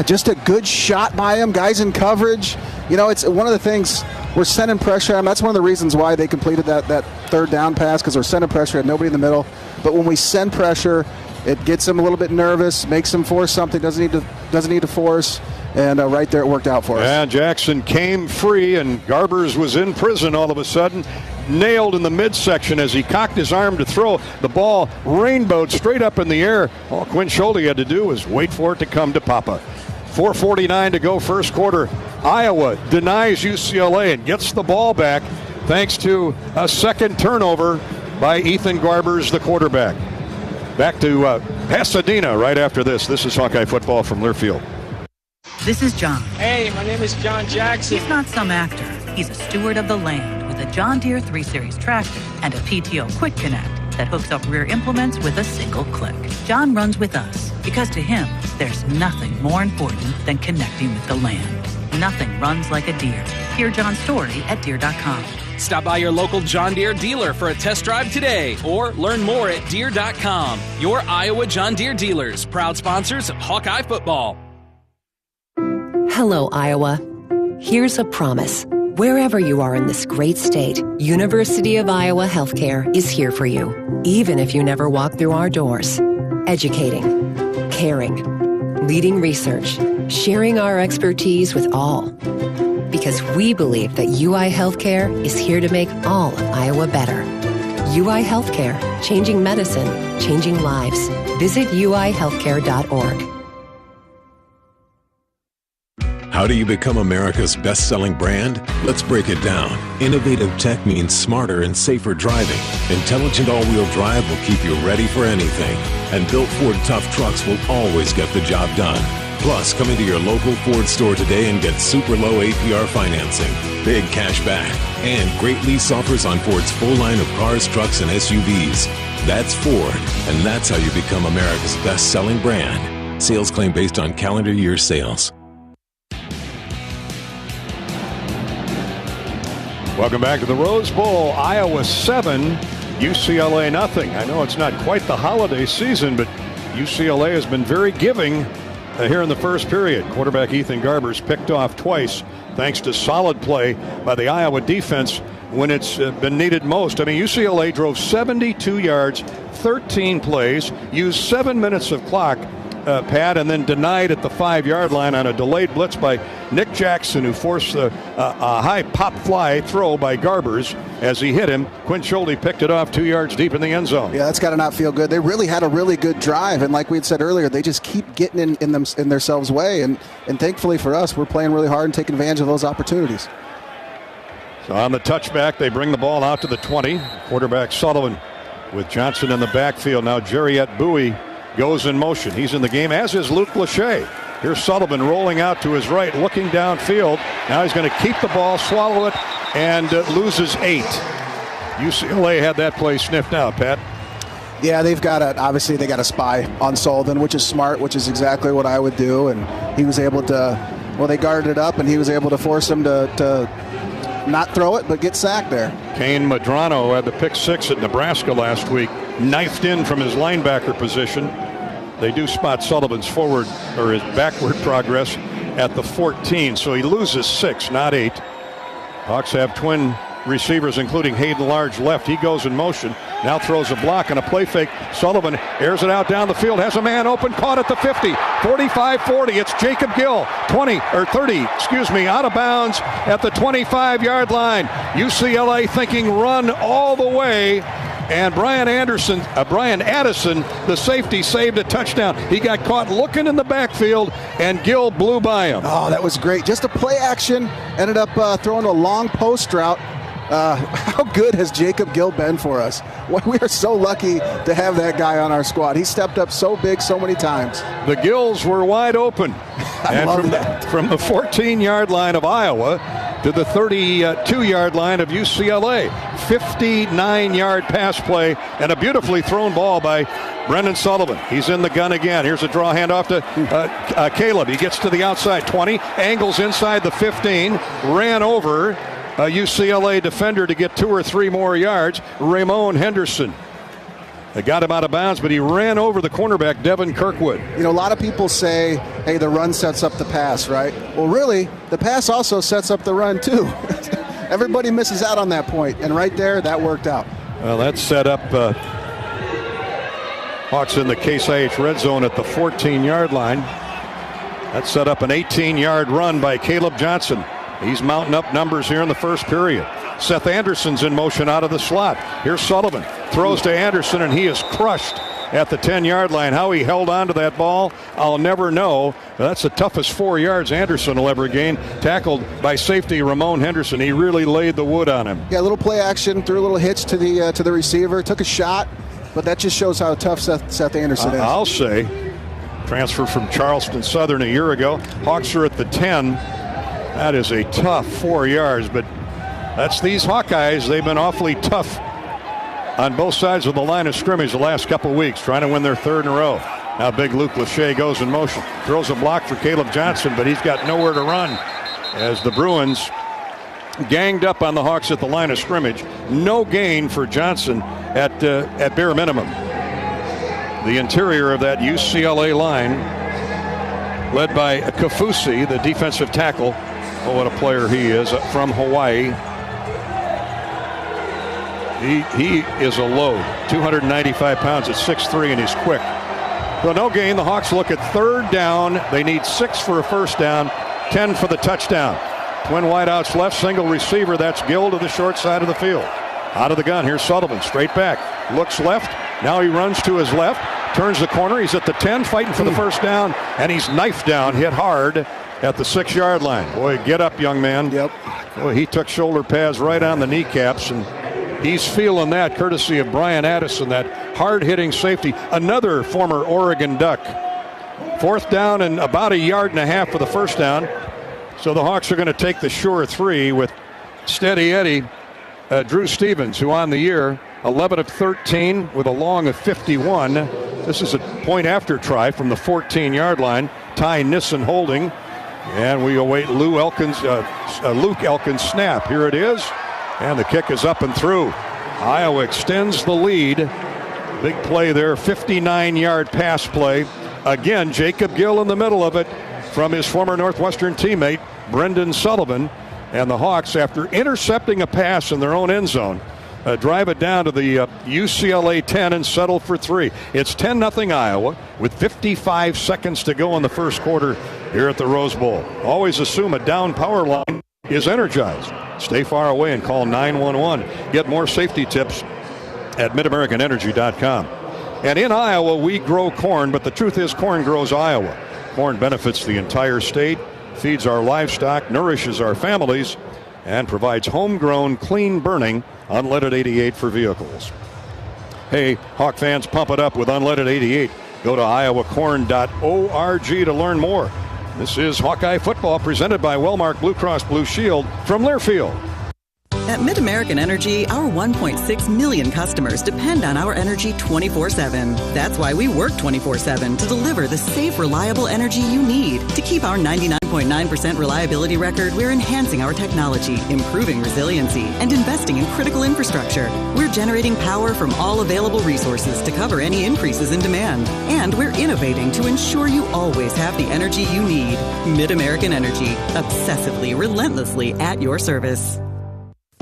just a good shot by him. Guys in coverage. You know, it's one of the things. We're sending pressure on them. That's one of the reasons why they completed that 3rd down pass, because they're sending pressure, had nobody in the middle. But when we send pressure, it gets them a little bit nervous, makes them force something, doesn't need to force, and right there it worked out for us. Yeah, Jackson came free, and Garbers was in prison all of a sudden, nailed in the midsection as he cocked his arm to throw. The ball rainbowed straight up in the air. All Quinn Schulte had to do was wait for it to come to Papa. 4:49 to go first quarter. Iowa denies UCLA and gets the ball back thanks to a 2nd turnover by Ethan Garbers, the quarterback. Back to Pasadena right after this. This is Hawkeye football from Learfield. This is John. Hey, my name is John Jackson. He's not some actor. He's a steward of the land with a John Deere 3 Series tractor and a PTO Quick Connect that hooks up rear implements with a single click. John runs with us because to him, there's nothing more important than connecting with the land. Nothing runs like a Deere. Hear John's story at Deere.com. Stop by your local John Deere dealer for a test drive today or learn more at Deere.com. Your Iowa John Deere dealers, proud sponsors of Hawkeye football. Hello, Iowa. Here's a promise. Wherever you are in this great state, University of Iowa Healthcare is here for you, even if you never walk through our doors. Educating, caring, leading research, sharing our expertise with all. Because we believe that UI Healthcare is here to make all of Iowa better. UI Healthcare, changing medicine, changing lives. Visit uihealthcare.org. How do you become America's best-selling brand? Let's break it down. Innovative tech means smarter and safer driving. Intelligent all-wheel drive will keep you ready for anything. And built Ford tough trucks will always get the job done. Plus, come into your local Ford store today and get super low APR financing, big cash back, and great lease offers on Ford's full line of cars, trucks, and SUVs. That's Ford, and that's how you become America's best-selling brand. Sales claim based on calendar year sales. Welcome back to the Rose Bowl. Iowa 7, UCLA nothing. I know it's not quite the holiday season, but UCLA has been very giving here in the first period. Quarterback Ethan Garber's picked off twice thanks to solid play by the Iowa defense when it's been needed most. I mean, UCLA drove 72 yards, 13 plays, used 7 minutes of clock, Pat, and then denied at the 5-yard line on a delayed blitz by Nick Jackson, who forced a high pop fly throw by Garbers as he hit him. Quinn Schulte picked it off 2 yards deep in the end zone. Yeah, that's got to not feel good. They really had a really good drive, and like we had said earlier, they just keep getting in themselves way, and thankfully for us, we're playing really hard and taking advantage of those opportunities. So on the touchback, they bring the ball out to the 20. Quarterback Sullivan with Johnson in the backfield. Now Jariet Bowie goes in motion. He's in the game, as is Luke Lachey. Here's Sullivan rolling out to his right, looking downfield. Now he's going to keep the ball, swallow it, and loses 8. UCLA had that play sniffed out, Pat. Yeah, obviously they got a spy on Sullivan, which is smart, which is exactly what I would do. And he was able to, they guarded it up, and he was able to force him to not throw it, but get sacked there. Kane Madrano had the pick 6 at Nebraska last week, knifed in from his linebacker position. They do spot Sullivan's forward or his backward progress at the 14, so he loses 6, not 8. Hawks have twin receivers, including Hayden Large left. He goes in motion, now throws a block and a play fake. Sullivan airs it out down the field, has a man open, caught at the 50, 45-40. It's Jacob Gill, 30, out of bounds at the 25-yard line. UCLA thinking run all the way. And Brian Addison, the safety, saved a touchdown. He got caught looking in the backfield, and Gill blew by him. Oh, that was great. Just a play action. Ended up throwing a long post route. How good has Jacob Gill been for us? We are so lucky to have that guy on our squad. He stepped up so big so many times. The Gills were wide open. I love that. From the 14-yard line of Iowa to the 32-yard line of UCLA. 59-yard pass play and a beautifully thrown ball by Brendan Sullivan. He's in the gun again. Here's a draw handoff to Caleb. He gets to the outside 20, angles inside the 15, ran over a UCLA defender to get 2 or 3 more yards. Ramon Henderson. They got him out of bounds, but he ran over the cornerback, Devin Kirkwood. A lot of people say, hey, the run sets up the pass, right? Well, really, the pass also sets up the run, too. Everybody misses out on that point, and right there, that worked out. Well, that set up Hawks in the Case IH red zone at the 14-yard line. That set up an 18-yard run by Caleb Johnson. He's mounting up numbers here in the first period. Seth Anderson's in motion out of the slot. Here's Sullivan. Throws to Anderson, and he is crushed at the 10-yard line. How he held on to that ball, I'll never know. That's the toughest 4 yards Anderson will ever gain. Tackled by safety Ramon Henderson. He really laid the wood on him. Yeah, a little play action, threw a little hitch to the receiver, took a shot, but that just shows how tough Seth Anderson is. I'll say, transfer from Charleston Southern a year ago. Hawks are at the 10. That is a tough 4 yards, but that's these Hawkeyes. They've been awfully tough on both sides of the line of scrimmage the last couple of weeks, trying to win their 3rd in a row. Now big Luke Lachey goes in motion, throws a block for Caleb Johnson, but he's got nowhere to run as the Bruins ganged up on the Hawks at the line of scrimmage. No gain for Johnson at bare minimum. The interior of that UCLA line, led by Kafusi, the defensive tackle. Oh, what a player he is, from Hawaii. He is a load, 295 pounds at 6'3", and he's quick. So no gain. The Hawks look at 3rd down. They need 6 for a first down, 10 for the touchdown. Twin wideouts left, single receiver. That's Gill to the short side of the field. Out of the gun, here's Sullivan, straight back. Looks left, now he runs to his left, turns the corner. He's at the 10, fighting for the first down, and he's knifed down, hit hard at the 6-yard line. Boy, get up, young man. Yep. Boy, he took shoulder pads right on the kneecaps, and he's feeling that, courtesy of Brian Addison, that hard-hitting safety. Another former Oregon Duck. 4th down and about 1.5 yards for the first down. So the Hawks are going to take the sure 3 with Steady Eddie, Drew Stevens, who on the year, 11 of 13 with a long of 51. This is a point after try from the 14-yard line. Ty Nissen holding. And we await Luke Elkins' snap. Here it is. And the kick is up and through. Iowa extends the lead Big play there, 59-yard pass play. Again, Jacob Gill in the middle of it from his former Northwestern teammate, Brendan Sullivan. And the Hawks, after intercepting a pass in their own end zone, drive it down to the UCLA 10 and settle for 3. It's 10-0 Iowa with 55 seconds to go in the first quarter here at the Rose Bowl. Always assume a down power line is energized. Stay far away and call 911. Get more safety tips at MidAmericanEnergy.com. And in Iowa, we grow corn, but the truth is corn grows Iowa. Corn benefits the entire state, feeds our livestock, nourishes our families, and provides homegrown, clean-burning unleaded 88 for vehicles. Hey, Hawk fans, pump it up with unleaded 88. Go to iowacorn.org to learn more. This is Hawkeye Football presented by Wellmark Blue Cross Blue Shield from Learfield. At MidAmerican Energy, our 1.6 million customers depend on our energy 24/7. That's why we work 24/7 to deliver the safe, reliable energy you need. To keep our 99.9% reliability record, we're enhancing our technology, improving resiliency, and investing in critical infrastructure. We're generating power from all available resources to cover any increases in demand. And we're innovating to ensure you always have the energy you need. MidAmerican Energy, obsessively, relentlessly at your service.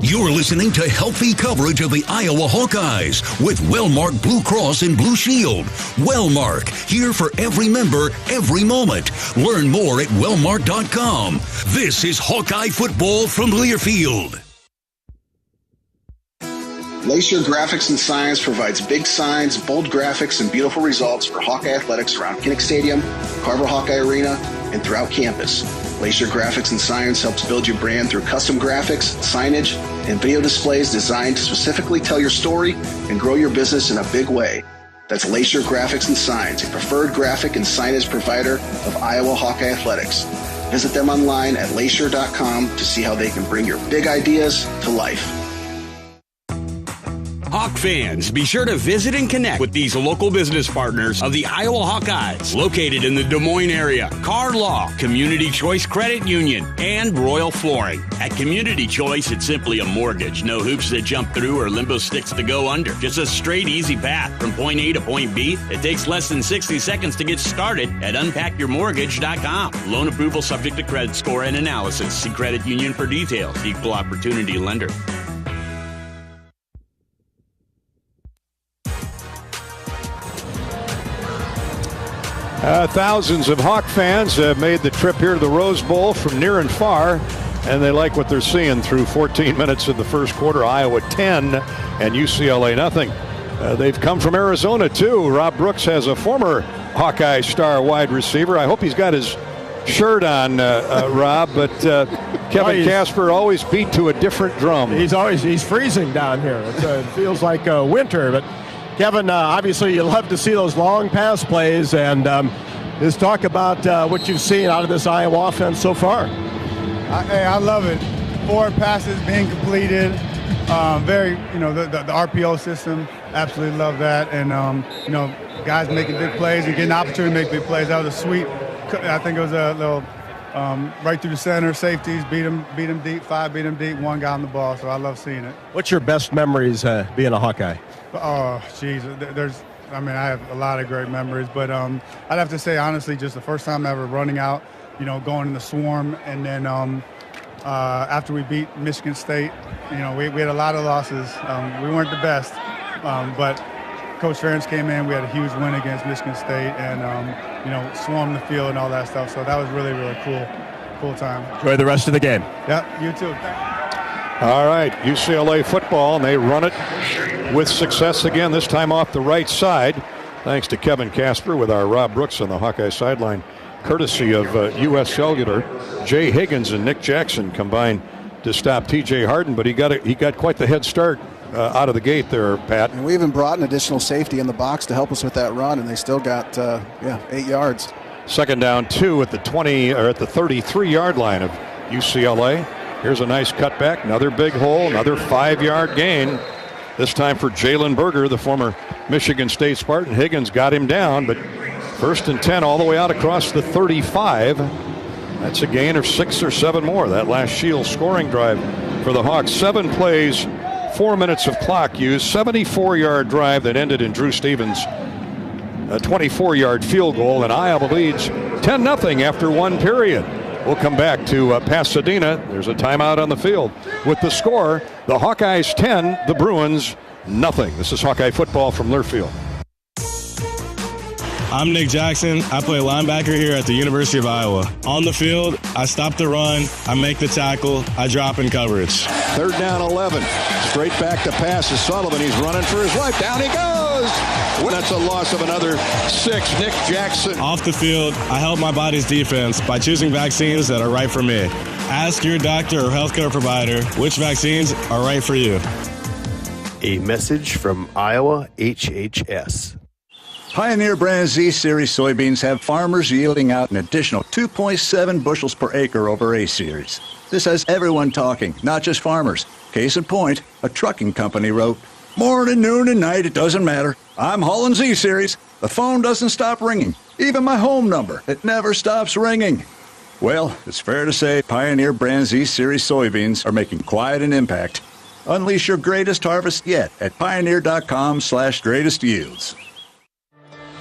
You're listening to healthy coverage of the Iowa Hawkeyes with Wellmark Blue Cross and Blue Shield. Wellmark, here for every member, every moment. Learn more at wellmark.com. This is Hawkeye football from Learfield. Glacier Graphics and Signs provides big signs, bold graphics, and beautiful results for Hawkeye athletics around Kinnick Stadium, Carver Hawkeye Arena, and throughout campus. Glacier Graphics and Signs helps build your brand through custom graphics, signage, and video displays designed to specifically tell your story and grow your business in a big way. That's Glacier Graphics and Signs, a preferred graphic and signage provider of Iowa Hawkeye athletics. Visit them online at glacier.com to see how they can bring your big ideas to life. Hawk fans, be sure to visit and connect with these local business partners of the Iowa Hawkeyes, located in the Des Moines area. Car Law, Community Choice Credit Union, and Royal Flooring. At Community Choice, it's simply a mortgage. No hoops to jump through or limbo sticks to go under. Just a straight, easy path from point A to point B. It takes less than 60 seconds to get started at unpackyourmortgage.com. Loan approval subject to credit score and analysis. See Credit Union for details. Equal opportunity lender. Thousands of Hawk fans have made the trip here to the Rose Bowl from near and far, and they like what they're seeing through 14 minutes of the first quarter. Iowa 10 and UCLA nothing. They've come from Arizona, too. Rob Brooks has a former Hawkeye star wide receiver. I hope he's got his shirt on, Rob, but Kevin Casper always beat to a different drum. He's freezing down here. It feels like winter, but Kevin, obviously you love to see those long pass plays, and just talk about what you've seen out of this Iowa offense so far. I love it. 4 passes being completed. The RPO system, absolutely love that. And, guys making big plays and getting an opportunity to make big plays. That was a sweet, I think it was a little right through the center, safeties, beat them deep, 5 beat them deep, 1 got on the ball, so I love seeing it. What's your best memories being a Hawkeye? Oh, geez, I have a lot of great memories, but I'd have to say, honestly, just the first time ever running out, going in the swarm, and then after we beat Michigan State, we had a lot of losses. We weren't the best, but Coach Ferentz came in, we had a huge win against Michigan State, and, swarmed the field and all that stuff, so that was really, really cool time. Enjoy the rest of the game. Yeah, you too. All right, UCLA football, and they run it with success again, this time off the right side, thanks to Kevin Casper with our Rob Brooks on the Hawkeye sideline, courtesy of U.S. Cellular. Jay Higgins and Nick Jackson combined to stop T.J. Harden, but he got quite the head start out of the gate there, Pat. And we even brought an additional safety in the box to help us with that run, and they still got 8 yards. Second down 2 at the 33-yard line of UCLA. Here's a nice cutback, another big hole, another 5-yard gain. This time for Jalen Berger, the former Michigan State Spartan. Higgins got him down, but 1st and 10 all the way out across the 35. That's a gain of 6 or 7 more. That last Shield scoring drive for the Hawks. 7 plays, 4 minutes of clock used, 74-yard drive that ended in Drew Stevens' a 24-yard field goal, and Iowa leads 10-0 after one period. We'll come back to Pasadena. There's a timeout on the field. With the score, the Hawkeyes 10, the Bruins nothing. This is Hawkeye football from Learfield. I'm Nick Jackson. I play linebacker here at the University of Iowa. On the field, I stop the run, I make the tackle, I drop in coverage. 3rd down 11. Straight back to pass is Sullivan. He's running for his life. Down he goes. That's a loss of another 6. Nick Jackson. Off the field, I help my body's defense by choosing vaccines that are right for me. Ask your doctor or healthcare provider which vaccines are right for you. A message from Iowa HHS. Pioneer brand Z-Series soybeans have farmers yielding out an additional 2.7 bushels per acre over A-Series. This has everyone talking, not just farmers. Case in point, a trucking company wrote, "Morning, noon, and night, it doesn't matter. I'm hauling Z-Series. The phone doesn't stop ringing. Even my home number, it never stops ringing." Well, it's fair to say Pioneer brand Z-Series soybeans are making quite an impact. Unleash your greatest harvest yet at pioneer.com/greatest yields.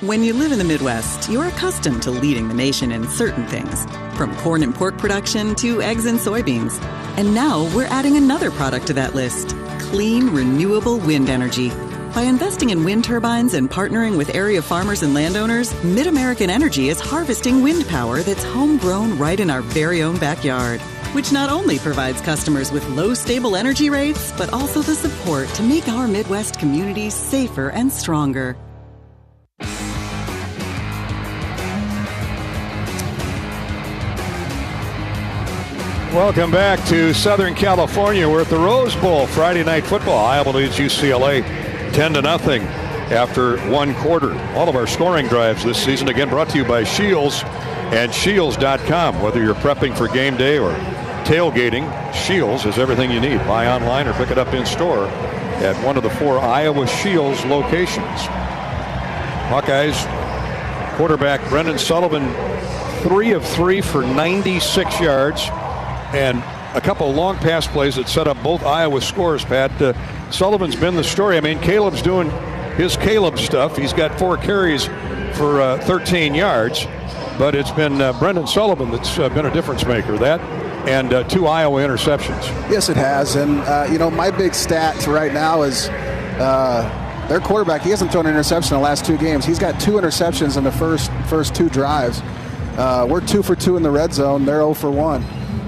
When you live in the Midwest, you're accustomed to leading the nation in certain things, from corn and pork production to eggs and soybeans. And now we're adding another product to that list, clean, renewable wind energy. By investing in wind turbines and partnering with area farmers and landowners, Mid-American Energy is harvesting wind power that's homegrown right in our very own backyard, which not only provides customers with low, stable energy rates, but also the support to make our Midwest communities safer and stronger. Welcome back to Southern California. We're at the Rose Bowl, Friday night football. Iowa leads UCLA 10-0 after one quarter. All of our scoring drives this season, again, brought to you by Shields and Shields.com. Whether you're prepping for game day or tailgating, Shields is everything you need. Buy online or pick it up in store at one of the 4 Iowa Shields locations. Hawkeyes quarterback Brendan Sullivan, 3 of 3 for 96 yards. And a couple of long pass plays that set up both Iowa scores, Pat. Sullivan's been the story. I mean, Caleb's doing his Caleb stuff. He's got 4 carries for 13 yards. But it's been Brendan Sullivan that's been a difference maker. That and 2 Iowa interceptions. Yes, it has. And, my big stat right now is their quarterback, he hasn't thrown an interception in the last 2 games. He's got 2 interceptions in the first 2 drives. We're 2 for 2 in the red zone. They're 0 for 1.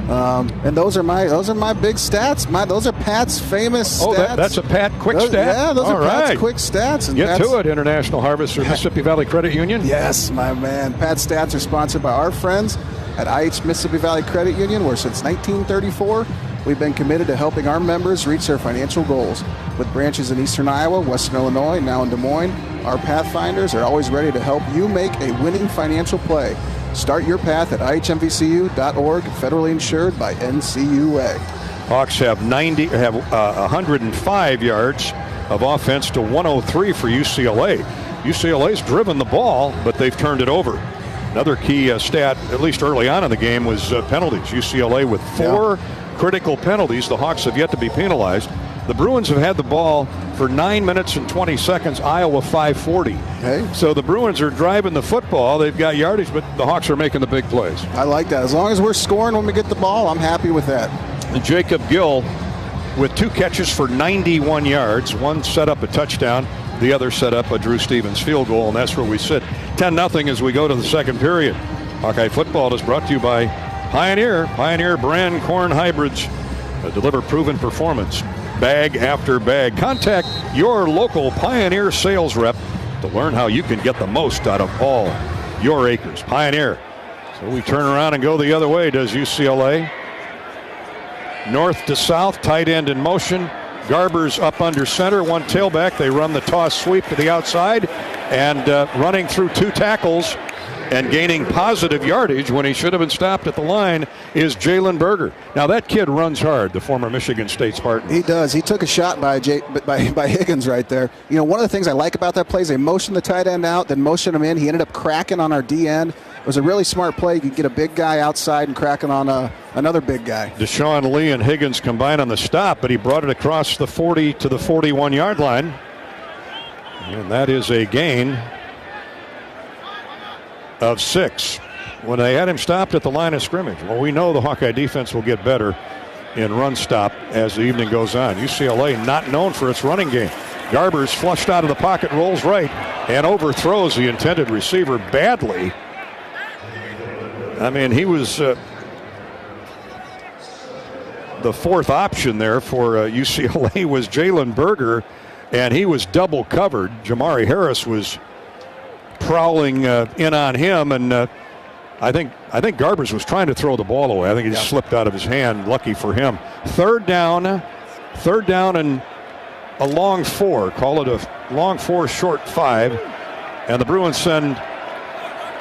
And those are my big stats. Those are Pat's famous stats. Oh, that's a Pat quick stat? Yeah, those All are right. Pat's quick stats. And Get to it, International Harvester, Mississippi Valley Credit Union. Yes, my man. Pat's stats are sponsored by our friends at IH Mississippi Valley Credit Union, where since 1934, we've been committed to helping our members reach their financial goals. With branches in Eastern Iowa, Western Illinois, and now in Des Moines, our Pathfinders are always ready to help you make a winning financial play. Start your path at ihmvcu.org, federally insured by NCUA. Hawks have 105 yards of offense to 103 for UCLA. UCLA's driven the ball, but they've turned it over. Another key stat, at least early on in the game, was penalties. UCLA with 4 critical penalties. The Hawks have yet to be penalized. The Bruins have had the ball for 9 minutes and 20 seconds, Iowa 5:40. Okay. So the Bruins are driving the football. They've got yardage, but the Hawks are making the big plays. I like that. As long as we're scoring when we get the ball, I'm happy with that. And Jacob Gill with 2 catches for 91 yards. One set up a touchdown. The other set up a Drew Stevens field goal, and that's where we sit. 10-0 as we go to the second period. Hawkeye football is brought to you by Pioneer brand corn hybrids. Deliver proven performance. Bag after bag. Contact your local Pioneer sales rep to learn how you can get the most out of all your acres. Pioneer. So we turn around and go the other way, does UCLA. North to south, tight end in motion. Garber's up under center, one tailback. They run the toss sweep to the outside, and running through 2 tackles and gaining positive yardage when he should have been stopped at the line is Jalen Berger. Now that kid runs hard, the former Michigan State Spartan. He does. He took a shot by Higgins right there. One of the things I like about that play is they motioned the tight end out, then motioned him in. He ended up cracking on our D end, It was a really smart play. You could get a big guy outside and cracking on another big guy. Deshaun Lee and Higgins combined on the stop, but he brought it across the 40 to the 41-yard line. And that is a gain of 6. When they had him stopped at the line of scrimmage. Well, we know the Hawkeye defense will get better in run stop as the evening goes on. UCLA not known for its running game. Garbers flushed out of the pocket, rolls right, and overthrows the intended receiver badly. I mean, he was the fourth option there for UCLA was Jalen Berger, and he was double covered. Jamari Harris was prowling in on him, and I think Garbers was trying to throw the ball away. I think it just slipped out of his hand. Lucky for him. Third down and a long 4. Call it a long 4, short 5. And the Bruins send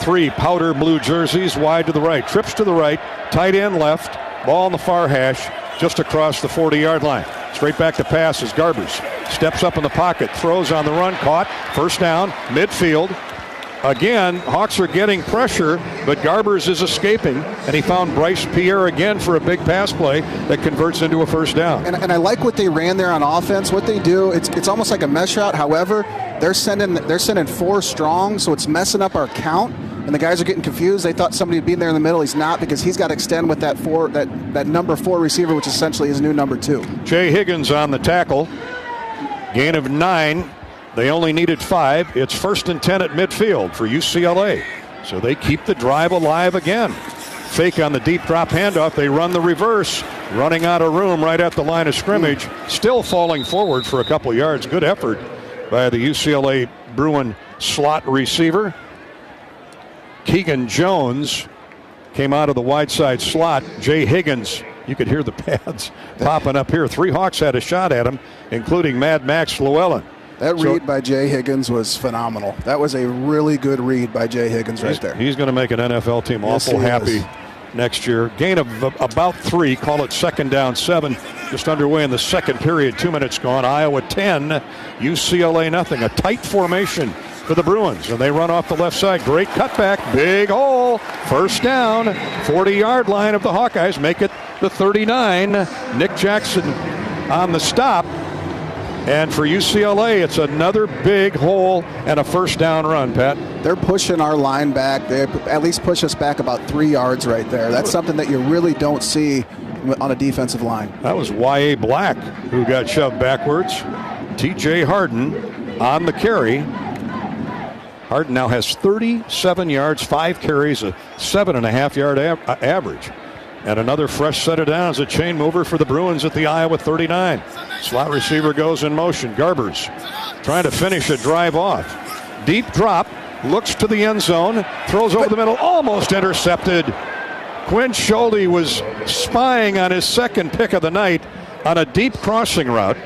3 powder blue jerseys wide to the right. Trips to the right, tight end left, ball on the far hash, just across the 40-yard line. Straight back to pass as Garbers steps up in the pocket, throws on the run, caught, first down, midfield. Again, Hawks are getting pressure, but Garbers is escaping, and he found Bryce Pierre again for a big pass play that converts into a first down. And I like what they ran there on offense. What they do, it's almost like a mesh route. However, they're sending 4 strong, so it's messing up our count. And the guys are getting confused. They thought somebody would be there in the middle. He's not, because he's got to extend with that number 4 receiver, which essentially is new number 2. Jay Higgins on the tackle. Gain of 9. They only needed 5. It's 1st and 10 at midfield for UCLA. So they keep the drive alive again. Fake on the deep drop handoff. They run the reverse. Running out of room right at the line of scrimmage. Still falling forward for a couple yards. Good effort by the UCLA Bruin slot receiver. Keegan Jones came out of the wide side slot. Jay Higgins, you could hear the pads popping up here. 3 Hawks had a shot at him, including Mad Max Llewellyn. That read by Jay Higgins was phenomenal. That was a really good read by Jay Higgins right there. He's going to make an NFL team awful happy next year. Gain of about 3, call it 2nd down 7. Just underway in the second period, 2 minutes gone. Iowa 10, UCLA nothing. A tight formation for the Bruins, and they run off the left side. Great cutback, big hole, first down, 40-yard line of the Hawkeyes. Make it the 39. Nick Jackson on the stop. And for UCLA, it's another big hole and a first down run, Pat. They're pushing our line back. They at least push us back about 3 yards right there. That's something that you really don't see on a defensive line. That was Y.A. Black who got shoved backwards. T.J. Harden on the carry. Harden now has 37 yards, 5 carries, a 7.5-yard average. And another fresh set of downs, a chain mover for the Bruins at the Iowa 39. Slot receiver goes in motion. Garbers trying to finish a drive off. Deep drop, looks to the end zone, throws over the middle, almost intercepted. Quinn Schulte was spying on his second pick of the night on a deep crossing route.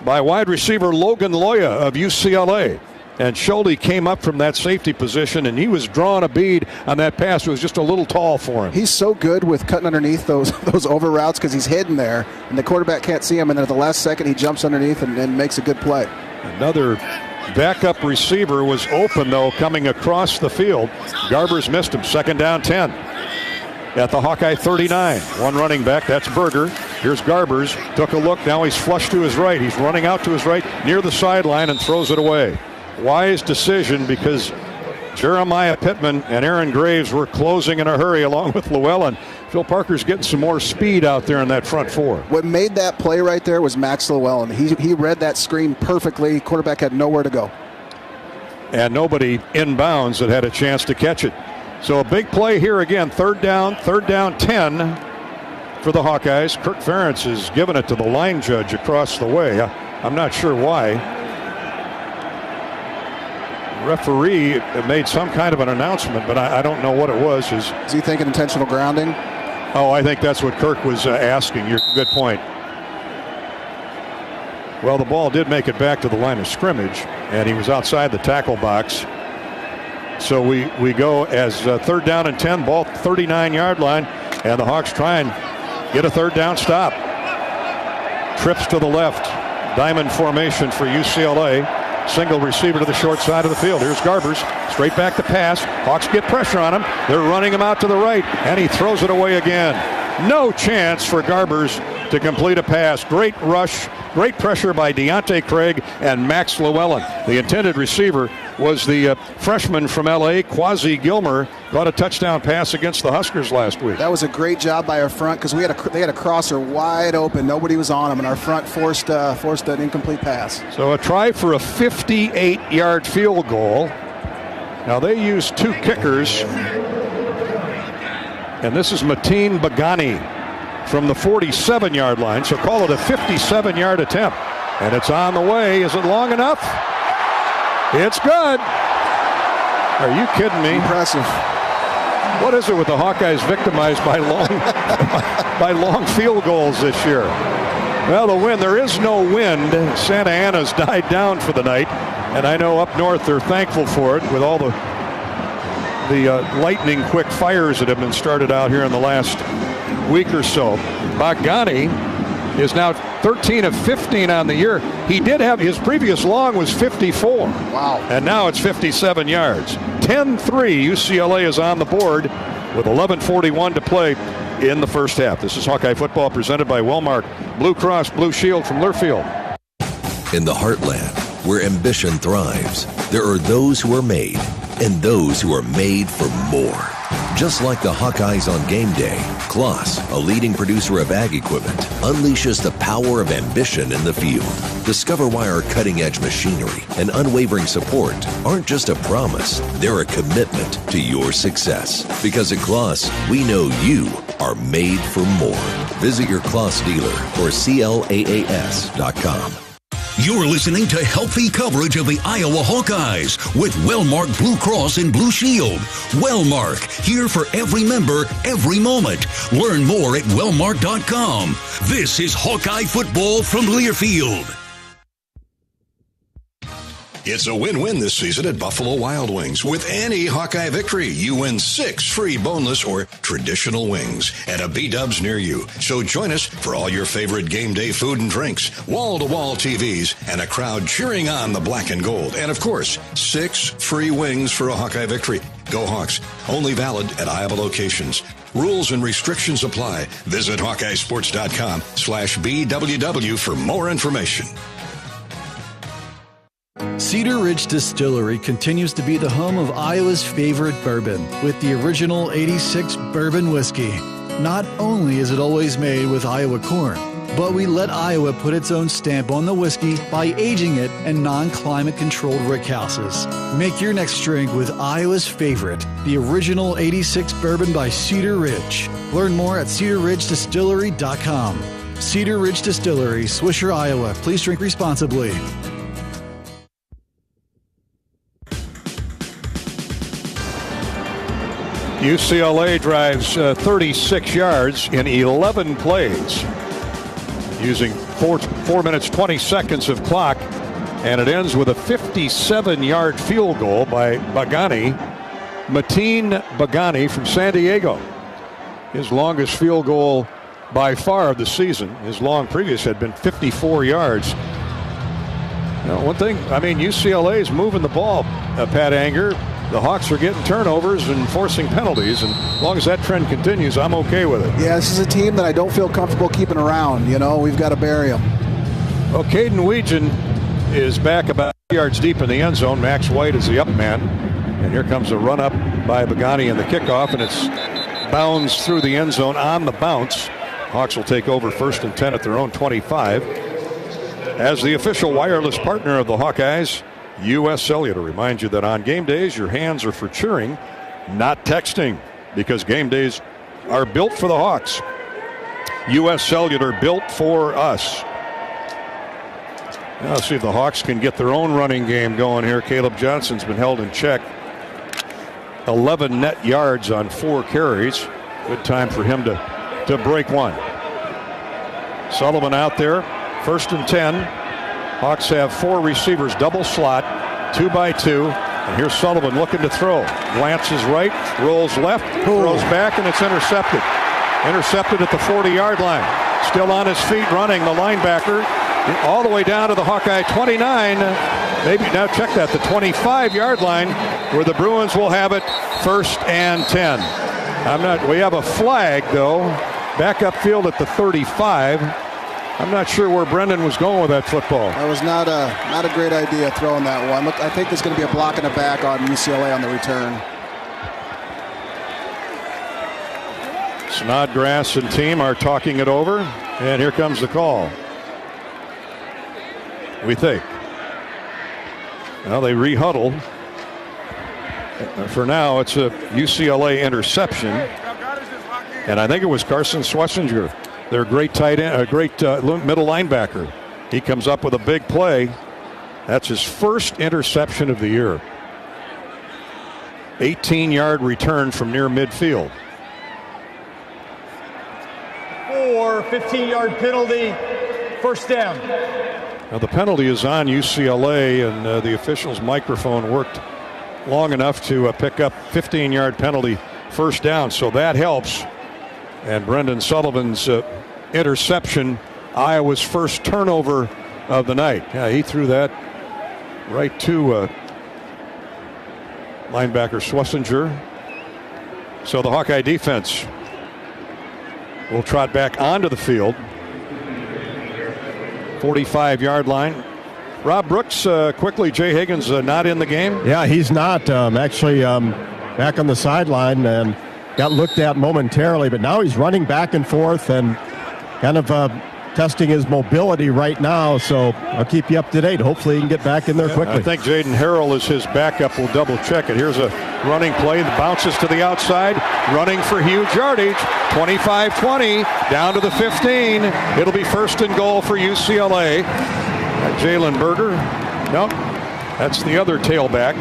By wide receiver Logan Loya of UCLA. And Schulte came up from that safety position, and he was drawing a bead on that pass. It was just a little tall for him. He's so good with cutting underneath those over routes because he's hidden there, and the quarterback can't see him, and then at the last second he jumps underneath and makes a good play. Another backup receiver was open, though, coming across the field. Garbers missed him. 2nd down 10. At the Hawkeye 39. One running back, that's Berger. Here's Garbers. Took a look. Now he's flushed to his right. He's running out to his right near the sideline and throws it away. Wise decision, because Jeremiah Pittman and Aaron Graves were closing in a hurry along with Llewellyn. Phil Parker's getting some more speed out there in that front 4. What made that play right there was Max Llewellyn. He read that screen perfectly. Quarterback had nowhere to go. And nobody inbounds that had a chance to catch it. So a big play here again. 3rd down 10 for the Hawkeyes. Kirk Ferentz is giving it to the line judge across the way. I'm not sure why. Referee made some kind of an announcement, but I don't know what it was. Is he thinking intentional grounding? Oh, I think that's what Kirk was asking. Good point. Well, the ball did make it back to the line of scrimmage, and he was outside the tackle box. So we go as 3rd down and 10, ball 39-yard line, and the Hawks try and get a 3rd down stop. Trips to the left, diamond formation for UCLA. Single receiver to the short side of the field. Here's Garbers. Straight back to pass. Hawks get pressure on him. They're running him out to the right, and he throws it away again. No chance for Garbers to complete a pass. Great rush, great pressure by Deontay Craig and Max Llewellyn. The intended receiver was the freshman from L.A., Quasi Gilmer, caught a touchdown pass against the Huskers last week. That was a great job by our front because they had a crosser wide open. Nobody was on him, and our front forced an incomplete pass. So a try for a 58-yard field goal. Now they used 2 kickers, and this is Mateen Bagani from the 47-yard line, so call it a 57-yard attempt. And it's on the way. Is it long enough? It's good. Are you kidding me? Impressive. What is it with the Hawkeyes victimized by long field goals this year? Well, the wind, there is no wind. Santa Ana's died down for the night, and I know up north they're thankful for it with all the lightning quick fires that have been started out here in the last week or so. Bagani is now 13 of 15 on the year. He did have, his previous long was 54. Wow. And now it's 57 yards. 10-3, UCLA is on the board with 11:41 to play in the first half. This is Hawkeye football presented by Wellmark Blue Cross Blue Shield from Learfield. In the heartland, where ambition thrives, there are those who are made and those who are made for more. Just like the Hawkeyes on game day, Kloss, a leading producer of ag equipment, unleashes the power of ambition in the field. Discover why our cutting-edge machinery and unwavering support aren't just a promise, they're a commitment to your success. Because at Kloss, we know you are made for more. Visit your Kloss dealer or CLAAS.com. You're listening to healthy coverage of the Iowa Hawkeyes with Wellmark Blue Cross and Blue Shield. Wellmark, here for every member, every moment. Learn more at wellmark.com. This is Hawkeye football from Learfield. It's a win-win this season at Buffalo Wild Wings. With any Hawkeye victory, you win 6 free boneless or traditional wings at a B-Dubs near you. So join us for all your favorite game day food and drinks, wall-to-wall TVs, and a crowd cheering on the black and gold. And, of course, 6 free wings for a Hawkeye victory. Go Hawks. Only valid at Iowa locations. Rules and restrictions apply. Visit HawkeyeSports.com/BWW for more information. Cedar Ridge Distillery continues to be the home of Iowa's favorite bourbon with the original 86 bourbon whiskey. Not only is it always made with Iowa corn, but we let Iowa put its own stamp on the whiskey by aging it in non-climate controlled rickhouses. Make your next drink with Iowa's favorite, the original 86 bourbon by Cedar Ridge. Learn more at cedarridgedistillery.com. Cedar Ridge Distillery, Swisher, Iowa. Please drink responsibly. UCLA drives 36 yards in 11 plays using 4 minutes 20 seconds of clock, and it ends with a 57-yard field goal by Bagani, Mateen Bagani from San Diego. His longest field goal by far of the season. His long previous had been 54 yards. Now, one thing, I mean, UCLA is moving the ball, Pat Anger. The Hawks are getting turnovers and forcing penalties, and as long as that trend continues, I'm okay with it. Yeah, this is a team that I don't feel comfortable keeping around. You know, we've got to bury them. Well, Caden Weegan is back about 2 yards deep in the end zone. Max White is the up man. And here comes a run up by Bagani in the kickoff, and it's bounds through the end zone on the bounce. Hawks will take over 1st and 10 at their own 25. As the official wireless partner of the Hawkeyes, U.S. Cellular reminds you that on game days, your hands are for cheering, not texting, because game days are built for the Hawks. U.S. Cellular, built for us. Now let's see if the Hawks can get their own running game going here. Caleb Johnson's been held in check. 11 net yards on 4 carries. Good time for him to break one. Sullivan out there, 1st and 10. Hawks have 4 receivers, double slot, 2 by 2. And here's Sullivan looking to throw. Glances right, rolls left, throws back, and it's intercepted. Intercepted at the 40-yard line. Still on his feet running, the linebacker. all the way down to the Hawkeye 29. Maybe now check that, the 25-yard line, where the Bruins will have it 1st and 10. We have a flag, though, back upfield at the 35. I'm not sure where Brendan was going with that football. That was not a great idea throwing that one. I think there's going to be a block in the back on UCLA on the return. Snodgrass and team are talking it over, and here comes the call. We think. Well, they re-huddle. For now, it's a UCLA interception, and I think it was Carson Schlesinger, their great tight end, great middle linebacker. He comes up with a big play. That's his first interception of the year. 18-yard return from near midfield. 15-yard penalty, 1st down. Now the penalty is on UCLA, and the official's microphone worked long enough to pick up 15-yard penalty, 1st down, so that helps. And Brendan Sullivan's interception, Iowa's first turnover of the night. Yeah, he threw that right to linebacker Schlesinger. So the Hawkeye defense will trot back onto the field. 45-yard line. Rob Brooks, quickly, Jay Higgins not in the game? Yeah, he's not. Actually, back on the sideline and got looked at momentarily, but now he's running back and forth and kind of testing his mobility right now, so I'll keep you up to date. Hopefully he can get back in there quickly. I think Jaden Harrell is his backup. We'll double check it. Here's a running play that bounces to the outside, running for huge yardage. 25-20, down to the 15. It'll be 1st and goal for UCLA. Jalen Berger. Nope, that's the other tailback.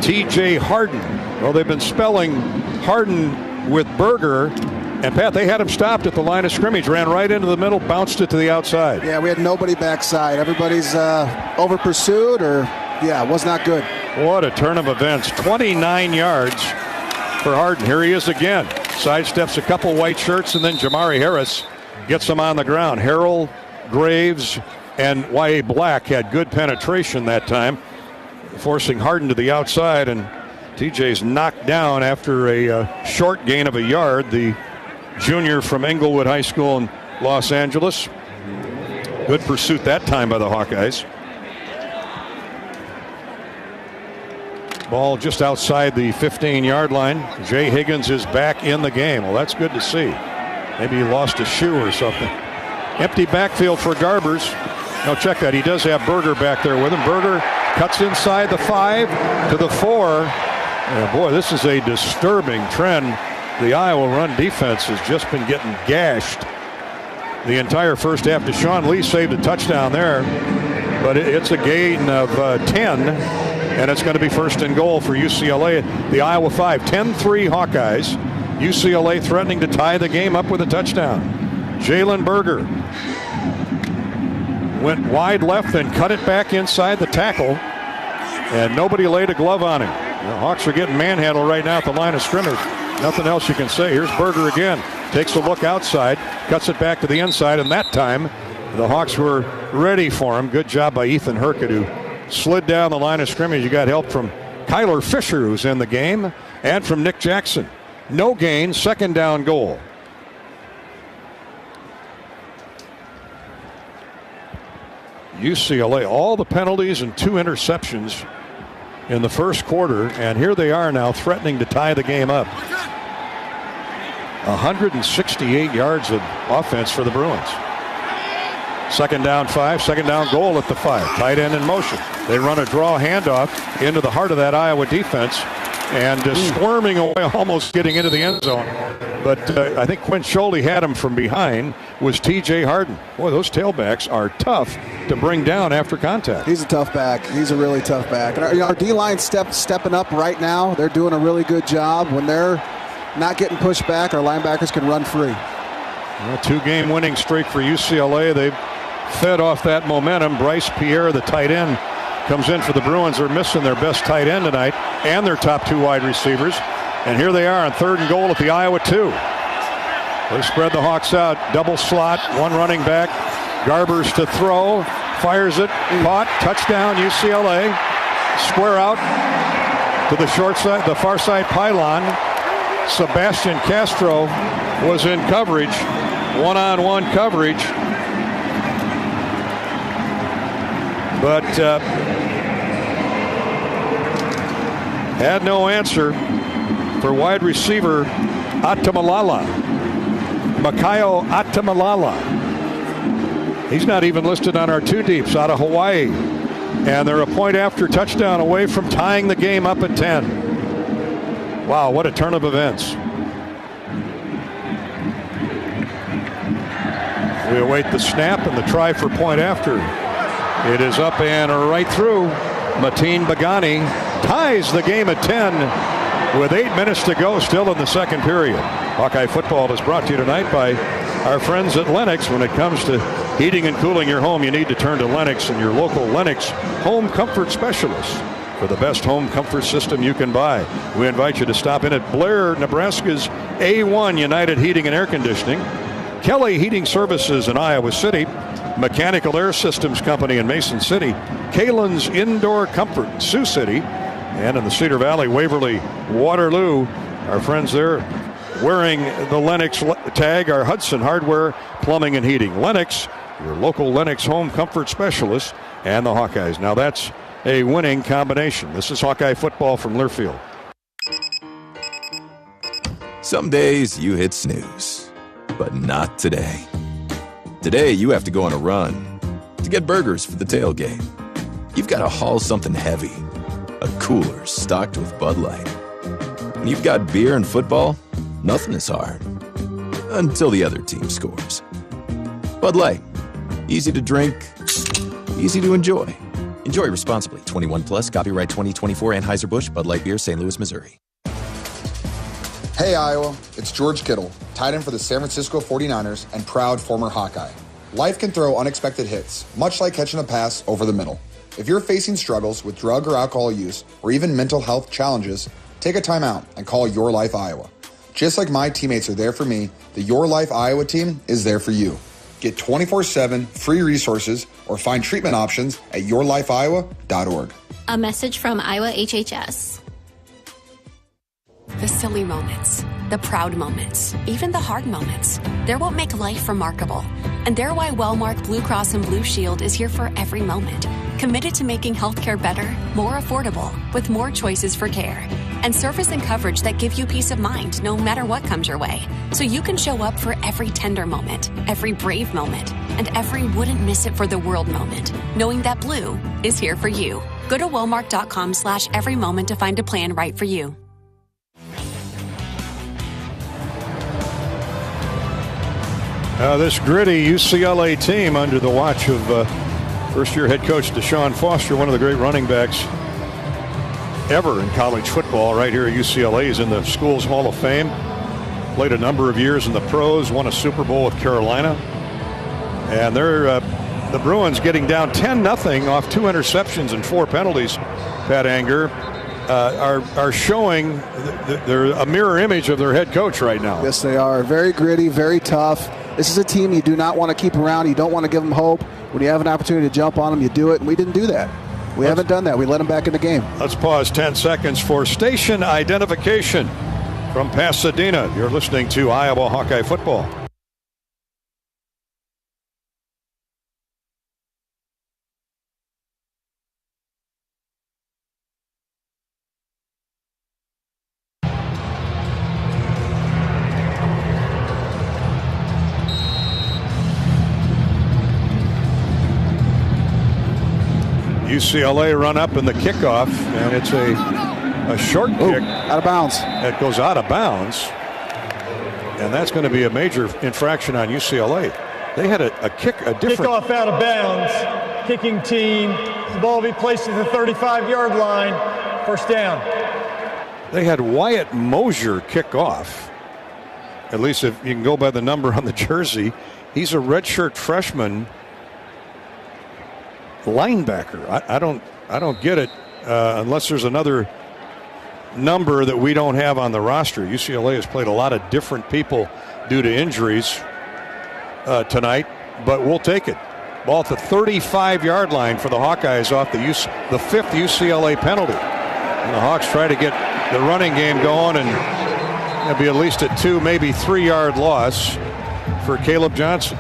TJ Harden. Well, they've been spelling Harden with Berger. And Pat, they had him stopped at the line of scrimmage, ran right into the middle, bounced it to the outside. Yeah, we had nobody backside. Everybody's over pursued, or it was not good. What a turn of events. 29 yards for Harden. Here he is again. Sidesteps a couple white shirts, and then Jamari Harris gets him on the ground. Harrell, Graves, and Y.A. Black had good penetration that time, forcing Harden to the outside, and TJ's knocked down after a short gain of a yard. The junior from Englewood High School in Los Angeles. Good pursuit that time by the Hawkeyes. Ball just outside the 15-yard line. Jay Higgins is back in the game. Well, that's good to see. Maybe he lost a shoe or something. Empty backfield for Garbers. Now check that. He does have Berger back there with him. Berger cuts inside the 5 to the 4. And boy, this is a disturbing trend. The Iowa run defense has just been getting gashed the entire first half. Deshaun Lee saved a touchdown there, but it's a gain of 10, and it's going to be 1st and goal for UCLA. The Iowa 5, 10-3 Hawkeyes. UCLA threatening to tie the game up with a touchdown. Jalen Berger went wide left and cut it back inside the tackle, and nobody laid a glove on him. The Hawks are getting manhandled right now at the line of scrimmage. Nothing else you can say. Here's Berger again. Takes a look outside, cuts it back to the inside, and that time the Hawks were ready for him. Good job by Ethan Herkett, who slid down the line of scrimmage. You got help from Kyler Fisher, who's in the game, and from Nick Jackson. No gain, 2nd down goal. UCLA, all the penalties and 2 interceptions in the first quarter, and here they are now threatening to tie the game up. 168 yards of offense for the Bruins. 2nd down 5, 2nd down goal at the 5. Tight end in motion. They run a draw handoff into the heart of that Iowa defense, and squirming away, almost getting into the end zone. But I think Quinn Schulte had him from behind, was TJ Harden. Boy, those tailbacks are tough to bring down after contact. He's a tough back. He's a really tough back. And our D-line stepping up right now. They're doing a really good job. When they're not getting pushed back, our linebackers can run free. Well, 2-game winning streak for UCLA. They've fed off that momentum. Bryce Pierre, the tight end, comes in for the Bruins. They're missing their best tight end tonight and their top 2 wide receivers. And here they are on 3rd and goal at the Iowa 2. They spread the Hawks out, double slot, one running back. Garbers to throw, fires it, caught, touchdown UCLA. Square out to the short side, the far side pylon. Sebastian Castro was in coverage, one-on-one coverage. But had no answer for wide receiver Makaio Atamalala. He's not even listed on our 2 deeps out of Hawaii. And they're a point after touchdown away from tying the game up at 10. Wow, what a turn of events. We await the snap and the try for point after. It is up and right through. Mateen Bagani ties the game at 10 with 8 minutes to go still in the second period. Hawkeye football is brought to you tonight by our friends at Lennox. When it comes to heating and cooling your home, you need to turn to Lennox and your local Lennox home comfort specialist for the best home comfort system you can buy. We invite you to stop in at Blair, Nebraska's A1 United Heating and Air Conditioning, Kelly Heating Services in Iowa City, Mechanical Air Systems Company in Mason City, Kalen's Indoor Comfort, Sioux City, and in the Cedar Valley, Waverly, Waterloo. Our friends there wearing the Lennox tag are Hudson Hardware, Plumbing and Heating. Lennox, your local Lennox home comfort specialist, and the Hawkeyes. Now that's a winning combination. This is Hawkeye football from Learfield. Some days you hit snooze, but not today. Today you have to go on a run to get burgers for the tailgate. You've got to haul something heavy, a cooler stocked with Bud Light. And you've got beer and football, nothing is hard. Until the other team scores. Bud Light, easy to drink, easy to enjoy. Enjoy responsibly. 21 plus, copyright 2024 Anheuser-Busch, Bud Light Beer, St. Louis, Missouri. Hey Iowa, it's George Kittle, tight end for the San Francisco 49ers and proud former Hawkeye. Life can throw unexpected hits, much like catching a pass over the middle. If you're facing struggles with drug or alcohol use, or even mental health challenges, take a time out and call Your Life Iowa. Just like my teammates are there for me, the Your Life Iowa team is there for you. Get 24/7 free resources or find treatment options at yourlifeiowa.org. A message from Iowa HHS. The silly moments, the proud moments, even the hard moments. They're what make life remarkable. And they're why Wellmark Blue Cross and Blue Shield is here for every moment. Committed to making healthcare better, more affordable, with more choices for care. And service and coverage that give you peace of mind no matter what comes your way. So you can show up for every tender moment, every brave moment, and every wouldn't miss it for the world moment, knowing that Blue is here for you. Go to Wellmark.com/every moment to find a plan right for you. This gritty UCLA team under the watch of first-year head coach Deshaun Foster, one of the great running backs ever in college football, right here at UCLA. He's in the school's Hall of Fame. Played a number of years in the pros, won a Super Bowl with Carolina. And they're the Bruins getting down 10-0 off 2 interceptions and 4 penalties, Pat Anger, are showing they're a mirror image of their head coach right now. Yes, they are. Very gritty, very tough. This is a team you do not want to keep around. You don't want to give them hope. When you have an opportunity to jump on them, you do it, and we didn't do that. We haven't done that. We let them back in the game. Let's pause 10 seconds for station identification from Pasadena. You're listening to Iowa Hawkeye football. UCLA run up in the kickoff, and it's a short kick. Out of bounds. It goes out of bounds, and that's going to be a major infraction on UCLA. They had a different... Kickoff out of bounds, kicking team. The ball will be placed at the 35-yard line. First down. They had Wyatt Mosier kick off. At least if you can go by the number on the jersey. He's a redshirt freshman linebacker. I don't get it unless there's another number that we don't have on the roster. UCLA has played a lot of different people due to injuries tonight, but we'll take it. Ball at the 35-yard line for the Hawkeyes off the fifth UCLA penalty. And the Hawks try to get the running game going, and it'll be at least a 2, maybe 3-yard loss for Caleb Johnson.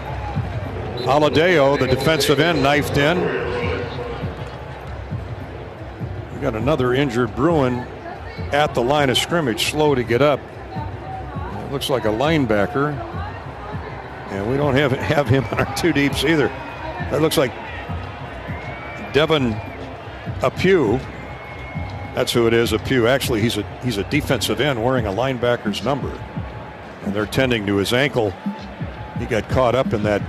Aladeo, the defensive end, knifed in. We got another injured Bruin at the line of scrimmage, slow to get up. It looks like a linebacker. And we don't have him on our 2 deeps either. That looks like Devin Apew. That's who it is, Apew. Actually, he's a defensive end wearing a linebacker's number. And they're tending to his ankle. He got caught up in that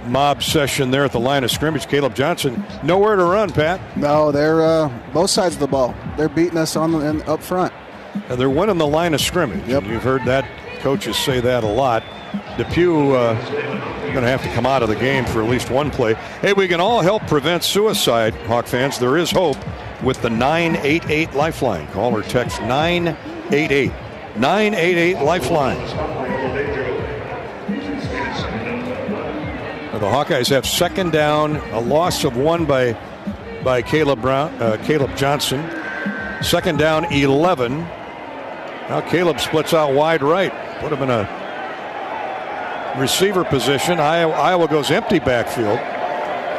mob session there at the line of scrimmage. Caleb Johnson, nowhere to run, Pat. No, they're both sides of the ball. They're beating us up front. And they're winning the line of scrimmage. Yep. And you've heard that. Coaches say that a lot. Depew going to have to come out of the game for at least one play. Hey, we can all help prevent suicide, Hawk fans. There is hope with the 988 Lifeline. Call or text 988. 988 Lifeline. Now, the Hawkeyes have second down, a loss of 1 by Caleb Johnson. Second down, 11. Now Caleb splits out wide right. Put him in a receiver position. Iowa goes empty backfield.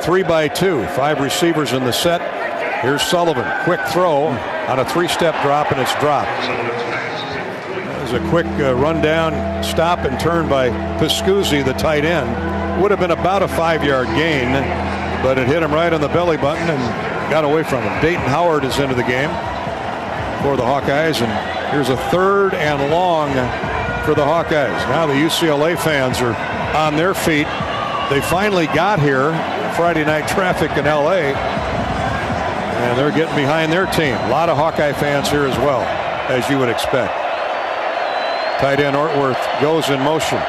3 by 2. 5 receivers in the set. Here's Sullivan. Quick throw on a 3-step drop, and it's dropped. That was a quick rundown, stop and turn by Piscuzzi, the tight end. Would have been about a 5-yard gain, but it hit him right on the belly button and got away from him. Dayton Howard is into the game for the Hawkeyes, and here's a 3rd and long for the Hawkeyes. Now the UCLA fans are on their feet. They finally got here. Friday night traffic in LA, and they're getting behind their team. A lot of Hawkeye fans here as well, as you would expect. Tight end Ortworth goes in motion.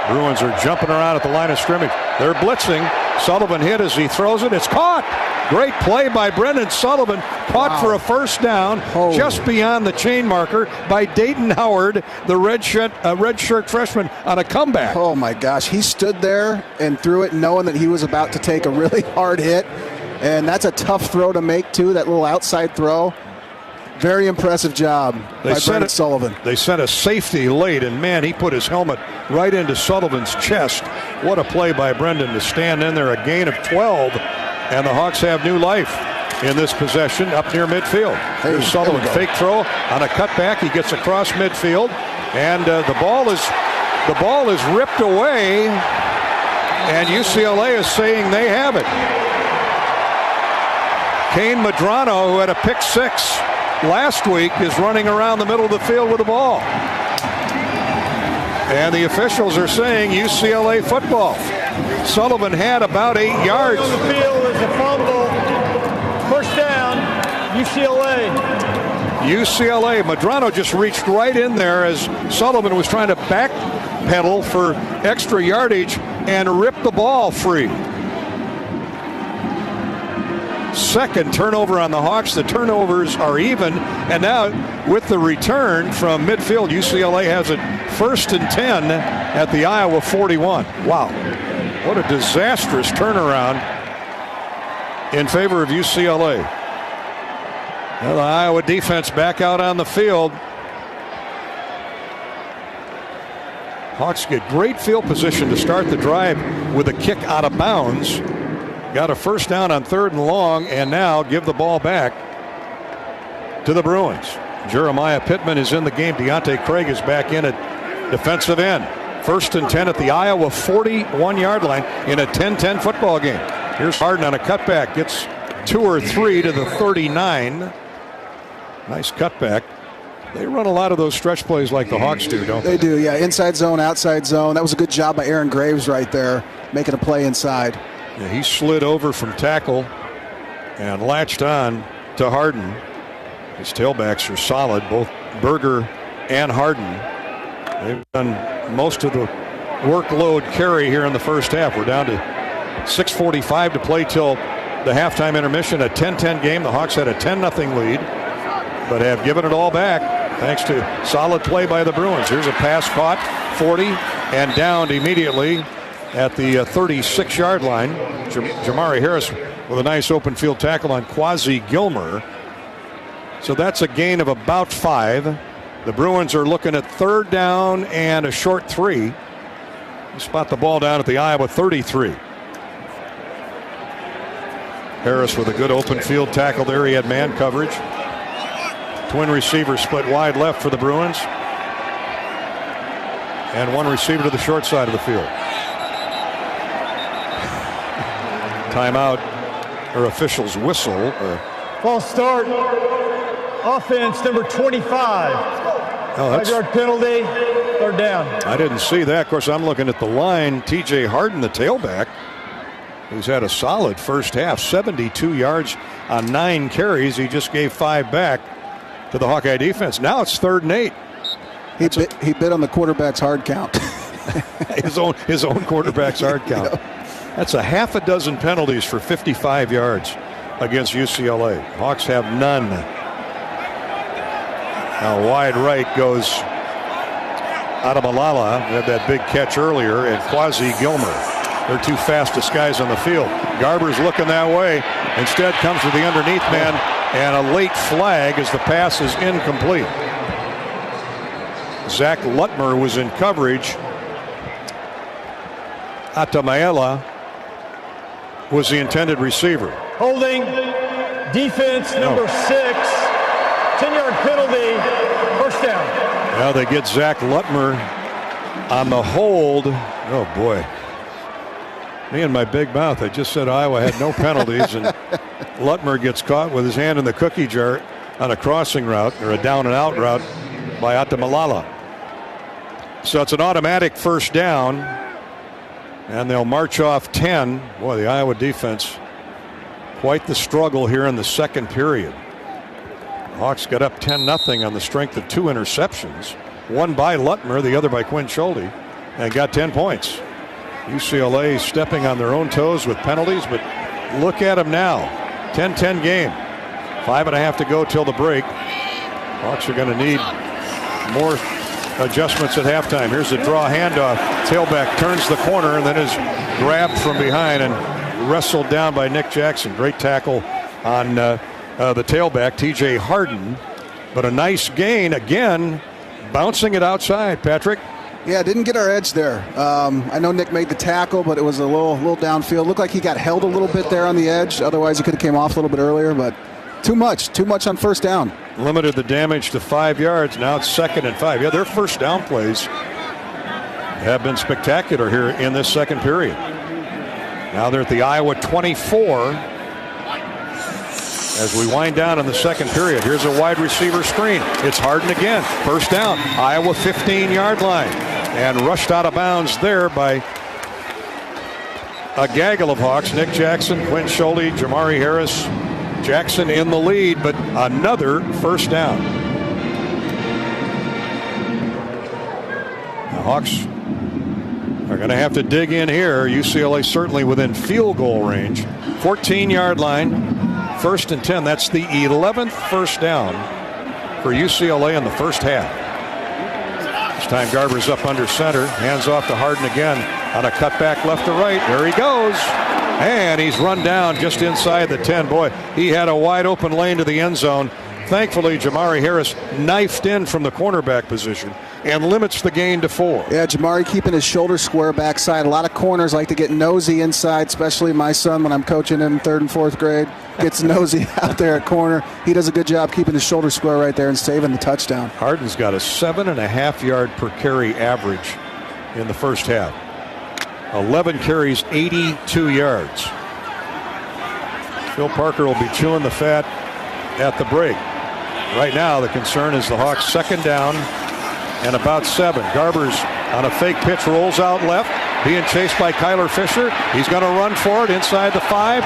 Bruins are jumping around at the line of scrimmage. They're blitzing. Sullivan hit as he throws it. It's caught. Great play by Brendan Sullivan. Caught for a first down just beyond the chain marker by Dayton Howard, the redshirt freshman, on a comeback. Oh, my gosh. He stood there and threw it knowing that he was about to take a really hard hit. And that's a tough throw to make, too, that little outside throw. Very impressive job by Brendan Sullivan. They sent a safety late, and, man, he put his helmet right into Sullivan's chest. What a play by Brendan to stand in there, a gain of 12. And the Hawks have new life in this possession up near midfield. Here's Sullivan, fake throw on a cutback. He gets across midfield, and the ball is ripped away, and UCLA is saying they have it. Kane Medrano, who had a pick 6 last week, is running around the middle of the field with the ball. And the officials are saying UCLA football. Sullivan had about 8 yards. On the field is a fumble. First down, UCLA. UCLA. Medrano just reached right in there as Sullivan was trying to backpedal for extra yardage and ripped the ball free. Second turnover on the Hawks. The turnovers are even. And now with the return from midfield, UCLA has it 1st and 10 at the Iowa 41. Wow. What a disastrous turnaround in favor of UCLA. Well, the Iowa defense back out on the field. Hawks get great field position to start the drive with a kick out of bounds. Got a first down on 3rd and long, and now give the ball back to the Bruins. Jeremiah Pittman is in the game. Deontay Craig is back in at defensive end. 1st and 10 at the Iowa 41-yard line in a 10-10 football game. Here's Harden on a cutback. Gets 2 or 3 to the 39. Nice cutback. They run a lot of those stretch plays like the Hawks do, don't they? They do, yeah. Inside zone, outside zone. That was a good job by Aaron Graves right there, making a play inside. Yeah, he slid over from tackle and latched on to Harden. His tailbacks are solid, both Berger and Harden. They've done most of the workload carry here in the first half. We're down to 6:45 to play till the halftime intermission. A 10-10 game. The Hawks had a 10-0 lead. but have given it all back thanks to solid play by the Bruins. Here's a pass caught, 40, and downed immediately at the 36-yard line. Jamari Harris with a nice open field tackle on Quasi Gilmer. So that's a gain of about 5. The Bruins are looking at 3rd down and a short 3. You spot the ball down at the Iowa 33. Harris with a good open field tackle there. He had man coverage. Twin receivers split wide left for the Bruins. And one receiver to the short side of the field. Timeout, or officials whistle. False start. Offense number 25. Oh, 5-yard penalty. 3rd down. I didn't see that. Of course, I'm looking at the line. T.J. Harden, the tailback, who's had a solid first half, 72 yards on 9 carries. He just gave 5 back to the Hawkeye defense. Now it's 3rd and 8. He bit on the quarterback's hard count. his own quarterback's hard count. That's a half a dozen penalties for 55 yards against UCLA. Hawks have none. Now wide right goes Adamalala. Had that big catch earlier, and Quasi Gilmer. They're 2 fastest guys on the field. Garber's looking that way. Instead comes to the underneath man, and a late flag as the pass is incomplete. Zach Lutmer was in coverage. Atamaela was the intended receiver. Holding. Defense number 6. 10-yard penalty. 1st down. Now they get Zach Lutmer on the hold. Oh, boy. Me and my big mouth. I just said Iowa had no penalties, and Lutmer gets caught with his hand in the cookie jar on a crossing route, or a down and out route by Atamalala. So it's an automatic 1st down, and they'll march off 10. Boy, the Iowa defense, quite the struggle here in the 2nd period. Hawks got up 10-0 on the strength of 2 interceptions, one by Lutmer, the other by Quinn Schulte, and got 10 points. UCLA stepping on their own toes with penalties, but look at them now. 10-10 game. 5.5 to go till the break. Hawks are going to need more adjustments at halftime. Here's a draw handoff. Tailback turns the corner and then is grabbed from behind and wrestled down by Nick Jackson. Great tackle on the tailback, T.J. Harden. But a nice gain again, bouncing it outside, Patrick. Yeah, didn't get our edge there. I know Nick made the tackle, but it was a little downfield. Looked like he got held a little bit there on the edge. Otherwise, he could have came off a little bit earlier, but too much on 1st down. Limited the damage to 5 yards. Now it's 2nd and 5. Yeah, their 1st down plays have been spectacular here in this 2nd period. Now they're at the Iowa 24 as we wind down in the 2nd period. Here's a wide receiver screen. It's Harden again. 1st down. Iowa 15-yard line. And rushed out of bounds there by a gaggle of Hawks. Nick Jackson, Quinn Schulte, Jamari Harris. Jackson in the lead, but another 1st down. The Hawks are going to have to dig in here. UCLA certainly within field goal range. 14-yard line, 1st and 10. That's the 11th 1st down for UCLA in the 1st half. This time Garber's up under center. Hands off to Harden again on a cutback left to right. There he goes. And he's run down just inside the 10. Boy, he had a wide open lane to the end zone. Thankfully, Jamari Harris knifed in from the cornerback position and limits the gain to 4. Yeah, Jamari keeping his shoulder square backside. A lot of corners like to get nosy inside, especially my son when I'm coaching him 3rd and 4th grade. Gets nosy out there at corner. He does a good job keeping his shoulder square right there and saving the touchdown. Harden's got a 7.5 yard per carry average in the 1st half. 11 carries, 82 yards. Phil Parker will be chewing the fat at the break. Right now, the concern is the Hawks 2nd down and about 7. Garber's on a fake pitch, rolls out left, being chased by Kyler Fisher. He's going to run for it inside the 5.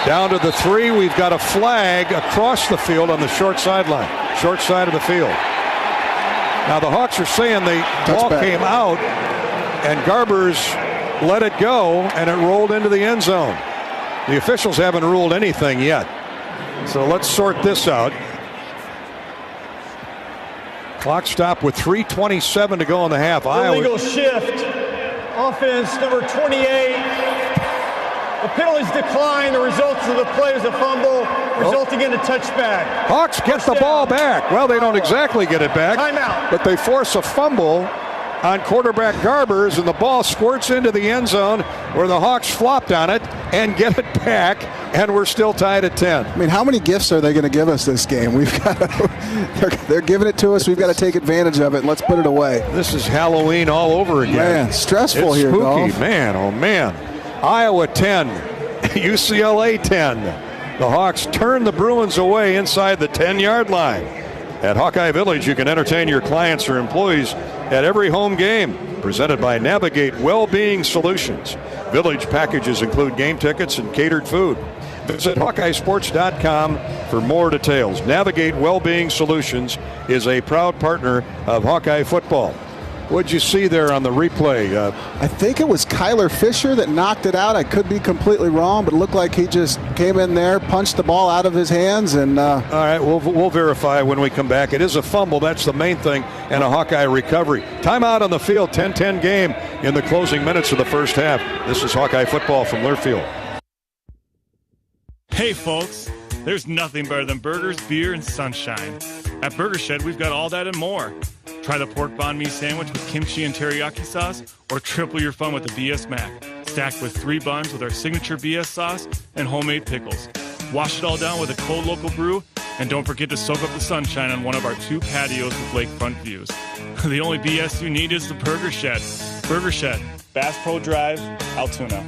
Down to the 3. We've got a flag across the field on the short sideline, short side of the field. Now the Hawks are saying the ball came out and Garber's let it go and it rolled into the end zone. The officials haven't ruled anything yet. So let's sort this out. Clock stop with 3:27 to go in the half. Illegal shift. Offense number 28. The penalties decline. The results of the play is a fumble, resulting in a touchback. Hawks get the ball back. Well, they don't exactly get it back. Timeout. But they force a fumble on quarterback Garbers, and the ball squirts into the end zone where the Hawks flopped on it and get it back, and we're still tied at 10. I mean, how many gifts are they going to give us this game? We've got they're giving it to us. We've got to take advantage of it. Let's put it away. This is Halloween all over again. Man, stressful it's here, spooky, Dolph. man. Oh, man. Iowa 10, UCLA 10. The Hawks turn the Bruins away inside the 10-yard line. At Hawkeye Village, you can entertain your clients or employees at every home game. Presented by Navigate Wellbeing Solutions. Village packages include game tickets and catered food. Visit HawkeyeSports.com for more details. Navigate Wellbeing Solutions is a proud partner of Hawkeye football. What'd you see there on the replay? I think it was Kyler Fisher that knocked it out. I could be completely wrong, but it looked like he just came in there, punched the ball out of his hands, and all right, we'll verify when we come back. It is a fumble, that's the main thing, and a Hawkeye recovery. Timeout on the field, 10-10 game in the closing minutes of the first half. This is Hawkeye football from Learfield. Hey folks, there's nothing better than burgers, beer, and sunshine. At Burger Shed, we've got all that and more. Try the pork banh mi sandwich with kimchi and teriyaki sauce, or triple your fun with the BS Mac, stacked with 3 buns with our signature BS sauce and homemade pickles. Wash it all down with a cold local brew, and don't forget to soak up the sunshine on one of our 2 patios with lakefront views. The only BS you need is the Burger Shed. Burger Shed, Bass Pro Drive, Altoona.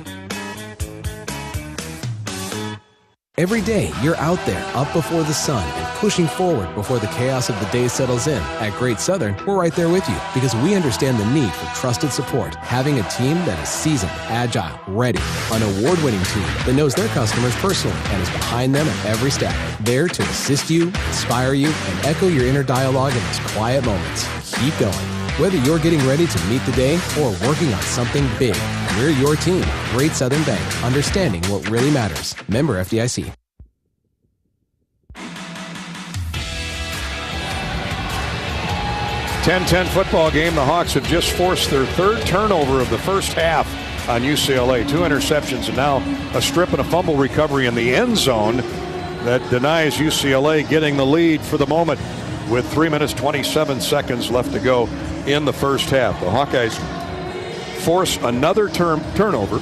Every day, you're out there, up before the sun, and pushing forward before the chaos of the day settles in. At Great Southern, we're right there with you because we understand the need for trusted support. Having a team that is seasoned, agile, ready, an award-winning team that knows their customers personally and is behind them at every step. There to assist you, inspire you, and echo your inner dialogue in those quiet moments. Keep going. Whether you're getting ready to meet the day or working on something big, we're your team. Great Southern Bank, understanding what really matters. Member FDIC. .10 football game. The Hawks have just forced their 3rd turnover of the first half on UCLA. 2 interceptions and now a strip and a fumble recovery in the end zone that denies UCLA getting the lead for the moment with 3 minutes 27 seconds left to go in the first half. The Hawkeyes force another turnover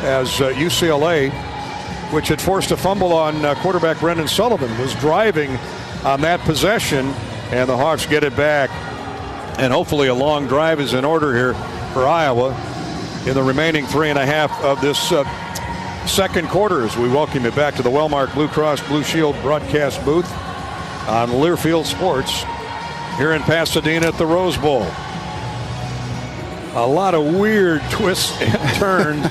as UCLA, which had forced a fumble on quarterback Brendan Sullivan, was driving on that possession, and the Hawks get it back. And hopefully a long drive is in order here for Iowa in the remaining 3.5 of this second quarter as we welcome you back to the Wellmark Blue Cross Blue Shield broadcast booth on Learfield Sports here in Pasadena at the Rose Bowl. A lot of weird twists and turns.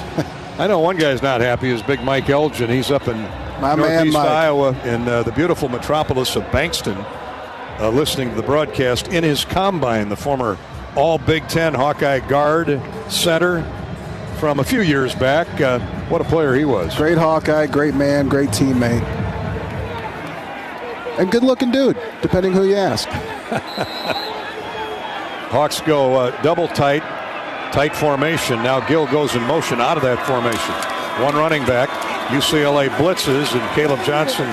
I know one guy's not happy is Big Mike Elgin. He's up in Northeast Iowa in the beautiful metropolis of Bankston, listening to the broadcast in his combine, the former all Big Ten Hawkeye guard center from a few years back. What a player he was. Great Hawkeye, great man, great teammate. And good-looking dude, depending who you ask. Hawks go double tight formation. Now Gill goes in motion out of that formation. One running back. UCLA blitzes, and Caleb Johnson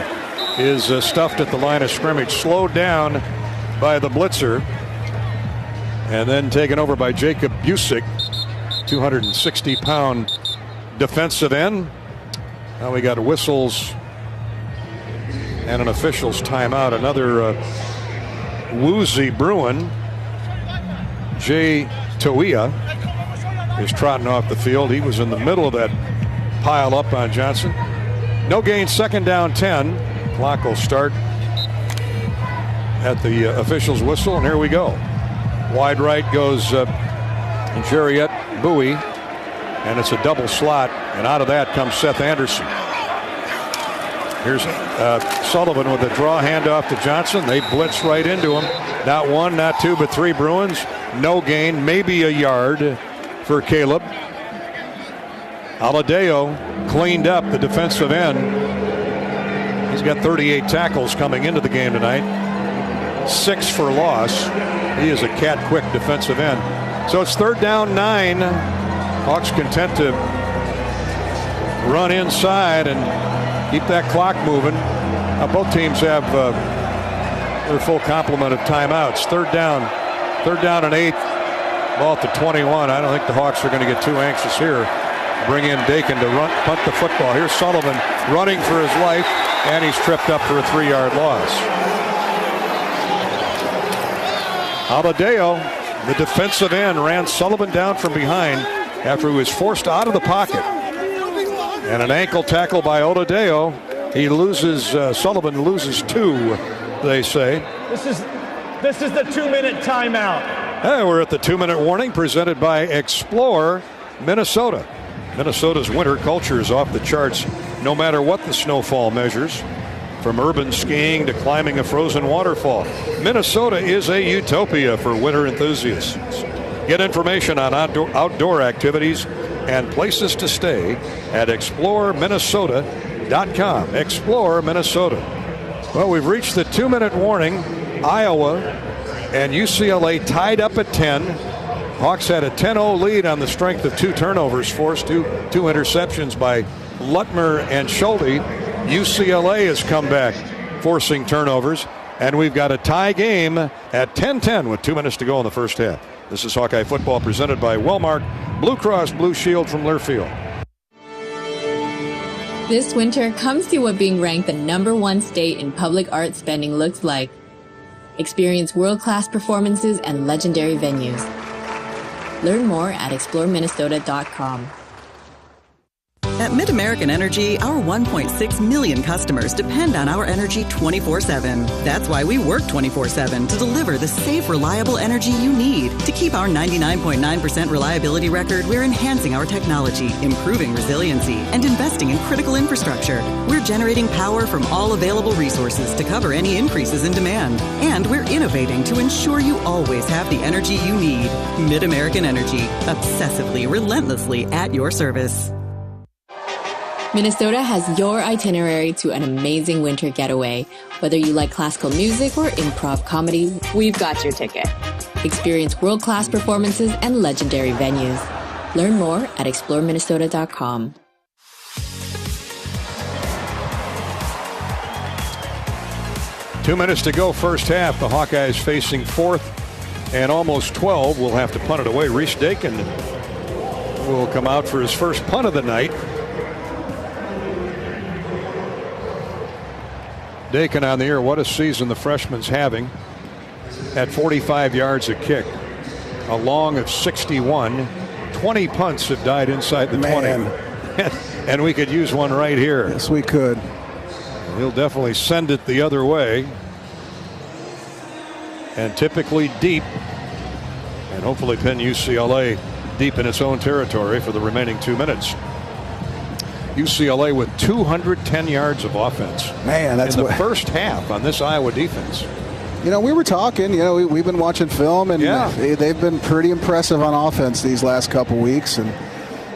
is stuffed at the line of scrimmage. Slowed down by the blitzer. And then taken over by Jacob Busick, 260-pound defensive end. Now we got whistles and an official's timeout. Another woozy Bruin. Jay Toia is trotting off the field. He was in the middle of that pile up on Johnson. No gain, 2nd down 10. Clock will start at the official's whistle, and here we go. Wide right goes Jariet Bowie, and it's a double slot, and out of that comes Seth Anderson. Here's Sullivan with a draw handoff to Johnson. They blitz right into him. Not 1, not 2, but 3 Bruins. No gain, maybe a yard for Caleb. Aladeo cleaned up the defensive end. He's got 38 tackles coming into the game tonight. 6 for loss. He is a cat-quick defensive end. So it's 3rd down 9. Hawks content to run inside and keep that clock moving. Both teams have their full complement of timeouts. 3rd down and 8. Ball at the 21. I don't think the Hawks are going to get too anxious here. Bring in Dakin to punt the football. Here's Sullivan running for his life, and he's tripped up for a 3-yard loss. Aladeo, the defensive end, ran Sullivan down from behind after he was forced out of the pocket. And an ankle tackle by Aladeo. He loses, Sullivan loses 2, they say. This is the 2-minute timeout. Hey, we're at the 2-minute warning presented by Explore Minnesota. Minnesota's winter culture is off the charts no matter what the snowfall measures. From urban skiing to climbing a frozen waterfall, Minnesota is a utopia for winter enthusiasts. Get information on outdoor activities and places to stay at exploreminnesota.com. Explore Minnesota. Well, we've reached the 2-minute warning. Iowa and UCLA tied up at 10. Hawks had a 10-0 lead on the strength of 2 turnovers forced, two interceptions by Lutmer and Schulte. UCLA has come back, forcing turnovers, and we've got a tie game at 10-10 with 2 minutes to go in the first half. This is Hawkeye football presented by Wellmark Blue Cross Blue Shield from Learfield. This winter, come see what being ranked the #1 state in public art spending looks like. Experience world-class performances and legendary venues. Learn more at exploreminnesota.com. At MidAmerican Energy, our 1.6 million customers depend on our energy 24/7. That's why we work 24/7 to deliver the safe, reliable energy you need. To keep our 99.9% reliability record, we're enhancing our technology, improving resiliency, and investing in critical infrastructure. We're generating power from all available resources to cover any increases in demand. And we're innovating to ensure you always have the energy you need. MidAmerican Energy, obsessively, relentlessly at your service. Minnesota has your itinerary to an amazing winter getaway. Whether you like classical music or improv comedy, we've got your ticket. Experience world-class performances and legendary venues. Learn more at exploreminnesota.com. Two minutes to go first half. The Hawkeyes facing 4th and almost 12. We'll have to punt it away. Reese Dakin will come out for his first punt of the night. Dakin on the air. What a season the freshman's having. At 45 yards a kick. A long of 61. 20 punts have died inside the 20. And we could use one right here. Yes, we could. He'll definitely send it the other way. And typically deep. And hopefully pin UCLA deep in its own territory for the remaining 2 minutes. UCLA with 210 yards of offense. Man, that's in the first half on this Iowa defense. You know, we were talking, we've been watching film, and they've been pretty impressive on offense these last couple weeks, and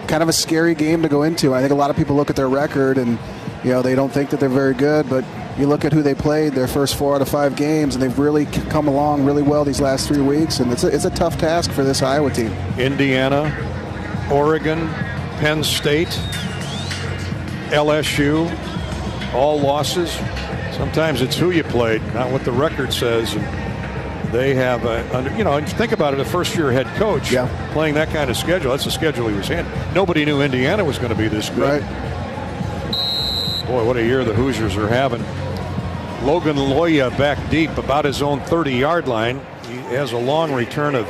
kind of a scary game to go into. I think a lot of people look at their record and, they don't think that they're very good, but you look at who they played their first 4 out of 5 games, and they've really come along really well these last 3 weeks, and it's a tough task for this Iowa team. Indiana, Oregon, Penn State, LSU, all losses. Sometimes it's who you played, not what the record says. And they have, think about it, a first-year head coach playing that kind of schedule. That's the schedule he was in. Nobody knew Indiana was going to be this good. Right. Boy, what a year the Hoosiers are having. Logan Loya back deep, about his own 30-yard line. He has a long return of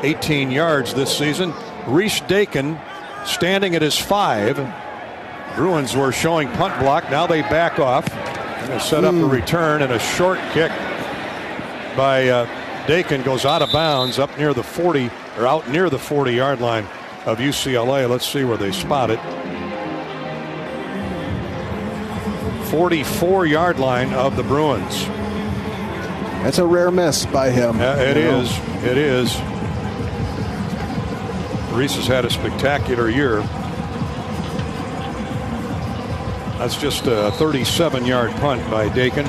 18 yards this season. Reese Dakin standing at his 5. Bruins were showing punt block. Now they back off. They set up a return, and a short kick by Dakin goes out of bounds up near the 40, or out near the 40-yard line of UCLA. Let's see where they spot it. 44-yard line of the Bruins. That's a rare miss by him. It is. It is. Reese has had a spectacular year. That's just a 37-yard punt by Dakin.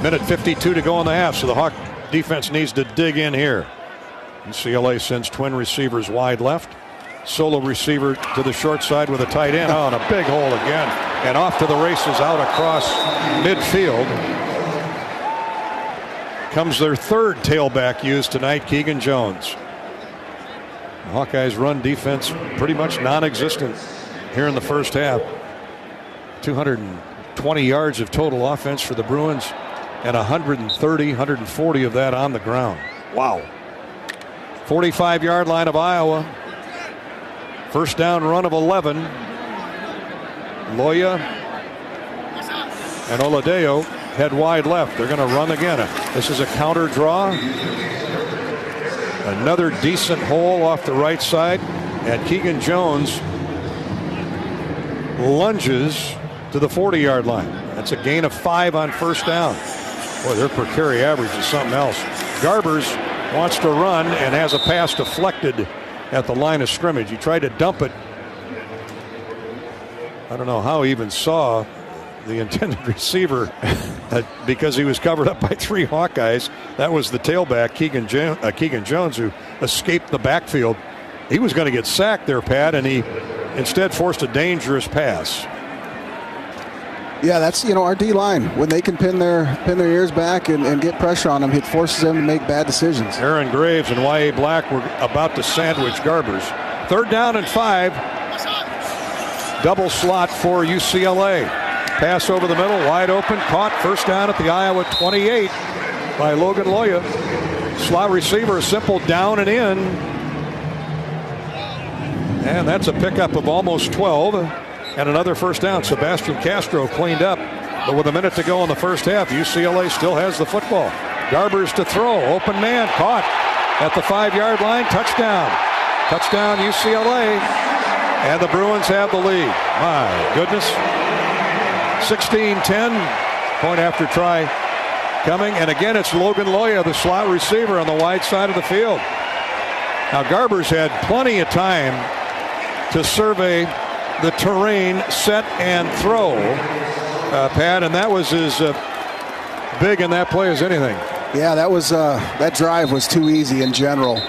Minute 52 to go in the half, so the Hawk defense needs to dig in here. UCLA sends twin receivers wide left. Solo receiver to the short side with a tight end. Oh, and a big hole again. And off to the races out across midfield. Comes their third tailback used tonight, Keegan Jones. The Hawkeyes' run defense pretty much non-existent here in the first half. 220 yards of total offense for the Bruins, and 140 of that on the ground. Wow. 45-yard line of Iowa. First down run of 11. Loya and Oladeo head wide left. They're going to run again. This is a counter draw. Another decent hole off the right side. And Keegan Jones lunges to the 40-yard line. That's a gain of 5 on first down. Boy, their per carry average is something else. Garbers wants to run and has a pass deflected at the line of scrimmage. He tried to dump it. I don't know how he even saw the intended receiver because he was covered up by 3 Hawkeyes. That was the tailback, Keegan Jones, who escaped the backfield. He was going to get sacked there, Pat, and he instead forced a dangerous pass. Yeah, that's, our D-line. When they can pin their ears back and get pressure on them, it forces them to make bad decisions. Aaron Graves and Y.A. Black were about to sandwich Garbers. 3rd down and 5. Double slot for UCLA. Pass over the middle, wide open, caught. First down at the Iowa 28 by Logan Loya. Slot receiver, a simple down and in. And that's a pickup of almost 12. And another first down. Sebastian Castro cleaned up. But with a minute to go in the first half, UCLA still has the football. Garbers to throw. Open man caught at the 5-yard line. Touchdown. Touchdown UCLA. And the Bruins have the lead. My goodness. 16-10. Point after try coming. And again, it's Logan Loya, the slot receiver on the wide side of the field. Now Garbers had plenty of time to survey the terrain, set and throw, Pat, and that was as big in that play as anything. Yeah, that drive was too easy in general.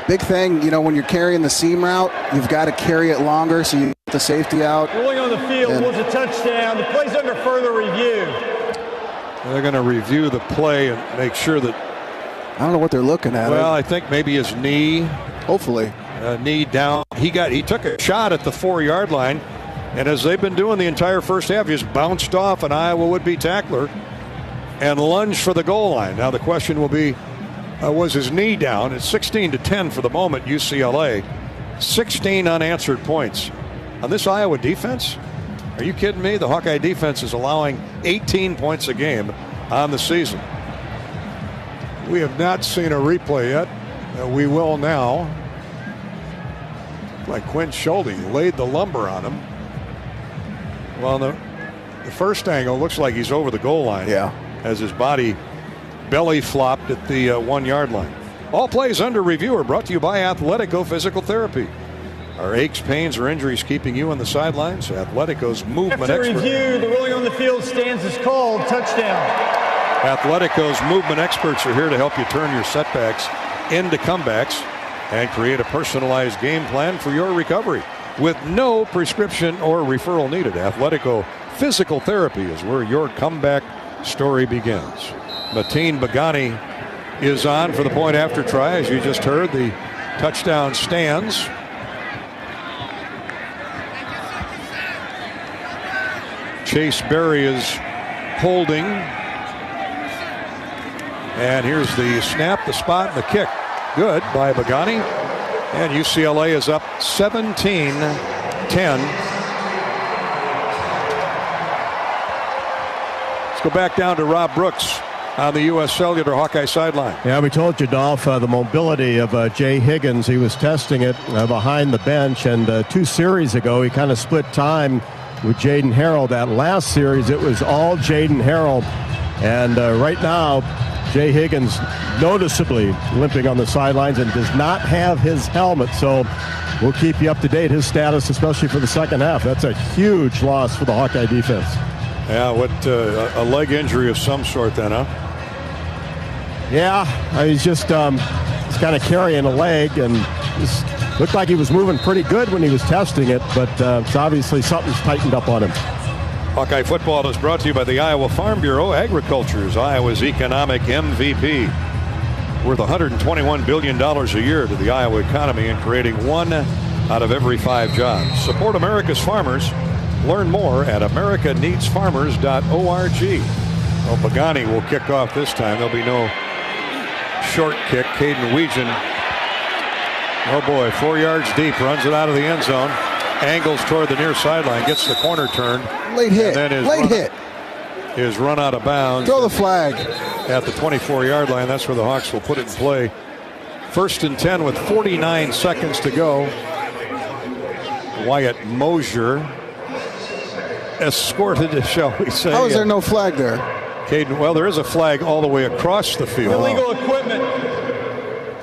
Big thing, when you're carrying the seam route, you've got to carry it longer so you get the safety out. Ruling on the field was a touchdown. The play's under further review. They're going to review the play and make sure that. I don't know what they're looking at. Well, I think maybe his knee. Hopefully. Knee down. He took a shot at the 4-yard line, and as they've been doing the entire first half, he just bounced off an Iowa would-be tackler and lunged for the goal line. Now the question will be, was his knee down? It's 16-10 for the moment, UCLA. 16 unanswered points. On this Iowa defense? Are you kidding me? The Hawkeye defense is allowing 18 points a game on the season. We have not seen a replay yet. We will now. Like Quinn Schulte laid the lumber on him. Well, the first angle looks like he's over the goal line. Yeah. As his body belly flopped at the 1-yard line. All plays under review are brought to you by Athletico Physical Therapy. Are aches, pains, or injuries keeping you on the sidelines? Athletico's movement After expert. review, the ruling on the field stands as called. Touchdown. Athletico's movement experts are here to help you turn your setbacks into comebacks and create a personalized game plan for your recovery with no prescription or referral needed. Athletico Physical Therapy is where your comeback story begins. Mateen Begani is on for the point after try. As you just heard, the touchdown stands. Chase Berry is holding. And here's the snap, the spot, and the kick. Good by Begani. And UCLA is up 17-10. Let's go back down to Rob Brooks on the U.S. Cellular Hawkeye sideline. Yeah, we told you, Dolph, the mobility of Jay Higgins. He was testing it behind the bench, and 2 series ago he kind of split time with Jaden Harrell. That last series, it was all Jaden Harrell. And right now, Jay Higgins noticeably limping on the sidelines and does not have his helmet. So we'll keep you up to date, his status, especially for the second half. That's a huge loss for the Hawkeye defense. Yeah, a leg injury of some sort then, huh? Yeah, he's just he's kind of carrying a leg, and just looked like he was moving pretty good when he was testing it, but it's obviously something's tightened up on him. Hawkeye football is brought to you by the Iowa Farm Bureau. Agriculture is Iowa's economic MVP. Worth $121 billion a year to the Iowa economy and creating 1 out of every 5 jobs. Support America's farmers. Learn more at americaneedsfarmers.org. Well, Pagani will kick off this time. There'll be no short kick. Caden Weegan, oh boy, 4 yards deep, runs it out of the end zone. Angles toward the near sideline, gets the corner turned. Late hit. His run out of bounds. Throw the flag. At the 24-yard line, that's where the Hawks will put it in play. 1st and 10 with 49 seconds to go. Wyatt Mosier escorted, shall we say. How is there no flag there? Caden, well, there is a flag all the way across the field. Illegal equipment.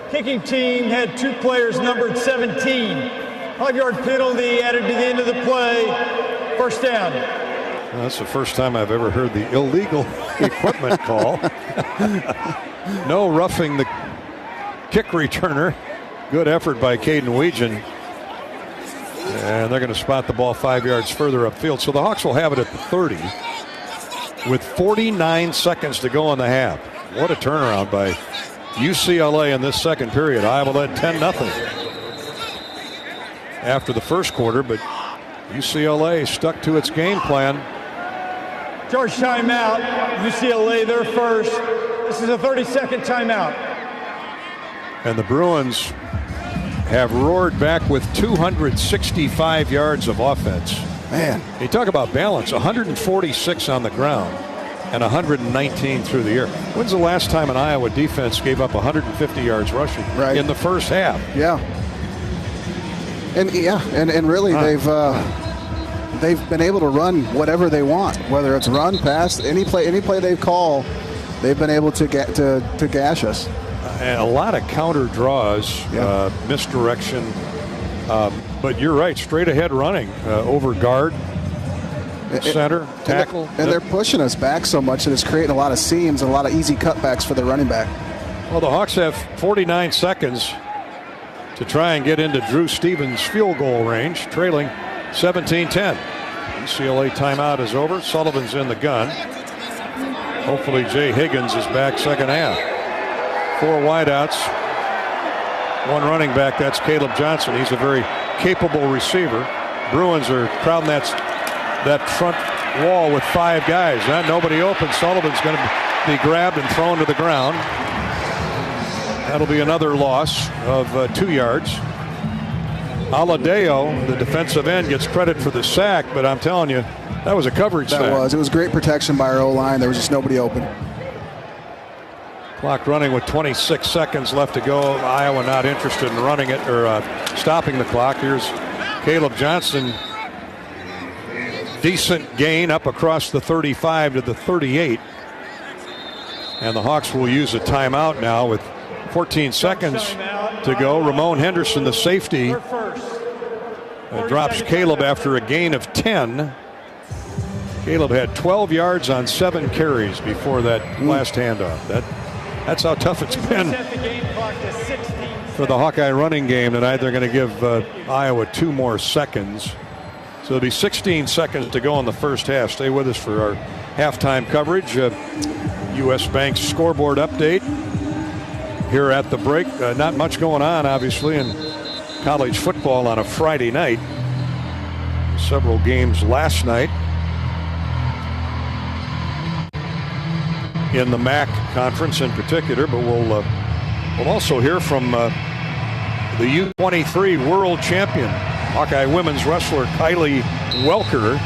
Kicking team had 2 players numbered 17. 5-yard penalty added to the end of the play. First down. Well, that's the first time I've ever heard the illegal equipment call. No roughing the kick returner. Good effort by Caden Weegan. And they're going to spot the ball 5 yards further upfield. So the Hawks will have it at the 30 with 49 seconds to go in the half. What a turnaround by UCLA in this second period. Iowa led 10-0 after the first quarter, but UCLA stuck to its game plan. Charge timeout. UCLA there first. This is a 30-second timeout. And the Bruins have roared back with 265 yards of offense. Man. You talk about balance, 146 on the ground and 119 through the air. When's the last time an Iowa defense gave up 150 yards rushing in the first half? Yeah. And really they've been able to run whatever they want, whether it's run, pass, any play they call, they've been able to get to gash us. And a lot of counter draws, misdirection, but you're right, straight ahead running over guard, center, tackle. And they're pushing us back so much that it's creating a lot of seams and a lot of easy cutbacks for the running back. Well, the Hawks have 49 seconds to try and get into Drew Stevens' field goal range, trailing 17-10. UCLA timeout is over. Sullivan's in the gun. Hopefully Jay Higgins is back second half. 4 wideouts, 1 running back. That's Caleb Johnson. He's a very capable receiver. Bruins are crowding that front wall with 5 guys. Nobody open. Sullivan's going to be grabbed and thrown to the ground. That'll be another loss of 2 yards. Aladeo, the defensive end, gets credit for the sack, but I'm telling you, that was a coverage sack. It was great protection by our O-line. There was just nobody open. Clock running with 26 seconds left to go. Iowa not interested in running it or stopping the clock. Here's Caleb Johnson. Decent gain up across the 35 to the 38. And the Hawks will use a timeout now with 14 seconds to go. Ramon Henderson, the safety, drops Caleb after a gain of 10. Caleb had 12 yards on 7 carries before that last handoff. That's how tough it's been for the Hawkeye running game tonight. They're going to give Iowa 2 more seconds. So it'll be 16 seconds to go in the first half. Stay with us for our halftime coverage. U.S. Bank's scoreboard update here at the break. Not much going on, obviously, in college football on a Friday night. Several games last night in the MAC conference in particular, but we'll also hear from the U23 world champion, Hawkeye women's wrestler Kylie Welker.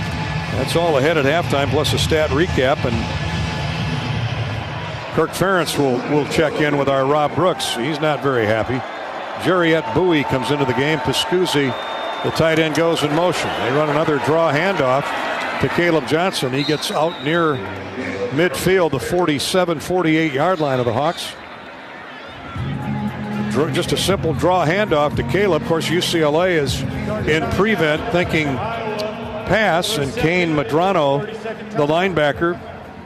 That's all ahead at halftime, plus a stat recap, and Kirk Ferentz will check in with our Rob Brooks. He's not very happy. Jariette Bowie comes into the game. Piscuzzi, the tight end, goes in motion. They run another draw handoff to Caleb Johnson. He gets out near midfield, the 47-48 yard line of the Hawks. just a simple draw handoff to Caleb. Of course, UCLA is in prevent thinking pass, and Kane Madrano, the linebacker,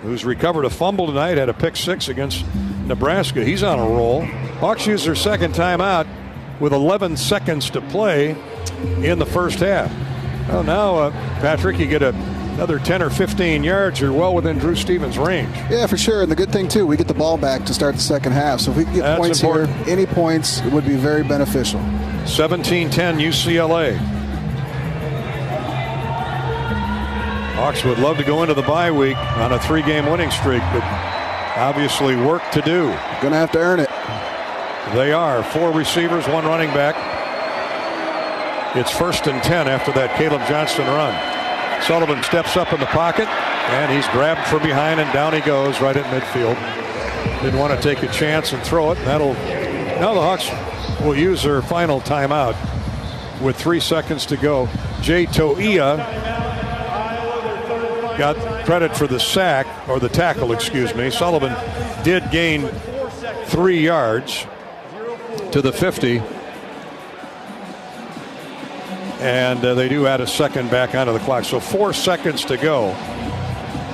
who's recovered a fumble tonight, had a pick 6 against Nebraska. He's on a roll. Hawks use their second timeout with 11 seconds to play in the first half. Well, now, Patrick, you get another 10 or 15 yards. You're well within Drew Stevens' range. Yeah, for sure. And the good thing, too, we get the ball back to start the second half. So if we can get points here, any points, it would be very beneficial. 17-10 UCLA. Hawks would love to go into the bye week on a 3-game winning streak, but obviously work to do. Going to have to earn it. They are. 4 receivers, 1 running back. It's 1st and 10 after that Caleb Johnston run. Sullivan steps up in the pocket, and he's grabbed from behind, and down he goes right at midfield. Didn't want to take a chance and throw it. Now the Hawks will use their final timeout with 3 seconds to go. Jay Toia got credit for the sack, or the tackle, excuse me. Sullivan did gain 3 yards to the 50. And they do add a second back onto the clock. So 4 seconds to go.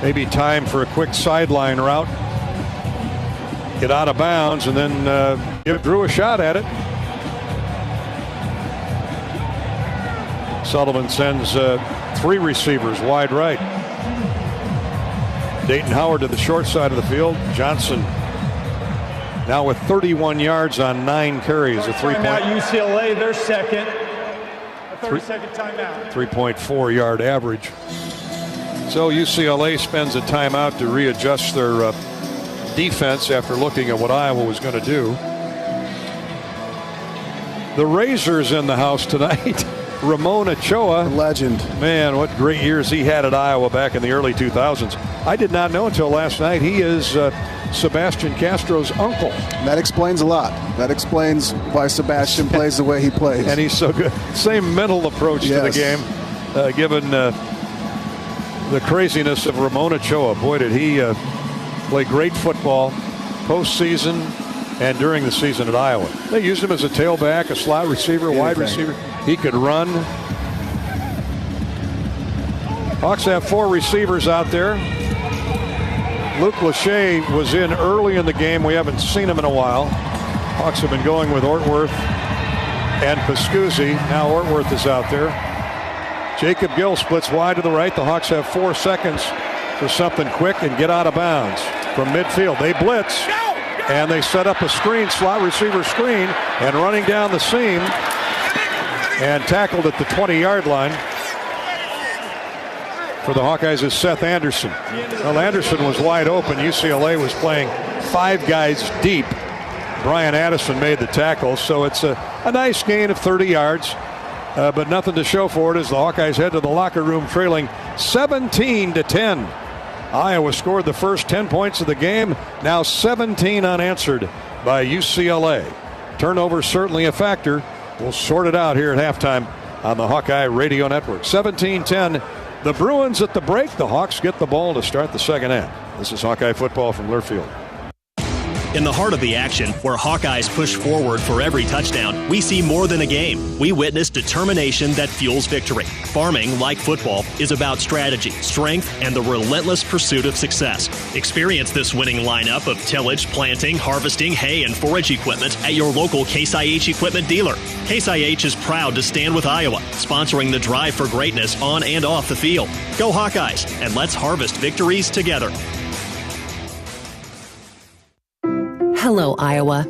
Maybe time for a quick sideline route. Get out of bounds and then give Drew a shot at it. Sullivan sends 3 receivers wide right. Dayton Howard to the short side of the field. Johnson now with 31 yards on 9 carries. A 3-point. UCLA, their second. 30-second timeout. 3.4 yard average. So UCLA spends a timeout to readjust their defense after looking at what Iowa was going to do. The Razors in the house tonight. Ramon Ochoa. Legend. Man, what great years he had at Iowa back in the early 2000s. I did not know until last night he is Sebastian Castro's uncle. That explains a lot. That explains why Sebastian plays the way he plays. And he's so good. Same mental approach to the game, given the craziness of Ramon Ochoa. Boy, did he play great football postseason and during the season at Iowa. They used him as a tailback, a slot receiver, wide receiver. He could run. Hawks have 4 receivers out there. Luke Lachey was in early in the game. We haven't seen him in a while. Hawks have been going with Ortworth and Pascuzzi. Now Ortworth is out there. Jacob Gill splits wide to the right. The Hawks have 4 seconds for something quick and get out of bounds from midfield. They blitz, and they set up a screen, slot receiver screen, and running down the seam and tackled at the 20-yard line for the Hawkeyes is Seth Anderson. Well, Anderson was wide open. UCLA was playing 5 guys deep. Brian Addison made the tackle, so it's a nice gain of 30 yards, but nothing to show for it as the Hawkeyes head to the locker room trailing 17-10. Iowa scored the first 10 points of the game, now 17 unanswered by UCLA. Turnover certainly a factor. We'll sort it out here at halftime on the Hawkeye Radio Network. 17-10. The Bruins at the break. The Hawks get the ball to start the second half. This is Hawkeye football from Learfield. In the heart of the action, where Hawkeyes push forward for every touchdown, we see more than a game. We witness determination that fuels victory. Farming, like football, is about strategy, strength, and the relentless pursuit of success. Experience this winning lineup of tillage, planting, harvesting, hay, and forage equipment at your local Case IH equipment dealer. Case IH is proud to stand with Iowa, sponsoring the drive for greatness on and off the field. Go Hawkeyes, and let's harvest victories together. Hello, Iowa.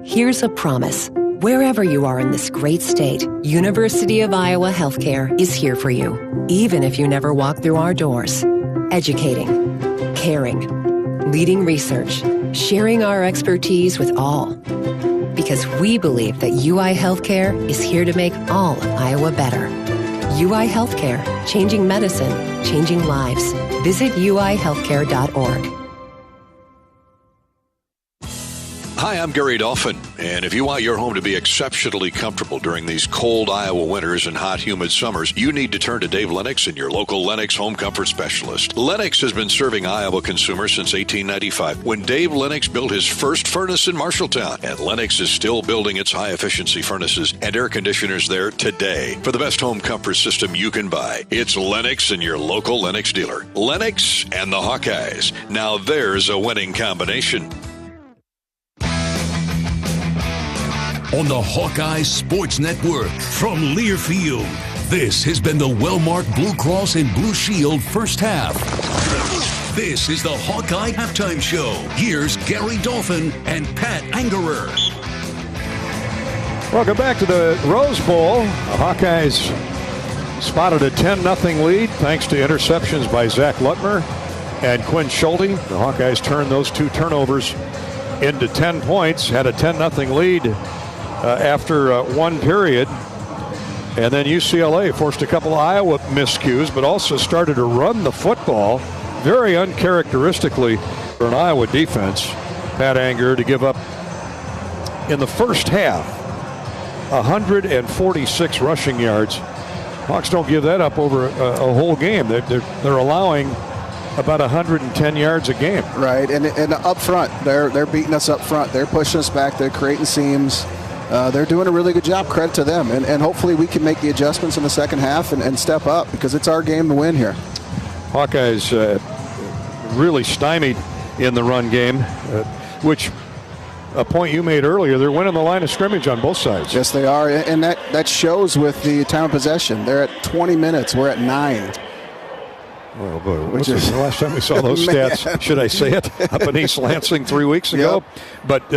Here's a promise. Wherever you are in this great state, University of Iowa Healthcare is here for you, even if you never walk through our doors. Educating, caring, leading research, sharing our expertise with all. Because we believe that UI Healthcare is here to make all of Iowa better. UI Healthcare, changing medicine, changing lives. Visit uihealthcare.org. Hi, I'm Gary Dolphin, and if you want your home to be exceptionally comfortable during these cold Iowa winters and hot, humid summers, you need to turn to Dave Lennox and your local Lennox home comfort specialist. Lennox has been serving Iowa consumers since 1895, when Dave Lennox built his first furnace in Marshalltown, and Lennox is still building its high-efficiency furnaces and air conditioners there today. For the best home comfort system you can buy, it's Lennox and your local Lennox dealer. Lennox and the Hawkeyes. Now there's a winning combination. On the Hawkeye Sports Network from Learfield, this has been the Wellmark Blue Cross and Blue Shield first half. This is the Hawkeye Halftime Show. Here's Gary Dolphin and Pat Angerer. Welcome back to the Rose Bowl. The Hawkeyes spotted a 10-0 lead thanks to interceptions by Zach Lutmer and Quinn Schulte. The Hawkeyes turned those two turnovers into 10 points, had a 10-0 lead after one period, and then UCLA forced a couple of Iowa miscues, but also started to run the football very uncharacteristically for an Iowa defense. Pat Anger to give up in the first half 146 rushing yards. Hawks don't give that up over a whole game. They're allowing about 110 yards a game. Right, and up front, they're beating us up front. They're pushing us back. They're creating seams. They're doing a really good job. Credit to them. And hopefully we can make the adjustments in the second half and step up, because it's our game to win here. Hawkeyes really stymied in the run game, which a point you made earlier, they're winning the line of scrimmage on both sides. Yes, they are. And that shows with the time of possession. They're at 20 minutes. We're at 9. Well, boy, which is the last time we saw those stats? Should I say it? Up in East Lansing 3 weeks ago. Yep. But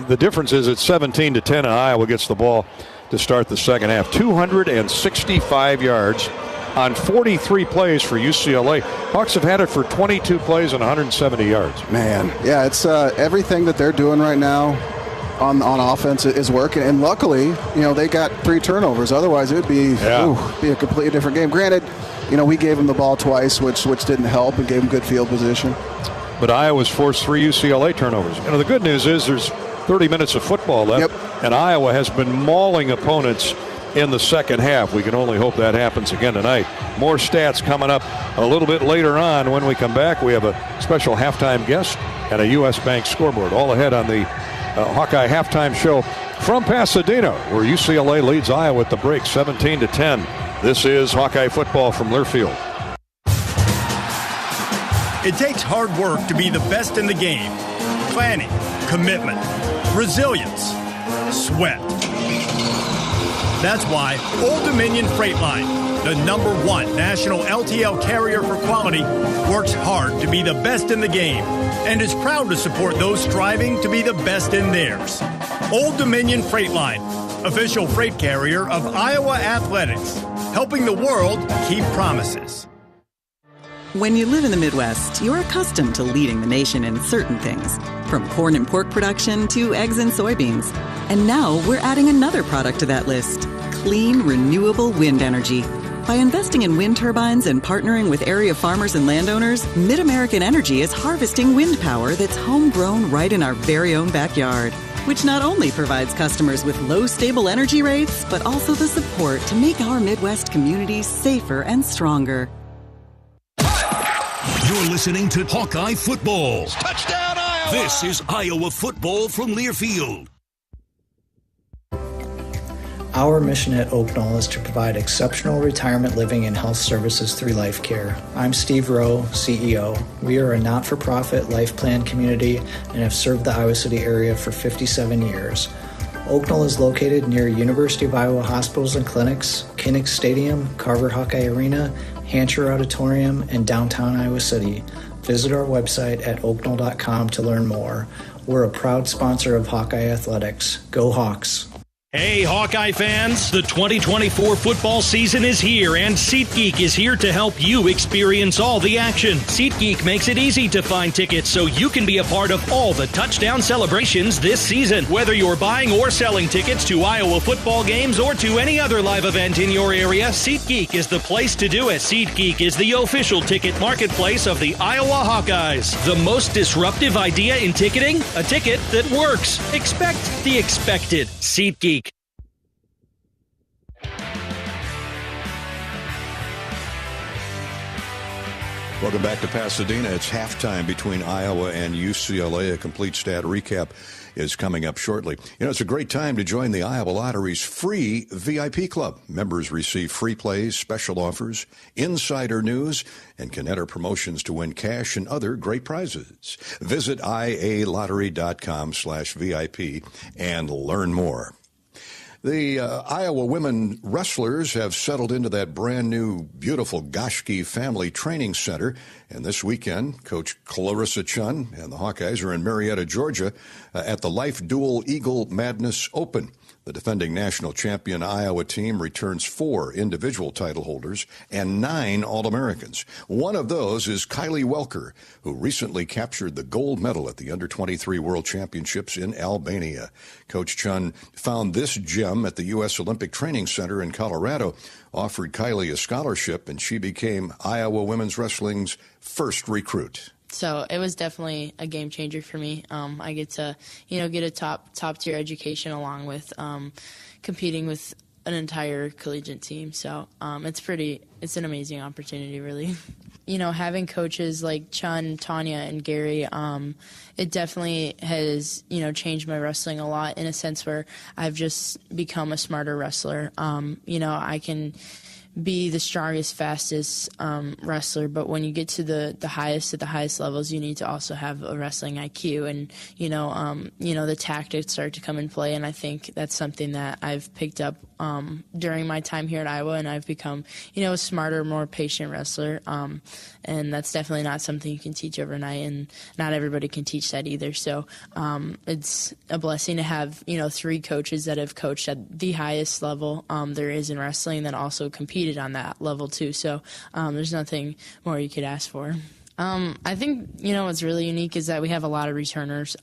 the difference is it's 17-10, and Iowa gets the ball to start the second half. 265 yards on 43 plays for UCLA. Hawks have had it for 22 plays and 170 yards. Man, yeah, it's everything that they're doing right now on offense is working. And luckily, they got 3 turnovers. Otherwise, it would be a completely different game. Granted, we gave them the ball twice, which didn't help, and gave them good field position. But Iowa's forced 3 UCLA turnovers. The good news is there's 30 minutes of football left, and Iowa has been mauling opponents in the second half. We can only hope that happens again tonight. More stats coming up a little bit later on. When we come back, we have a special halftime guest and a U.S. Bank scoreboard. All ahead on the Hawkeye Halftime Show from Pasadena, where UCLA leads Iowa at the break 17-10. This is Hawkeye football from Learfield. It takes hard work to be the best in the game. Planning, commitment, resilience, sweat. That's why Old Dominion Freight Line, the #1 national LTL carrier for quality, works hard to be the best in the game and is proud to support those striving to be the best in theirs. Old Dominion Freight Line, official freight carrier of Iowa Athletics, helping the world keep promises. When you live in the Midwest, you're accustomed to leading the nation in certain things, from corn and pork production to eggs and soybeans. And now we're adding another product to that list: clean, renewable wind energy. By investing in wind turbines and partnering with area farmers and landowners, MidAmerican Energy is harvesting wind power that's homegrown right in our very own backyard, which not only provides customers with low, stable energy rates, but also the support to make our Midwest communities safer and stronger. You're listening to Hawkeye Football. Touchdown, Iowa! This is Iowa football from Learfield. Our mission at Oak Knoll is to provide exceptional retirement living and health services through life care. I'm Steve Rowe, CEO. We are a not-for-profit life plan community and have served the Iowa City area for 57 years. Oak Knoll is located near University of Iowa hospitals and clinics, Kinnick Stadium, Carver Hawkeye Arena, Hancher Auditorium, and downtown Iowa City. Visit our website at oakknoll.com to learn more. We're a proud sponsor of Hawkeye Athletics. Go Hawks! Hey, Hawkeye fans, the 2024 football season is here, and SeatGeek is here to help you experience all the action. SeatGeek makes it easy to find tickets so you can be a part of all the touchdown celebrations this season. Whether you're buying or selling tickets to Iowa football games or to any other live event in your area, SeatGeek is the place to do it. SeatGeek is the official ticket marketplace of the Iowa Hawkeyes. The most disruptive idea in ticketing? A ticket that works. Expect the expected. SeatGeek. Welcome back to Pasadena. It's halftime between Iowa and UCLA. A complete stat recap is coming up shortly. You know, it's a great time to join the Iowa Lottery's free VIP club. Members receive free plays, special offers, insider news, and can enter promotions to win cash and other great prizes. Visit ialottery.com/VIP and learn more. The Iowa women wrestlers have settled into that brand new, beautiful Goschke Family Training Center. And this weekend, Coach Clarissa Chun and the Hawkeyes are in Marietta, Georgia, at the Life Dual Eagle Madness Open. The defending national champion Iowa team returns 4 individual title holders and 9 All-Americans. One of those is Kylie Welker, who recently captured the gold medal at the Under-23 World Championships in Albania. Coach Chun found this gem at the U.S. Olympic Training Center in Colorado, offered Kylie a scholarship, and she became Iowa women's wrestling's first recruit. So it was definitely a game changer for me. I get to, get a top tier education along with competing with an entire collegiate team. So it's an amazing opportunity, really. Having coaches like Chun, Tanya, and Gary, it definitely has, changed my wrestling a lot in a sense where I've just become a smarter wrestler. I can be the strongest, fastest wrestler, but when you get to the highest levels, you need to also have a wrestling IQ, and the tactics start to come in play. And I think that's something that I've picked up during my time here at Iowa, and I've become a smarter, more patient wrestler. And that's definitely not something you can teach overnight, and not everybody can teach that either. So it's a blessing to have 3 coaches that have coached at the highest level there is in wrestling, that also competed on that level too. So there's nothing more you could ask for. I think what's really unique is that we have a lot of returners.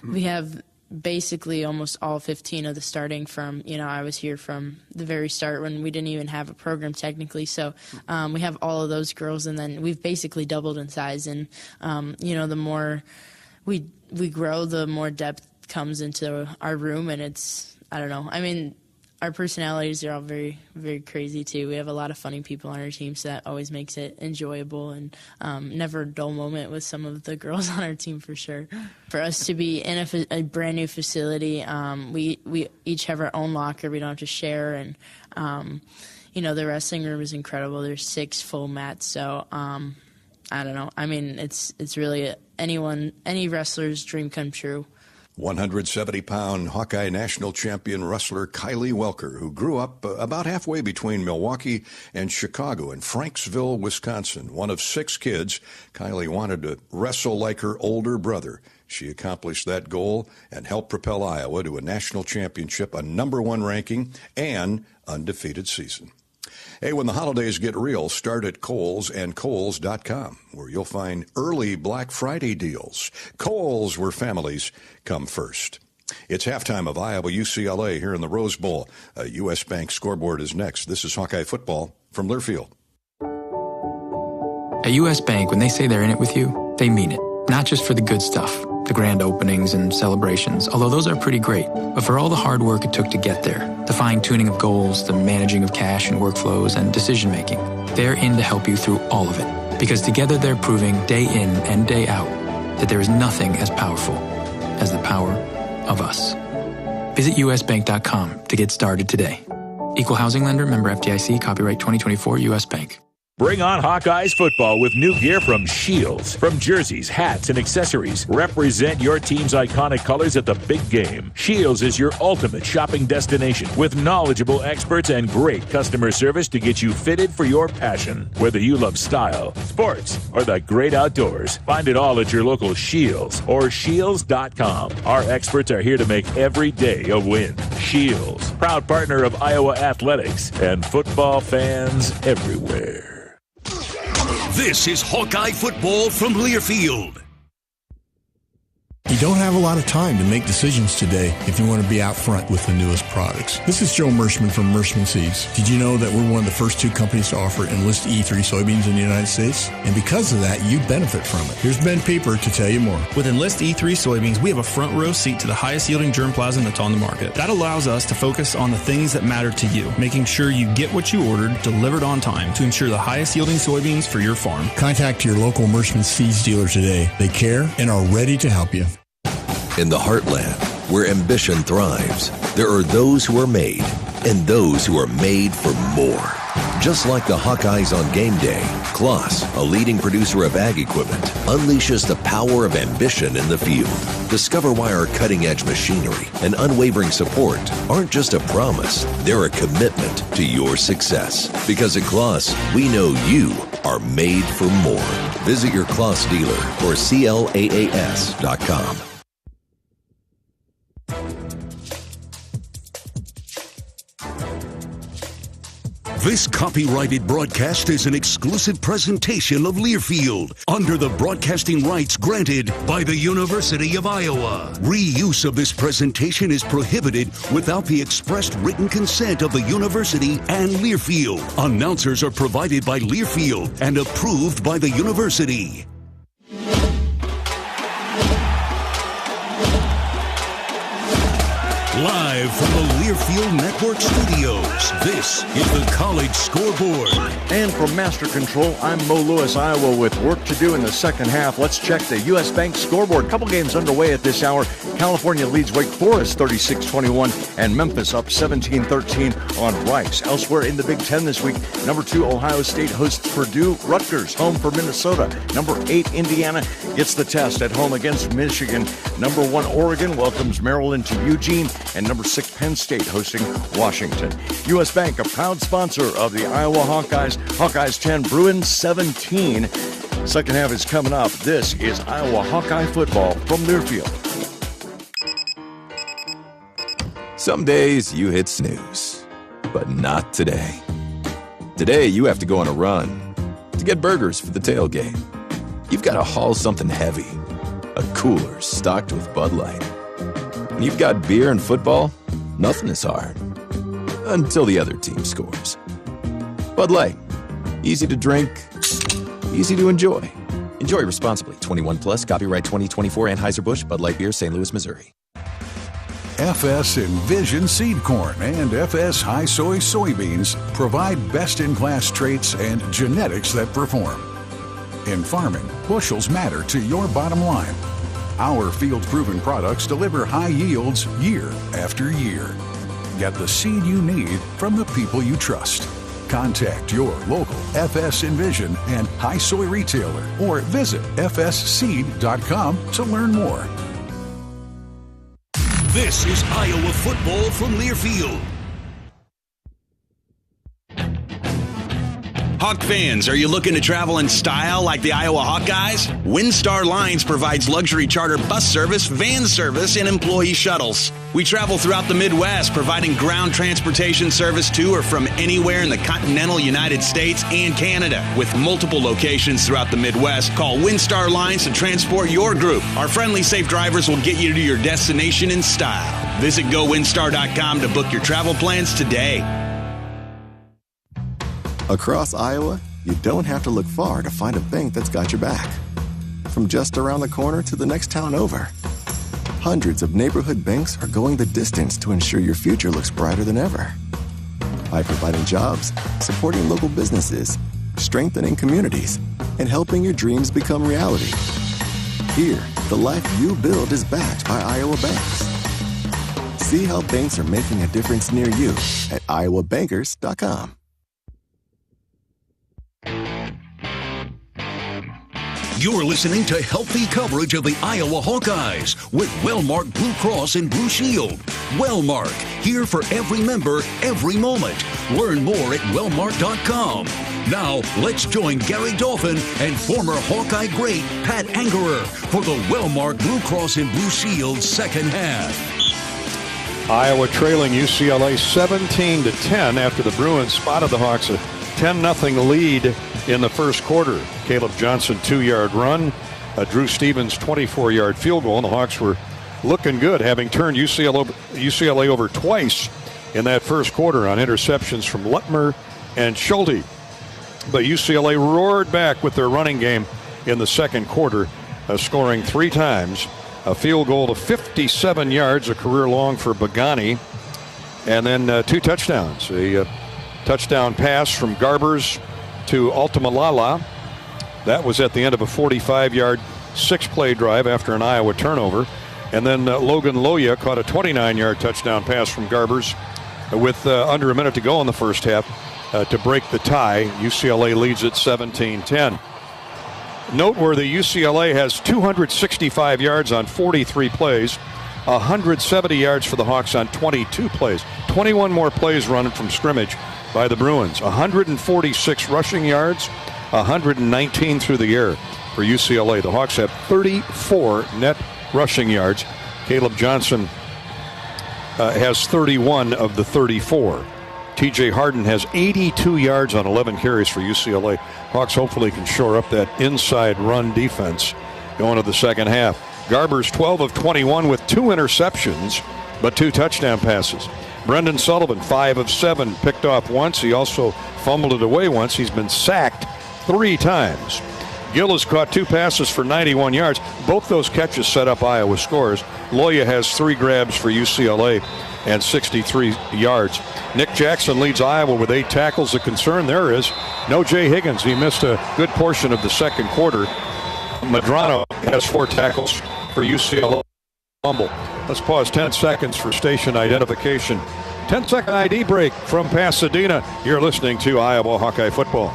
We have basically almost all 15 of the starting from, I was here from the very start when we didn't even have a program technically. So we have all of those girls, and then we've basically doubled in size. And, the more we grow, the more depth comes into our room. And it's, I don't know. I mean, our personalities are all very, very crazy too. We have a lot of funny people on our team, so that always makes it enjoyable, and never a dull moment with some of the girls on our team for sure. For us to be in a brand new facility, we each have our own locker. We don't have to share, and the wrestling room is incredible. There's 6 full mats, so I don't know. I mean, it's really any wrestler's dream come true. 170-pound Hawkeye national champion wrestler Kylie Welker, who grew up about halfway between Milwaukee and Chicago in Franksville, Wisconsin. One of 6 kids, Kylie wanted to wrestle like her older brother. She accomplished that goal and helped propel Iowa to a national championship, a #1 ranking, and undefeated season. Hey, when the holidays get real, start at Kohl's and Kohl's.com, where you'll find early Black Friday deals. Kohl's, where families come first. It's halftime of Iowa UCLA here in the Rose Bowl. A U.S. Bank scoreboard is next. This is Hawkeye football from Learfield. At U.S. Bank, when they say they're in it with you, they mean it. Not just for the good stuff, the grand openings and celebrations, although those are pretty great, but for all the hard work it took to get there, the fine-tuning of goals, the managing of cash and workflows, and decision-making. They're in to help you through all of it, because together they're proving day in and day out that there is nothing as powerful as the power of us. Visit usbank.com to get started today. Equal housing lender, member FDIC, copyright 2024 U.S. Bank. Bring on Hawkeyes football with new gear from Shields. From jerseys, hats, and accessories, represent your team's iconic colors at the big game. Shields is your ultimate shopping destination with knowledgeable experts and great customer service to get you fitted for your passion. Whether you love style, sports, or the great outdoors, find it all at your local Shields or Shields.com. Our experts are here to make every day a win. Shields, proud partner of Iowa Athletics and football fans everywhere. This is Hawkeye football from Learfield. You don't have a lot of time to make decisions today if you want to be out front with the newest products. This is Joe Mershman from Mershman Seeds. Did you know that we're one of the first 2 companies to offer Enlist E3 soybeans in the United States? And because of that, you benefit from it. Here's Ben Pieper to tell you more. With Enlist E3 soybeans, we have a front row seat to the highest yielding germplasm that's on the market. That allows us to focus on the things that matter to you, making sure you get what you ordered, delivered on time to ensure the highest yielding soybeans for your farm. Contact your local Mershman Seeds dealer today. They care and are ready to help you. In the heartland, where ambition thrives, there are those who are made and those who are made for more. Just like the Hawkeyes on game day, Kloss, a leading producer of ag equipment, unleashes the power of ambition in the field. Discover why our cutting-edge machinery and unwavering support aren't just a promise, they're a commitment to your success. Because at Kloss, we know you are made for more. Visit your Kloss dealer or CLAAS.com. This copyrighted broadcast is an exclusive presentation of Learfield under the broadcasting rights granted by the University of Iowa. Reuse of this presentation is prohibited without the expressed written consent of the university and Learfield. Announcers are provided by Learfield and approved by the university. Live from the Learfield Network Studios, this is the College Scoreboard. And from Master Control, I'm Mo Lewis, Iowa, with work to do in the second half. Let's check the U.S. Bank scoreboard. Couple games underway at this hour. California leads Wake Forest 36-21, and Memphis up 17-13 on Rice. Elsewhere in the Big Ten this week, number 2 Ohio State hosts Purdue. Rutgers home for Minnesota. Number 8 Indiana gets the test at home against Michigan. Number 1 Oregon welcomes Maryland to Eugene. And number 6 Penn State hosting Washington. U.S. Bank, a proud sponsor of the Iowa Hawkeyes. Hawkeyes 10, Bruins 17. Second half is coming up. This is Iowa Hawkeye football from Learfield. Some days you hit snooze, but not today. Today you have to go on a run to get burgers for the tailgate. You've got to haul something heavy, a cooler stocked with Bud Light. When you've got beer and football, nothing is hard. Until the other team scores. Bud Light. Easy to drink, easy to enjoy. Enjoy responsibly. 21 plus, copyright 2024 Anheuser-Busch, Bud Light Beer, St. Louis, Missouri. FS Envision Seed Corn and FS High Soy Soybeans provide best-in-class traits and genetics that perform. In farming, bushels matter to your bottom line. Our field-proven products deliver high yields year after year. Get the seed you need from the people you trust. Contact your local FS Envision and High Soy retailer or visit fsseed.com to learn more. This is Iowa football from Learfield. Hawk fans, are you looking to travel in style like the Iowa Hawkeyes? Windsor Lines provides luxury charter bus service, van service, and employee shuttles. We travel throughout the Midwest, providing ground transportation service to or from anywhere in the continental United States and Canada. With multiple locations throughout the Midwest, call Windsor Lines to transport your group. Our friendly, safe drivers will get you to your destination in style. Visit GoWindstar.com to book your travel plans today. Across Iowa, you don't have to look far to find a bank that's got your back. From just around the corner to the next town over, hundreds of neighborhood banks are going the distance to ensure your future looks brighter than ever. By providing jobs, supporting local businesses, strengthening communities, and helping your dreams become reality. Here, the life you build is backed by Iowa banks. See how banks are making a difference near you at iowabankers.com. You're listening to healthy coverage of the Iowa Hawkeyes with Wellmark Blue Cross and Blue Shield. Wellmark, here for every member, every moment. Learn more at wellmark.com. Now, let's join Gary Dolphin and former Hawkeye great Pat Angerer for the Wellmark Blue Cross and Blue Shield second half. Iowa trailing UCLA 17-10 after the Bruins spotted the Hawks a 10-0 lead in the first quarter. Caleb Johnson 2-yard run, Drew Stevens 24-yard field goal, and the Hawks were looking good, having turned UCLA over twice in that first quarter on interceptions from Lutmer and Schulte. But UCLA roared back with their running game in the second quarter, scoring 3 times. A field goal to 57 yards, a career long for Bagani, and then 2 touchdowns. A touchdown pass from Garbers to Altamalala. That was at the end of a 45-yard 6-play drive after an Iowa turnover. And then Logan Loya caught a 29-yard touchdown pass from Garbers with under a minute to go in the first half to break the tie. UCLA leads at 17-10. Noteworthy, UCLA has 265 yards on 43 plays, 170 yards for the Hawks on 22 plays. 21 more plays running from scrimmage by the Bruins. 146 rushing yards, 119 through the air for UCLA. The Hawks have 34 net rushing yards. Caleb Johnson has 31 of the 34. TJ Harden has 82 yards on 11 carries for UCLA. Hawks hopefully can shore up that inside run defense going to the second half. Garbers 12 of 21 with 2 interceptions, but 2 touchdown passes. Brendan Sullivan 5 of 7, picked off once. He also fumbled it away once. He's been sacked 3 times. Gill has caught 2 passes for 91 yards. Both those catches set up Iowa scores. Loya has 3 grabs for UCLA and 63 yards. Nick Jackson leads Iowa with 8 tackles. The concern there is no Jay Higgins. He missed a good portion of the second quarter. Madrano has 4 tackles for UCLA. Fumble. Let's pause 10 seconds for station identification. 10-second ID break from Pasadena. You're listening to Iowa Hawkeye football.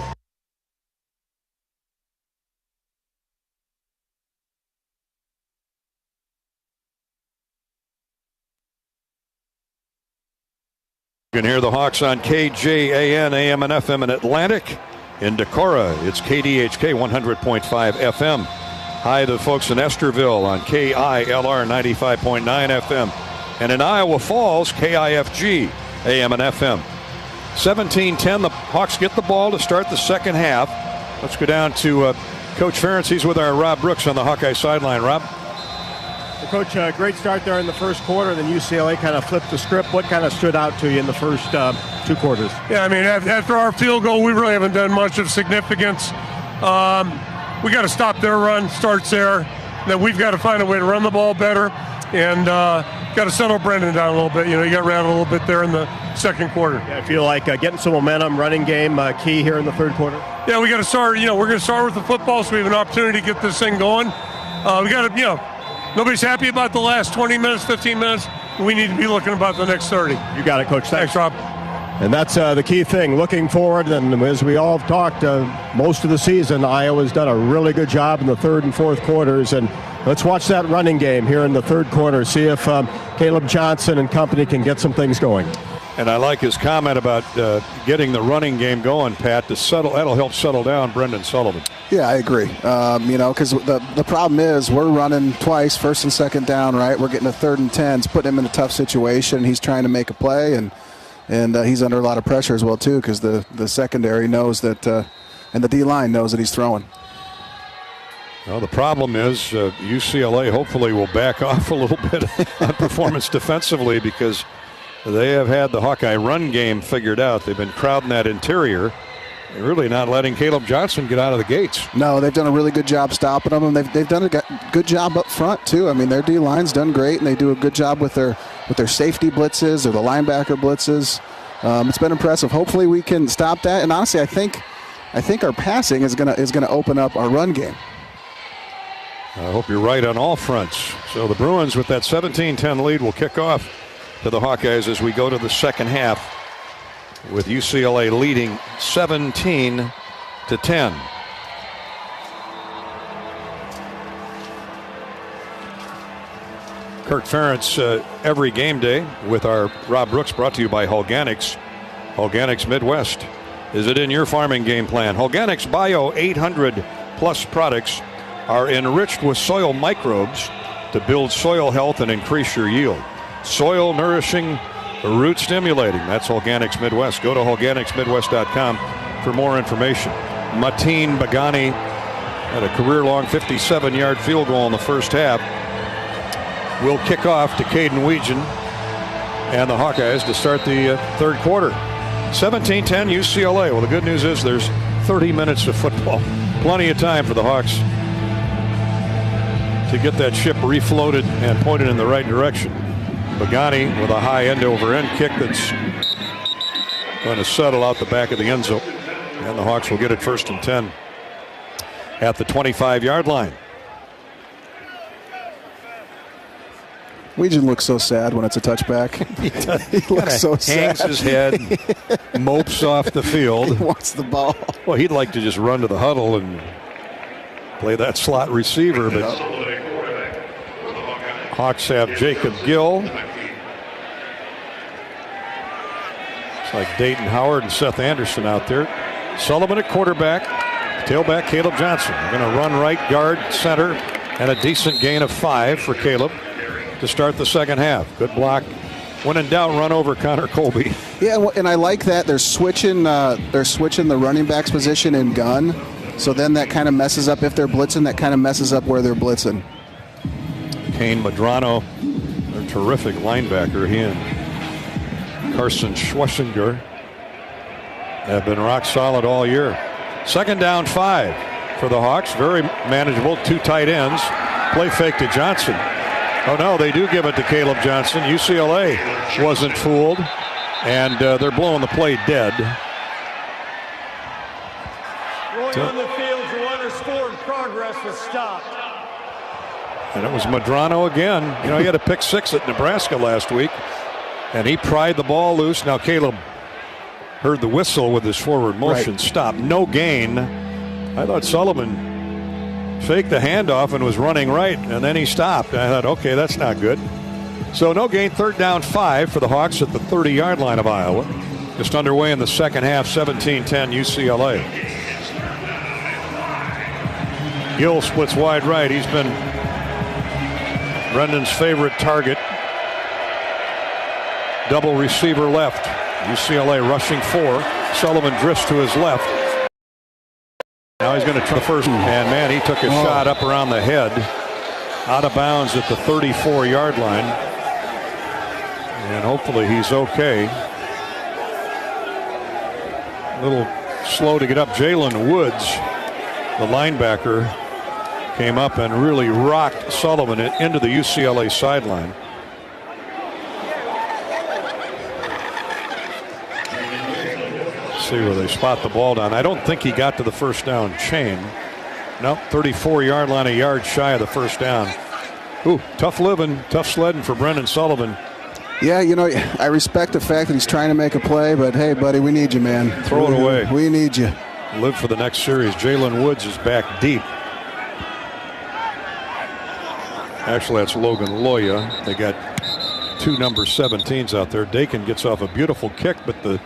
You can hear the Hawks on KJAN, AM and FM in Atlantic. In Decorah, it's KDHK 100.5 FM. Hi to the folks in Esterville on KILR 95.9 FM. And in Iowa Falls, KIFG, AM and FM. 17-10, the Hawks get the ball to start the second half. Let's go down to Coach Ferentz. He's with our Rob Brooks on the Hawkeye sideline. Rob? Coach, great start there in the first quarter, then UCLA kind of flipped the script. What kind of stood out to you in the first 2 quarters? Yeah, I mean, after our field goal, we really haven't done much of significance. We got to stop their run, starts there. Then we've got to find a way to run the ball better, and got to settle Brendan down a little bit. You know, he got rattled a little bit there in the second quarter. Yeah, I feel like getting some momentum, running game key here in the third quarter. Yeah, we got to start, we're going to start with the football, so we have an opportunity to get this thing going. We got to, nobody's happy about the last 20 minutes, 15 minutes. We need to be looking about the next 30. You got it, Coach. Thanks Rob. And that's the key thing, looking forward. And as we all have talked most of the season, Iowa's done a really good job in the third and fourth quarters. And let's watch that running game here in the third quarter, see if Caleb Johnson and company can get some things going. And I like his comment about getting the running game going, Pat, to settle. That'll help settle down Brendan Sullivan. Yeah, I agree. Because the problem is we're running twice, first and second down, right? We're getting a 3rd and 10. It's putting him in a tough situation. He's trying to make a play, and he's under a lot of pressure as well, too, because the secondary knows that, and the D-line knows that he's throwing. Well, the problem is UCLA hopefully will back off a little bit on performance defensively, because they have had the Hawkeye run game figured out. They've been crowding that interior. They're really not letting Caleb Johnson get out of the gates. No, they've done a really good job stopping them, and they've done a good job up front too. I mean, their D-line's done great, and they do a good job with their safety blitzes or the linebacker blitzes. It's been impressive. Hopefully, we can stop that. And honestly, I think our passing is gonna open up our run game. I hope you're right on all fronts. So the Bruins, with that 17-10 lead, will kick off to the Hawkeyes as we go to the second half, with UCLA leading 17-10. Kirk Ferentz every game day with our Rob Brooks, brought to you by Hawkeyes. Hawkeyes Midwest. Is it in your farming game plan? Hawkeyes Bio 800 plus products are enriched with soil microbes to build soil health and increase your yield. soil nourishing, root stimulating. That's Organics Midwest. Go to organicsmidwest.com for more information. Mateen Bagani had a career-long 57-yard field goal in the first half. Will kick off to Caden Weegan and the Hawkeyes to start the third quarter. 17-10 UCLA. Well, the good news is there's 30 minutes of football. Plenty of time for the Hawks to get that ship refloated and pointed in the right direction. Bagani with a high end-over-end kick that's going to settle out the back of the end zone. And the Hawks will get it 1st and 10 at the 25-yard line. Weegan looks so sad when it's a touchback. He looks so sad. Hangs his head, mopes off the field. He wants the ball. Well, he'd like to just run to the huddle and play that slot receiver, but Hawks have Jacob Gill. It's like Dayton Howard and Seth Anderson out there. Sullivan at quarterback. Tailback Caleb Johnson. They're going to run right guard, center, and a decent gain of 5 for Caleb to start the second half. Good block. When in doubt, run over Connor Colby. Yeah, and I like that they're switching the running back's position in gun. So then that kind of messes up, if they're blitzing, that kind of messes up where they're blitzing. Kane Madrano, a terrific linebacker. He and Carson Schwessinger have been rock solid all year. Second down 5 for the Hawks. Very manageable. 2 tight ends. Play fake to Johnson. Oh no, they do give it to Caleb Johnson. UCLA wasn't fooled, and they're blowing the play dead. Going on the field, your underscored progress was stopped. And it was Madrano again. You know, he had a pick 6 at Nebraska last week, and he pried the ball loose. Now Caleb heard the whistle with his forward motion. Right. Stop. No gain. I thought Sullivan faked the handoff and was running right, and then he stopped. I thought, okay, that's not good. So no gain. Third down 5 for the Hawks at the 30-yard line of Iowa. Just underway in the second half. 17-10 UCLA. Gill splits wide right. He's been Brendan's favorite target. Double receiver left. UCLA rushing 4. Sullivan drifts to his left. Now he's going to try the first. And man, he took a shot up around the head. Out of bounds at the 34-yard line. And hopefully he's okay. A little slow to get up. Jalen Woods, the linebacker, came up and really rocked Sullivan into the UCLA sideline. See where they spot the ball down. I don't think he got to the first down chain. Nope, 34-yard line, a yard shy of the first down. Ooh, tough living, tough sledding for Brendan Sullivan. Yeah, you know, I respect the fact that he's trying to make a play, but hey, buddy, we need you, man. Throw it away. We need you. Live for the next series. Jalen Woods is back deep. Actually, that's Logan Loya. They got 2 number 17s out there. Dakin gets off a beautiful kick, but the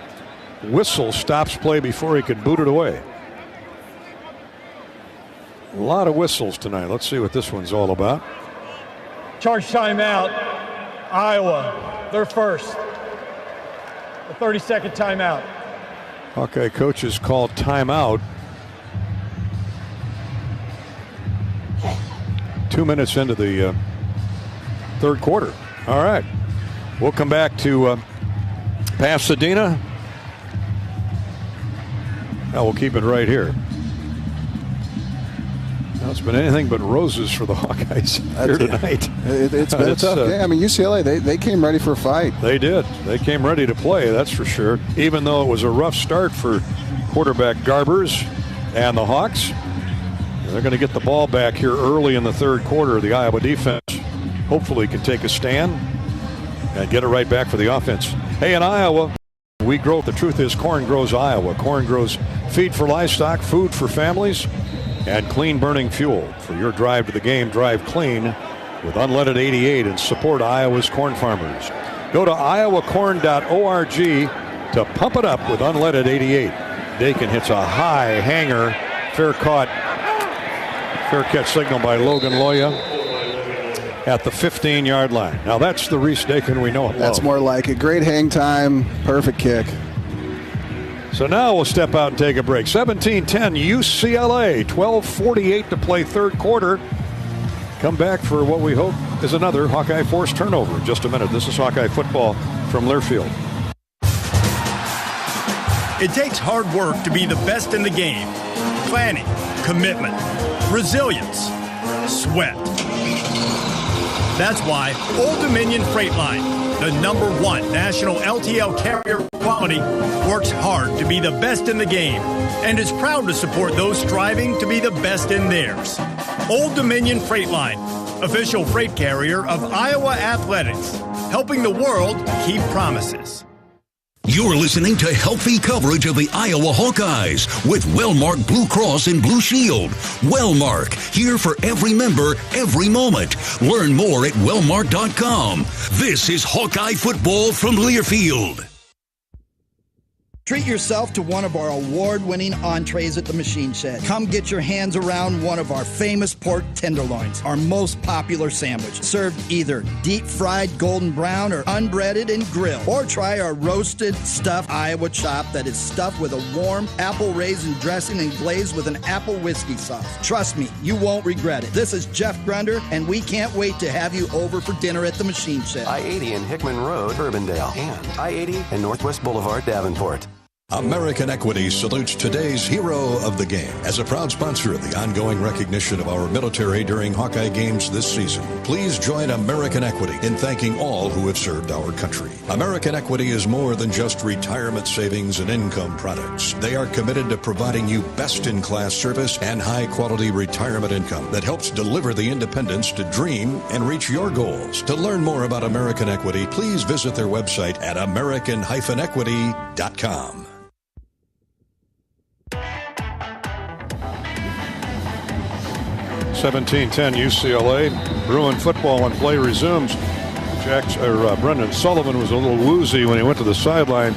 whistle stops play before he could boot it away. A lot of whistles tonight. Let's see what this one's all about. Charge timeout. Iowa, they're first. A 30-second timeout. Hawkeye coaches call timeout. 2 minutes into the third quarter. All right. We'll come back to Pasadena. Now we'll keep it right here. Now it's been anything but roses for the Hawkeyes here tonight. It's been a tough game. I mean, UCLA, they came ready for a fight. They did. They came ready to play, that's for sure. Even though it was a rough start for quarterback Garbers and the Hawks. They're going to get the ball back here early in the third quarter. The Iowa defense hopefully can take a stand and get it right back for the offense. Hey, in Iowa, we grow. The truth is, corn grows Iowa. Corn grows feed for livestock, food for families, and clean burning fuel. For your drive to the game, drive clean with Unleaded 88 and support Iowa's corn farmers. Go to iowacorn.org to pump it up with Unleaded 88. Dakin hits a high hanger. Fair catch signal by Logan Loya. at the 15-yard line. Now that's the Reese Dakin we know. That's more like it. Great hang time, perfect kick. So now we'll step out and take a break. 17-10 UCLA, 12:48 to play third quarter. Come back for what we hope is another Hawkeye forced turnover in just a minute. This is Hawkeye football from Learfield. It takes hard work to be the best in the game. Planning, commitment, resilience, sweat. That's why Old Dominion Freight Line, the #1 national LTL carrier quality, works hard to be the best in the game and is proud to support those striving to be the best in theirs. Old Dominion Freight Line, official freight carrier of Iowa Athletics, helping the world keep promises. You're listening to healthy coverage of the Iowa Hawkeyes with Wellmark Blue Cross and Blue Shield. Wellmark, here for every member, every moment. Learn more at wellmark.com. This is Hawkeye football from Learfield. Treat yourself to one of our award-winning entrees at the Machine Shed. Come get your hands around one of our famous pork tenderloins, our most popular sandwich, served either deep-fried golden brown or unbreaded and grilled. Or try our roasted, stuffed Iowa chop that is stuffed with a warm apple raisin dressing and glazed with an apple whiskey sauce. Trust me, you won't regret it. This is Jeff Grunder, and we can't wait to have you over for dinner at the Machine Shed. I-80 in Hickman Road, Urbandale, and I-80 and Northwest Boulevard, Davenport. American Equity salutes today's hero of the game. As a proud sponsor of the ongoing recognition of our military during Hawkeye games this season, please join American Equity in thanking all who have served our country. American Equity is more than just retirement savings and income products. They are committed to providing you best-in-class service and high-quality retirement income that helps deliver the independence to dream and reach your goals. To learn more about American Equity, please visit their website at american-equity.com. 17-10 UCLA. Bruin football when play resumes. Brendan Sullivan was a little woozy when he went to the sideline.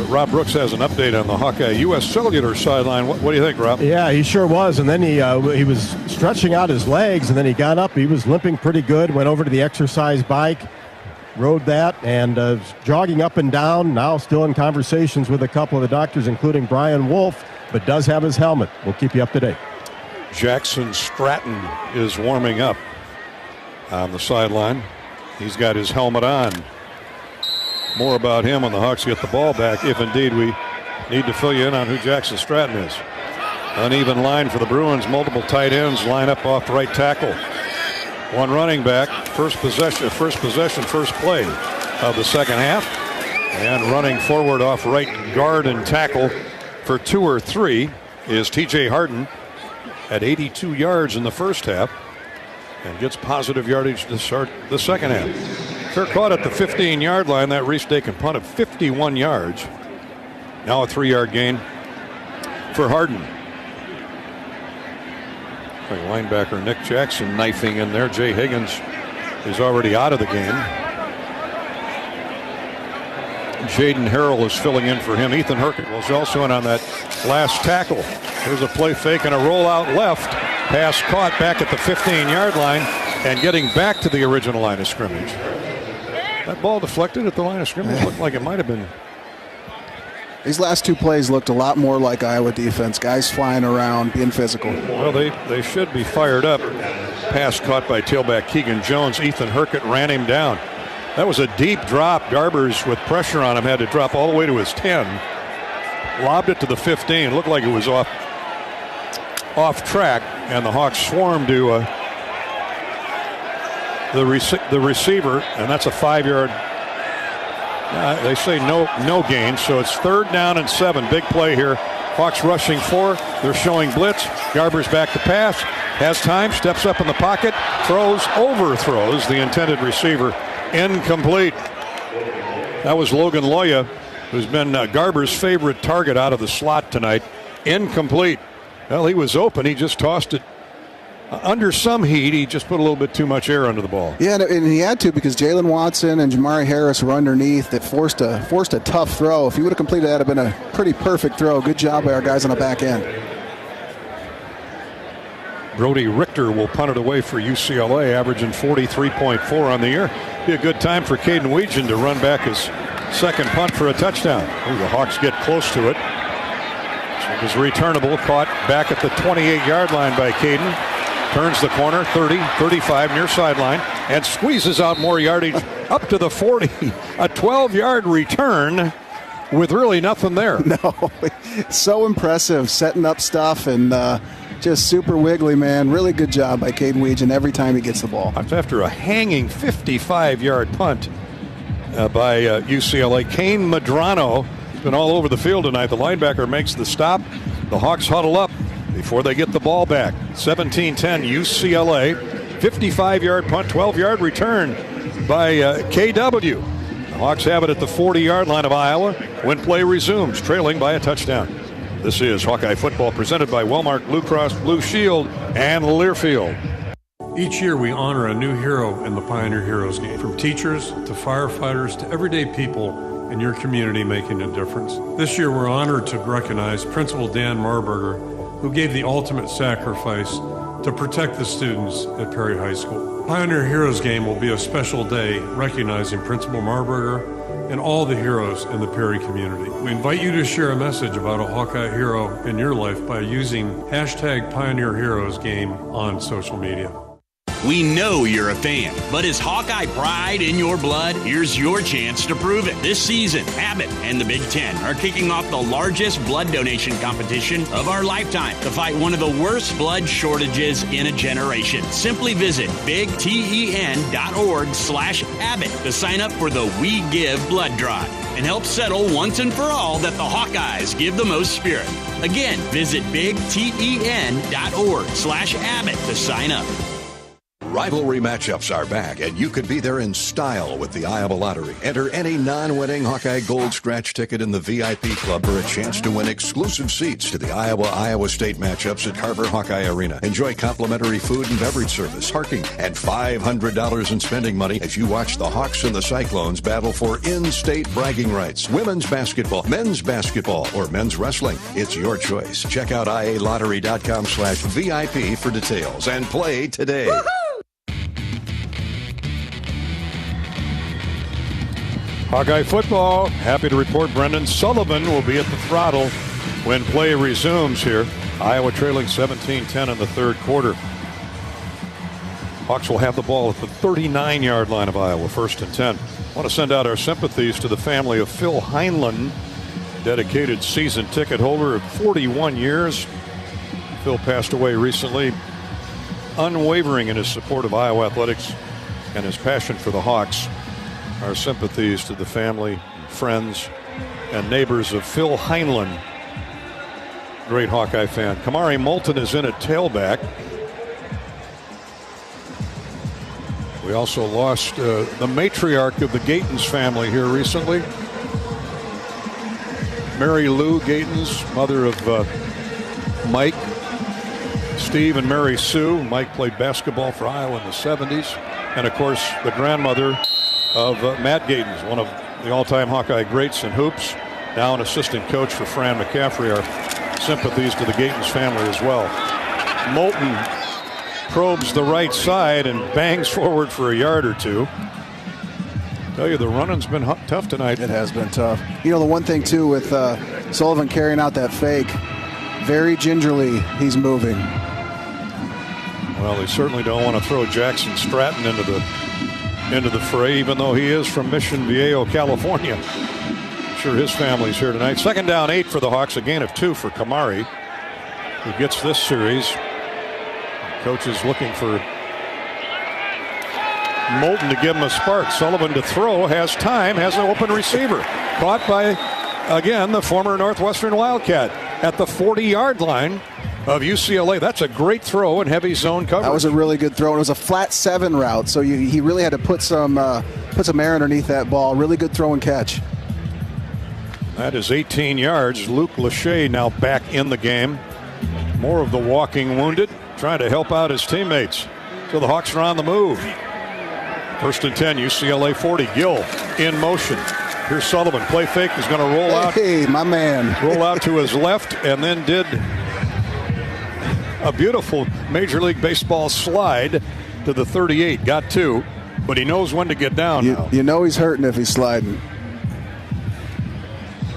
Rob Brooks has an update on the Hawkeye U.S. Cellular sideline. What do you think, Rob? Yeah, he sure was. And then he was stretching out his legs, and then he got up. He was limping pretty good, went over to the exercise bike, rode that, and jogging up and down. Now still in conversations with a couple of the doctors, including Brian Wolf, but does have his helmet. We'll keep you up to date. Jackson Stratton is warming up on the sideline. He's got his helmet on. More about him when the Hawks get the ball back, if indeed we need to fill you in on who Jackson Stratton is. Uneven line for the Bruins. Multiple tight ends line up off right tackle. One running back. First possession, first play of the second half. And running forward off right guard and tackle for 2 or 3 is T.J. Harden at 82 yards in the first half and gets positive yardage to start the second half. Fair caught at the 15-yard line. That Reese Dakin punt of 51 yards. Now a 3-yard gain for Harden. Linebacker Nick Jackson knifing in there. Jay Higgins is already out of the game. Jaden Harrell is filling in for him. Ethan Herkett was also in on that last tackle. Here's a play fake and a rollout left. Pass caught back at the 15-yard line and getting back to the original line of scrimmage. That ball deflected at the line of scrimmage. Looked like it might have been. These last 2 plays looked a lot more like Iowa defense. Guys flying around, being physical. Well, they should be fired up. Pass caught by tailback Keegan Jones. Ethan Herkett ran him down. That was a deep drop. Garbers, with pressure on him, had to drop all the way to his 10. Lobbed it to the 15. Looked like it was off track, and the Hawks swarmed to the receiver, and that's a 5-yard. They say no gain, so it's 3rd down and 7. Big play here. Hawks rushing 4. They're showing blitz. Garbers back to pass. Has time. Steps up in the pocket. Overthrows the intended receiver. Incomplete. That was Logan Loya, who's been Garber's favorite target out of the slot tonight. Incomplete. Well, he was open. He just tossed it under some heat. He just put a little bit too much air under the ball. Yeah, and he had to because Jalen Watson and Jamari Harris were underneath. That forced a tough throw. If he would have completed that, it would have been a pretty perfect throw. Good job by our guys on the back end. Brody Richter will punt it away for UCLA, averaging 43.4 on the year. Be a good time for Caden Weegan to run back his second punt for a touchdown. Ooh, the Hawks get close to it. It was returnable, caught back at the 28-yard line by Caden. Turns the corner, 30, 35, near sideline, and squeezes out more yardage up to the 40. A 12-yard return with really nothing there. No, so impressive, setting up stuff and just super wiggly, man. Really good job by Caden Weegan every time he gets the ball. After a hanging 55-yard punt by UCLA, Kane Medrano has been all over the field tonight. The linebacker makes the stop. The Hawks huddle up before they get the ball back. 17-10 UCLA. 55-yard punt, 12-yard return by KW. The Hawks have it at the 40-yard line of Iowa when play resumes, trailing by a touchdown. This is Hawkeye football presented by Wellmark Blue Cross Blue Shield and Learfield. Each year we honor a new hero in the Pioneer Heroes game. From teachers to firefighters to everyday people in your community making a difference. This year we're honored to recognize Principal Dan Marburger, who gave the ultimate sacrifice to protect the students at Perry High School. Pioneer Heroes Game will be a special day recognizing Principal Marburger and all the heroes in the Perry community. We invite you to share a message about a Hawkeye hero in your life by using hashtag Pioneer Heroes Game on social media. We know you're a fan, but is Hawkeye pride in your blood? Here's your chance to prove it. This season, Abbott and the Big Ten are kicking off the largest blood donation competition of our lifetime to fight one of the worst blood shortages in a generation. Simply visit bigten.org/Abbott to sign up for the We Give Blood Drive and help settle once and for all that the Hawkeyes give the most spirit. Again, visit bigten.org/Abbott to sign up. Rivalry matchups are back, and you could be there in style with the Iowa Lottery. Enter any non-winning Hawkeye Gold Scratch ticket in the VIP Club for a chance to win exclusive seats to the Iowa State matchups at Carver Hawkeye Arena. Enjoy complimentary food and beverage service, parking, and $500 in spending money as you watch the Hawks and the Cyclones battle for in-state bragging rights. Women's basketball, men's basketball, or men's wrestling. It's your choice. Check out ialottery.com/VIP for details and play today. Woo-hoo! Hawkeye football, happy to report Brendan Sullivan will be at the throttle when play resumes here. Iowa trailing 17-10 in the third quarter. Hawks will have the ball at the 39-yard line of Iowa, 1st and 10. I want to send out our sympathies to the family of Phil Heinlein, dedicated season ticket holder of 41 years. Phil passed away recently, unwavering in his support of Iowa athletics and his passion for the Hawks. Our sympathies to the family, friends, and neighbors of Phil Heinlein. Great Hawkeye fan. Kamari Moulton is in at tailback. We also lost the matriarch of the Gatens family here recently. Mary Lou Gatens, mother of Mike, Steve, and Mary Sue. Mike played basketball for Iowa in the 70s. And, of course, the grandmother of Matt Gatens, one of the all-time Hawkeye greats in hoops, now an assistant coach for Fran McCaffrey. Our sympathies to the Gatens family as well. Moulton probes the right side and bangs forward for a yard or two. I tell you, the running's been tough tonight. It has been tough. You know, the one thing, too, with Sullivan carrying out that fake, very gingerly he's moving. Well, they certainly don't want to throw Jackson Stratton into the fray, even though he is from Mission Viejo, California. I'm sure his family's here tonight. 2nd down 8 for the Hawks, a gain of 2 for Kamari, who gets this series. Coach is looking for Moulton to give him a spark. Sullivan to throw, has time, has an open receiver. Caught by, again, the former Northwestern Wildcat at the 40-yard line of UCLA. That's a great throw in heavy zone coverage. That was a really good throw. It was a flat 7 route, so he really had to put some air underneath that ball. Really good throw and catch. That is 18 yards. Luke Lachey now back in the game. More of the walking wounded, trying to help out his teammates. So the Hawks are on the move. 1st and 10, UCLA 40. Gill in motion. Here's Sullivan. Play fake is going to roll out. Hey, my man. Roll out to his left, and then did a beautiful Major League Baseball slide to the 38. Got 2, but he knows when to get down now. You know he's hurting if he's sliding.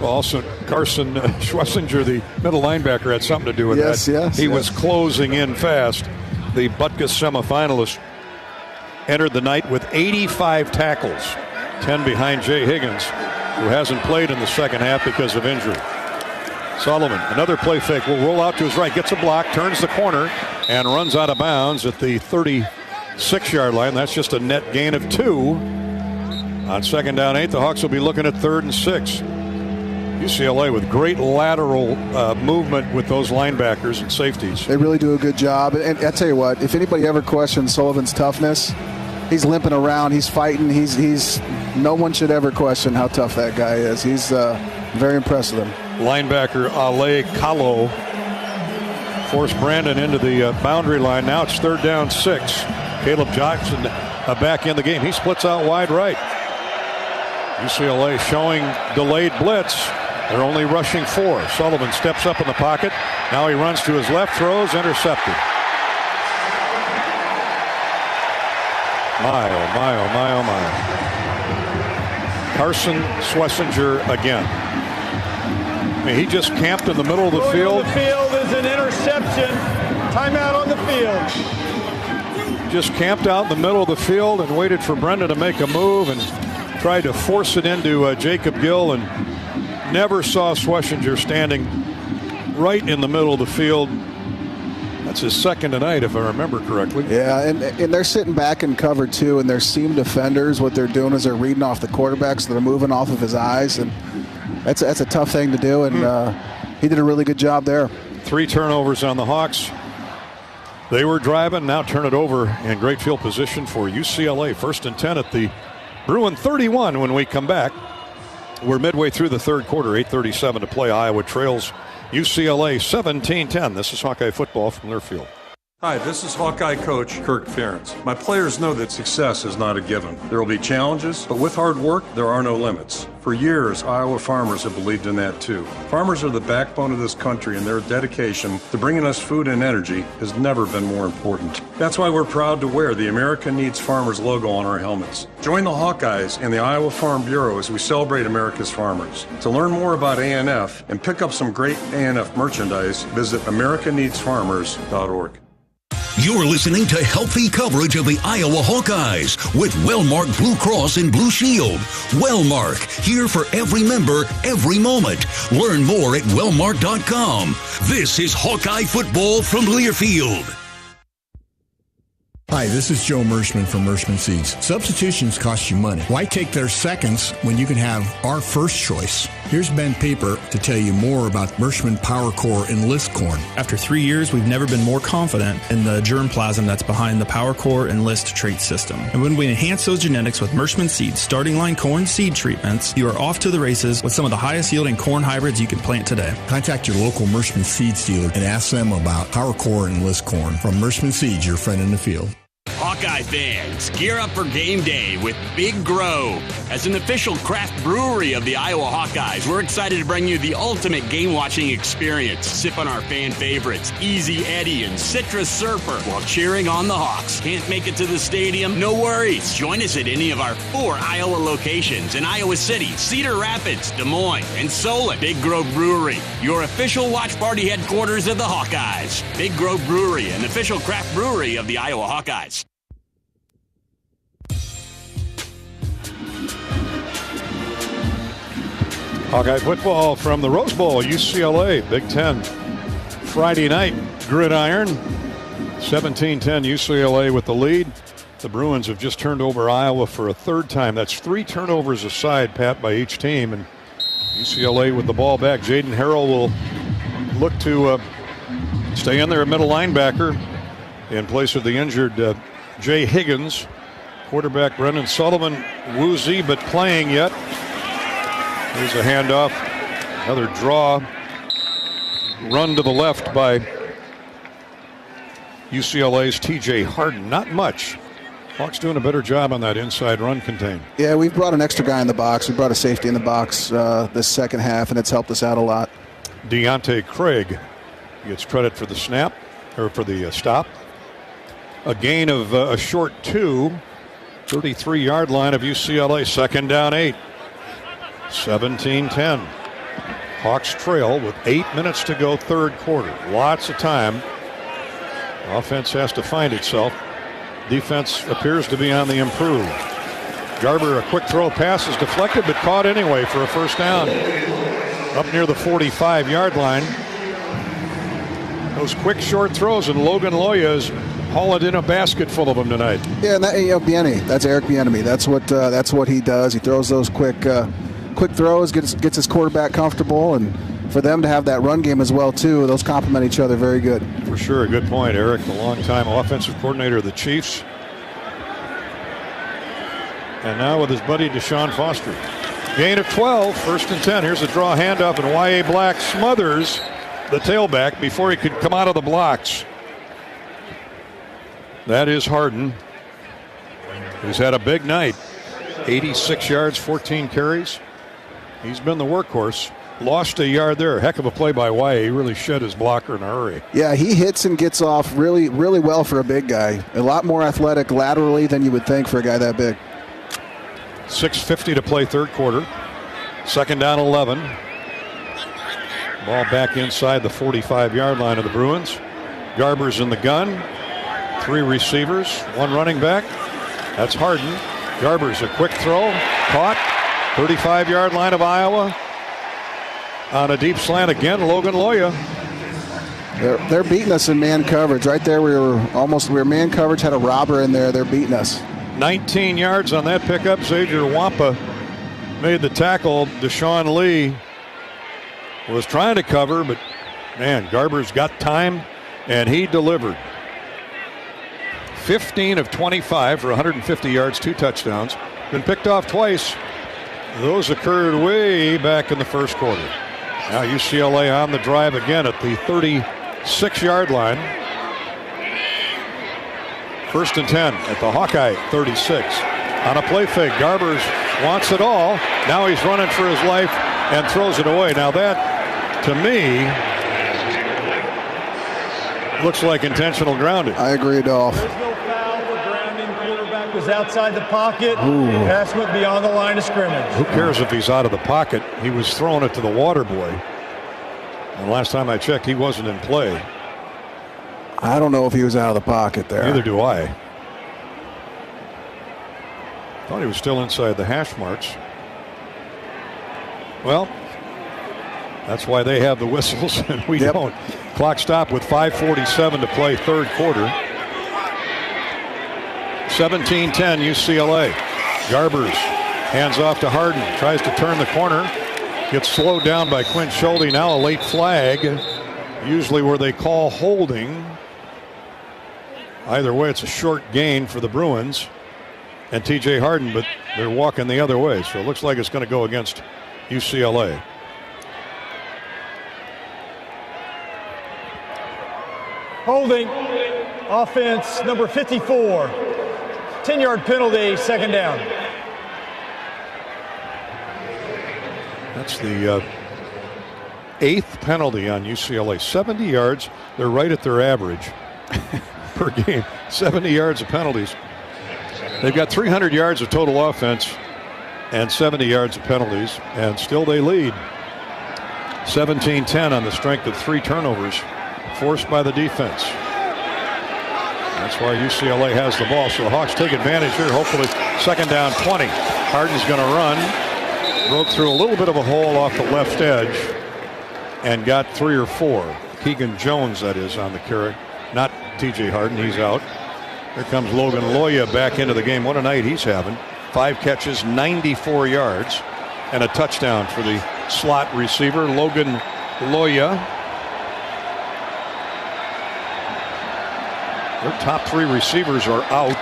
Well, also, Carson Schlesinger, the middle linebacker, had something to do with that. Yes, he was closing in fast. The Butkus semifinalist entered the night with 85 tackles, 10 behind Jay Higgins, who hasn't played in the second half because of injury. Sullivan, another play fake, will roll out to his right, gets a block, turns the corner, and runs out of bounds at the 36-yard line. That's just a net gain of 2. On 2nd down 8, the Hawks will be looking at 3rd and 6. UCLA with great lateral movement with those linebackers and safeties. They really do a good job. And I tell you what, if anybody ever questions Sullivan's toughness, he's limping around, he's fighting, he's no one should ever question how tough that guy is. He's very impressed with him. Linebacker Ale Kahlo forced Brandon into the boundary line. Now it's 3rd down 6. Caleb Johnson back in the game. He splits out wide right. UCLA showing delayed blitz. They're only rushing 4. Sullivan steps up in the pocket. Now he runs to his left, throws, intercepted. My. Carson Schlesinger again. I mean, he just camped in the middle of the field. On the field is an interception. Timeout on the field. Just camped out in the middle of the field and waited for Brenda to make a move and tried to force it into Jacob Gill, and never saw Schlesinger standing right in the middle of the field. That's his second tonight, if I remember correctly. Yeah, and they're sitting back in cover two, and their seam defenders, what they're doing is they're reading off the quarterback, so they're moving off of his eyes, and that's a tough thing to do, and he did a really good job there. 3 turnovers on the Hawks. They were driving, now turn it over in great field position for UCLA. 1st and 10 at the Bruin 31 when we come back. We're midway through the 3rd quarter, 8:37 to play. Iowa trails UCLA 17-10. This is Hawkeye football from Learfield. Hi, this is Hawkeye coach Kirk Ferentz. My players know that success is not a given. There will be challenges, but with hard work, there are no limits. For years, Iowa farmers have believed in that too. Farmers are the backbone of this country, and their dedication to bringing us food and energy has never been more important. That's why we're proud to wear the America Needs Farmers logo on our helmets. Join the Hawkeyes and the Iowa Farm Bureau as we celebrate America's farmers. To learn more about ANF and pick up some great ANF merchandise, visit americaneedsfarmers.org. You're listening to healthy coverage of the Iowa Hawkeyes with Wellmark Blue Cross and Blue Shield. Wellmark, here for every member, every moment. Learn more at wellmark.com. This is Hawkeye football from Learfield. Hi, this is Joe Mershman from Mershman Seeds. Substitutions cost you money. Why take their seconds when you can have our first choice? Here's Ben Pieper to tell you more about Mershman Power Core Enlist Corn. After 3 years, we've never been more confident in the germplasm that's behind the Power Core Enlist trait system. And when we enhance those genetics with Mershman Seeds starting line corn seed treatments, you are off to the races with some of the highest yielding corn hybrids you can plant today. Contact your local Mershman Seeds dealer and ask them about Power Core Enlist Corn. From Mershman Seeds, your friend in the field. Hawkeye fans, gear up for game day with Big Grove. As an official craft brewery of the Iowa Hawkeyes, we're excited to bring you the ultimate game-watching experience. Sip on our fan favorites, Easy Eddie and Citrus Surfer, while cheering on the Hawks. Can't make it to the stadium? No worries. Join us at any of our 4 Iowa locations in Iowa City, Cedar Rapids, Des Moines, and Solon. Big Grove Brewery, your official watch party headquarters of the Hawkeyes. Big Grove Brewery, an official craft brewery of the Iowa Hawkeyes. Hawkeye football from the Rose Bowl, UCLA, Big Ten. Friday night, gridiron. 17-10 UCLA with the lead. The Bruins have just turned over Iowa for a 3rd time. That's 3 turnovers aside, Pat, by each team. And UCLA with the ball back. Jaden Harrell will look to stay in there at middle linebacker in place of the injured Jay Higgins. Quarterback Brendan Sullivan, woozy but playing yet. Here's a handoff. Another draw. Run to the left by UCLA's TJ Harden. Not much. Hawks doing a better job on that inside run contain. Yeah, we've brought an extra guy in the box. We brought a safety in the box this second half, and it's helped us out a lot. Deontay Craig gets credit for the snap. or for the stop. A gain of a short 2, 33-yard line of UCLA, second down 8. 17-10. Hawks trail with 8 minutes to go, third quarter. Lots of time. Offense has to find itself. Defense appears to be on the improve. Garber, a quick throw pass is deflected but caught anyway for a first down. Up near the 45-yard line. Those quick short throws, and Logan Loya is hauling in a basket full of them tonight. Yeah, and that, Bieniemy, that's Eric Bieniemy. That's what he does. He throws those quick throws, gets his quarterback comfortable, and for them to have that run game as well too, those complement each other very good. For sure, a good point, Eric, the longtime offensive coordinator of the Chiefs. And now with his buddy Deshaun Foster. Gain of 12, first and 10. Here's a draw handoff, and Y.A. Black smothers the tailback before he could come out of the blocks. That is Harden, who's had a big night. 86 yards, 14 carries. He's been the workhorse. Lost a yard there. Heck of a play by Y.A. He really shed his blocker in a hurry. Yeah, he hits and gets off really, really well for a big guy. A lot more athletic laterally than you would think for a guy that big. 6:50 to play, third quarter. Second down, 11. Ball back inside the 45-yard line of the Bruins. Garber's in the gun. 3 receivers, 1 running back. That's Harden. Garber's a quick throw. Caught. 35-yard line of Iowa. On a deep slant again, Logan Loya. They're beating us in man coverage. Right there, we were man coverage, had a robber in there. They're beating us. 19 yards on that pickup. Xavier Wampa made the tackle. Deshaun Lee was trying to cover, but man, Garber's got time, and he delivered. 15 of 25 for 150 yards, 2 touchdowns. Been picked off twice. Those occurred way back in the first quarter. Now UCLA on the drive again at the 36-yard line. First and 10 at the Hawkeye 36. On a play fake, Garbers wants it all. Now he's running for his life and throws it away. Now that, to me, looks like intentional grounding. I agree, Dolph. There's no foul for grounding. Quarterback was outside the pocket. Pass went beyond the line of scrimmage. Who cares if he's out of the pocket? He was throwing it to the water boy. And last time I checked, he wasn't in play. I don't know if he was out of the pocket there. Neither do I. Thought he was still inside the hash marks. Well, that's why they have the whistles and we don't. Clock stop with 5:47 to play, third quarter. 17-10 UCLA. Garbers hands off to Harden. Tries to turn the corner. Gets slowed down by Quinn Schulte. Now a late flag. Usually where they call holding. Either way, it's a short gain for the Bruins and TJ Harden, but they're walking the other way. So it looks like it's going to go against UCLA. Holding. Offense number 54. 10-yard penalty, second down. That's the 8th penalty on UCLA. 70 yards. They're right at their average per game. 70 yards of penalties. They've got 300 yards of total offense and 70 yards of penalties, and still they lead. 17-10 on the strength of 3 turnovers forced by the defense. That's why UCLA has the ball. So the Hawks take advantage here. Hopefully second down 20. Harden's going to run. Broke through a little bit of a hole off the left edge and got 3 or 4. Keegan Jones, that is, on the carry. Not TJ Harden. He's out. Here comes Logan Loya back into the game. What a night he's having. 5 catches, 94 yards, and a touchdown for the slot receiver, Logan Loya. Their top 3 receivers are out.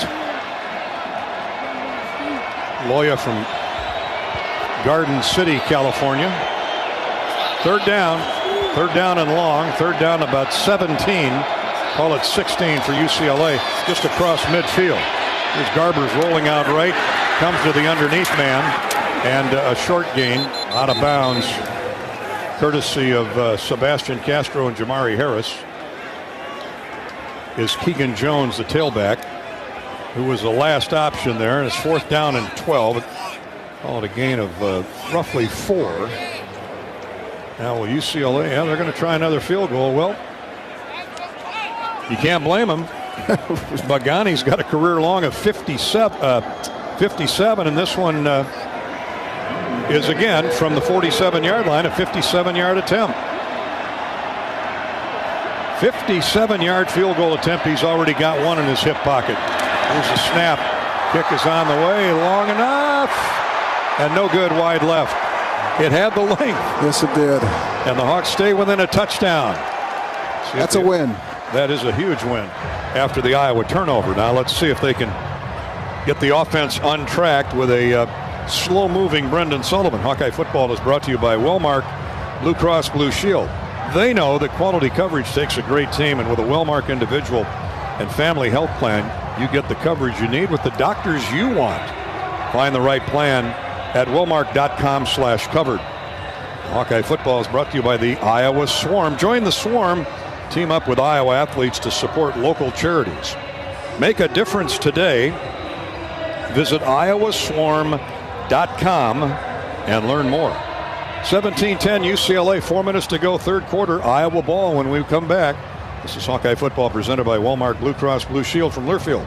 Loya from Garden City, California. Third down and long. Third down about 17. Call it 16 for UCLA, just across midfield. Here's Garbers rolling out right. Comes to the underneath man, and a short gain out of bounds, courtesy of Sebastian Castro and Jamari Harris. is Keegan Jones, the tailback, who was the last option there. And it's 4th down and 12. Call it a gain of roughly 4. Now, will UCLA, they're going to try another field goal. Well, you can't blame them. Bagani's got a career long of 57, and this one is again from the 47-yard line, a 57-yard attempt. 57-yard field goal attempt. He's already got one in his hip pocket. Here's a snap. Kick is on the way, long enough, and no good, wide left. It had the length. Yes, it did. And the Hawks stay within a touchdown. That's a win. That is a huge win after the Iowa turnover. Now let's see if they can get the offense untracked with a slow-moving Brendan Sullivan. Hawkeye football is brought to you by Wellmark Blue Cross Blue Shield. They know that quality coverage takes a great team, and with a Wellmark individual and family health plan, you get the coverage you need with the doctors you want. Find the right plan at wellmark.com/covered. Hawkeye football is brought to you by the Iowa Swarm. Join the Swarm. Team up with Iowa athletes to support local charities. Make a difference today. Visit iowaswarm.com and learn more. 17-10 UCLA, 4 minutes to go, third quarter. Iowa ball when we come back. This is Hawkeye football presented by Wellmark Blue Cross Blue Shield from Learfield.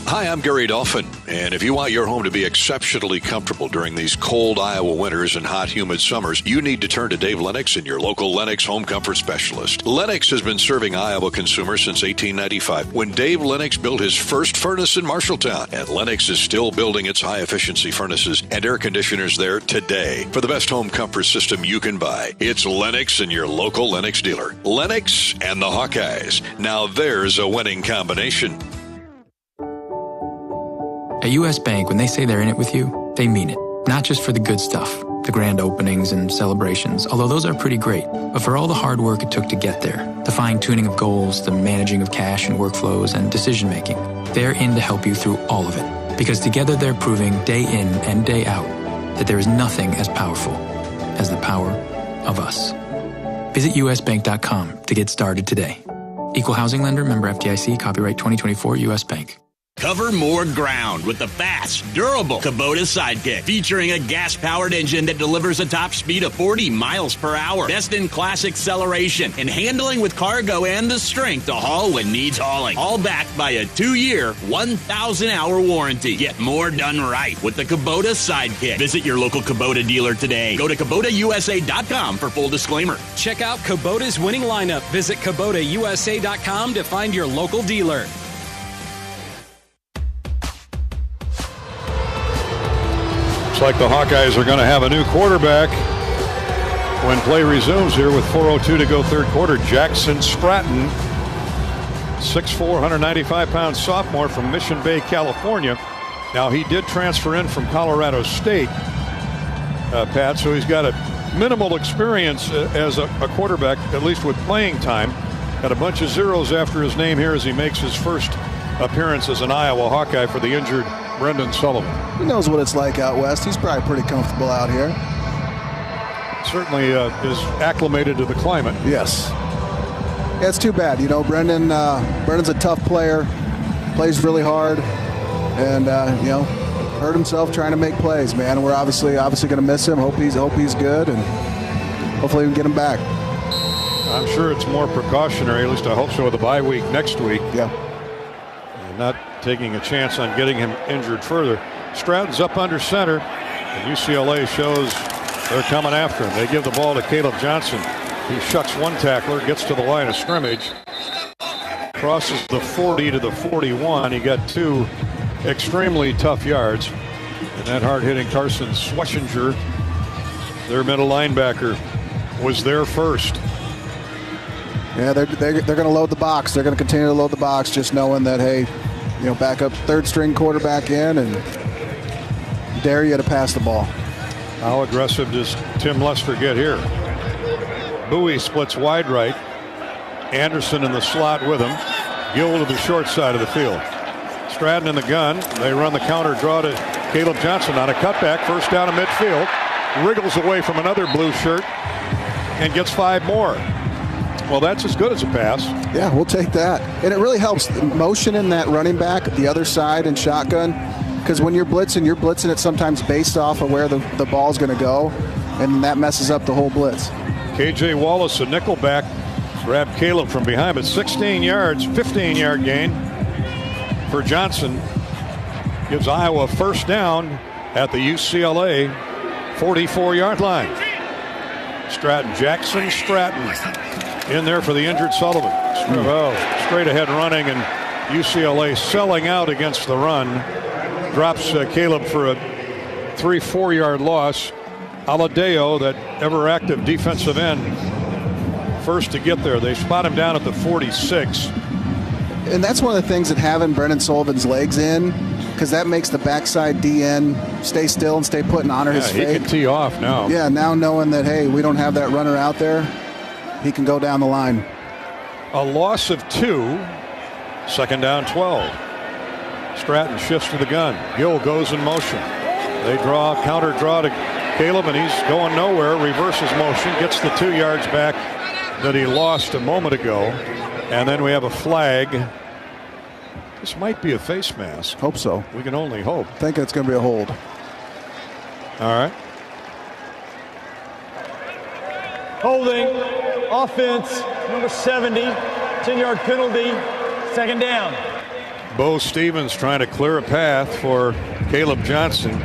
Hi, I'm Gary Dolphin, and if you want your home to be exceptionally comfortable during these cold Iowa winters and hot, humid summers, you need to turn to Dave Lennox and your local Lennox home comfort specialist. Lennox has been serving Iowa consumers since 1895, when Dave Lennox built his first furnace in Marshalltown, and Lennox is still building its high-efficiency furnaces and air conditioners there today. For the best home comfort system you can buy, it's Lennox and your local Lennox dealer. Lennox and the Hawkeyes. Now there's a winning combination. At U.S. Bank, when they say they're in it with you, they mean it. Not just for the good stuff, the grand openings and celebrations, although those are pretty great, but for all the hard work it took to get there, the fine-tuning of goals, the managing of cash and workflows, and decision-making. They're in to help you through all of it, because together they're proving day in and day out that there is nothing as powerful as the power of us. Visit usbank.com to get started today. Equal housing lender, member FDIC, copyright 2024 U.S. Bank. Cover more ground with the fast, durable Kubota Sidekick, featuring a gas-powered engine that delivers a top speed of 40 miles per hour, best-in-class acceleration, and handling with cargo and the strength to haul when needs hauling. All backed by a 2-year, 1,000-hour warranty. Get more done right with the Kubota Sidekick. Visit your local Kubota dealer today. Go to KubotaUSA.com for full disclaimer. Check out Kubota's winning lineup. Visit KubotaUSA.com to find your local dealer. Looks like the Hawkeyes are going to have a new quarterback when play resumes here with 4:02 to go third quarter. Jackson Stratton, 6'4", 195-pound sophomore from Mission Bay, California. Now, he did transfer in from Colorado State, Pat, so he's got a minimal experience as a quarterback, at least with playing time. Got a bunch of zeros after his name here as he makes his first appearance as an Iowa Hawkeye for the injured Brendan Sullivan. He knows what it's like out west. He's probably pretty comfortable out here. Certainly is acclimated to the climate. Yes. Yeah, it's too bad. You know, Brendan's a tough player, plays really hard, and hurt himself trying to make plays, man. We're obviously going to miss him. Hope he's good, and hopefully we can get him back. I'm sure it's more precautionary, at least I hope so, with the bye week next week. Yeah. And not taking a chance on getting him injured further. Stratton's up under center, and UCLA shows they're coming after him. They give the ball to Caleb Johnson. He shucks one tackler, gets to the line of scrimmage, crosses the 40 to the 41. He got 2 extremely tough yards. And that hard-hitting Carson Schwessinger, their middle linebacker, was there first. Yeah, they're going to load the box. They're going to continue to load the box, just knowing that, hey, back up third-string quarterback in and dare you to pass the ball. How aggressive does Tim Lester get here? Bowie splits wide right. Anderson in the slot with him. Gill to the short side of the field. Stratton in the gun. They run the counter draw to Caleb Johnson on a cutback. First down to midfield. Wriggles away from another blue shirt and gets 5 more. Well, that's as good as a pass. Yeah, we'll take that. And it really helps motion in that running back, the other side and shotgun, because when you're blitzing it sometimes based off of where the ball's going to go, and that messes up the whole blitz. K.J. Wallace, a nickelback, grabbed Caleb from behind, but 16 yards, 15-yard gain for Johnson. Gives Iowa first down at the UCLA 44-yard line. Stratton in there for the injured Sullivan. Straight ahead running, and UCLA selling out against the run. Drops Caleb for a 3-4 yard loss. Aladeo, that ever active defensive end, first to get there. They spot him down at the 46. And that's one of the things that having Brendan Sullivan's legs in, because that makes the backside DN stay still and stay put and honor his fate. He can tee off now. Yeah, now knowing that, hey, we don't have that runner out there, he can go down the line. A loss of 2, 2nd down 12. Stratton shifts to the gun. Gill goes in motion. They counter draw to Caleb, and he's going nowhere. Reverses motion, gets the 2 yards back that he lost a moment ago. And then we have a flag. This might be a face mask. Hope so. We can only hope. I think it's going to be a hold. All right. Holding, offense, number 70, 10-yard penalty, 2nd down. Bo Stevens trying to clear a path for Caleb Johnson.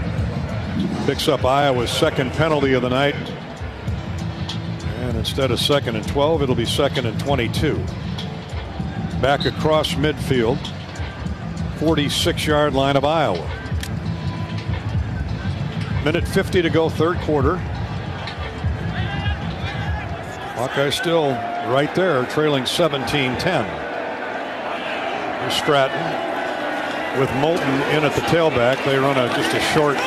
Picks up Iowa's 2nd penalty of the night. And instead of 2nd and 12, it'll be 2nd and 22. Back across midfield. 46-yard line of Iowa. Minute 50 to go, 3rd quarter. Hawkeyes still right there, trailing 17-10. Here's Stratton with Moulton in at the tailback. They run just a short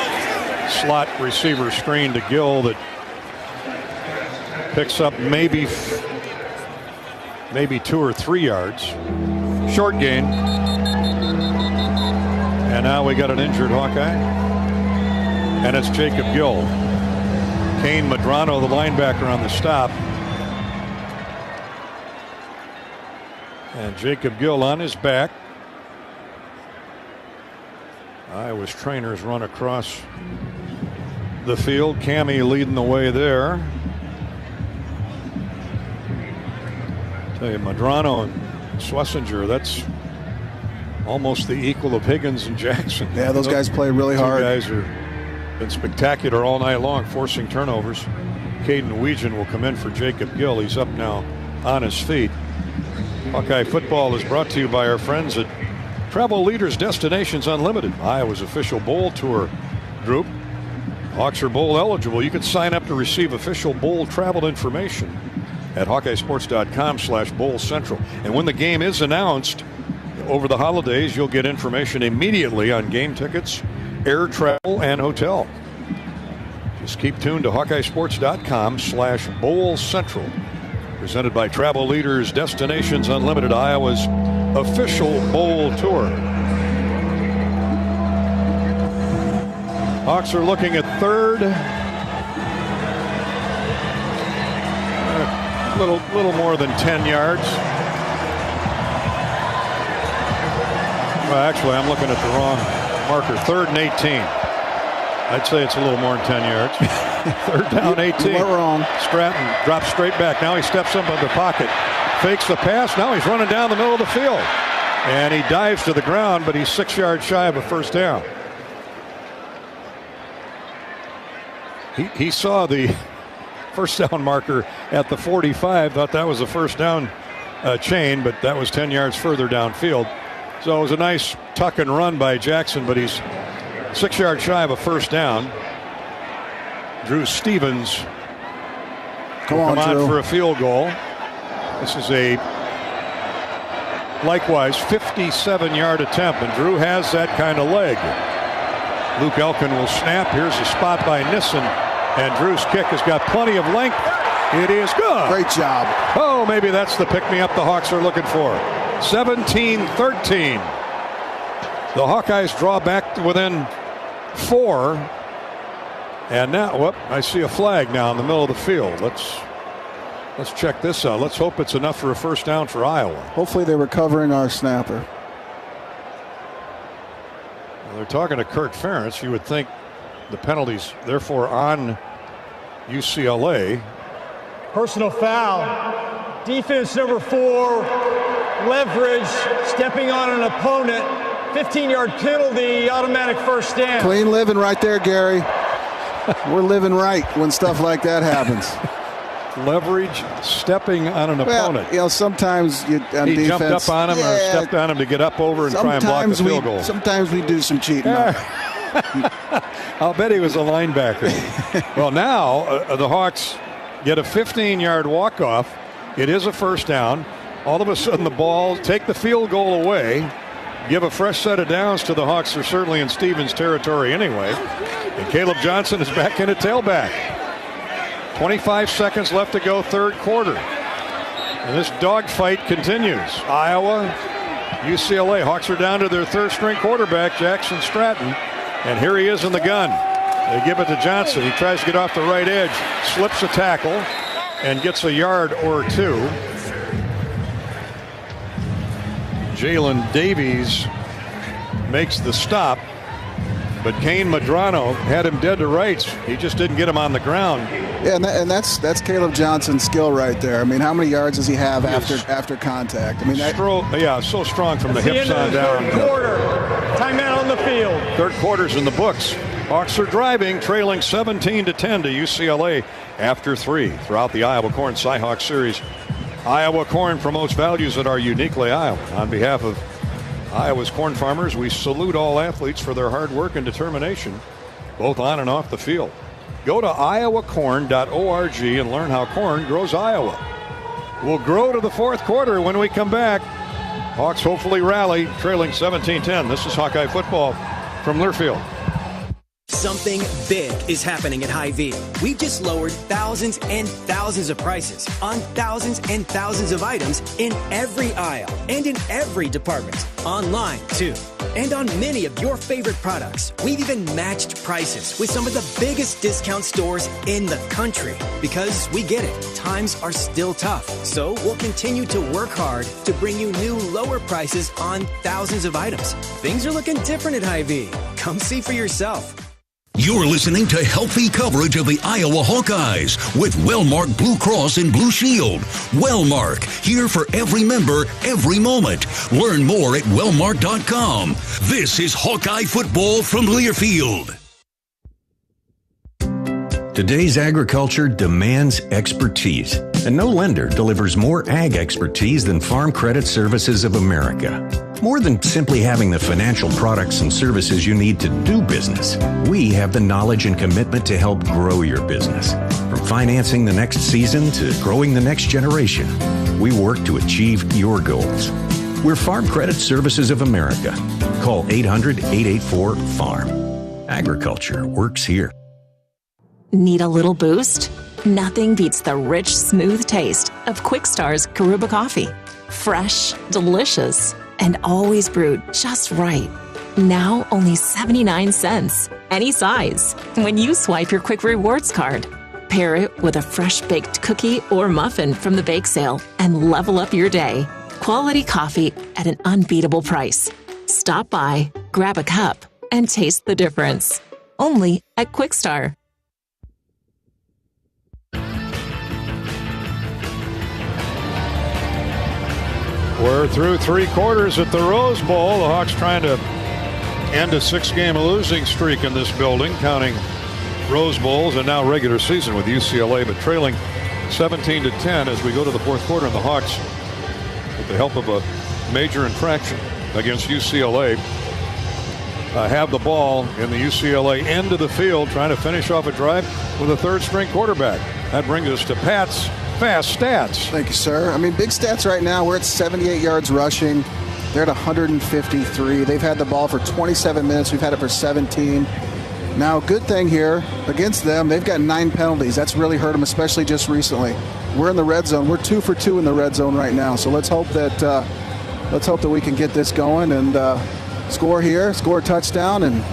slot receiver screen to Gill that picks up maybe 2 or 3 yards. Short gain. And now we got an injured Hawkeye. And it's Jacob Gill. Kane Medrano, the linebacker, on the stop. And Jacob Gill on his back. Iowa's trainers run across the field. Cammie leading the way there. Tell you, Medrano and Schlesinger, that's almost the equal of Higgins and Jackson. Yeah, those guys play really hard. Those guys have been spectacular all night long, forcing turnovers. Caden Weegan will come in for Jacob Gill. He's up now on his feet. Hawkeye football is brought to you by our friends at Travel Leaders Destinations Unlimited, Iowa's official bowl tour group. Hawks are bowl eligible. You can sign up to receive official bowl travel information at HawkeyeSports.com/Bowl Central. And when the game is announced over the holidays, you'll get information immediately on game tickets, air travel, and hotel. Just keep tuned to HawkeyeSports.com/Bowl Central. Presented by Travel Leaders Destinations Unlimited, Iowa's official bowl tour. Hawks are looking at 3rd. Little more than 10 yards. Well, actually, I'm looking at the wrong marker. 3rd and 18. I'd say it's a little more than 10 yards. 3rd down, 18. You weren't wrong. Stratton drops straight back. Now he steps up in the pocket. Fakes the pass. Now he's running down the middle of the field. And he dives to the ground, but he's 6 yards shy of a first down. He saw the first down marker at the 45. Thought that was a first down chain, but that was 10 yards further downfield. So it was a nice tuck and run by Jackson, but he's 6 yards shy of a first down. Drew Stevens come on for a field goal. This is a likewise 57-yard attempt, and Drew has that kind of leg. Luke Elkin will snap. Here's a spot by Nissen, and Drew's kick has got plenty of length. It is good. Great job. Oh, maybe that's the pick-me-up the Hawks are looking for. 17-13. The Hawkeyes draw back to within 4. And now, I see a flag now in the middle of the field. Let's check this out. Let's hope it's enough for a first down for Iowa. Hopefully they were covering our snapper. Well, they're talking to Kirk Ferentz. You would think the penalties, therefore, on UCLA. Personal foul. Defense number 4. Leverage. Stepping on an opponent. 15-yard penalty. Automatic first down. Clean living right there, Gary. We're living right when stuff like that happens. Leverage, stepping on an opponent. You know, sometimes on he defense, jumped up on him or stepped on him to get up over and try and block the field goal. Sometimes we do some cheating. I'll bet he was a linebacker. Well, now the Hawks get a 15-yard walk-off. It is a first down. All of a sudden the ball, take the field goal away, give a fresh set of downs to the Hawks. They're certainly in Stevens territory anyway. And Caleb Johnson is back in at tailback. 25 seconds left to go, third quarter. And this dogfight continues. Iowa, UCLA. Hawks are down to their third-string quarterback, Jackson Stratton. And here he is in the gun. They give it to Johnson. He tries to get off the right edge, slips a tackle, and gets a yard or two. Jalen Davies makes the stop. But Kane Madrano had him dead to rights. He just didn't get him on the ground. Yeah, and that's Caleb Johnson's skill right there. I mean, how many yards does he have after contact? I mean, so strong from the hips on down. Third quarter. Timeout on the field. Third quarter's in the books. Hawks are driving, trailing 17-10 to UCLA after 3 throughout the Iowa Corn Cyhawk Series. Iowa Corn promotes values that are uniquely Iowa. On behalf of Iowa's corn farmers, we salute all athletes for their hard work and determination, both on and off the field. Go to iowacorn.org and learn how corn grows Iowa. We'll grow to the fourth quarter when we come back. Hawks hopefully rally, trailing 17-10. This is Hawkeye football from Learfield. Something big is happening at Hy-Vee. We've just lowered thousands and thousands of prices on thousands and thousands of items in every aisle and in every department. Online, too. And on many of your favorite products. We've even matched prices with some of the biggest discount stores in the country. Because we get it, times are still tough. So we'll continue to work hard to bring you new lower prices on thousands of items. Things are looking different at Hy-Vee. Come see for yourself. You're listening to healthy coverage of the Iowa Hawkeyes with Wellmark Blue Cross and Blue Shield. Wellmark, here for every member, every moment. Learn more at wellmark.com. This is Hawkeye football from Learfield. Today's agriculture demands expertise, and no lender delivers more ag expertise than Farm Credit Services of America. More than simply having the financial products and services you need to do business, we have the knowledge and commitment to help grow your business. From financing the next season to growing the next generation, we work to achieve your goals. We're Farm Credit Services of America. Call 800-884-FARM. Agriculture works here. Need a little boost? Nothing beats the rich, smooth taste of Quickstar's Karuba coffee. Fresh, delicious, and always brewed just right. Now only 79 cents. Any size. When you swipe your Quick Rewards card. Pair it with a fresh baked cookie or muffin from the bake sale and level up your day. Quality coffee at an unbeatable price. Stop by, grab a cup, and taste the difference. Only at Quickstar. We're through 3 quarters at the Rose Bowl. The Hawks trying to end a 6-game losing streak in this building, counting Rose Bowls and now regular season with UCLA, but trailing 17-10 as we go to the fourth quarter. And the Hawks, with the help of a major infraction against UCLA, have the ball in the UCLA end of the field, trying to finish off a drive with a third-string quarterback. That brings us to Pat's fast stats. Thank you, sir. I mean, big stats right now. We're at 78 yards rushing. They're at 153. They've had the ball for 27 minutes. We've had it for 17. Now, good thing here against them, they've got 9 penalties. That's really hurt them, especially just recently. We're in the red zone. We're 2 for 2 in the red zone right now. So let's hope that we can get this going and score here, score a touchdown, and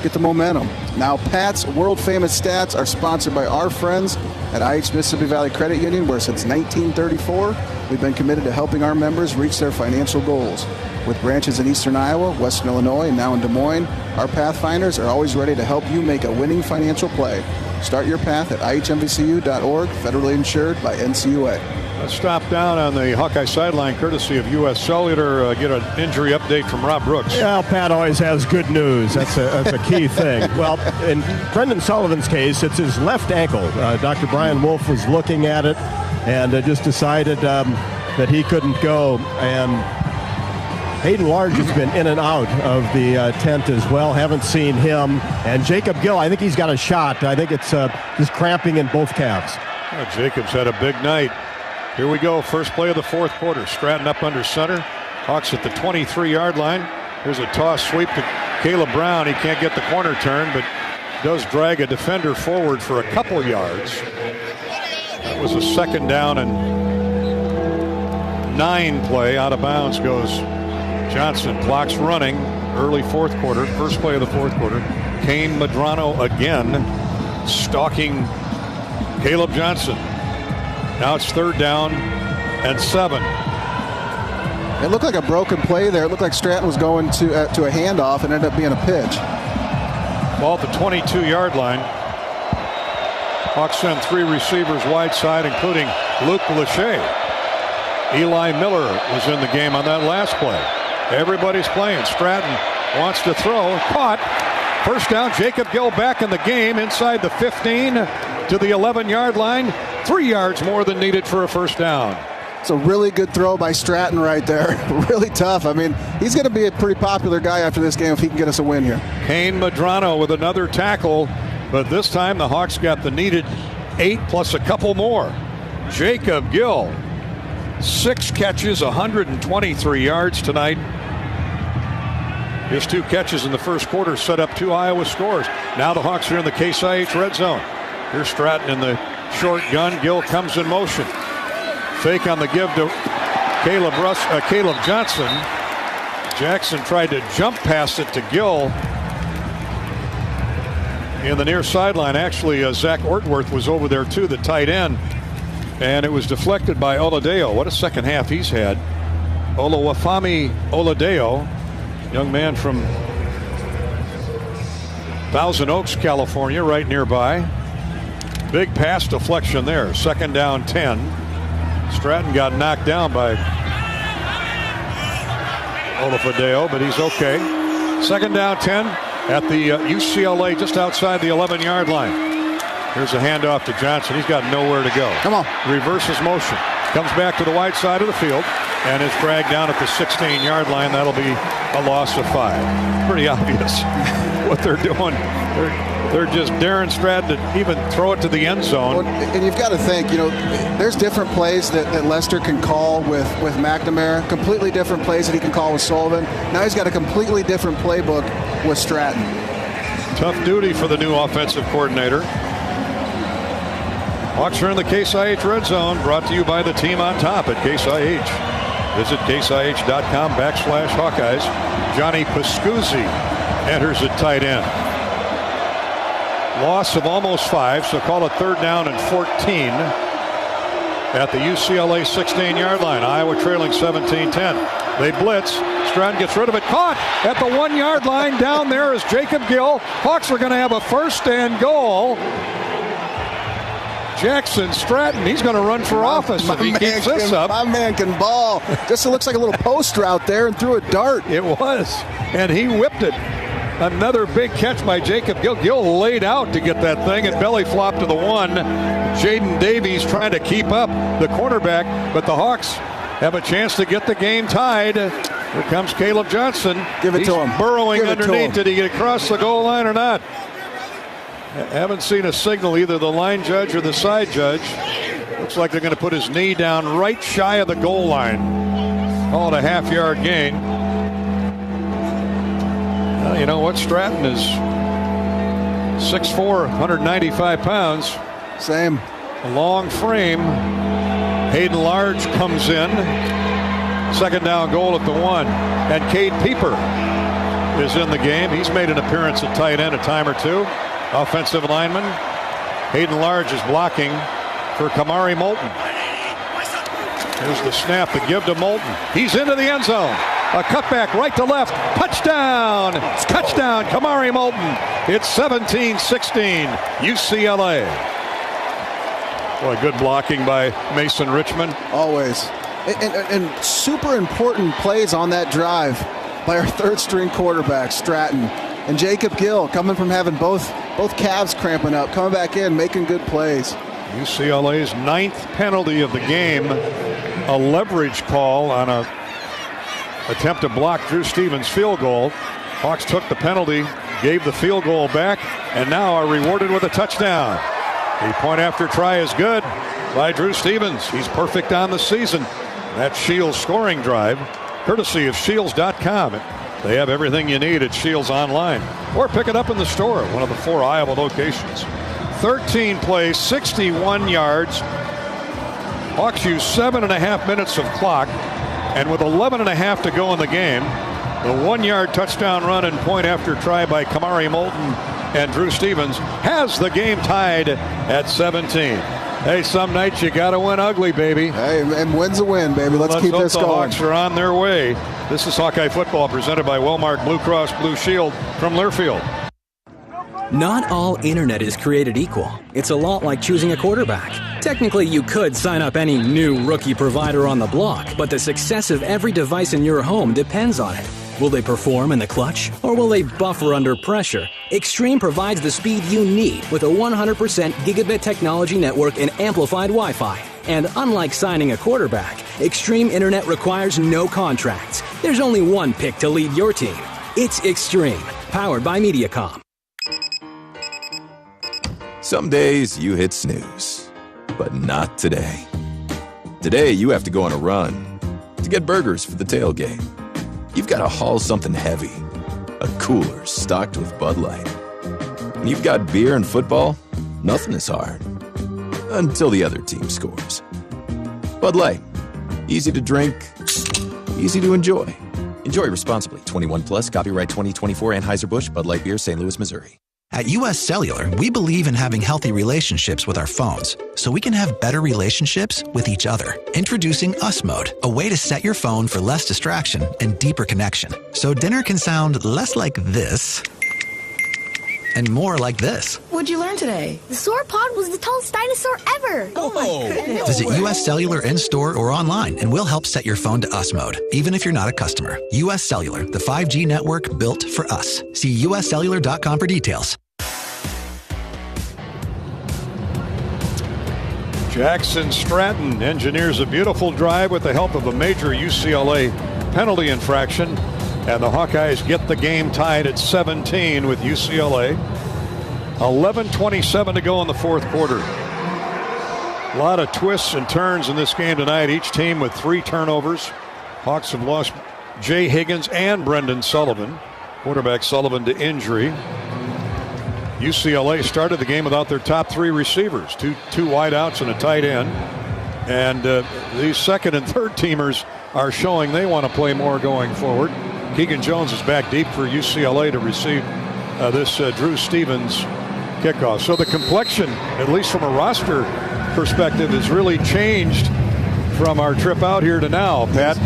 get the momentum. Now, Pat's world-famous stats are sponsored by our friends at IH Mississippi Valley Credit Union, where since 1934, we've been committed to helping our members reach their financial goals. With branches in Eastern Iowa, Western Illinois, and now in Des Moines, our Pathfinders are always ready to help you make a winning financial play. Start your path at ihmvcu.org, federally insured by NCUA. Let's stop down on the Hawkeye sideline, courtesy of U.S. Cellular. Get an injury update from Rob Brooks. Well, Pat always has good news. That's a key thing. Well, in Brendan Sullivan's case, it's his left ankle. Dr. Brian Wolf was looking at it and just decided that he couldn't go. And Hayden Large has been in and out of the tent as well. Haven't seen him. And Jacob Gill, I think he's got a shot. I think it's just cramping in both calves. Well, Jacob's had a big night. Here we go. First play of the fourth quarter. Stratton up under center. Hawks at the 23-yard line. Here's a toss sweep to Caleb Brown. He can't get the corner turn, but does drag a defender forward for a couple yards. That was a second down and 9 play. Out of bounds goes Johnson. Clock's running. Early fourth quarter. First play of the fourth quarter. Kane Medrano again stalking Caleb Johnson. Now it's 3rd down and 7. It looked like a broken play there. It looked like Stratton was going to a handoff and ended up being a pitch. Ball at the 22-yard line. Hawks send 3 receivers wide side, including Luke Lachey. Eli Miller was in the game on that last play. Everybody's playing. Stratton wants to throw. Caught. First down. Jacob Gill back in the game inside the 15 to the 11-yard line. 3 yards more than needed for a first down. It's a really good throw by Stratton right there. Really tough. I mean, he's going to be a pretty popular guy after this game if he can get us a win here. Kane Medrano with another tackle, but this time the Hawks got the needed 8 plus a couple more. Jacob Gill, 6 catches, 123 yards tonight. His 2 catches in the first quarter set up 2 Iowa scores. Now the Hawks are in the Case IH red zone. Here's Stratton in the short gun. Gill comes in motion. Fake on the give to Caleb Johnson. Jackson tried to jump past it to Gill in the near sideline. Actually, Zach Ortworth was over there too, the tight end. And it was deflected by Oladeo. What a second half he's had. Olawafami Oladeo, young man from Thousand Oaks, California, right nearby. Big pass deflection there. 2nd down 10. Stratton got knocked down by Olafadeo, but he's okay. 2nd down 10 at the UCLA, just outside the 11-yard line. Here's a handoff to Johnson. He's got nowhere to go. Come on. Reverses motion. Comes back to the wide side of the field and is dragged down at the 16-yard line. That'll be a loss of 5. Pretty obvious what they're doing. They're just daring Stratton to even throw it to the end zone. Well, and you've got to think, there's different plays that Lester can call with McNamara, completely different plays that he can call with Sullivan. Now he's got a completely different playbook with Stratton. Tough duty for the new offensive coordinator. Hawks are in the Case IH red zone, brought to you by the team on top at Case IH. Visit caseih.com/Hawkeyes. Johnny Pascuzzi enters at tight end. Loss of almost 5, so call it 3rd down and 14 at the UCLA 16-yard line. Iowa trailing 17-10. They blitz. Stratton gets rid of it. Caught at the 1-yard line. Down there is Jacob Gill. Hawks are going to have a 1st and goal. Jackson Stratton, he's going to run for office if he keeps this up. My man can ball. Just looks like a little post route there and threw a dart. It was, and he whipped it. Another big catch by Jacob Gill. Gill laid out to get that thing and belly flopped to the 1. Jaden Davies trying to keep up the quarterback, but the Hawks have a chance to get the game tied. Here comes Caleb Johnson. Give it to him. Burrowing underneath. Did he get across the goal line or not? Haven't seen a signal, either the line judge or the side judge. Looks like they're going to put his knee down right shy of the goal line. Call it a half-yard gain. Well, you know what? Stratton is 6'4", 195 pounds. Same. A long frame. Hayden Large comes in. 2nd down goal at the 1. And Cade Pieper is in the game. He's made an appearance at tight end a time or two. Offensive lineman Hayden Large is blocking for Kamari Moulton. Here's the snap, the give to Moulton. He's into the end zone. A cutback right to left. Touchdown! Touchdown, Kamari Moulton. It's 17-16, UCLA. Boy, good blocking by Mason Richmond. Always. And super important plays on that drive by our third-string quarterback, Stratton. And Jacob Gill, coming from having both calves cramping up, coming back in, making good plays. UCLA's 9th penalty of the game, a leverage call on a attempt to block Drew Stevens' field goal. Hawks took the penalty, gave the field goal back, and now are rewarded with a touchdown. The point after try is good by Drew Stevens. He's perfect on the season. That Shields scoring drive, courtesy of Shields.com. They have everything you need at Shields online, or pick it up in the store at one of the 4 Iowa locations. 13 plays, 61 yards. Hawks use 7.5 minutes of clock, and with 11.5 to go in the game, the 1-yard touchdown run and point after try by Kamari Moulton and Drew Stevens has the game tied at 17. Hey, some nights you got to win ugly, baby. Hey, and win's a win, baby. Let's keep this going. The Hawks are on their way. This is Hawkeye Football presented by Wellmark Blue Cross Blue Shield from Learfield. Not all internet is created equal. It's a lot like choosing a quarterback. Technically, you could sign up any new rookie provider on the block, but the success of every device in your home depends on it. Will they perform in the clutch, or will they buffer under pressure? Extreme provides the speed you need with a 100% gigabit technology network and amplified Wi-Fi. And unlike signing a quarterback, Extreme Internet requires no contracts. There's only one pick to lead your team. It's Extreme, powered by Mediacom. Some days you hit snooze, but not today. Today you have to go on a run to get burgers for the tailgate. You've got to haul something heavy, a cooler stocked with Bud Light. And you've got beer and football, nothing is hard. Until the other team scores. Bud Light, easy to drink, easy to enjoy. Enjoy responsibly. 21 plus, copyright 2024 Anheuser-Busch, Bud Light Beer, St. Louis, Missouri. At US Cellular, we believe in having healthy relationships with our phones so we can have better relationships with each other. Introducing US Mode, a way to set your phone for less distraction and deeper connection. So dinner can sound less like this and more like this. What'd you learn today? The sauropod was the tallest dinosaur ever. Oh my goodness. Visit US Cellular in-store or online and we'll help set your phone to US Mode, even if you're not a customer. US Cellular, the 5G network built for us. See uscellular.com for details. Jackson Stratton engineers a beautiful drive with the help of a major UCLA penalty infraction. And the Hawkeyes get the game tied at 17 with UCLA. 11:27 to go in the fourth quarter. A lot of twists and turns in this game tonight. Each team with 3 turnovers. Hawks have lost Jay Higgins and Brendan Sullivan. Quarterback Sullivan to injury. UCLA started the game without their top 3 receivers, two wideouts and a tight end. And these second and third teamers are showing they want to play more going forward. Keegan Jones is back deep for UCLA to receive this Drew Stevens kickoff. So the complexion, at least from a roster perspective, has really changed from our trip out here to now, Pat.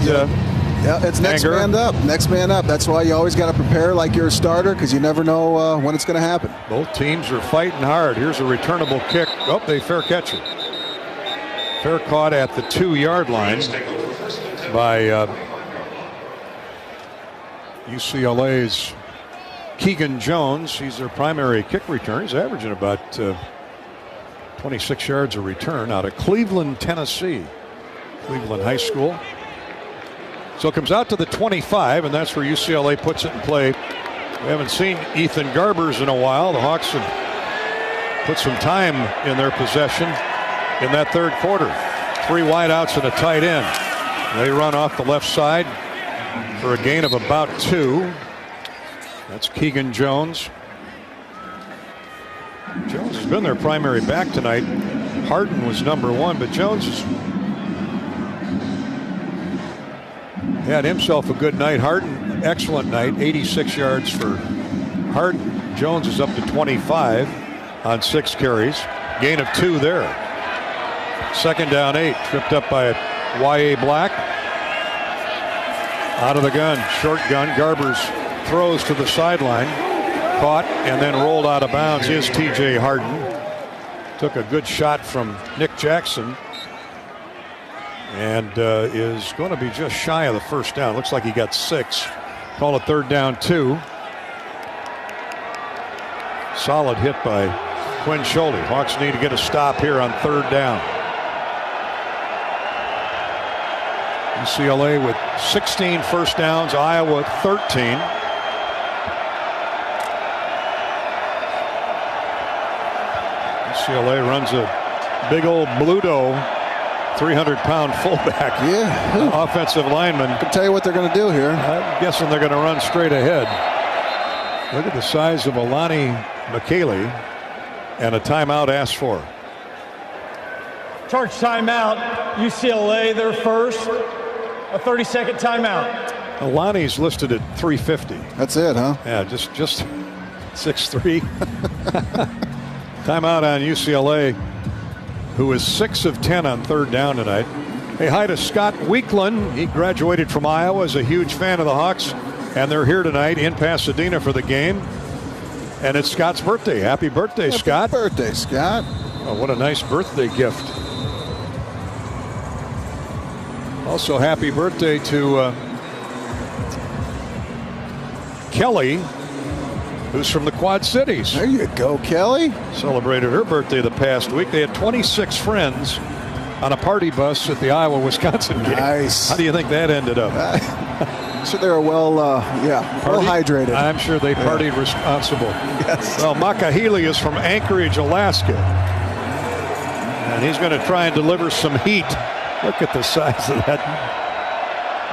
Yeah, it's next man up. Next man up. That's why you always got to prepare like you're a starter because you never know when it's going to happen. Both teams are fighting hard. Here's a returnable kick. Oh, they fair catch it. Fair caught at the 2-yard line by UCLA's Keegan Jones. He's their primary kick return. He's averaging about 26 yards a return out of Cleveland, Tennessee. Cleveland High School. So it comes out to the 25, and that's where UCLA puts it in play. We haven't seen Ethan Garbers in a while. The Hawks have put some time in their possession in that third quarter. 3 wideouts and a tight end. They run off the left side for a gain of about 2. That's Keegan Jones. Jones has been their primary back tonight. Harden was number 1, but Jones has had himself a good night. Harden excellent night. 86 yards for Harden. Jones is up to 25 on 6 carries. Gain of 2 there. Second down 8. Tripped up by Y.A. Black. Out of the gun. Short gun. Garbers throws to the sideline. Caught and then rolled out of bounds is T.J. Harden. Took a good shot from Nick Jackson. And is going to be just shy of the first down. Looks like he got 6. Call it 3rd down 2. Solid hit by Quinn Schulte. Hawks need to get a stop here on 3rd down. UCLA with 16 first downs, Iowa 13. UCLA runs a big old Bluto, 300-pound fullback. Yeah. Offensive lineman. I can tell you what they're going to do here. I'm guessing they're going to run straight ahead. Look at the size of Alani McKaylee, and a timeout asked for. Charge timeout. UCLA, their first. A 30-second timeout. Alani's listed at 350. That's it, huh? Yeah, just 6'3". Timeout on UCLA, who is 6 of 10 on 3rd down tonight. Hey, hi to Scott Weekland. He graduated from Iowa, is a huge fan of the Hawks, and they're here tonight in Pasadena for the game. And it's Scott's birthday. Happy birthday, Scott. Happy birthday, Scott. Oh, what a nice birthday gift. Also, happy birthday to Kelly, who's from the Quad Cities. There you go, Kelly. Celebrated her birthday the past week. They had 26 friends on a party bus at the Iowa-Wisconsin game. Nice. How do you think that ended up? So they were well hydrated. I'm sure they partied responsible. Yes. Well, Makahili is from Anchorage, Alaska. And he's going to try and deliver some heat. Look at the size of that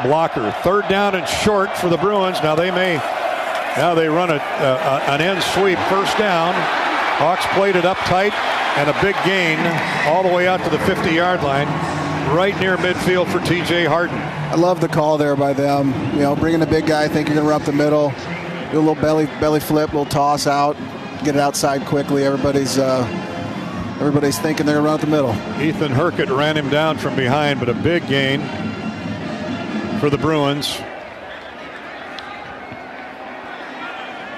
blocker. 3rd down and short for the Bruins. Now they run an end sweep. 1st down. Hawks played it up tight and a big gain all the way out to the 50-yard line, right near midfield for T.J. Harden. I love the call there by them. You know, bringing the big guy, think you're going to run up the middle, do a little belly flip, little toss out, get it outside quickly. Everybody's thinking they're going to run up the middle. Ethan Hurkett ran him down from behind, but a big gain for the Bruins.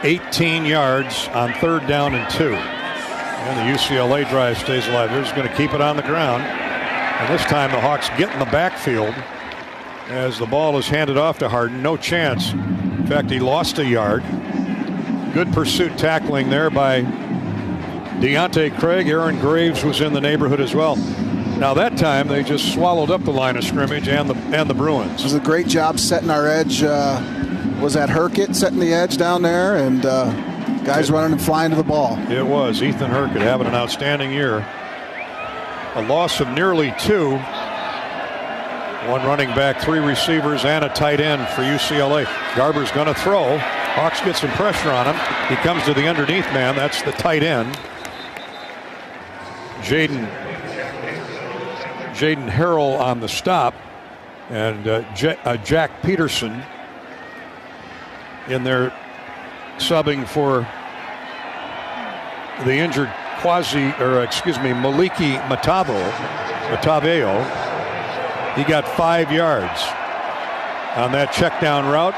18 yards on 3rd down and 2. And the UCLA drive stays alive. They're just going to keep it on the ground. And this time the Hawks get in the backfield as the ball is handed off to Harden. No chance. In fact, he lost a yard. Good pursuit tackling there by Deontay Craig. Aaron Graves was in the neighborhood as well. Now that time they just swallowed up the line of scrimmage and the Bruins. It was a great job setting our edge. Was that Hurkett setting the edge down there, and guys running and flying to the ball. It was Ethan Hurkett having an outstanding year. A loss of nearly 2. 1 running back, 3 receivers, and a tight end for UCLA. Garber's going to throw. Hawks get some pressure on him. He comes to the underneath man. That's the tight end. Jaden Harrell on the stop, and Jack Peterson in there subbing for the injured Maliki Mataveo. He got 5 yards on that check down route.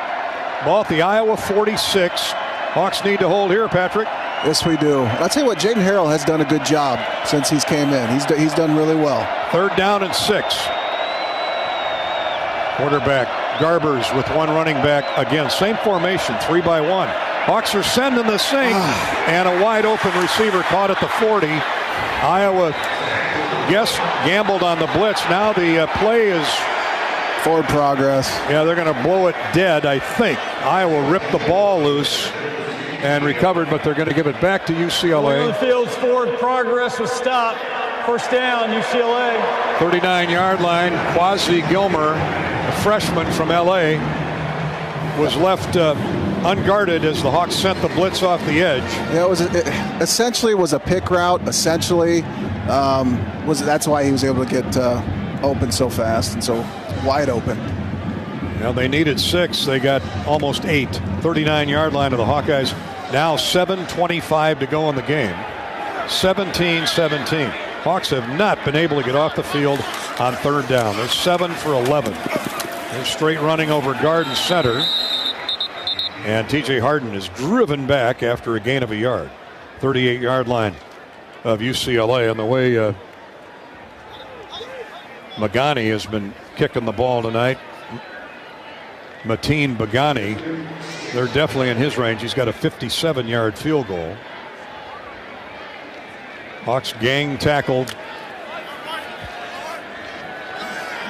Ball at the Iowa 46. Hawks need to hold here, Patrick. Yes, we do. I'll tell you what, Jaden Harrell has done a good job since he's came in. He's done really well. 3rd down and 6. Quarterback Garbers with 1 running back again. Same formation, 3 by 1. Hawks are sending the sink, and a wide open receiver caught at the 40. Iowa gambled on the blitz. Now the play is forward progress. Yeah, they're going to blow it dead, I think. Iowa ripped the ball loose and recovered, but they're going to give it back to UCLA. The field's forward progress was stopped. 1st down, UCLA. 39-yard line. Quasi Gilmer, a freshman from L.A., was left unguarded as the Hawks sent the blitz off the edge. Yeah, it essentially was a pick route. Essentially, that's why he was able to get open so fast and so wide open. Well, they needed 6. They got almost 8. 39-yard line of the Hawkeyes. Now 7:25 to go in the game. 17-17. Hawks have not been able to get off the field on third down. They're 7 for 11. They're straight running over guard and center. And T.J. Harden is driven back after a gain of a yard. 38-yard line of UCLA. And the way Magani has been kicking the ball tonight. Mateen Bagani, they're definitely in his range. He's got a 57-yard field goal. Hawks gang tackled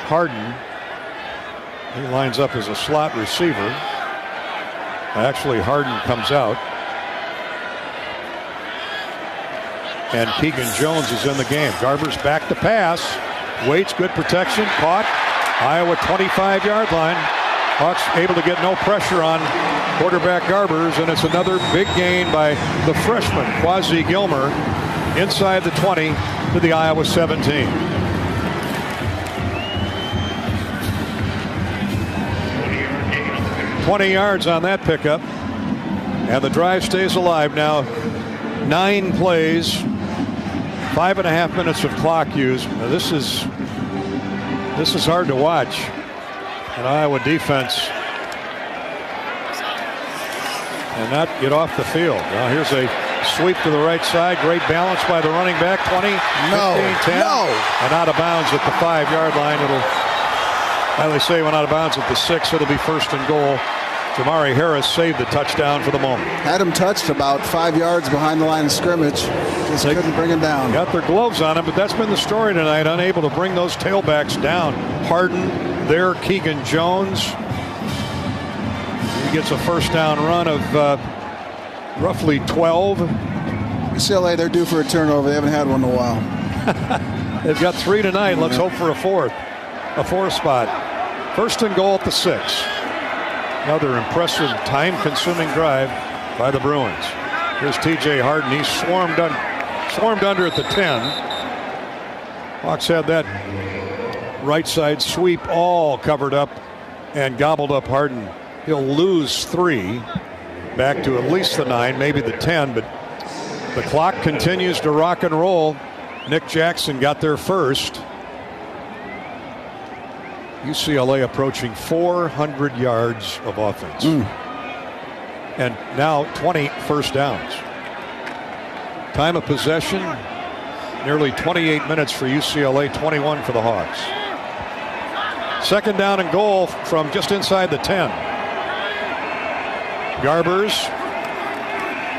Harden. He lines up as a slot receiver. Actually, Harden comes out. And Keegan Jones is in the game. Garber's back to pass. Waits, good protection. Caught. Iowa 25-yard line. Hawks able to get no pressure on quarterback Garbers, and it's another big gain by the freshman, Quasi Gilmer, inside the 20 to the Iowa 17. $20 yards on that pickup, and the drive stays alive now. 9 plays, 5.5 minutes of clock used. Now this is hard to watch. An Iowa defense and not get off the field. Now here's a sweep to the right side. Great balance by the running back. 20, 15, 10. No. And out of bounds at the 5-yard line. They say when out of bounds at the 6, it'll be first and goal. Jamari Harris saved the touchdown for the moment. Had him touched about 5 yards behind the line of scrimmage. Just couldn't bring him down. Got their gloves on him, but that's been the story tonight. Unable to bring those tailbacks down. Harden there, Keegan Jones. He gets a first down run of roughly 12. UCLA, they're due for a turnover. They haven't had one in a while. They've got 3 tonight. Let's hope for a fourth spot. First and goal at the 6. Another impressive time-consuming drive by the Bruins. Here's T.J. Harden. He's swarmed under at the 10. Hawks had that right side sweep all covered up and gobbled up Harden. He'll lose 3 back to at least the 9, maybe the 10, but the clock continues to rock and roll. Nick Jackson got there first. UCLA approaching 400 yards of offense. And now 20 first downs. Time of possession, nearly 28 minutes for UCLA, 21 for the Hawks. Second down and goal from just inside the 10. Garbers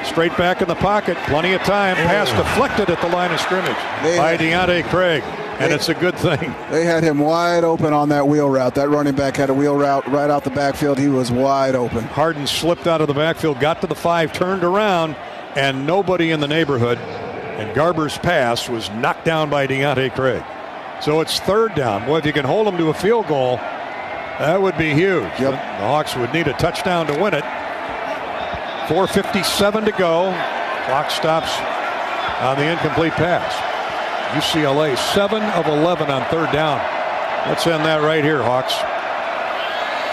straight back in the pocket, plenty of time. Pass deflected at the line of scrimmage by Deontay Craig. And it's a good thing. They had him wide open on that wheel route. That running back had a wheel route right out the backfield. He was wide open. Harden slipped out of the backfield, got to the 5, turned around, and nobody in the neighborhood. And Garber's pass was knocked down by Deontay Craig. So it's third down. Boy, if you can hold them to a field goal, that would be huge. Yep. The Hawks would need a touchdown to win it. 4:57 to go. Clock stops on the incomplete pass. UCLA 7 of 11 on third down. Let's end that right here, Hawks.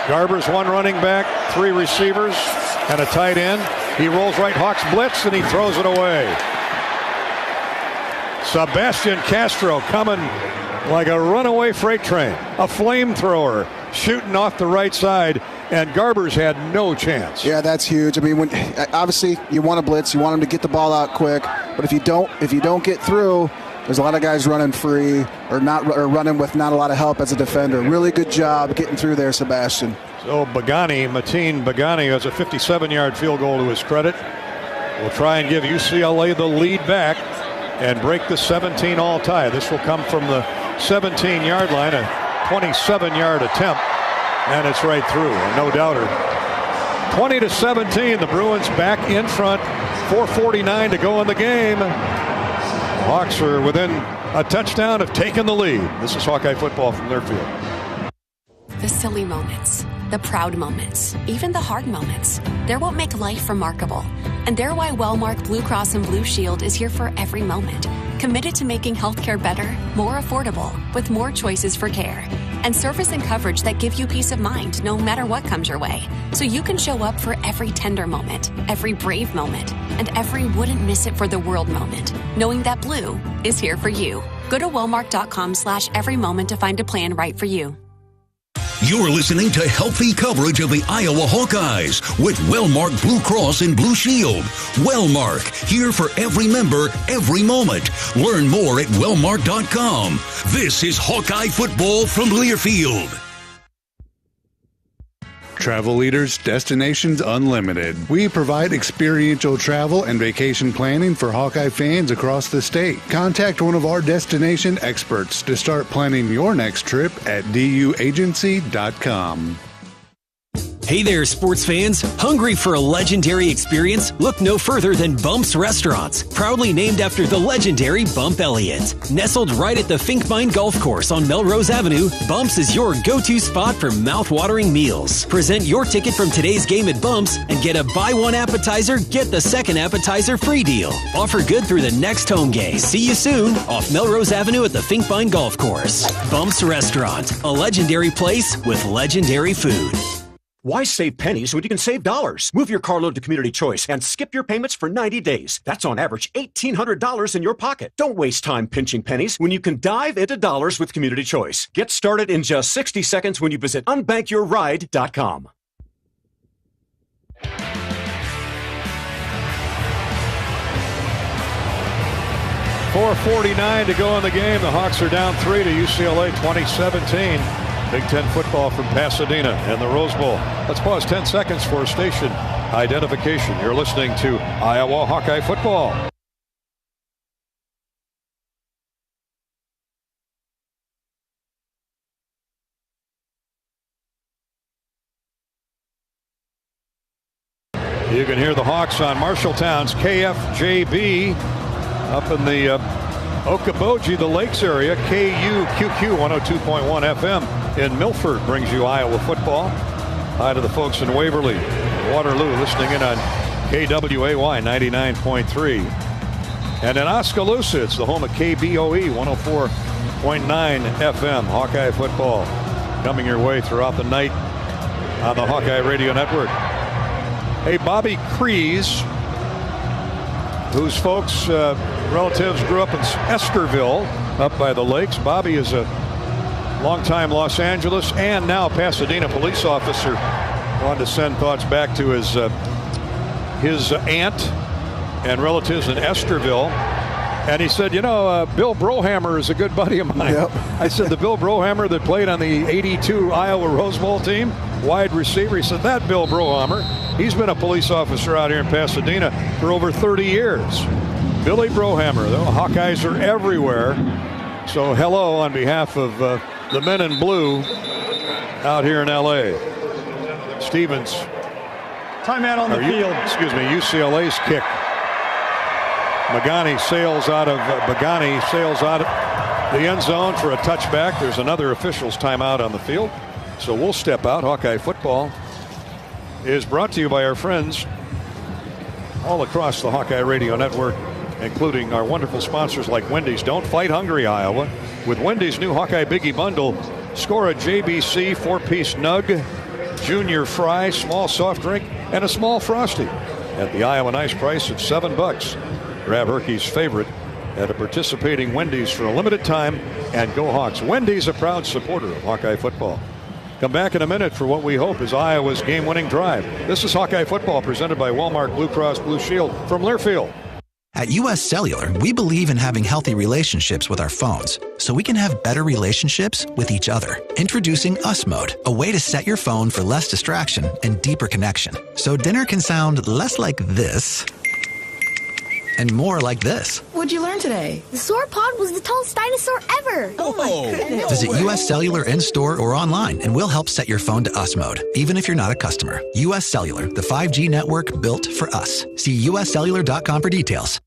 Garbers 1 running back, 3 receivers, and a tight end. He rolls right, Hawks blitz, and he throws it away. Sebastian Castro coming like a runaway freight train. A flamethrower shooting off the right side, and Garbers had no chance. Yeah, that's huge. I mean, obviously you want to blitz, you want him to get the ball out quick, but if you don't get through, there's a lot of guys running free or running with not a lot of help as a defender. Really good job getting through there, Sebastian. So Mateen Bagani has a 57-yard field goal to his credit. Will try and give UCLA the lead back and break the 17-all tie. This will come from the 17-yard line, a 27-yard attempt, and it's right through, no doubter. 20-17, the Bruins back in front. 4:49 to go in the game. Hawks are within a touchdown of taking the lead. This is Hawkeye football from their field. The silly moments, the proud moments, even the hard moments. They're what make life remarkable. And they're why Wellmark Blue Cross and Blue Shield is here for every moment. Committed to making healthcare better, more affordable, with more choices for care. and service and coverage that give you peace of mind no matter what comes your way. So you can show up for every tender moment, every brave moment, and every wouldn't miss it for the world moment, knowing that Blue is here for you. Go to Wellmark.com/every moment to find a plan right for you. You're listening to healthy coverage of the Iowa Hawkeyes with Wellmark Blue Cross and Blue Shield. Wellmark, here for every member, every moment. Learn more at Wellmark.com. This is Hawkeye football from Learfield. Travel Leaders, Destinations Unlimited. We provide experiential travel and vacation planning for Hawkeye fans across the state. Contact one of our destination experts to start planning your next trip at duagency.com. Hey there, sports fans. Hungry for a legendary experience? Look no further than Bump's Restaurants, proudly named after the legendary Bump Elliott. Nestled right at the Finkbine Golf Course on Melrose Avenue, Bump's is your go-to spot for mouth-watering meals. Present your ticket from today's game at Bump's and get a buy one appetizer, get the second appetizer free deal. Offer good through the next home game. See you soon off Melrose Avenue at the Finkbine Golf Course. Bump's Restaurant, a legendary place with legendary food. Why save pennies when you can save dollars? Move your carload to Community Choice and skip your payments for 90 days. That's on average $1,800 in your pocket. Don't waste time pinching pennies when you can dive into dollars with Community Choice. Get started in just 60 seconds when you visit unbankyourride.com. .449 to go in the game. The Hawks are down 3 to UCLA 2017. Big Ten football from Pasadena and the Rose Bowl. Let's pause 10 seconds for station identification. You're listening to Iowa Hawkeye football. You can hear the Hawks on Marshalltown's KFJB up in the Okoboji, the Lakes area. KUQQ 102.1 FM in Milford brings you Iowa football. Hi to the folks in Waverly, Waterloo, listening in on KWAY 99.3. And in Oskaloosa, it's the home of KBOE 104.9 FM. Hawkeye football coming your way throughout the night on the Hawkeye Radio Network. Hey, Bobby Crees, whose folks, relatives grew up in Eskerville, up by the lakes. Bobby is a longtime Los Angeles and now Pasadena police officer. Wanted to send thoughts back to his aunt and relatives in Eskerville. And he said, Bill Brohammer is a good buddy of mine. Yep. I said, the Bill Brohammer that played on the 82 Iowa Rose Bowl team, wide receiver. He said, that Bill Brohammer, he's been a police officer out here in Pasadena for over 30 years. Billy Brohammer, the Hawkeyes are everywhere. So hello on behalf of the men in blue out here in L.A. Stevens. Timeout on the field. UCLA's kick. Bagani sails out of the end zone for a touchback. There's another official's timeout on the field. So we'll step out. Hawkeye football is brought to you by our friends all across the Hawkeye Radio Network, including our wonderful sponsors like Wendy's. Don't fight hungry, Iowa. With Wendy's new Hawkeye Biggie Bundle, score a JBC 4-piece nug, junior fry, small soft drink, and a small Frosty at the Iowa Nice price of $7. Grab Herky's favorite at a participating Wendy's for a limited time, and go Hawks. Wendy's, a proud supporter of Hawkeye football. Come back in a minute for what we hope is Iowa's game-winning drive. This is Hawkeye football presented by Wellmark Blue Cross Blue Shield from Learfield. At U.S. Cellular, we believe in having healthy relationships with our phones so we can have better relationships with each other. Introducing Us Mode, a way to set your phone for less distraction and deeper connection. So dinner can sound less like this and more like this. What'd you learn today? The sauropod was the tallest dinosaur ever. Oh my goodness. Visit U.S. Cellular in-store or online and we'll help set your phone to Us Mode, even if you're not a customer. U.S. Cellular, the 5G network built for us. See uscellular.com for details.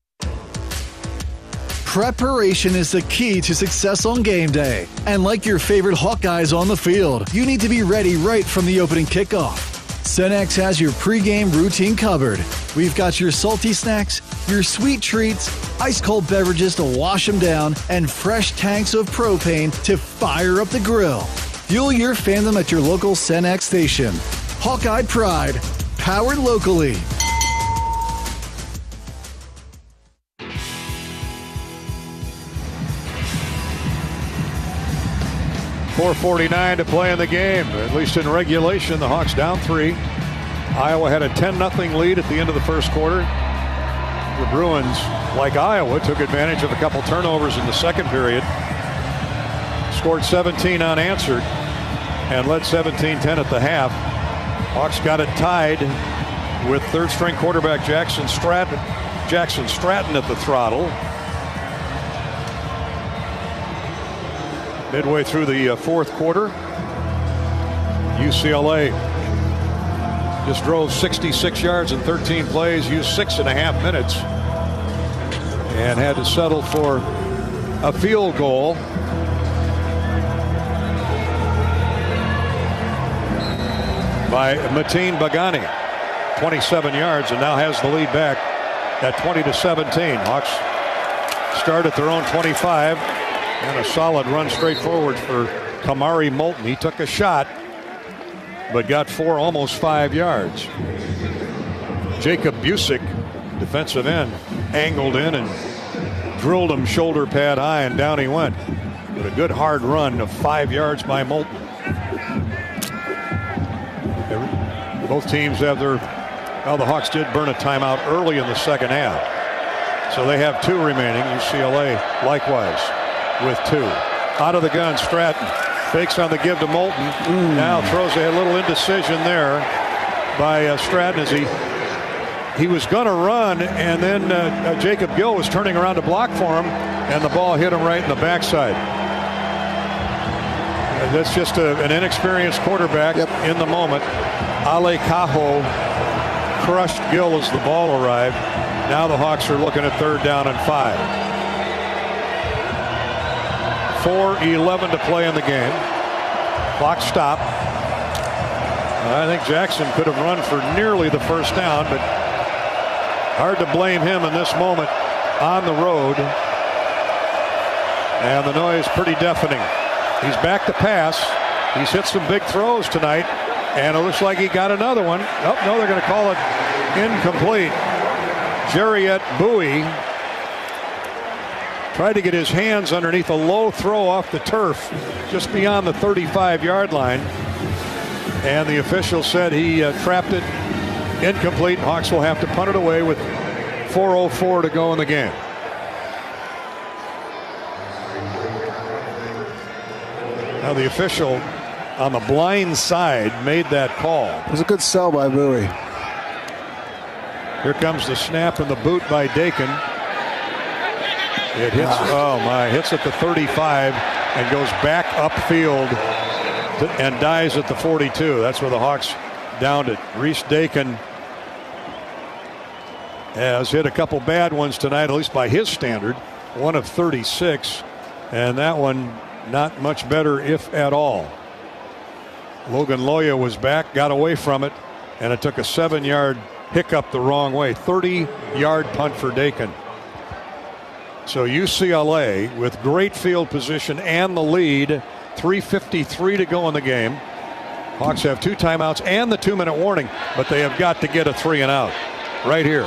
Preparation is the key to success on game day. And like your favorite Hawkeyes on the field, you need to be ready right from the opening kickoff. Cenex has your pregame routine covered. We've got your salty snacks, your sweet treats, ice-cold beverages to wash them down, and fresh tanks of propane to fire up the grill. Fuel your fandom at your local Cenex station. Hawkeye Pride, powered locally. .449 to play in the game. At least in regulation, the Hawks down 3. Iowa had a 10-0 lead at the end of the first quarter. The Bruins, like Iowa, took advantage of a couple turnovers in the second period. Scored 17 unanswered and led 17-10 at the half. Hawks got it tied with third-string quarterback Jackson Stratton at the throttle. Midway through the fourth quarter, UCLA just drove 66 yards in 13 plays, used 6.5 minutes, and had to settle for a field goal. By Mateen Bagani, 27 yards, and now has the lead back at 20-17. Hawks start at their own 25. And a solid run straight forward for Kamari Moulton. He took a shot, but got almost 5 yards. Jacob Busick, defensive end, angled in and drilled him shoulder pad high, and down he went. With a good hard run of 5 yards by Moulton. Both teams have the Hawks did burn a timeout early in the second half. So they have 2 remaining. UCLA likewise with 2. Out of the gun, Stratton fakes on the give to Moulton. Now throws a little indecision there by Stratton as he was going to run, and then Jacob Gill was turning around to block for him, and the ball hit him right in the backside. That's just an inexperienced quarterback in the moment. Ale Cajo crushed Gill as the ball arrived. Now the Hawks are looking at 3rd down and 5. 4:11 to play in the game. Clock stopped. I think Jackson could have run for nearly the first down, but hard to blame him in this moment on the road. And the noise pretty deafening. He's back to pass. He's hit some big throws tonight, and it looks like he got another one. Oh, no, they're going to call it incomplete. Jariet Bowie tried to get his hands underneath a low throw off the turf just beyond the 35-yard line. And the official said he trapped it incomplete. Hawks will have to punt it away with 4:04 to go in the game. Now the official on the blind side made that call. It was a good sell by Bowie. Here comes the snap and the boot by Dakin. It hits, hits at the 35 and goes back upfield and dies at the 42. That's where the Hawks downed it. Reese Dakin has hit a couple bad ones tonight, at least by his standard. 1 of 36, and that one not much better, if at all. Logan Loya was back, got away from it, and it took a 7-yard hiccup the wrong way. 30-yard punt for Dakin. So UCLA with great field position and the lead. 3:53 to go in the game. Hawks have 2 timeouts and the 2-minute warning, but they have got to get a 3-and-out right here.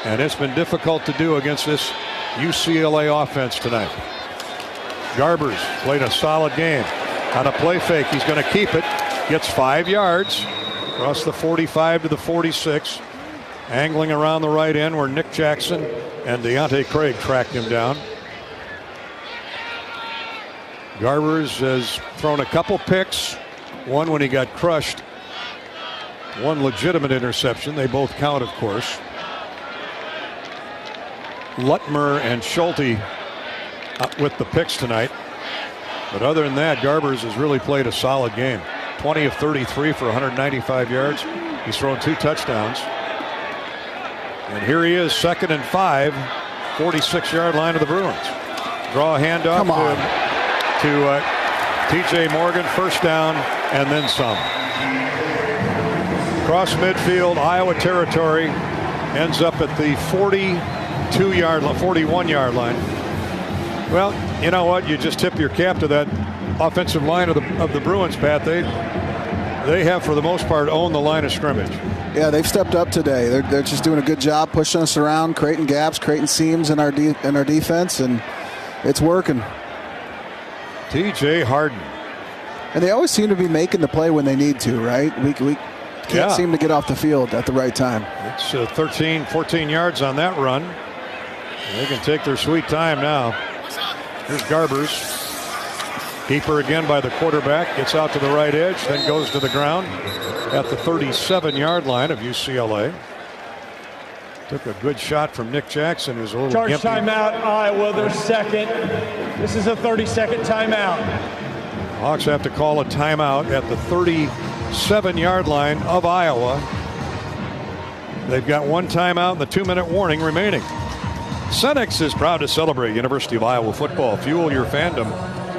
And it's been difficult to do against this UCLA offense tonight. Garbers played a solid game. On a play fake, he's going to keep it. Gets 5 yards across the 45 to the 46. Angling around the right end where Nick Jackson and Deontay Craig tracked him down. Garbers has thrown a couple picks. One when he got crushed. One legitimate interception. They both count, of course. Lutmer and Schulte with the picks tonight. But other than that, Garbers has really played a solid game. 20 of 33 for 195 yards. He's thrown 2 touchdowns. And here he is, 2nd and 5, 46-yard line of the Bruins. Draw a handoff to TJ Morgan, first down, and then some. Cross midfield, Iowa territory, ends up at the 41-yard line. Well, you know what? You just tip your cap to that offensive line of the Bruins, Pat, they have for the most part owned the line of scrimmage. Yeah, they've stepped up today. They're just doing a good job pushing us around, creating gaps, creating seams in our defense, and it's working. T.J. Harden. And they always seem to be making the play when they need to, right? We can't seem to get off the field at the right time. It's 13, 14 yards on that run. They can take their sweet time now. Here's Garbers. Keeper again by the quarterback. Gets out to the right edge, then goes to the ground at the 37-yard line of UCLA. Took a good shot from Nick Jackson, who's a little Charge gimpy. timeout, Iowa, their second. This is a 30-second timeout. Hawks have to call a timeout at the 37-yard line of Iowa. They've got one timeout and the 2-minute warning remaining. Senex is proud to celebrate University of Iowa football. Fuel your fandom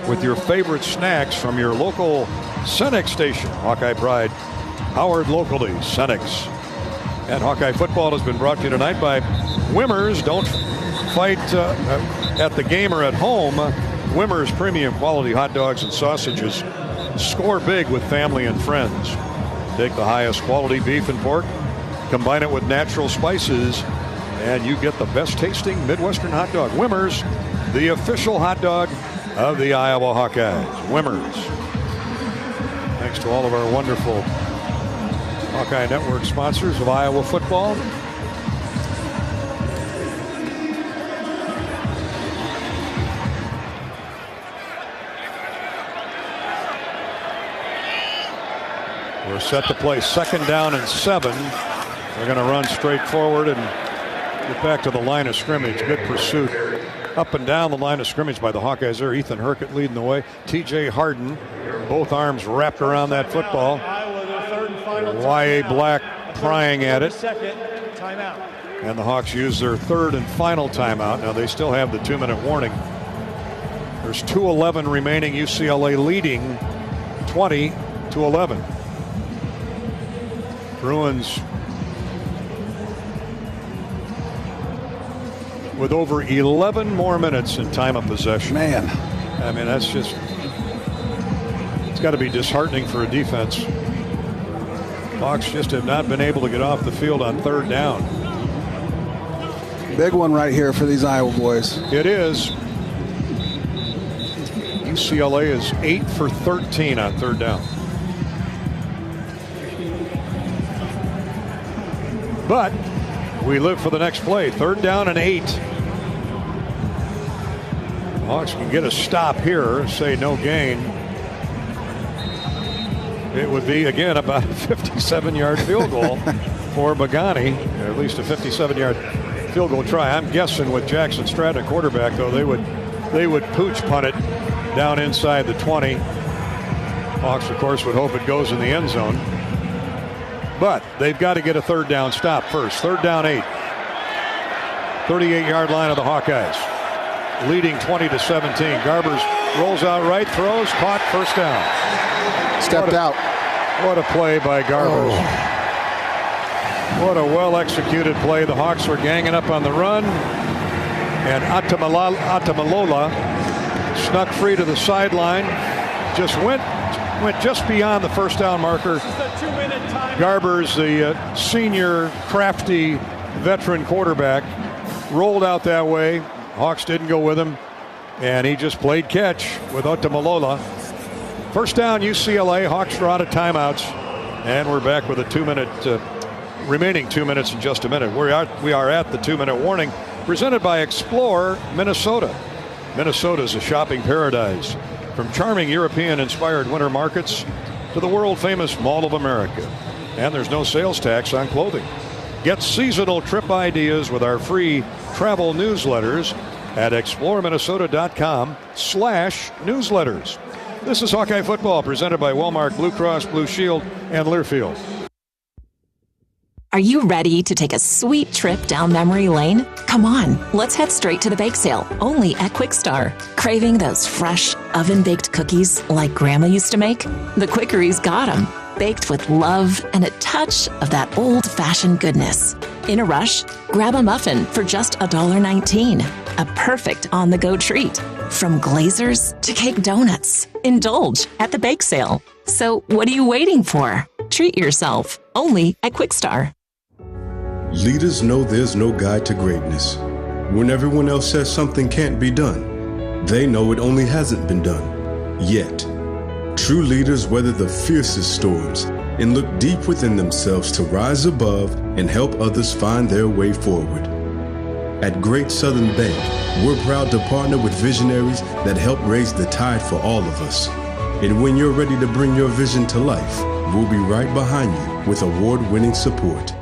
with your favorite snacks from your local Senex station. Hawkeye Pride, powered locally, Senex. And Hawkeye football has been brought to you tonight by Wimmers. Don't fight at the game or at home. Wimmers premium quality hot dogs and sausages. Score big with family and friends. Take the highest quality beef and pork, combine it with natural spices, and you get the best tasting Midwestern hot dog. Wimmers, the official hot dog of the Iowa Hawkeyes. Wimmers. Thanks to all of our wonderful Hawkeye Network sponsors of Iowa football. We're set to play 2nd down and 7. They're going to run straight forward and get back to the line of scrimmage. Good pursuit up and down the line of scrimmage by the Hawkeyes there. Ethan Herkett leading the way. T.J. Harden, both arms wrapped around that football. Y.A. Black prying at it. And the Hawks use their 3rd and final timeout. Now they still have the 2-minute warning. There's 2:11 remaining. UCLA leading 20-11. Bruins with over 11 more minutes in time of possession. Man. I mean, that's just, it's got to be disheartening for a defense. Hawks just have not been able to get off the field on 3rd down. Big one right here for these Iowa boys. It is. UCLA is 8 for 13 on 3rd down. But we live for the next play. 3rd down and 8. Hawks can get a stop here, say no gain. It would be, again, about a 57-yard field goal for Bagani, or at least a 57-yard field goal try. I'm guessing with Jackson Stratton at quarterback, though, they would pooch punt it down inside the 20. Hawks, of course, would hope it goes in the end zone. But they've got to get a 3rd down stop first. 3rd down 8. 38-yard line of the Hawkeyes. Leading 20-17. Garbers rolls out right, throws, caught, 1st down. Stepped out. What a play by Garbers. What a well-executed play. The Hawks were ganging up on the run. And Atamalola snuck free to the sideline. Just went just beyond the 1st down marker. Garbers, the senior, crafty, veteran quarterback, rolled out that way. Hawks didn't go with him, and he just played catch with Otamalola. 1st down, UCLA. Hawks are out of timeouts, and we're back with a 2-minute, remaining 2 minutes in just a minute. We are at the 2-minute warning, presented by Explore Minnesota. Minnesota is a shopping paradise, from charming European-inspired winter markets to the world-famous Mall of America. And there's no sales tax on clothing. Get seasonal trip ideas with our free travel newsletters at exploreminnesota.com/newsletters. This is Hawkeye Football, presented by Wellmark Blue Cross Blue Shield and Learfield. Are you ready to take a sweet trip down memory lane? Come on, let's head straight to the bake sale, only at Quick Star. Craving those fresh, oven-baked cookies like Grandma used to make? The Quickery's got them, baked with love and a touch of that old-fashioned goodness. In a rush? Grab a muffin for just $1.19. A perfect on-the-go treat. From Glazers to cake donuts. Indulge at the bake sale. So what are you waiting for? Treat yourself. Only at Quickstar. Leaders know there's no guide to greatness. When everyone else says something can't be done, they know it only hasn't been done. Yet. True leaders weather the fiercest storms and look deep within themselves to rise above and help others find their way forward. At Great Southern Bank, we're proud to partner with visionaries that help raise the tide for all of us. And when you're ready to bring your vision to life, we'll be right behind you with award-winning support.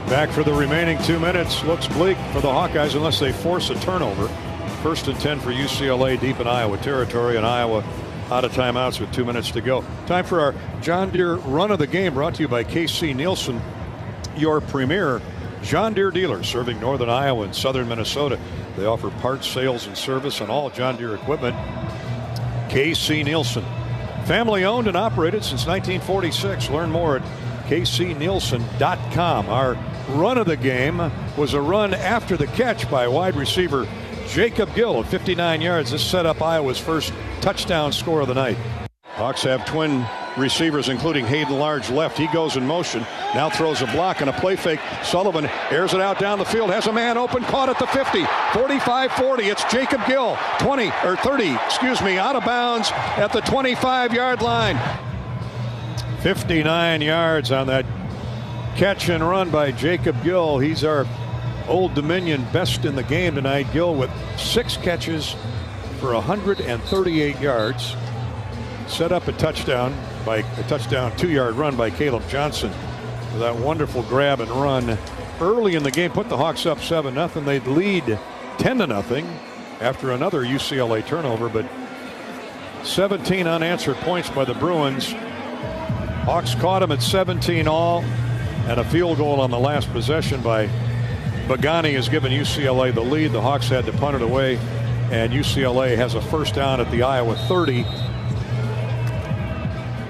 Back for the remaining 2 minutes. Looks bleak for the Hawkeyes unless they force a turnover. 1st and 10 for UCLA deep in Iowa territory, and Iowa out of timeouts with 2 minutes to go. Time for our John Deere run of the game, brought to you by KC Nielsen, your premier John Deere dealer serving northern Iowa and southern Minnesota. They offer parts, sales, and service on all John Deere equipment. KC Nielsen, family owned and operated since 1946. Learn more at kcnielsen.com. Our run of the game was a run after the catch by wide receiver Jacob Gill of 59 yards. This set up Iowa's first touchdown score of the night. Hawks have twin receivers, including Hayden Large left. He goes in motion, now throws a block and a play fake. Sullivan airs it out down the field, has a man open, caught at the 50, 45, 40. It's Jacob Gill, 30, out of bounds at the 25-yard line. 59 yards on that catch and run by Jacob Gill. He's our Old Dominion best in the game tonight. Gill with 6 catches for 138 yards. Set up a touchdown 2-yard run by Caleb Johnson. With that wonderful grab and run early in the game, put the Hawks up 7-0. They'd lead 10-0 after another UCLA turnover, but 17 unanswered points by the Bruins. Hawks caught him at 17 all, and a field goal on the last possession by Bagani has given UCLA the lead. The Hawks had to punt it away, and UCLA has a first down at the Iowa 30.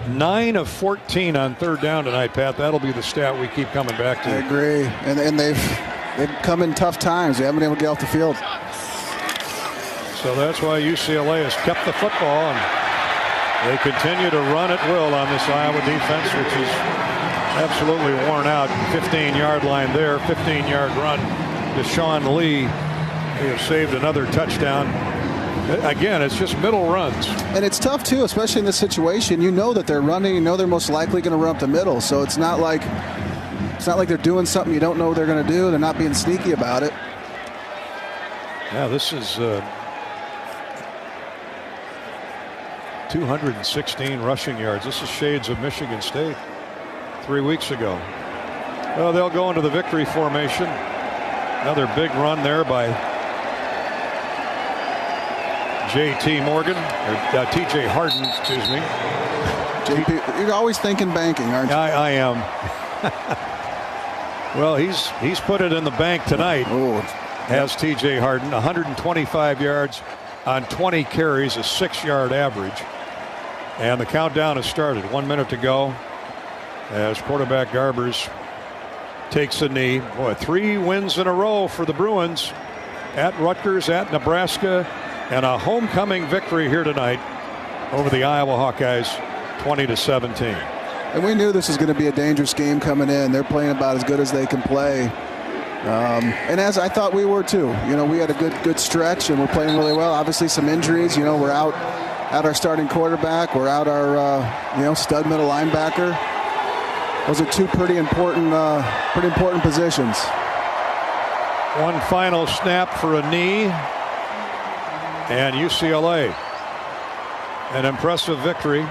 9 of 14 on third down tonight, Pat. That'll be the stat we keep coming back to. I agree, and they've come in tough times. They haven't been able to get off the field. So that's why UCLA has kept the football, and they continue to run at will on this Iowa defense, which is absolutely worn out. 15-yard line there, 15-yard run to Sean Lee. They have saved another touchdown. Again, it's just middle runs. And it's tough, too, especially in this situation. You know that they're running. You know they're most likely going to run up the middle. So it's not like they're doing something you don't know they're going to do. They're not being sneaky about it. Yeah, this is 216 rushing yards. This is shades of Michigan State 3 weeks ago. Well, they'll go into the victory formation. Another big run there by J.T. Morgan, or T.J. Harden, excuse me. JP, you're always thinking banking, aren't you? I am. Well, he's put it in the bank tonight. Has T.J. Harden, 125 yards on 20 carries, a 6-yard average. And the countdown has started. 1 minute to go as quarterback Garbers takes a knee. Boy, 3 wins in a row for the Bruins at Rutgers, at Nebraska, and a homecoming victory here tonight over the Iowa Hawkeyes, 20-17. And we knew this was going to be a dangerous game coming in. They're playing about as good as they can play. And as I thought we were too. You know, we had a good stretch and we're playing really well. Obviously some injuries. You know, we're out our starting quarterback. We're out our stud middle linebacker. Those are 2 pretty important positions. One final snap for a knee. And UCLA, an impressive victory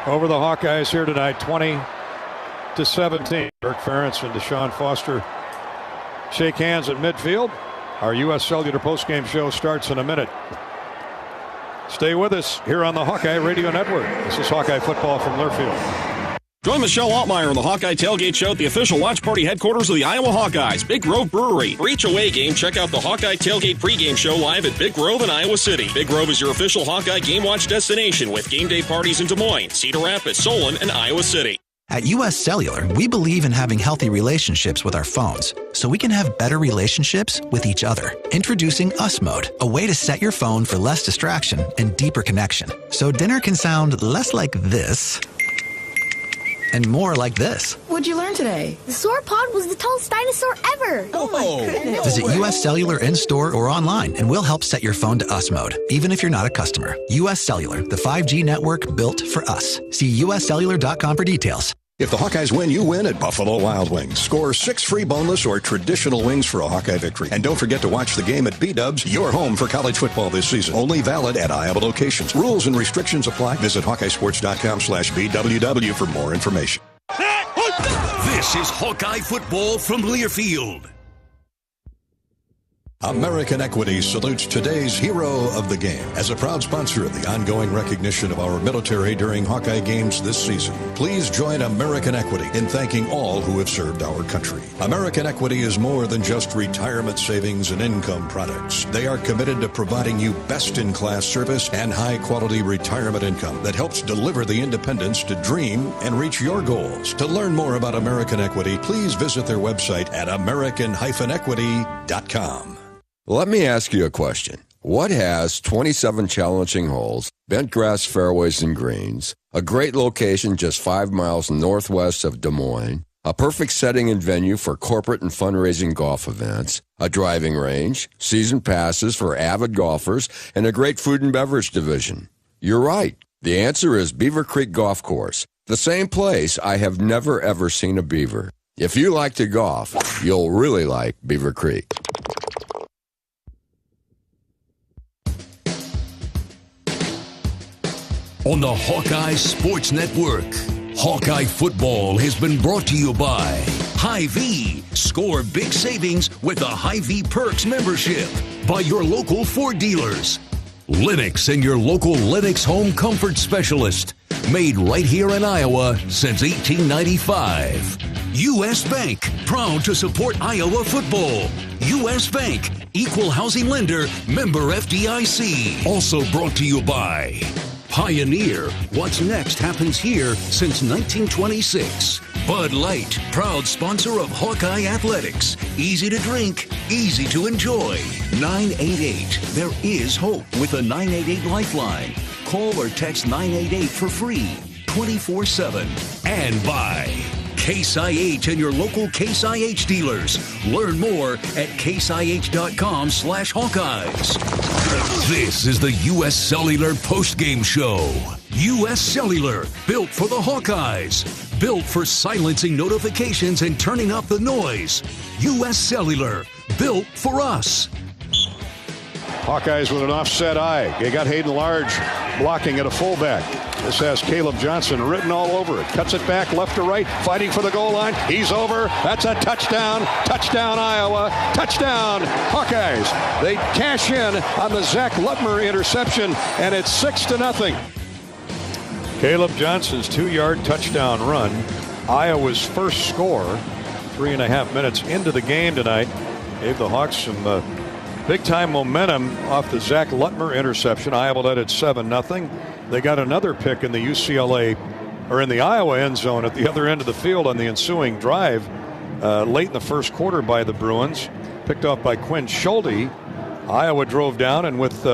over the Hawkeyes here tonight, 20-17. Dirk Ferentz and Deshaun Foster shake hands at midfield. Our U.S. Cellular postgame show starts in a minute. Stay with us here on the Hawkeye Radio Network. This is Hawkeye football from Learfield. Join Michelle Altmeyer on the Hawkeye Tailgate Show at the official watch party headquarters of the Iowa Hawkeyes, Big Grove Brewery. For each away game, check out the Hawkeye Tailgate pregame show live at Big Grove in Iowa City. Big Grove is your official Hawkeye game watch destination with game day parties in Des Moines, Cedar Rapids, Solon, and Iowa City. At US Cellular, we believe in having healthy relationships with our phones, so we can have better relationships with each other. Introducing Us Mode, a way to set your phone for less distraction and deeper connection. So dinner can sound less like this and more like this. What'd you learn today? The sauropod was the tallest dinosaur ever. Oh my goodness. Visit US Cellular in-store or online, and we'll help set your phone to Us Mode, even if you're not a customer. US Cellular, the 5G network built for us. See uscellular.com for details. If the Hawkeyes win, you win at Buffalo Wild Wings. Score 6 free boneless or traditional wings for a Hawkeye victory. And don't forget to watch the game at B-Dubs, your home for college football this season. Only valid at Iowa locations. Rules and restrictions apply. Visit HawkeyeSports.com/BWW for more information. This is Hawkeye football from Learfield. American Equity salutes today's hero of the game. As a proud sponsor of the ongoing recognition of our military during Hawkeye games this season, please join American Equity in thanking all who have served our country. American Equity is more than just retirement savings and income products. They are committed to providing you best-in-class service and high-quality retirement income that helps deliver the independence to dream and reach your goals. To learn more about American Equity, please visit their website at american-equity.com. Let me ask you a question. What has 27 challenging holes, bent grass fairways and greens, a great location just 5 miles northwest of Des Moines, a perfect setting and venue for corporate and fundraising golf events, a driving range, season passes for avid golfers, and a great food and beverage division? You're right. The answer is Beaver Creek Golf Course, the same place I have never ever seen a beaver. If you like to golf, you'll really like Beaver Creek. On the Hawkeye Sports Network, Hawkeye football has been brought to you by Hy-Vee. Score big savings with a Hy-Vee Perks membership. By your local Ford dealers. Lennox and your local Lennox home comfort specialist. Made right here in Iowa since 1895. U.S. Bank, proud to support Iowa football. U.S. Bank, equal housing lender, member FDIC. Also brought to you by Pioneer. What's next happens here since 1926. Bud Light, proud sponsor of Hawkeye Athletics. Easy to drink, easy to enjoy. 988. There is hope with a 988 lifeline. Call or text 988 for free, 24/7. And by Case IH and your local Case IH dealers. Learn more at caseih.com/Hawkeyes. This is the U.S. Cellular Postgame Show. U.S. Cellular, built for the Hawkeyes. Built for silencing notifications and turning up the noise. U.S. Cellular, built for us. Hawkeyes with an offset eye. They got Hayden Large blocking at a fullback. This has Caleb Johnson written all over it. Cuts it back left to right, fighting for the goal line. He's over. That's a touchdown. Touchdown, Iowa. Touchdown, Hawkeyes. They cash in on the Zach Lutmer interception, and it's 6-0. Caleb Johnson's 2-yard touchdown run. Iowa's first score, 3.5 minutes into the game tonight, gave the Hawks some big-time momentum off the Zach Lutmer interception. Iowa led at 7-0. They got another pick in the UCLA, or in the Iowa end zone at the other end of the field on the ensuing drive late in the first quarter by the Bruins. Picked off by Quinn Schulte. Iowa drove down, and with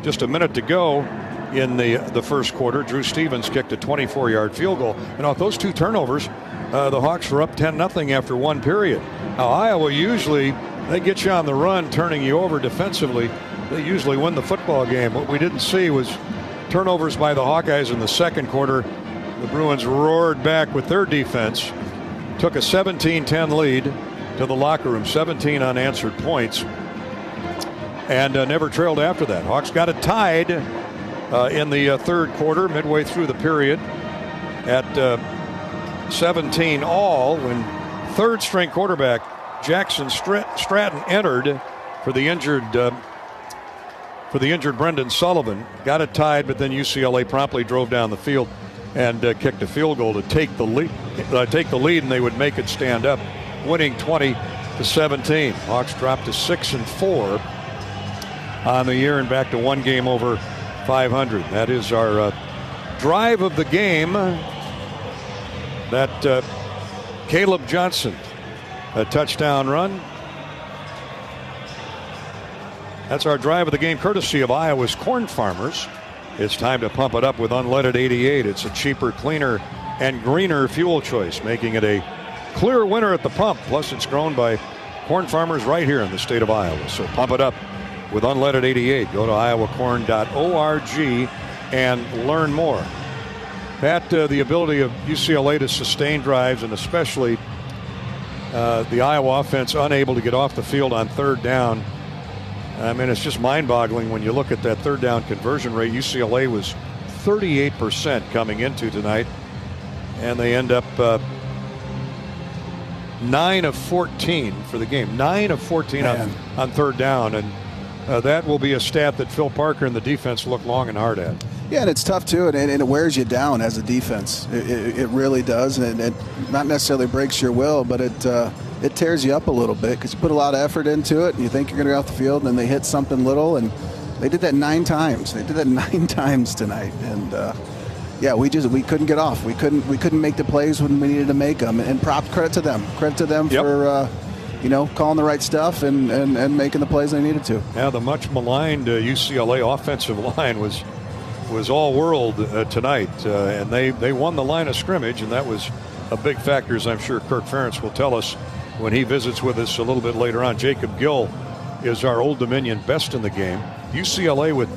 just a minute to go in the first quarter, Drew Stevens kicked a 24-yard field goal. And off those two turnovers, the Hawks were up 10-0 after one period. Now, Iowa usually, they get you on the run, turning you over defensively. They usually win the football game. What we didn't see was turnovers by the Hawkeyes in the second quarter. The Bruins roared back with their defense, took a 17-10 lead to the locker room, 17 unanswered points, and never trailed after that. Hawks got it tied in the third quarter, midway through the period, at 17 all, when third-string quarterback Jackson Stratton entered for the injured Brendan Sullivan. Got it tied, but then UCLA promptly drove down the field. and kicked a field goal to take the lead, and they would make it stand up, winning 20-17. Hawks dropped to 6-4 on the year and back to one game over 500. That is our drive of the game. That Caleb Johnson, a touchdown run. That's our drive of the game, courtesy of Iowa's Corn Farmers. It's time to pump it up with unleaded 88. It's a cheaper, cleaner, and greener fuel choice, making it a clear winner at the pump. Plus, it's grown by corn farmers right here in the state of Iowa. So pump it up with unleaded 88. Go to iowacorn.org and learn more. Pat, the ability of UCLA to sustain drives, and especially the Iowa offense unable to get off the field on third down. I mean, it's just mind-boggling when you look at that third down conversion rate. UCLA was 38% coming into tonight, and they end up 9 of 14 for the game. 9 of 14 on third down, and that will be a stat that Phil Parker and the defense look long and hard at. Yeah, and it's tough too, and it wears you down as a defense. It really does, and it not necessarily breaks your will, but it tears you up a little bit because you put a lot of effort into it, and you think you're going to get off the field, and then they hit something little, and they did that 9 times. They did that 9 times tonight, and yeah, we couldn't get off. We couldn't make the plays when we needed to make them, and credit to them. Credit to them for calling the right stuff and making the plays they needed to. Yeah, the much maligned UCLA offensive line was all world tonight, and they won the line of scrimmage, and that was a big factor, as I'm sure Kirk Ferentz will tell us when he visits with us a little bit later on. Jacob Gill is our Old Dominion best in the game. UCLA with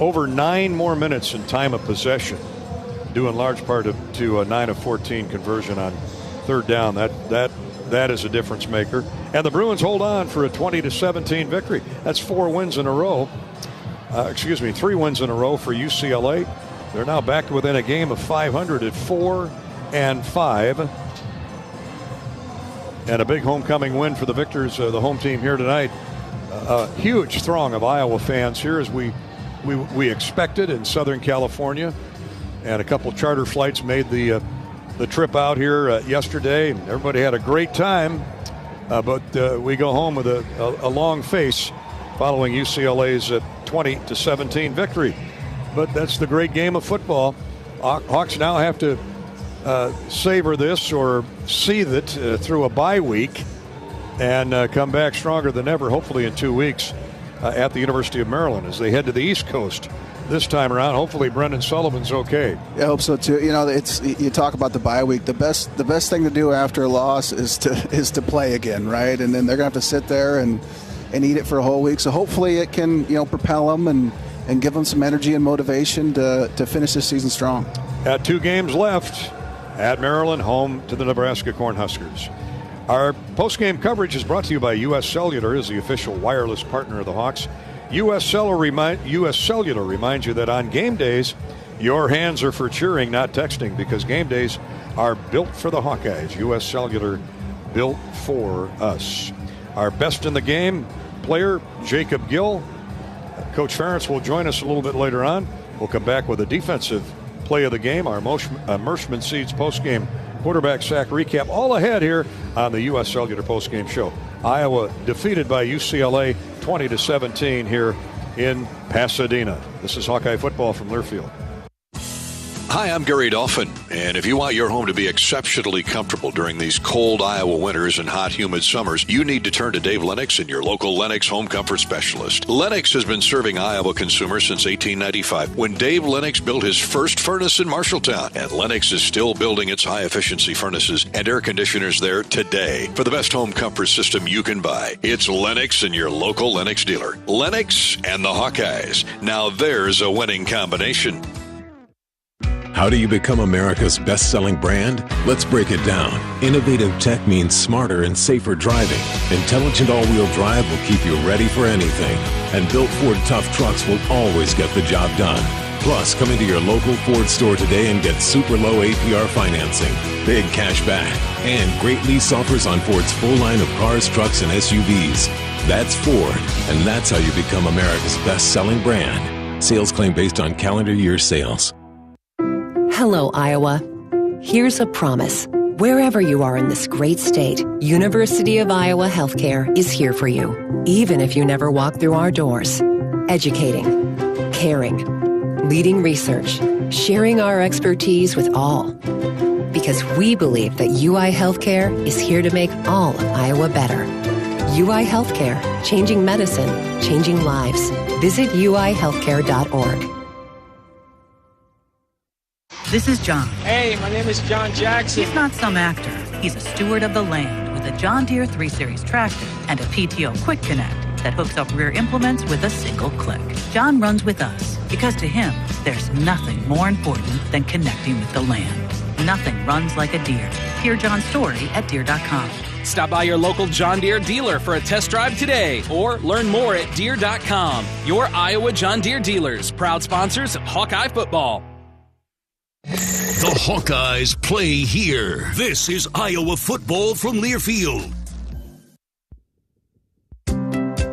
over 9 more minutes in time of possession, due in large part to a 9 of 14 conversion on third down. That is a difference maker. And the Bruins hold on for a 20-17 victory. That's 3 wins in a row for UCLA. They're now back within a game of 500 at 4-5. And a big homecoming win for the victors, the home team here tonight. A huge throng of Iowa fans here, as we expected, in Southern California. And a couple charter flights made the trip out here yesterday. Everybody had a great time, but we go home with a long face following UCLA's 20-17 victory. But that's the great game of football. Hawks now have to savor this or seethe it through a bye week and come back stronger than ever, hopefully in 2 weeks at the University of Maryland as they head to the East Coast this time around. Hopefully Brendan Sullivan's okay. Yeah, I hope so too. You talk about the bye week. The best thing to do after a loss is to play again, right? And then they're gonna have to sit there and eat it for a whole week. So hopefully it can propel them and give them some energy and motivation to finish this season strong. At 2 games left at Maryland, home to the Nebraska Cornhuskers. Our post-game coverage is brought to you by U.S. Cellular, as the official wireless partner of the Hawks. U.S. Cellular reminds you that on game days, your hands are for cheering, not texting, because game days are built for the Hawkeyes. U.S. Cellular, built for us. Our best in the game player, Jacob Gill. Coach Ferentz will join us a little bit later on. We'll come back with a defensive play of the game, our Mershman Seeds postgame quarterback sack recap, all ahead here on the U.S. Cellular postgame show. Iowa defeated by UCLA 20-17 here in Pasadena. This is Hawkeye football from Learfield. Hi, I'm Gary Dolphin, and if you want your home to be exceptionally comfortable during these cold Iowa winters and hot, humid summers, you need to turn to Dave Lennox and your local Lennox home comfort specialist. Lennox has been serving Iowa consumers since 1895, when Dave Lennox built his first furnace in Marshalltown, and Lennox is still building its high-efficiency furnaces and air conditioners there today for the best home comfort system you can buy. It's Lennox and your local Lennox dealer. Lennox and the Hawkeyes. Now there's a winning combination. How do you become America's best-selling brand? Let's break it down. Innovative tech means smarter and safer driving. Intelligent all-wheel drive will keep you ready for anything. And built Ford tough trucks will always get the job done. Plus, come into your local Ford store today and get super low APR financing, big cash back, and great lease offers on Ford's full line of cars, trucks, and SUVs. That's Ford, and that's how you become America's best-selling brand. Sales claim based on calendar year sales. Hello, Iowa. Here's a promise. Wherever you are in this great state, University of Iowa Healthcare is here for you, even if you never walk through our doors. Educating, caring, leading research, sharing our expertise with all. Because we believe that UI Healthcare is here to make all of Iowa better. UI Healthcare, changing medicine, changing lives. Visit uihealthcare.org. This is John. Hey, my name is John Jackson. He's not some actor. He's a steward of the land with a John Deere 3 Series tractor and a PTO Quick Connect that hooks up rear implements with a single click. John runs with us because to him, there's nothing more important than connecting with the land. Nothing runs like a Deere. Hear John's story at Deere.com. Stop by your local John Deere dealer for a test drive today or learn more at Deere.com. Your Iowa John Deere dealers, proud sponsors of Hawkeye football. The Hawkeyes play here. This is Iowa football from Learfield.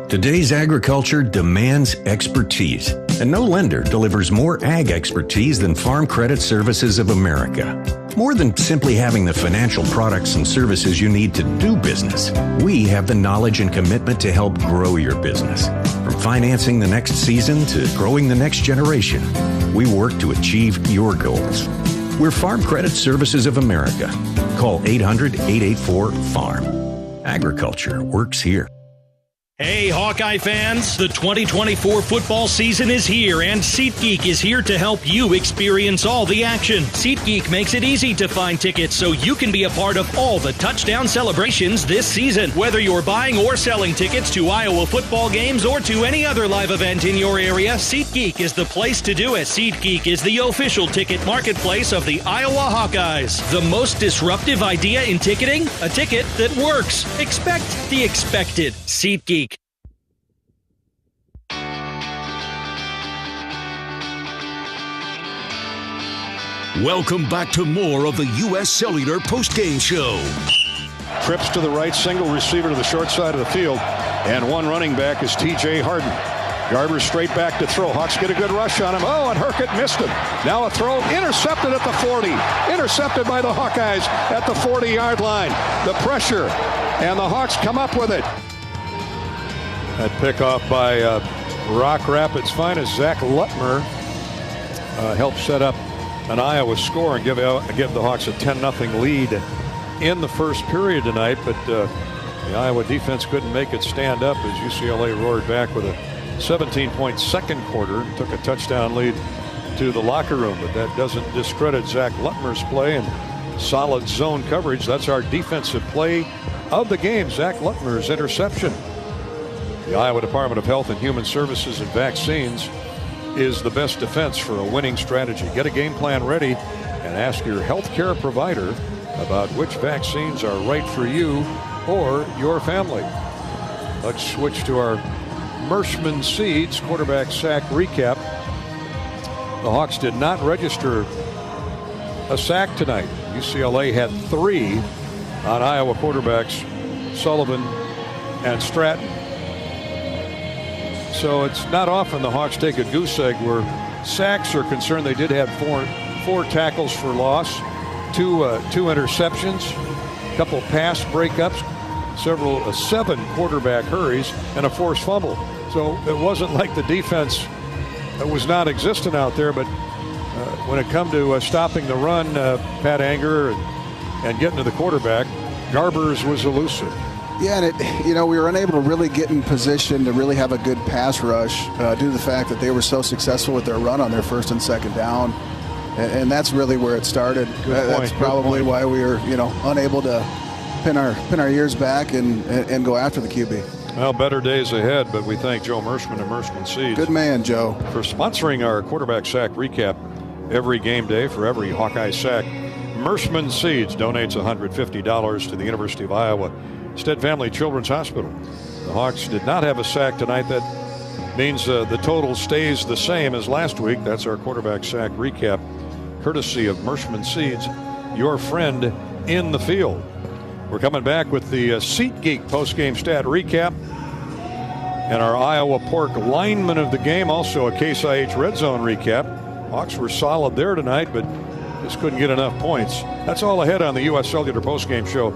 Today's agriculture demands expertise, and no lender delivers more ag expertise than Farm Credit Services of America. More than simply having the financial products and services you need to do business, we have the knowledge and commitment to help grow your business. From financing the next season to growing the next generation, we work to achieve your goals. We're Farm Credit Services of America. Call 800-884-FARM. Agriculture works here. Hey, Hawkeye fans, the 2024 football season is here, and SeatGeek is here to help you experience all the action. SeatGeek makes it easy to find tickets so you can be a part of all the touchdown celebrations this season. Whether you're buying or selling tickets to Iowa football games or to any other live event in your area, SeatGeek is the place to do it. SeatGeek is the official ticket marketplace of the Iowa Hawkeyes. The most disruptive idea in ticketing? A ticket that works. Expect the expected. SeatGeek. Welcome back to more of the U.S. Cellular Postgame Show. Trips to the right, single receiver to the short side of the field, and one running back is T.J. Harden. Garber straight back to throw. Hawks get a good rush on him. Oh, and Herkett missed him. Now a throw intercepted at the 40. Intercepted by the Hawkeyes at the 40-yard line. The pressure, and the Hawks come up with it. That pickoff by Rock Rapids' finest Zach Lutmer helped set up an Iowa score and give the Hawks a 10-0 lead in the first period tonight, but the Iowa defense couldn't make it stand up as UCLA roared back with a 17-point second quarter and took a touchdown lead to the locker room. But that doesn't discredit Zach Lutmer's play and solid zone coverage. That's our defensive play of the game, Zach Lutmer's interception. The Iowa Department of Health and Human Services and Vaccines is the best defense for a winning strategy. Get a game plan ready and ask your healthcare provider about which vaccines are right for you or your family. Let's switch to our Mershman Seeds quarterback sack recap. The Hawks did not register a sack tonight. UCLA had 3 on Iowa quarterbacks, Sullivan and Stratton. So it's not often the Hawks take a goose egg where sacks are concerned. They did have four tackles for loss, two interceptions, a couple pass breakups, 7 quarterback hurries, and a forced fumble. So it wasn't like the defense was non-existent out there, but when it come to stopping the run, Pat Anger and getting to the quarterback, Garber's was elusive. Yeah, and we were unable to really get in position to really have a good pass rush due to the fact that they were so successful with their run on their first and second down, and that's really where it started. That's probably why we were, unable to pin our ears back and go after the QB. Well, better days ahead, but we thank Joe Mershman and Mershman Seeds. Good man, Joe. For sponsoring our quarterback sack recap every game day for every Hawkeye sack. Mershman Seeds donates $150 to the University of Iowa Stead Family Children's Hospital. The Hawks did not have a sack tonight. That means the total stays the same as last week. That's our quarterback sack recap, courtesy of Mershman Seeds, your friend in the field. We're coming back with the SeatGeek postgame stat recap and our Iowa Pork lineman of the game, also a Case IH Red Zone recap. Hawks were solid there tonight, but Just couldn't get enough points. That's all ahead on the U.S. Cellular postgame show.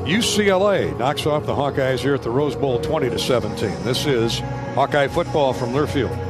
UCLA knocks off the Hawkeyes here at the Rose Bowl 20-17. This is Hawkeye football from Learfield.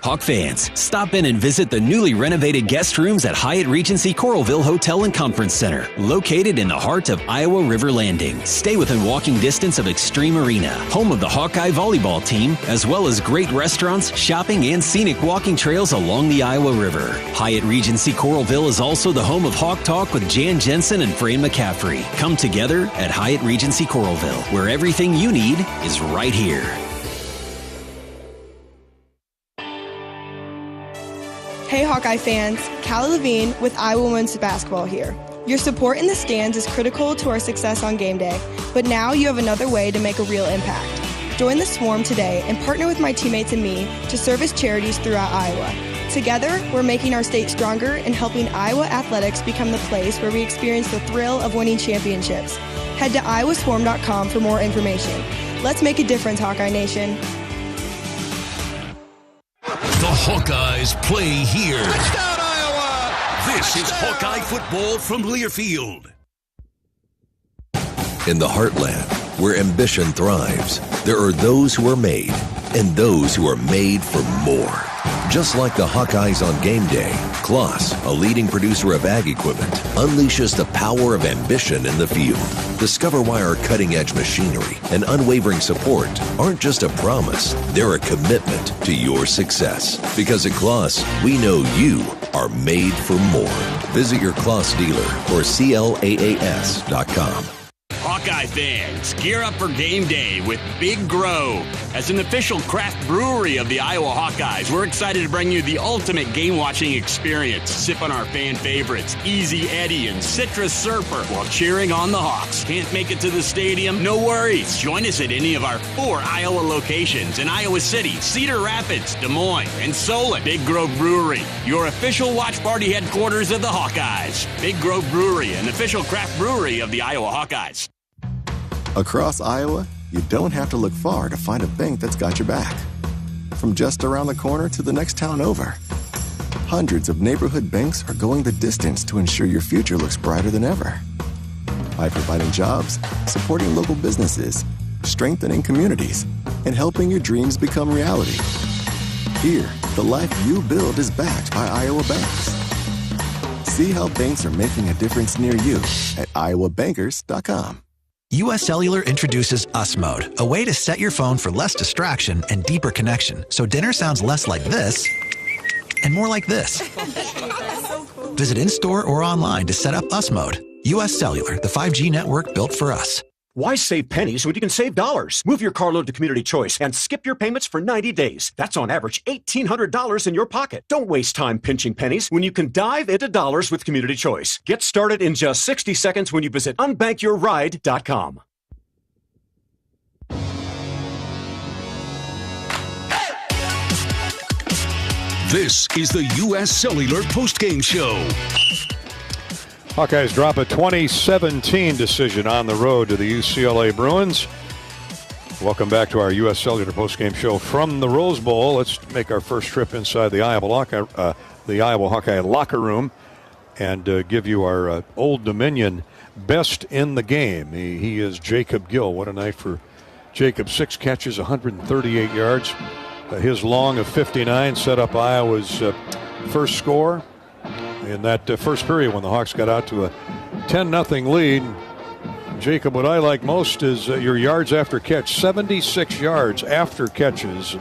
Hawk fans, stop in and visit the newly renovated guest rooms at Hyatt Regency Coralville Hotel and Conference Center, located in the heart of Iowa River Landing. Stay within walking distance of Extreme Arena, home of the Hawkeye volleyball team, as well as great restaurants, shopping, and scenic walking trails along the Iowa River. Hyatt Regency Coralville is also the home of Hawk Talk with Jan Jensen and Fran McCaffrey. Come together at Hyatt Regency Coralville, where everything you need is right here. Hey Hawkeye fans, Callie Levine with Iowa Women's Basketball here. Your support in the stands is critical to our success on game day, but now you have another way to make a real impact. Join the Swarm today and partner with my teammates and me to service charities throughout Iowa. Together, we're making our state stronger and helping Iowa athletics become the place where we experience the thrill of winning championships. Head to iowaswarm.com for more information. Let's make a difference, Hawkeye Nation. The Hawkeyes play here. Touchdown, Iowa! This is Hawkeye football from Learfield. In the heartland, where ambition thrives, there are those who are made and those who are made for more. Just like the Hawkeyes on game day, Kloss, a leading producer of ag equipment, unleashes the power of ambition in the field. Discover why our cutting-edge machinery and unwavering support aren't just a promise, they're a commitment to your success. Because at Kloss, we know you are made for more. Visit your Kloss dealer or CLAAS.com. Hawkeye fans, gear up for game day with Big Grove. As an official craft brewery of the Iowa Hawkeyes, we're excited to bring you the ultimate game-watching experience. Sip on our fan favorites, Easy Eddie and Citrus Surfer, while cheering on the Hawks. Can't make it to the stadium? No worries. Join us at any of our 4 Iowa locations in Iowa City, Cedar Rapids, Des Moines, and Solon. Big Grove Brewery, your official watch party headquarters of the Hawkeyes. Big Grove Brewery, an official craft brewery of the Iowa Hawkeyes. Across Iowa, you don't have to look far to find a bank that's got your back. From just around the corner to the next town over, hundreds of neighborhood banks are going the distance to ensure your future looks brighter than ever. By providing jobs, supporting local businesses, strengthening communities, and helping your dreams become reality. Here, the life you build is backed by Iowa banks. See how banks are making a difference near you at iowabankers.com. U.S. Cellular introduces Us Mode, a way to set your phone for less distraction and deeper connection, so dinner sounds less like this and more like this. Visit in-store or online to set up Us Mode. U.S. Cellular, the 5G network built for us. Why save pennies when you can save dollars? Move your car load to Community Choice and skip your payments for 90 days. That's on average $1,800 in your pocket. Don't waste time pinching pennies when you can dive into dollars with Community Choice. Get started in just 60 seconds when you visit unbankyourride.com. This is the U.S. Cellular postgame show. Hawkeyes drop a 2017 decision on the road to the UCLA Bruins. Welcome back to our U.S. Cellular postgame show from the Rose Bowl. Let's make our first trip inside the Iowa Hawkeye locker room and give you our Old Dominion best in the game. He is Jacob Gill. What a night for Jacob. 6 catches, 138 yards. His long of 59 set up Iowa's first score in that first period when the Hawks got out to a 10-0 lead. Jacob, what I like most is your yards after catch, 76 yards after catches.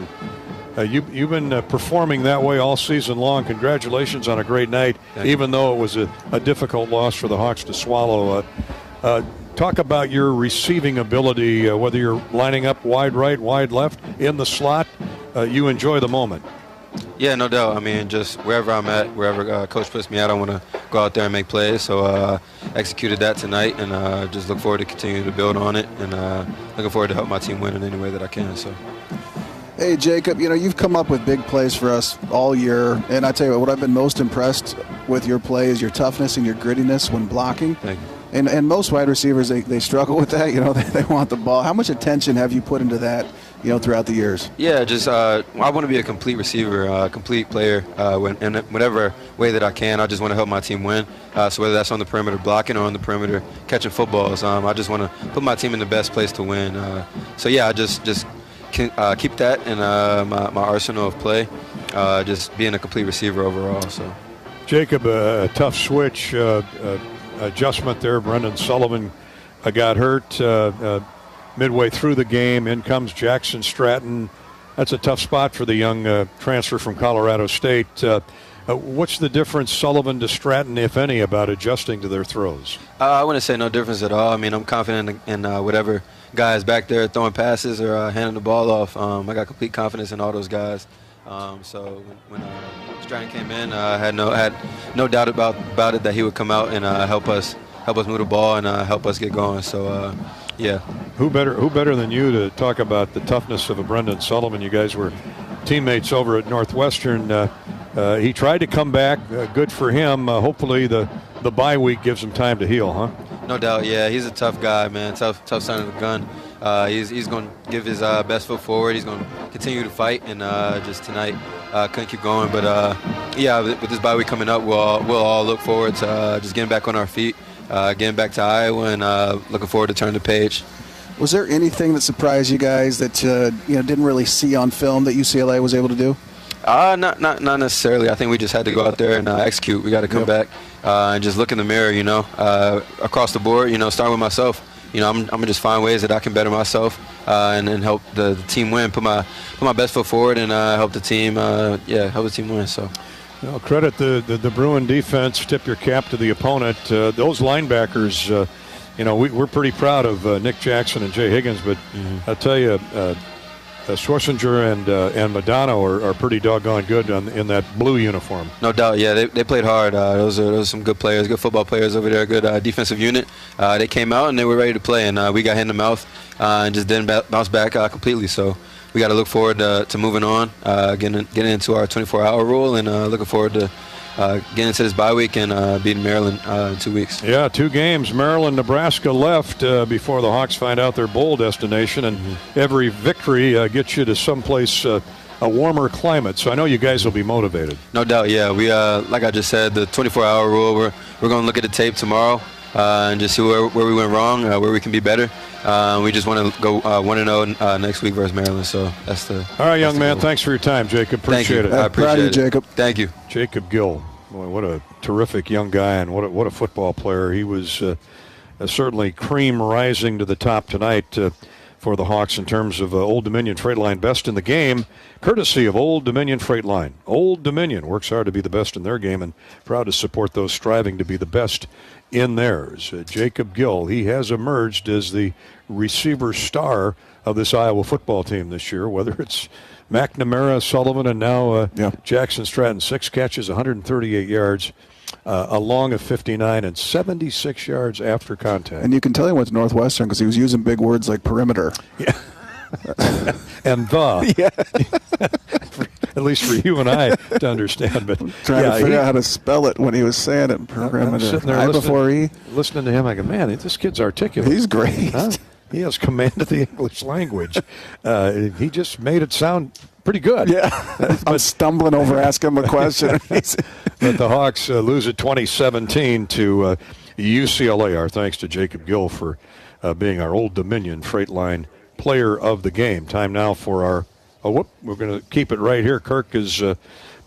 And you've been performing that way all season long. Congratulations on a great night, even though it was a difficult loss for the Hawks to swallow. Talk about your receiving ability, whether you're lining up wide right, wide left, in the slot. You enjoy the moment. Yeah, no doubt. I mean, just wherever I'm at, wherever Coach puts me at, I want to go out there and make plays. So executed that tonight, and just look forward to continuing to build on it, and looking forward to help my team win in any way that I can. So. Hey, Jacob, you've come up with big plays for us all year, and I tell you what I've been most impressed with your play is your toughness and your grittiness when blocking. Thank you. And most wide receivers, they struggle with that. They want the ball. How much attention have you put into that throughout the years? Yeah, just I want to be a complete receiver, complete player, in whatever way that I can. I just want to help my team win. So whether that's on the perimeter blocking or on the perimeter catching footballs, I just want to put my team in the best place to win. So yeah, I just can, keep that in my arsenal of play. Just being a complete receiver overall. So, Jacob, a tough switch adjustment there. Brendan Sullivan got hurt midway through the game. In comes Jackson Stratton. That's a tough spot for the young transfer from Colorado State. What's the difference, Sullivan to Stratton, if any, about adjusting to their throws? I wouldn't say no difference at all. I mean, I'm confident in whatever guys back there throwing passes or handing the ball off. I got complete confidence in all those guys. So when Stratton came in, I had no doubt about it that he would come out and help us move the ball and help us get going. So yeah. Who better than you to talk about the toughness of a Brendan Sullivan? You guys were teammates over at Northwestern. He tried to come back. Good for him. Hopefully the bye week gives him time to heal, huh? No doubt. Yeah, he's a tough guy, man. Tough son of a gun. He's going to give his best foot forward. He's going to continue to fight, and just tonight couldn't keep going. But yeah, with this bye week coming up, we'll all look forward to just getting back on our feet, getting back to Iowa, and looking forward to turning the page. Was there anything that surprised you guys that didn't really see on film that UCLA was able to do? Not necessarily. I think we just had to go out there and execute. We got to come back and just look in the mirror, across the board. Starting with myself. I'm gonna just find ways that I can better myself and help the team win. Put my best foot forward and help the team. Help the team win. So. Well, credit the Bruin defense. Tip your cap to the opponent. Those linebackers. We're pretty proud of Nick Jackson and Jay Higgins, but I'll tell you, Schwarzenegger and Madonna are pretty doggone good in that blue uniform. No doubt, yeah, they played hard. Those are some good players, good football players over there, good defensive unit. They came out and they were ready to play, and we got hit in the mouth and just didn't bounce back completely. So we got to look forward to moving on, getting into our 24-hour rule, and looking forward to getting into this bye week and beating Maryland in 2 weeks. Yeah, 2 games. Maryland, Nebraska left before the Hawks find out their bowl destination, and every victory gets you to someplace a warmer climate. So I know you guys will be motivated. No doubt, yeah. We, like I just said, the 24-hour rule, we're going to look at the tape tomorrow and just see where we went wrong, where we can be better. We just want to go 1-0 next week versus Maryland. So that's the. All right, young man. Thanks for your time, Jacob. Appreciate it. I appreciate it, Jacob. Thank you, Jacob Gill. Boy, what a terrific young guy, and what a football player. He was certainly cream rising to the top tonight for the Hawks in terms of Old Dominion Freight Line best in the game, courtesy of Old Dominion Freight Line. Old Dominion works hard to be the best in their game and proud to support those striving to be the best in theirs. Jacob Gill, he has emerged as the receiver star of this Iowa football team this year, whether it's McNamara, Sullivan, and now Jackson Stratton. 6 catches, 138 yards, a long of 59, and 76 yards after contact. And you can tell he went to Northwestern because he was using big words like perimeter. Yeah. And at least for you and I to understand. But trying to figure out how to spell it when he was saying it. Perimeter. I'm sitting there listening to him. I go, man, this kid's articulate. He's great. Huh? He has command of the English language. He just made it sound pretty good. Yeah, I'm stumbling over asking him a question. But the Hawks lose at 2017 to UCLA. Our thanks to Jacob Gill for being our Old Dominion Freight Line player of the game. Time now for our we're going to keep it right here. Kirk is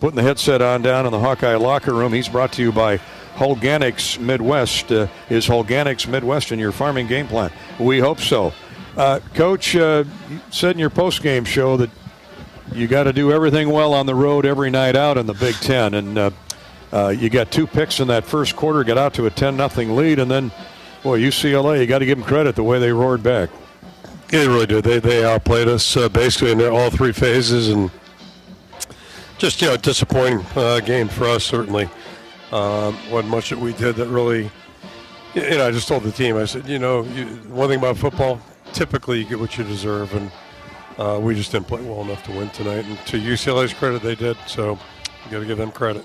putting the headset on down in the Hawkeye locker room. He's brought to you by Hulganics Midwest. Is Hulganics Midwest in your farming game plan? We hope so. Coach, you said in your postgame show that you got to do everything well on the road every night out in the Big Ten. And you got 2 picks in that first quarter, got out to a 10-0 lead. And then, boy, UCLA, you got to give them credit the way they roared back. Yeah, they really did. They outplayed us basically in all 3 phases. And just, disappointing game for us, certainly. Wasn't much that we did that really, I just told the team, I said, one thing about football, typically you get what you deserve, and we just didn't play well enough to win tonight. And to UCLA's credit, they did, so you got to give them credit.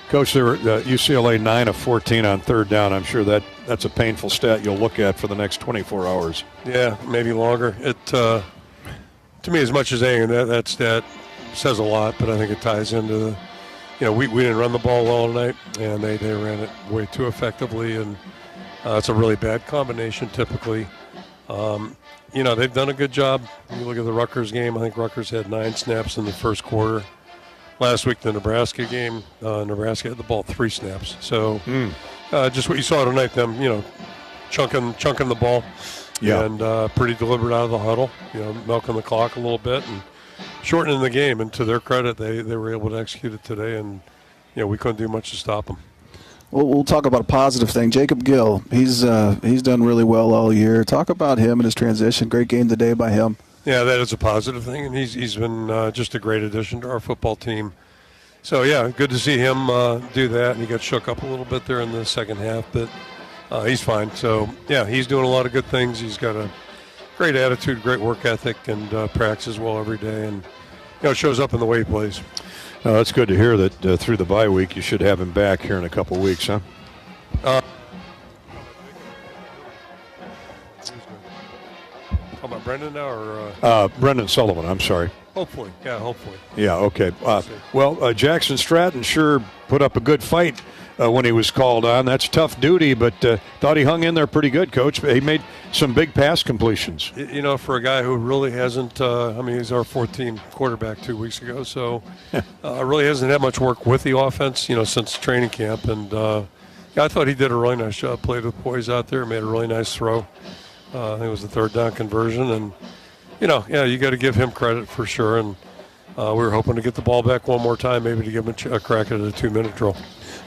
Coach, they were UCLA 9 of 14 on 3rd down. I'm sure that's a painful stat you'll look at for the next 24 hours. Yeah, maybe longer. to me, as much as anything, that stat says a lot, but I think it ties into we didn't run the ball well tonight, and they ran it way too effectively, and it's a really bad combination typically. They've done a good job. You look at the Rutgers game, I think Rutgers had 9 snaps in the first quarter. Last week, the Nebraska game, Nebraska had the ball 3 snaps. So just what you saw tonight, them, chunking the ball and pretty deliberate out of the huddle, milking the clock a little bit and shortening the game. And to their credit, they were able to execute it today, and we couldn't do much to stop them. Well, we'll talk about a positive thing. Jacob Gill, he's done really well all year. Talk about him and his transition. Great game today by him. Yeah, that is a positive thing, and he's been just a great addition to our football team. So, yeah, good to see him do that, and he got shook up a little bit there in the second half, but he's fine. So, yeah, he's doing a lot of good things. He's got a great attitude, great work ethic, and practices well every day, and shows up in the way he plays. That's good to hear that through the bye week you should have him back here in a couple of weeks, huh? Talking about Brendan now, or Brendan Sullivan, I'm sorry. Hopefully. Yeah, okay. Jackson Stratton sure put up a good fight when he was called on. That's tough duty, but thought he hung in there pretty good, Coach. He made some big pass completions. For a guy who really hasn't, he's our 14th quarterback 2 weeks ago, so really hasn't had much work with the offense, since training camp. And I thought he did a really nice job, played with boys out there, made a really nice throw. I think it was the 3rd down conversion. And, you got to give him credit for sure. And we were hoping to get the ball back one more time, maybe to give him a crack at a 2-minute drill.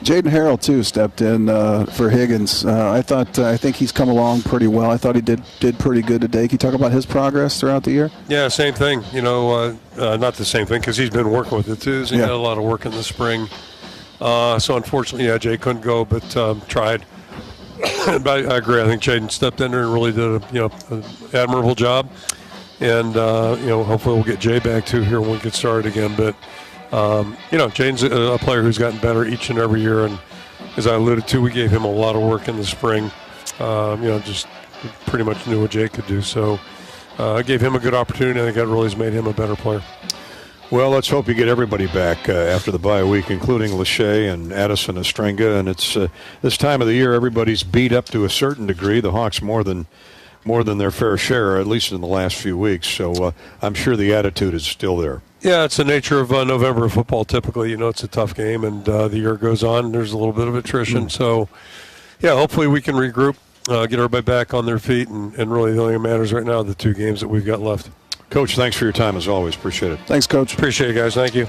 Jaden Harrell, too, stepped in for Higgins. I think he's come along pretty well. I thought he did pretty good today. Can you talk about his progress throughout the year? Yeah, same thing. Not the same thing because he's been working with it, too. So he had a lot of work in the spring. So, unfortunately, Jay couldn't go, but tried. But I agree. I think Jaden stepped in there and really did an admirable job. And, hopefully we'll get Jay back, too, here when we get started again. But, Jaden's a player who's gotten better each and every year. And as I alluded to, we gave him a lot of work in the spring. Just pretty much knew what Jay could do. So I gave him a good opportunity. I think that really has made him a better player. Well, let's hope you get everybody back after the bye week, including Lachey and Addison Estrenga. And it's this time of the year, everybody's beat up to a certain degree. The Hawks more than their fair share, at least in the last few weeks. So I'm sure the attitude is still there. Yeah, it's the nature of November football. Typically, it's a tough game, and the year goes on. There's a little bit of attrition. So, yeah, hopefully we can regroup, get everybody back on their feet, and really the only thing that matters right now are the 2 games that we've got left. Coach, thanks for your time as always. Appreciate it. Thanks, Coach. Appreciate it, guys. Thank you.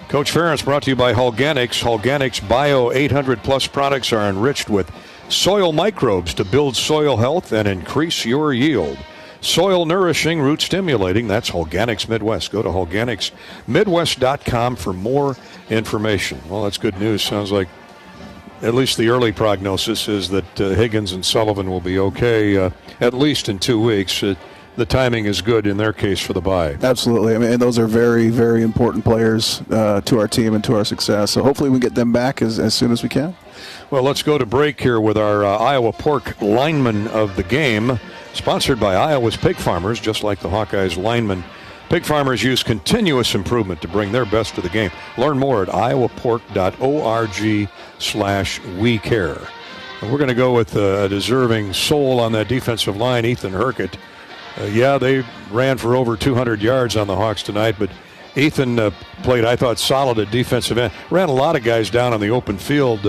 Coach Ferentz brought to you by Hawkeyes. Hawkeyes Bio 800-plus products are enriched with soil microbes to build soil health and increase your yield. Soil nourishing, root stimulating. That's Hawkeyes Midwest. Go to HawkeyesMidwest.com for more information. Well, that's good news. Sounds like at least the early prognosis is that Higgins and Sullivan will be okay at least in 2 weeks. The timing is good in their case for the bye. Absolutely. And those are very, very important players to our team and to our success. So hopefully we get them back as soon as we can. Well, let's go to break here with our Iowa Pork lineman of the game, sponsored by Iowa's pig farmers, just like the Hawkeyes linemen. Pig farmers use continuous improvement to bring their best to the game. Learn more at iowapork.org/WeCare. And we're going to go with a deserving soul on that defensive line, Ethan Herkett. They ran for over 200 yards on the Hawks tonight, but Ethan played, I thought, solid at defensive end. Ran a lot of guys down on the open field.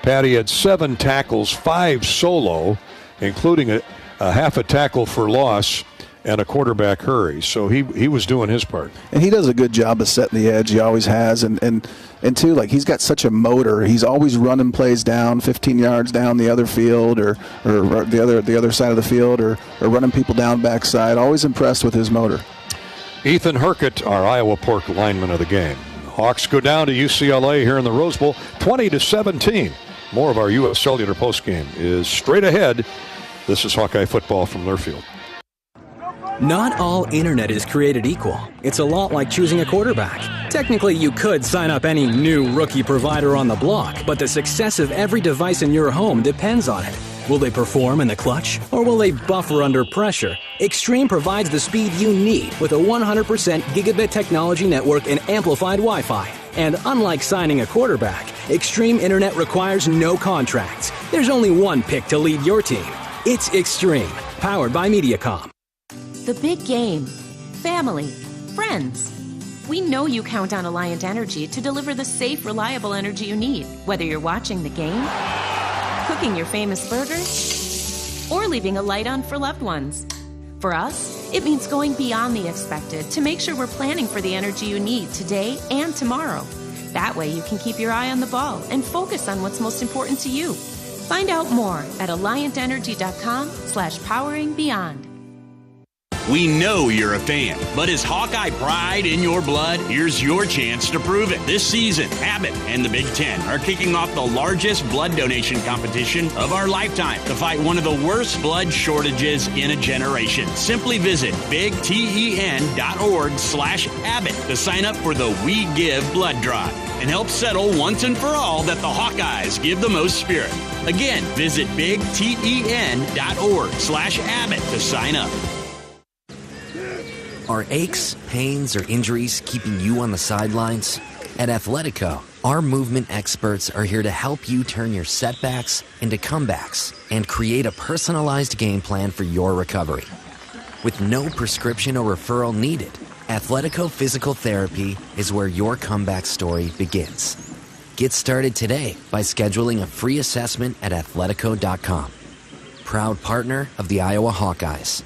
Patty had 7 tackles, 5 solo, including a half a tackle for loss and a quarterback hurry. So he was doing his part. And he does a good job of setting the edge. He always has. And too, he's got such a motor. He's always running plays down 15 yards down the other field or the other side of the field or running people down backside. Always impressed with his motor. Ethan Herkett, our Iowa Pork lineman of the game. Hawks go down to UCLA here in the Rose Bowl, 20-17. More of our U.S. Cellular postgame is straight ahead. This is Hawkeye football from Learfield. Not all internet is created equal. It's a lot like choosing a quarterback. Technically, you could sign up any new rookie provider on the block, but the success of every device in your home depends on it. Will they perform in the clutch, or will they buffer under pressure? Extreme provides the speed you need with a 100% gigabit technology network and amplified Wi-Fi. And unlike signing a quarterback, Extreme Internet requires no contracts. There's only one pick to lead your team. It's Extreme, powered by Mediacom. The big game. Family. Friends. We know you count on Alliant Energy to deliver the safe, reliable energy you need, whether you're watching the game, cooking your famous burgers, or leaving a light on for loved ones. For us, it means going beyond the expected to make sure we're planning for the energy you need today and tomorrow. That way you can keep your eye on the ball and focus on what's most important to you. Find out more at alliantenergy.com/poweringbeyond. We know you're a fan, but is Hawkeye pride in your blood? Here's your chance to prove it. This season, Abbott and the Big Ten are kicking off the largest blood donation competition of our lifetime to fight one of the worst blood shortages in a generation. Simply visit bigten.org/Abbott to sign up for the We Give blood drive and help settle once and for all that the Hawkeyes give the most spirit. Again, visit bigten.org/Abbott to sign up. Are aches, pains, or injuries keeping you on the sidelines? At Athletico, our movement experts are here to help you turn your setbacks into comebacks and create a personalized game plan for your recovery. With no prescription or referral needed, Athletico Physical Therapy is where your comeback story begins. Get started today by scheduling a free assessment at athletico.com. Proud partner of the Iowa Hawkeyes.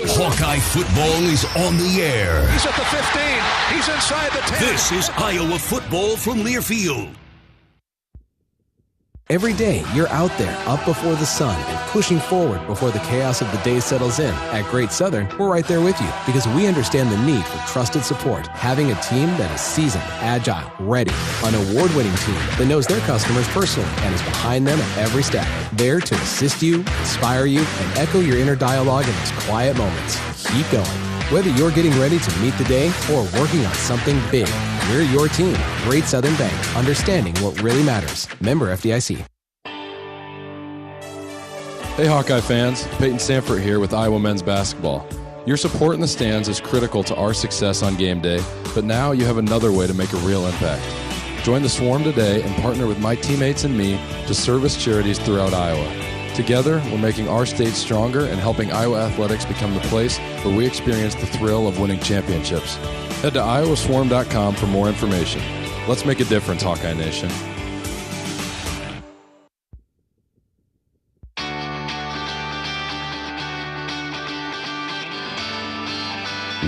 Hawkeye football is on the air. He's at the 15. He's inside the 10. This is Iowa football from Learfield. Every day, you're out there, up before the sun, and pushing forward before the chaos of the day settles in. At Great Southern, we're right there with you because we understand the need for trusted support. Having a team that is seasoned, agile, ready, an award-winning team that knows their customers personally and is behind them at every step. There to assist you, inspire you, and echo your inner dialogue in those quiet moments. Keep going. Whether you're getting ready to meet the day or working on something big, we're your team. Great Southern Bank, understanding what really matters. Member FDIC. Hey Hawkeye fans, Peyton Sanford here with Iowa men's basketball. Your support in the stands is critical to our success on game day, but now you have another way to make a real impact. Join the Swarm today and partner with my teammates and me to service charities throughout Iowa. Together, we're making our state stronger and helping Iowa athletics become the place where we experience the thrill of winning championships. Head to iowaswarm.com for more information. Let's make a difference, Hawkeye Nation.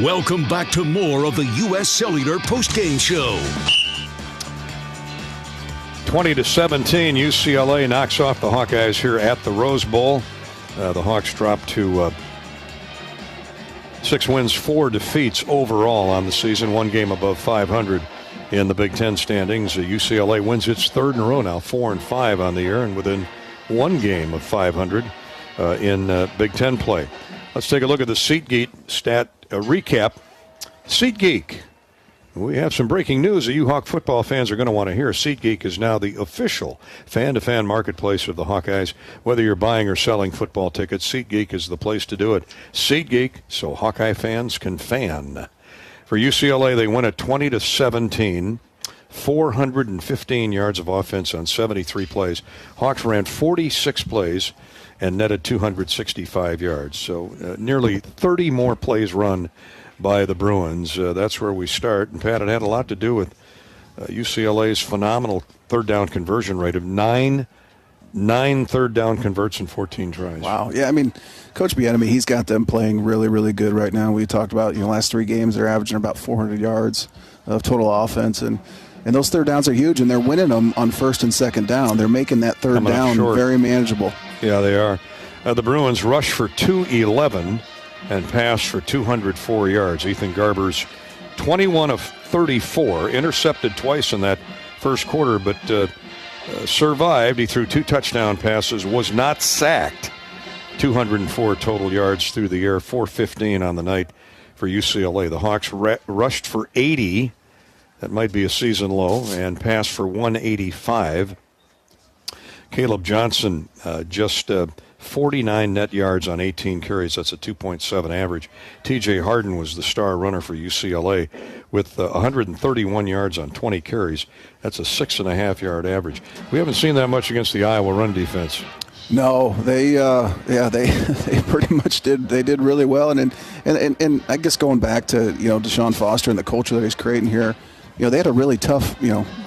Welcome back to more of the U.S. Cellular postgame show. 20-17, UCLA knocks off the Hawkeyes here at the Rose Bowl. The Hawks drop to 6 wins, 4 defeats overall on the season, 1 game above 500 in the Big Ten standings. UCLA wins its 3rd in a row now, 4-5 on the year, and within 1 game of 500 in Big Ten play. Let's take a look at the SeatGeek stat recap. SeatGeek. We have some breaking news that you Hawk football fans are going to want to hear. SeatGeek is now the official fan-to-fan marketplace of the Hawkeyes. Whether you're buying or selling football tickets, SeatGeek is the place to do it. SeatGeek, so Hawkeye fans can fan. For UCLA, they win at 20-17, 415 yards of offense on 73 plays. Hawks ran 46 plays and netted 265 yards. So nearly 30 more plays run by the Bruins. That's where we start. And Pat, it had a lot to do with UCLA's phenomenal third down conversion rate of 9 third down converts in 14 tries. Wow. Yeah, I mean, Coach Bieniemy, he's got them playing really, really good right now. We talked about, last 3 games, they're averaging about 400 yards of total offense. And those third downs are huge, and they're winning them on first and second down. They're making that third down very manageable. Yeah, they are. The Bruins rushed for 211 and passed for 204 yards. Ethan Garber's 21 of 34, intercepted twice in that first quarter, but survived. He threw 2 touchdown passes, was not sacked. 204 total yards through the air, 415 on the night for UCLA. The Hawks rushed for 80. That might be a season low, and passed for 185. Caleb Johnson just 49 net yards on 18 carries. That's a 2.7 average. T.J. Harden was the star runner for UCLA with 131 yards on 20 carries. That's a 6.5-yard average. We haven't seen that much against the Iowa run defense. No, they pretty much did. They did really well, and I guess going back to Deshaun Foster and the culture that he's creating here, they had a really tough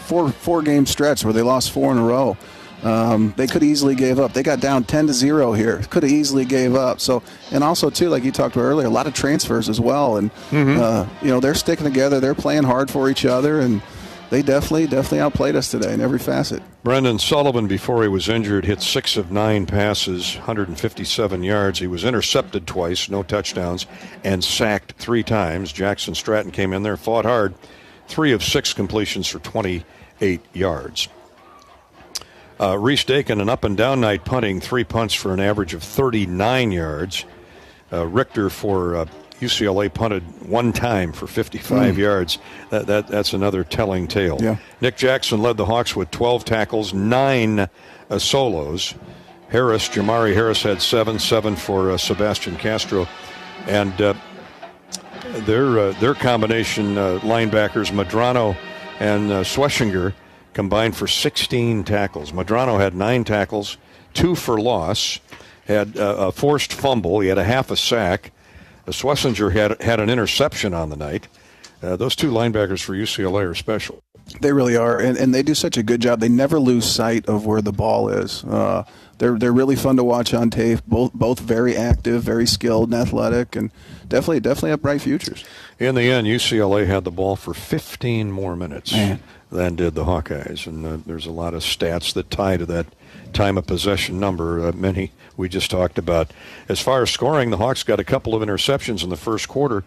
four game stretch where they lost 4 in a row. They could have easily gave up. They got down 10-0 here. Could have easily gave up. So, and also too, like you talked about earlier, a lot of transfers as well, and they're sticking together. They're playing hard for each other, and they definitely outplayed us today in every facet. Brendan Sullivan, before he was injured, hit 6 of 9 passes, 157 yards. He was intercepted twice, no touchdowns, and sacked 3 times. Jackson Stratton came in there, fought hard, 3 of 6 completions for 28 yards. Reese Dakin, an up-and-down night punting, 3 punts for an average of 39 yards. Richter for UCLA punted 1 time for 55 yards. That's another telling tale. Yeah. Nick Jackson led the Hawks with 12 tackles, 9 solos. Jamari Harris had 7 for Sebastian Castro. And their combination linebackers, Medrano and Schlesinger, combined for 16 tackles. Medrano had 9 tackles, 2 for loss, had a forced fumble. He had a half a sack. Schlesinger had an interception on the night. Those 2 linebackers for UCLA are special. They really are, and they do such a good job. They never lose sight of where the ball is. They're really fun to watch on tape. Both very active, very skilled and athletic, and definitely have bright futures. In the end, UCLA had the ball for 15 more minutes than did the Hawkeyes, and there's a lot of stats that tie to that time of possession number. Many we just talked about. As far as scoring, the Hawks got a couple of interceptions in the first quarter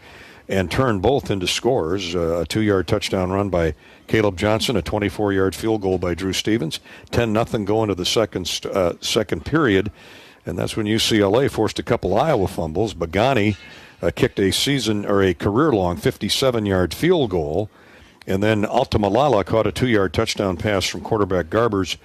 and turned both into scores. A 2-yard touchdown run by Caleb Johnson, a 24-yard field goal by Drew Stevens. 10-0 going to the second period, and that's when UCLA forced a couple Iowa fumbles. Bagani kicked a career-long 57-yard field goal, and then Altamalala caught a 2-yard touchdown pass from quarterback Garbers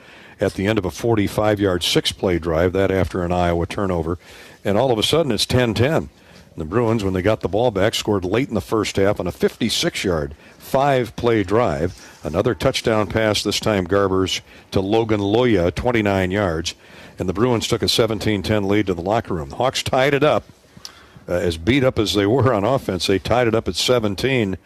at the end of a 45-yard 6-play drive, that after an Iowa turnover. And all of a sudden, it's 10-10. The Bruins, when they got the ball back, scored late in the first half on a 56-yard 5-play drive. Another touchdown pass, this time Garbers to Logan Loya, 29 yards. And the Bruins took a 17-10 lead to the locker room. The Hawks tied it up. As beat up as they were on offense, they tied it up at 17.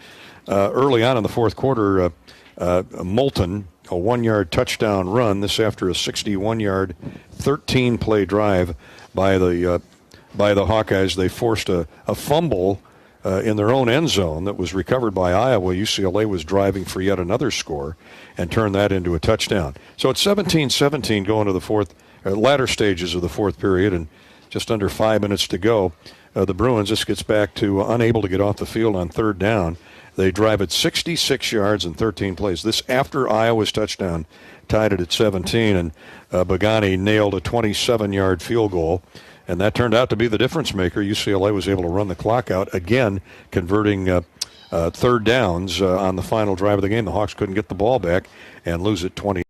Early on in the fourth quarter, Moulton, a 1-yard touchdown run, this after a 61-yard 13-play drive by the Hawkeyes. They forced a fumble in their own end zone that was recovered by Iowa. UCLA was driving for yet another score and turned that into a touchdown. So it's 17-17 going to the latter stages of the fourth period, and just under 5 minutes to go. The Bruins, this gets back to unable to get off the field on third down. They drive it 66 yards in 13 plays. This after Iowa's touchdown tied it at 17, and Bagani nailed a 27-yard field goal, and that turned out to be the difference maker. UCLA was able to run the clock out, again converting third downs on the final drive of the game. The Hawks couldn't get the ball back and lose it 20-17.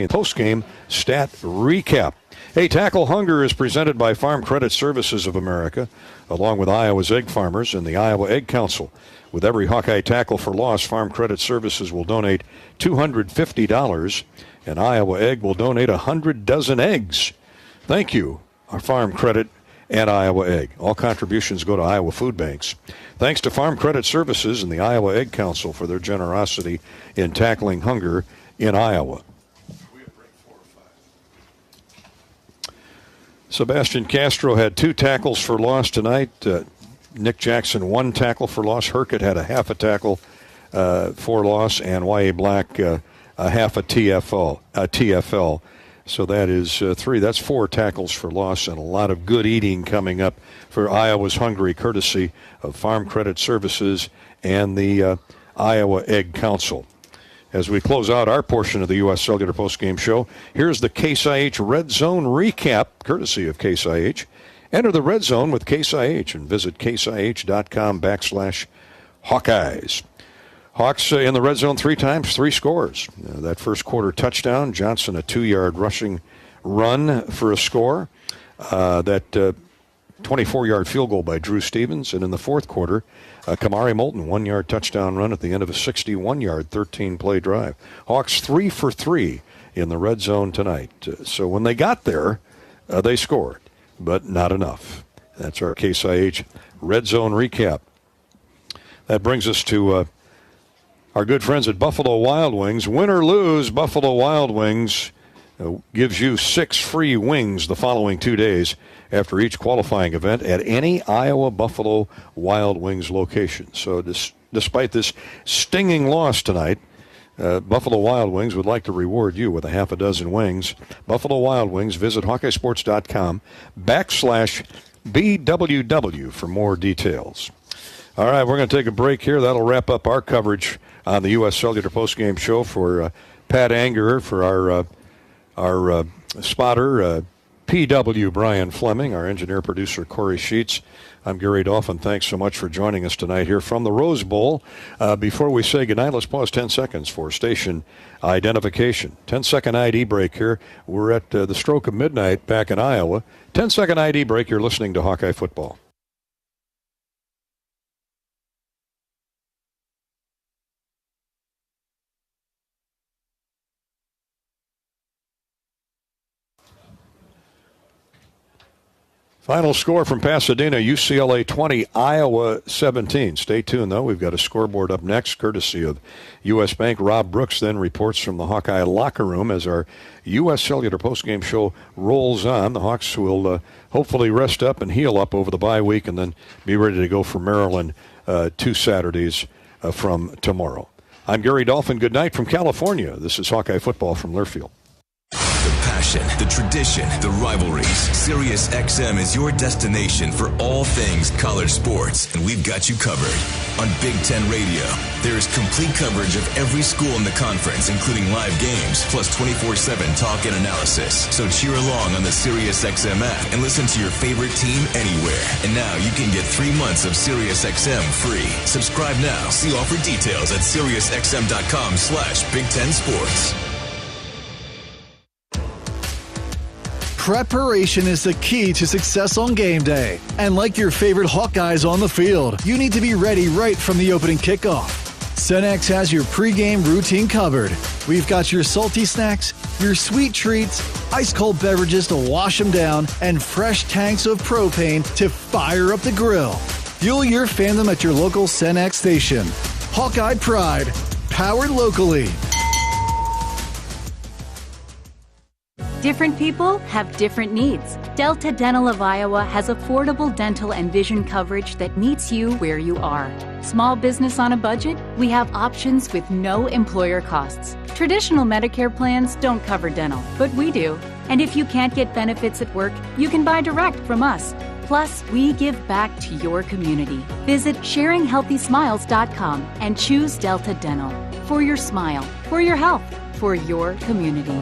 Postgame stat recap. Hey, Tackle Hunger is presented by Farm Credit Services of America, along with Iowa's egg farmers and the Iowa Egg Council. With every Hawkeye tackle for loss, Farm Credit Services will donate $250, and Iowa Egg will donate 100 dozen eggs. Thank you, our Farm Credit and Iowa Egg. All contributions go to Iowa food banks. Thanks to Farm Credit Services and the Iowa Egg Council for their generosity in tackling hunger in Iowa. Sebastian Castro had 2 tackles for loss tonight. Nick Jackson 1 tackle for loss. Herkett had a half a tackle for loss, and Y.A. Black a half a TFL. So that is 3. That's 4 tackles for loss, and a lot of good eating coming up for Iowa's Hungry, courtesy of Farm Credit Services and the Iowa Egg Council. As we close out our portion of the U.S. Cellular Postgame Show, here's the Case IH Red Zone recap, courtesy of Case IH. Enter the Red Zone with Case IH and visit caseih.com/Hawkeyes. Hawks in the red zone 3 times, 3 scores. That first quarter touchdown, Johnson a 2-yard run for a score. That 24-yard field goal by Drew Stevens. And in the fourth quarter, Kamari Moulton, 1-yard touchdown run at the end of a 61-yard, 13-play drive. Hawks 3 for 3 in the red zone tonight. So when they got there, they scored, but not enough. That's our Case IH red zone recap. That brings us to our good friends at Buffalo Wild Wings. Win or lose, Buffalo Wild Wings gives you 6 free wings the following 2 days after each qualifying event at any Iowa Buffalo Wild Wings location. So despite this stinging loss tonight, Buffalo Wild Wings would like to reward you with a half a dozen wings. Buffalo Wild Wings, visit HawkeyeSports.com/BWW for more details. All right, we're going to take a break here. That'll wrap up our coverage on the U.S. Cellular Postgame Show. For Pat Anger, for our spotter, P.W. Brian Fleming, our engineer-producer Corey Sheets. I'm Gary Dolphin. Thanks so much for joining us tonight here from the Rose Bowl. Before we say goodnight, let's pause 10 seconds for station identification. 10-second ID break here. We're at the stroke of midnight back in Iowa. 10-second ID break. You're listening to Hawkeye Football. Final score from Pasadena, UCLA 20, Iowa 17. Stay tuned, though. We've got a scoreboard up next, courtesy of U.S. Bank. Rob Brooks then reports from the Hawkeye locker room as our U.S. Cellular postgame show rolls on. The Hawks will hopefully rest up and heal up over the bye week and then be ready to go for Maryland 2 Saturdays from tomorrow. I'm Gary Dolphin. Good night from California. This is Hawkeye Football from Learfield. The passion, the tradition, the rivalries. Sirius XM is your destination for all things college sports, and we've got you covered. On Big Ten Radio, there is complete coverage of every school in the conference, including live games, plus 24/7 talk and analysis. So cheer along on the Sirius XM app and listen to your favorite team anywhere. And now you can get 3 months of Sirius XM free. Subscribe now. See offer details at SiriusXM.com/Big Ten Sports. Preparation is the key to success on game day. And like your favorite Hawkeyes on the field, you need to be ready right from the opening kickoff. Cenex has your pregame routine covered. We've got your salty snacks, your sweet treats, ice-cold beverages to wash them down, and fresh tanks of propane to fire up the grill. Fuel your fandom at your local Cenex station. Hawkeye Pride, powered locally. Different people have different needs. Delta Dental of Iowa has affordable dental and vision coverage that meets you where you are. Small business on a budget? We have options with no employer costs. Traditional Medicare plans don't cover dental, but we do. And if you can't get benefits at work, you can buy direct from us. Plus, we give back to your community. Visit sharinghealthysmiles.com and choose Delta Dental. For your smile, for your health, for your community.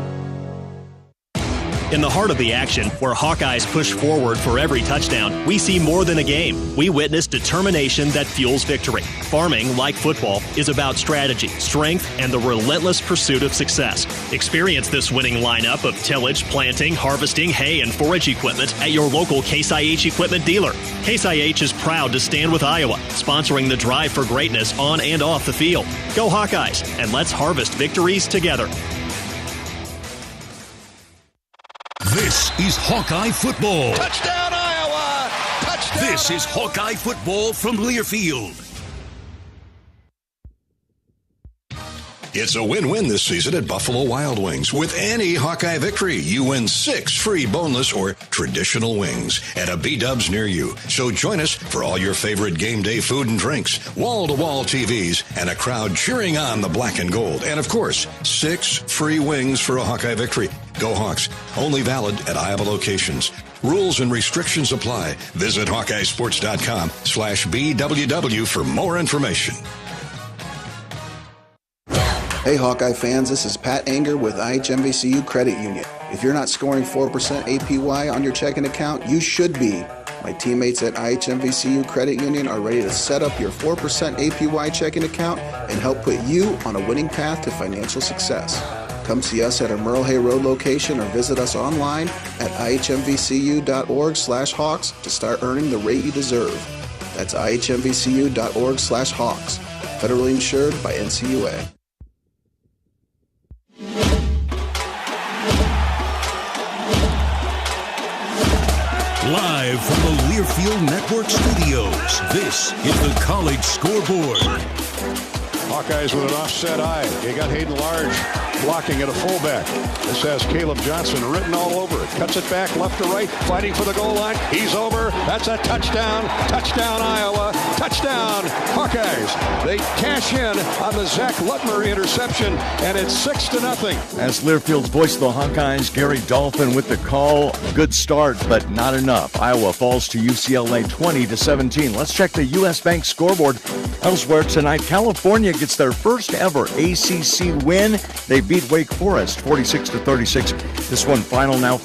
In the heart of the action, where Hawkeyes push forward for every touchdown, we see more than a game. We witness determination that fuels victory. Farming, like football, is about strategy, strength, and the relentless pursuit of success. Experience this winning lineup of tillage, planting, harvesting, hay, and forage equipment at your local Case IH equipment dealer. Case IH is proud to stand with Iowa, sponsoring the drive for greatness on and off the field. Go Hawkeyes, and let's harvest victories together. This is Hawkeye Football. Touchdown, Iowa! Touchdown! This is Hawkeye Football from Learfield. It's a win-win this season at Buffalo Wild Wings. With any Hawkeye victory, you win 6 free boneless or traditional wings at a B-Dubs near you. So join us for all your favorite game day food and drinks, wall-to-wall TVs, and a crowd cheering on the black and gold. And, of course, 6 free wings for a Hawkeye victory. Go Hawks. Only valid at Iowa locations. Rules and restrictions apply. Visit HawkeyeSports.com/BWW for more information. Hey Hawkeye fans, this is Pat Anger with IHMVCU Credit Union. If you're not scoring 4% APY on your checking account, you should be. My teammates at IHMVCU Credit Union are ready to set up your 4% APY checking account and help put you on a winning path to financial success. Come see us at our Merle Hay Road location or visit us online at ihmvcu.org/Hawks to start earning the rate you deserve. That's ihmvcu.org/Hawks. Federally insured by NCUA. Live from the Learfield Network studios, this is the College Scoreboard. Hawkeyes with an offset eye. They got Hayden Large blocking at a fullback. This has Caleb Johnson written all over it. Cuts it back left to right, fighting for the goal line. He's over. That's a touchdown. Touchdown, Iowa. Touchdown, Hawkeyes. They cash in on the Zach Lutmer interception, and it's 6-0. As Learfield's voice of the Hawkeyes, Gary Dolphin with the call. Good start, but not enough. Iowa falls to UCLA 20-17. Let's check the U.S. Bank scoreboard. Elsewhere tonight, California gets their first ever ACC win. They beat Wake Forest 46-36. This one final now.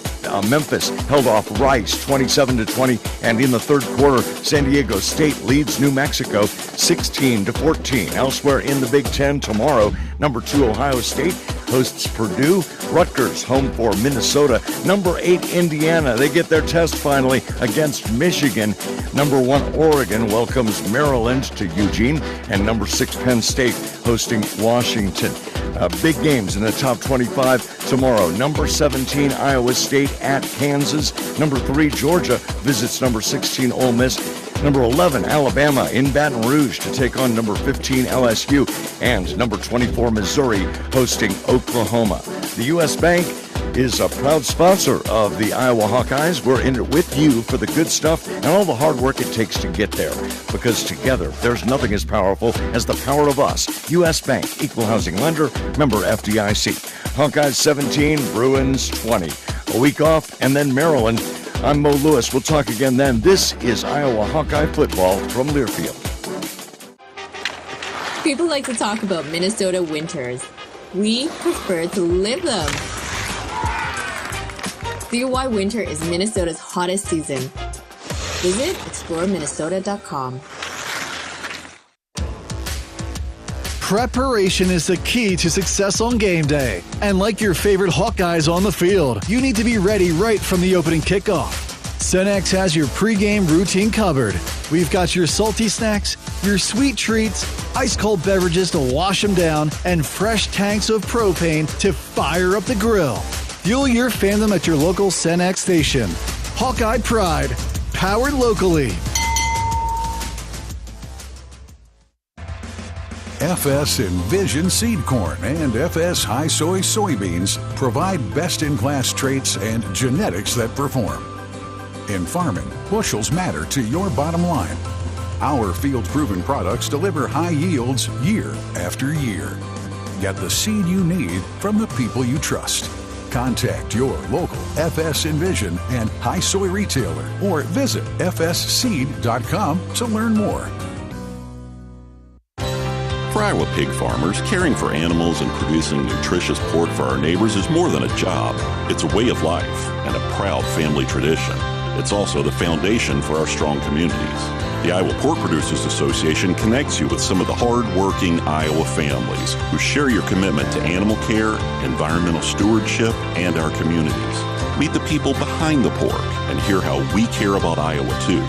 Memphis held off Rice 27-20, and in the third quarter, San Diego State leads New Mexico 16-14. Elsewhere in the Big Ten tomorrow, number 2 Ohio State hosts Purdue. Rutgers home for Minnesota. Number 8 Indiana, they get their test finally against Michigan. Number 1 Oregon welcomes Maryland to Eugene, and number 6 Penn State hosting Washington. Big games in the top 25 tomorrow. Number 17 Iowa State at Kansas. Number 3 Georgia visits number 16 Ole Miss. Number 11 Alabama in Baton Rouge to take on number 15 LSU, and number 24 Missouri hosting Oklahoma. The U.S. Bank is a proud sponsor of the Iowa Hawkeyes. We're in it with you for the good stuff and all the hard work it takes to get there, because together there's nothing as powerful as the power of us. U.S. Bank, equal housing lender, member FDIC. Hawkeyes 17, Bruins 20. A week off, and then Maryland. I'm Mo Lewis. We'll talk again then. This is Iowa Hawkeye football from Learfield. People like to talk about Minnesota winters. We prefer to live them. See why winter is Minnesota's hottest season. Visit exploreminnesota.com. Preparation is the key to success on game day. And like your favorite Hawkeyes on the field, you need to be ready right from the opening kickoff. Cenex has your pregame routine covered. We've got your salty snacks, your sweet treats, ice-cold beverages to wash them down, and fresh tanks of propane to fire up the grill. Fuel your fandom at your local Cenex station. Hawkeye Pride, powered locally. FS Envision Seed Corn and FS High Soy Soybeans provide best-in-class traits and genetics that perform. In farming, bushels matter to your bottom line. Our field-proven products deliver high yields year after year. Get the seed you need from the people you trust. Contact your local FS Envision and High Soy retailer or visit fsseed.com to learn more. For Iowa pig farmers, caring for animals and producing nutritious pork for our neighbors is more than a job. It's a way of life and a proud family tradition. It's also the foundation for our strong communities. The Iowa Pork Producers Association connects you with some of the hard-working Iowa families who share your commitment to animal care, environmental stewardship, and our communities. Meet the people behind the pork and hear how we care about Iowa, too.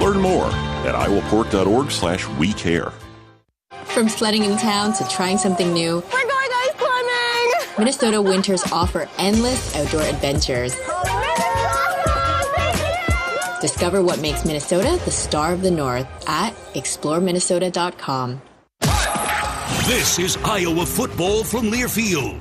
Learn more at iowapork.org/wecare. From sledding in town to trying something new, we're going ice climbing! Minnesota winters offer endless outdoor adventures. Discover what makes Minnesota the star of the North at exploreminnesota.com. This is Iowa football from Learfield.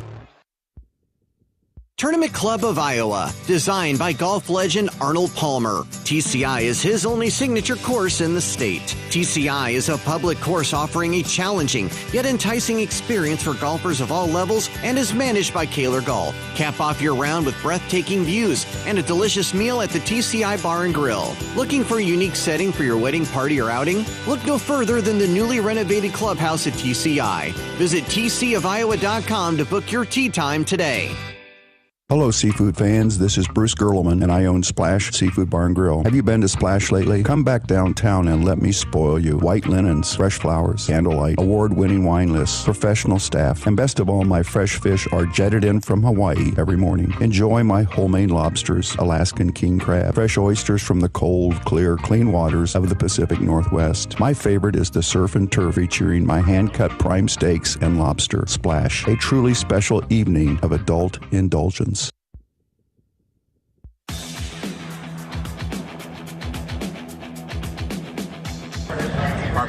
Tournament Club of Iowa, designed by golf legend Arnold Palmer. TCI is his only signature course in the state. TCI is a public course offering a challenging yet enticing experience for golfers of all levels and is managed by Kaler Golf. Cap off your round with breathtaking views and a delicious meal at the TCI Bar and Grill. Looking for a unique setting for your wedding party or outing? Look no further than the newly renovated clubhouse at TCI. Visit tcofiowa.com to book your tee time today. Hello, seafood fans. This is Bruce Gerleman, and I own Splash Seafood Bar and Grill. Have you been to Splash lately? Come back downtown and let me spoil you. White linens, fresh flowers, candlelight, award-winning wine lists, professional staff, and best of all, my fresh fish are jetted in from Hawaii every morning. Enjoy my homemade lobsters, Alaskan king crab, fresh oysters from the cold, clear, clean waters of the Pacific Northwest. My favorite is the surf and turf featuring my hand-cut prime steaks and lobster. Splash, a truly special evening of adult indulgence.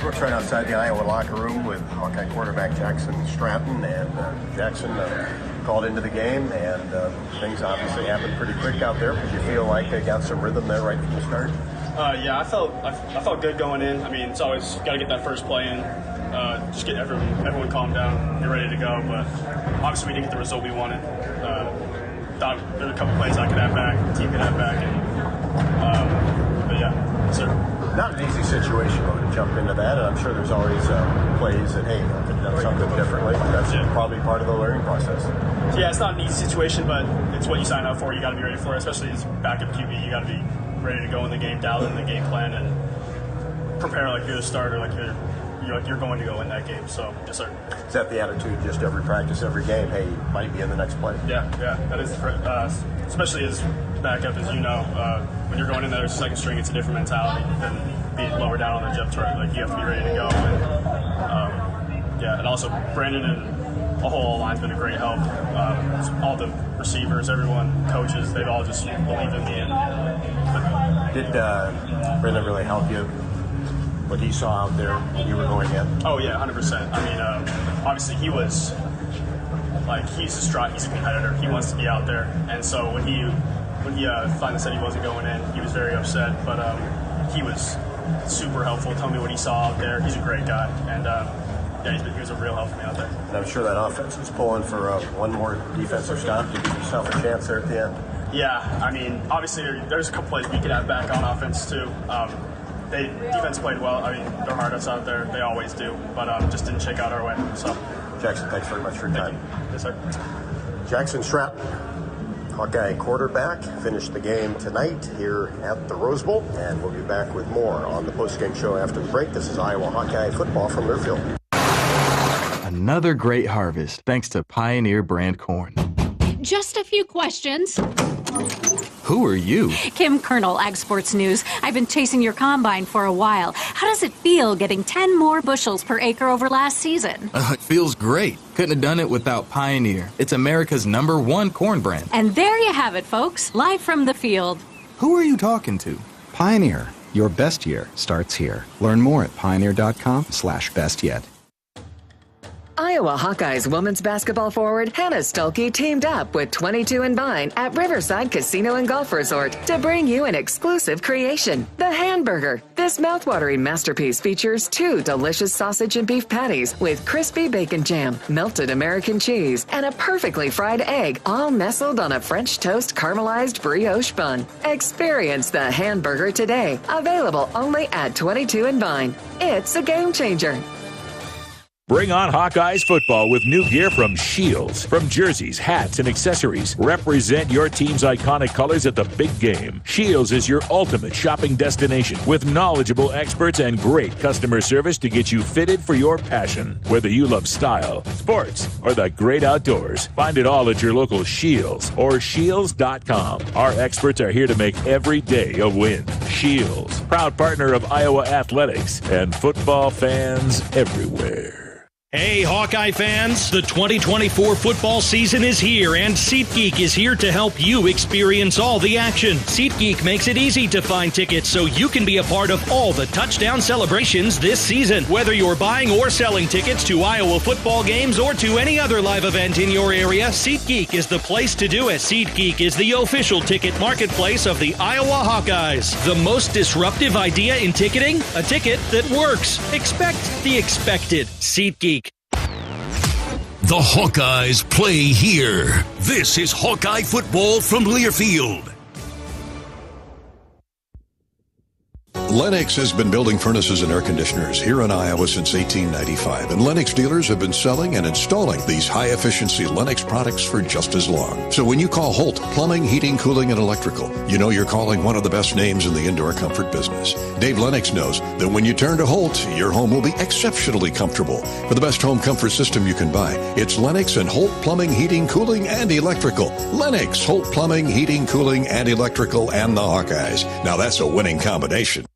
Brooks right outside the Iowa locker room with Hawkeye quarterback Jackson Stratton, and Jackson called into the game, and things obviously happened pretty quick out there. Did you feel like they got some rhythm there right from the start? Yeah, I felt good going in. I mean, it's always got to get that first play in, just get everyone calmed down, get ready to go. But obviously, we didn't get the result we wanted. Thought there were a couple plays I could have back, the team could have back, and but yeah, sir. Not an easy situation to jump into that, and I'm sure there's always plays that, hey, I could have done something differently. That's probably part of the learning process. Yeah, it's not an easy situation, but it's what you sign up for. You got to be ready for it, especially as backup QB. You got to be ready to go in the game, dial in the game plan, and prepare like you're the starter, like you're going to go in that game. So, yes, sir. Is that the attitude just every practice, every game? Hey, you might be in the next play. Yeah, that is, especially as backup, as you know, when you're going in there as second string, it's a different mentality than being lower down on the depth chart. Like, you have to be ready to go. And, and also Brandon and the whole line's been a great help. All the receivers, everyone, coaches, they've all just believed in me. Did Brandon really help you? What he saw out there when you were going in? Oh yeah, 100%. I mean, obviously he's a competitor. He wants to be out there, and so when he finally said he wasn't going in, he was very upset. But he was super helpful, telling me what he saw out there. He's a great guy, and he was a real help for me out there. And I'm sure that offense was pulling for one more defensive stop to give yourself a chance there at the end. Yeah, I mean, obviously there's a couple plays we could have back on offense too. Defense played well. I mean, they're hard us out there. They always do, but just didn't shake out our way. So, Jackson, thanks very much for your time. Yes, sir. Jackson Stratton, Hawkeye quarterback, finished the game tonight here at the Rose Bowl, and we'll be back with more on the postgame show after the break. This is Iowa Hawkeye football from Learfield. Another great harvest, thanks to Pioneer brand corn. Just a few questions. Who are you? Kim Colonel, Ag Sports News. I've been chasing your combine for a while. How does it feel getting 10 more bushels per acre over last season? It feels great. Couldn't have done it without Pioneer. It's America's #1 corn brand. And there you have it, folks. Live from the field. Who are you talking to? Pioneer. Your best year starts here. Learn more at pioneer.com/bestyet. Iowa Hawkeyes women's basketball forward Hannah Stuelke teamed up with 22 and Vine at Riverside Casino and Golf Resort to bring you an exclusive creation, the Hamburger. This mouthwatering masterpiece features 2 delicious sausage and beef patties with crispy bacon jam, melted American cheese, and a perfectly fried egg, all nestled on a French toast caramelized brioche bun. Experience the Hamburger today, available only at 22 and Vine. It's a game changer. Bring on Hawkeyes football with new gear from Shields. From jerseys, hats, and accessories, represent your team's iconic colors at the big game. Shields is your ultimate shopping destination with knowledgeable experts and great customer service to get you fitted for your passion. Whether you love style, sports, or the great outdoors, find it all at your local Shields or Shields.com. Our experts are here to make every day a win. Shields, proud partner of Iowa Athletics and football fans everywhere. Hey, Hawkeye fans, the 2024 football season is here, and SeatGeek is here to help you experience all the action. SeatGeek makes it easy to find tickets so you can be a part of all the touchdown celebrations this season. Whether you're buying or selling tickets to Iowa football games or to any other live event in your area, SeatGeek is the place to do it. SeatGeek is the official ticket marketplace of the Iowa Hawkeyes. The most disruptive idea in ticketing? A ticket that works. Expect the expected. SeatGeek. The Hawkeyes play here. This is Hawkeye football from Learfield. Lennox has been building furnaces and air conditioners here in Iowa since 1895, and Lennox dealers have been selling and installing these high-efficiency Lennox products for just as long. So when you call Holt Plumbing, Heating, Cooling, and Electrical, you know you're calling one of the best names in the indoor comfort business. Dave Lennox knows that when you turn to Holt, your home will be exceptionally comfortable. For the best home comfort system you can buy, it's Lennox and Holt Plumbing, Heating, Cooling, and Electrical. Lennox, Holt Plumbing, Heating, Cooling, and Electrical, and the Hawkeyes. Now that's a winning combination.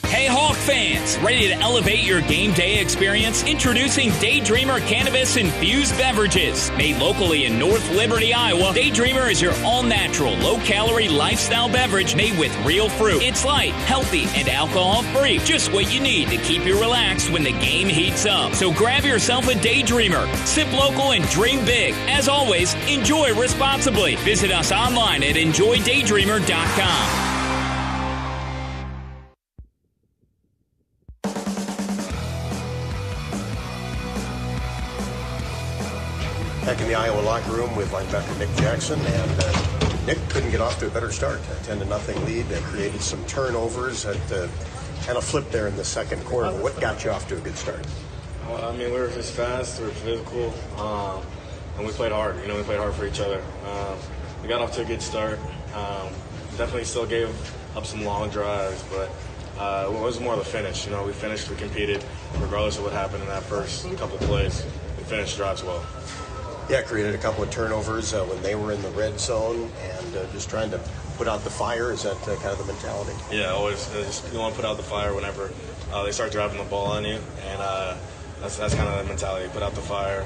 Hey Hawk fans, ready to elevate your game day experience? Introducing Daydreamer Cannabis Infused Beverages. Made locally in North Liberty, Iowa, Daydreamer is your all-natural, low-calorie lifestyle beverage made with real fruit. It's light, healthy, and alcohol-free. Just what you need to keep you relaxed when the game heats up. So grab yourself a Daydreamer. Sip local and dream big. As always, enjoy responsibly. Visit us online at enjoydaydreamer.com. Back in the Iowa locker room with linebacker Nick Jackson, and Nick couldn't get off to a better start. A 10-0 lead. They created some turnovers that kind of flipped there in the second quarter. What got you off to a good start? I mean, we were just fast, we were physical, and we played hard. You know, we played hard for each other. We got off to a good start. Definitely still gave up some long drives, but it was more the finish. You know, we finished, we competed, regardless of what happened in that first couple plays. We finished drives well. Yeah, created a couple of turnovers when they were in the red zone, and just trying to put out the fire. Is that kind of the mentality? Yeah, always. You want to put out the fire whenever they start driving the ball on you, and that's kind of the mentality. Put out the fire.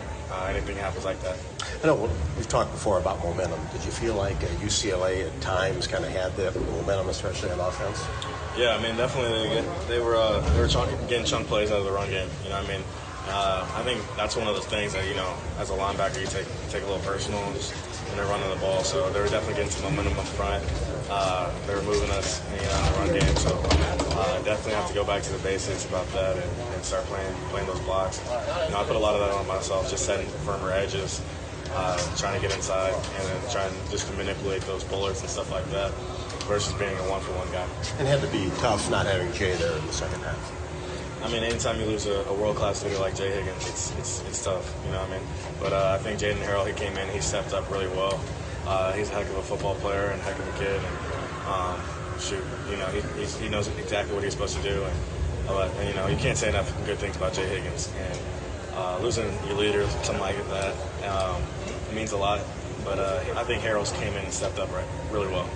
Anything happens like that. I know we've talked before about momentum. Did you feel like UCLA at times kind of had the momentum, especially on offense? Yeah, I mean, definitely they were getting chunk plays out of the run game. You know what I mean? I think that's one of the things that, you know, as a linebacker, you take a little personal when they're running the ball. So they were definitely getting some momentum up front. They were moving us in the run game. So definitely have to go back to the basics about that and start playing those blocks. You know, I put a lot of that on myself, just setting firmer edges, trying to get inside, and then trying just to manipulate those bullets and stuff like that versus being a one-for-one guy. And it had to be tough not having Jay there in the second half. I mean, anytime you lose a world-class leader like Jay Higgins, it's tough, you know what I mean? But I think Jaden Harrell, he came in, he stepped up really well. He's a heck of a football player and a heck of a kid. And, you know, he knows exactly what he's supposed to do. And you know, you can't say enough good things about Jay Higgins. And losing your leader, something like that, it means a lot. But I think Harrell's came in and stepped up really well.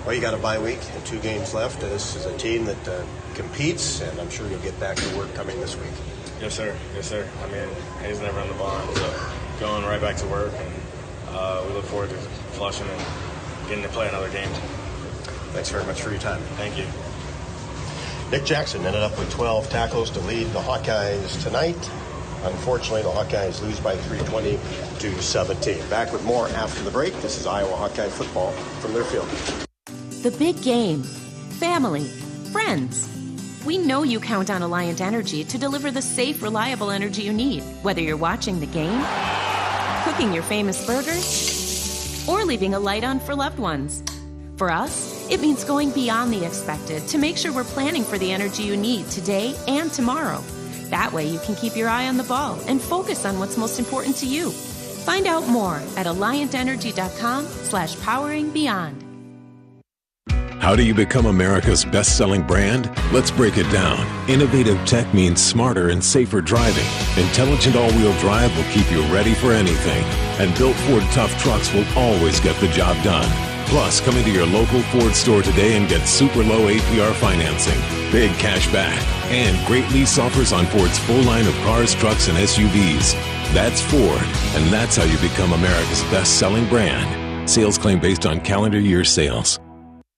Well, you got a bye week and 2 games left. This is a team that competes, and I'm sure you'll get back to work coming this week. Yes, sir. Yes, sir. I mean, he's never on the barn, so going right back to work, and we look forward to Flushing and getting to play another game. Thanks very much for your time. Thank you. Nick Jackson ended up with 12 tackles to lead the Hawkeyes tonight. Unfortunately, the Hawkeyes lose by 320-17. Back with more after the break. This is Iowa Hawkeye football from their field. The big game. Family. Friends. We know you count on Alliant Energy to deliver the safe, reliable energy you need, whether you're watching the game, cooking your famous burgers, or leaving a light on for loved ones. For us, it means going beyond the expected to make sure we're planning for the energy you need today and tomorrow. That way you can keep your eye on the ball and focus on what's most important to you. Find out more at alliantenergy.com/poweringbeyond. How do you become America's best-selling brand? Let's break it down. Innovative tech means smarter and safer driving. Intelligent all-wheel drive will keep you ready for anything. And built Ford tough trucks will always get the job done. Plus, come into your local Ford store today and get super low APR financing, big cash back, and great lease offers on Ford's full line of cars, trucks, and SUVs. That's Ford, and that's how you become America's best-selling brand. Sales claim based on calendar year sales.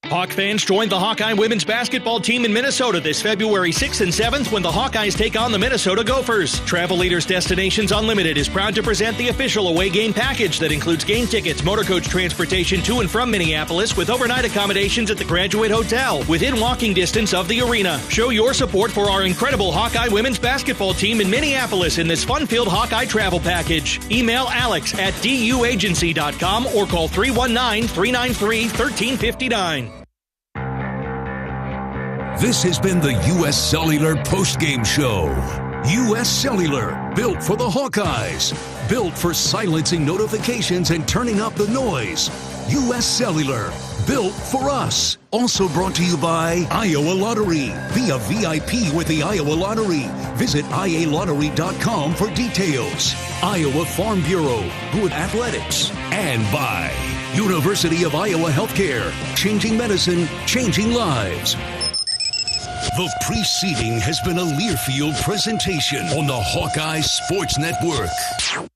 Hawk fans, join the Hawkeye women's basketball team in Minnesota this February 6th and 7th when the Hawkeyes take on the Minnesota Gophers. Travel Leaders Destinations Unlimited is proud to present the official away game package that includes game tickets, motor coach transportation to and from Minneapolis with overnight accommodations at the Graduate Hotel within walking distance of the arena. Show your support for our incredible Hawkeye women's basketball team in Minneapolis in this fun-filled Hawkeye travel package. Email Alex at duagency.com or call 319-393-1359. This has been the U.S. Cellular Postgame Show. U.S. Cellular, built for the Hawkeyes. Built for silencing notifications and turning up the noise. U.S. Cellular, built for us. Also brought to you by Iowa Lottery. Be a VIP with the Iowa Lottery. Visit ialottery.com for details. Iowa Farm Bureau, good athletics. And by University of Iowa Healthcare, changing medicine, changing lives. The preceding has been a Learfield presentation on the Hawkeye Sports Network.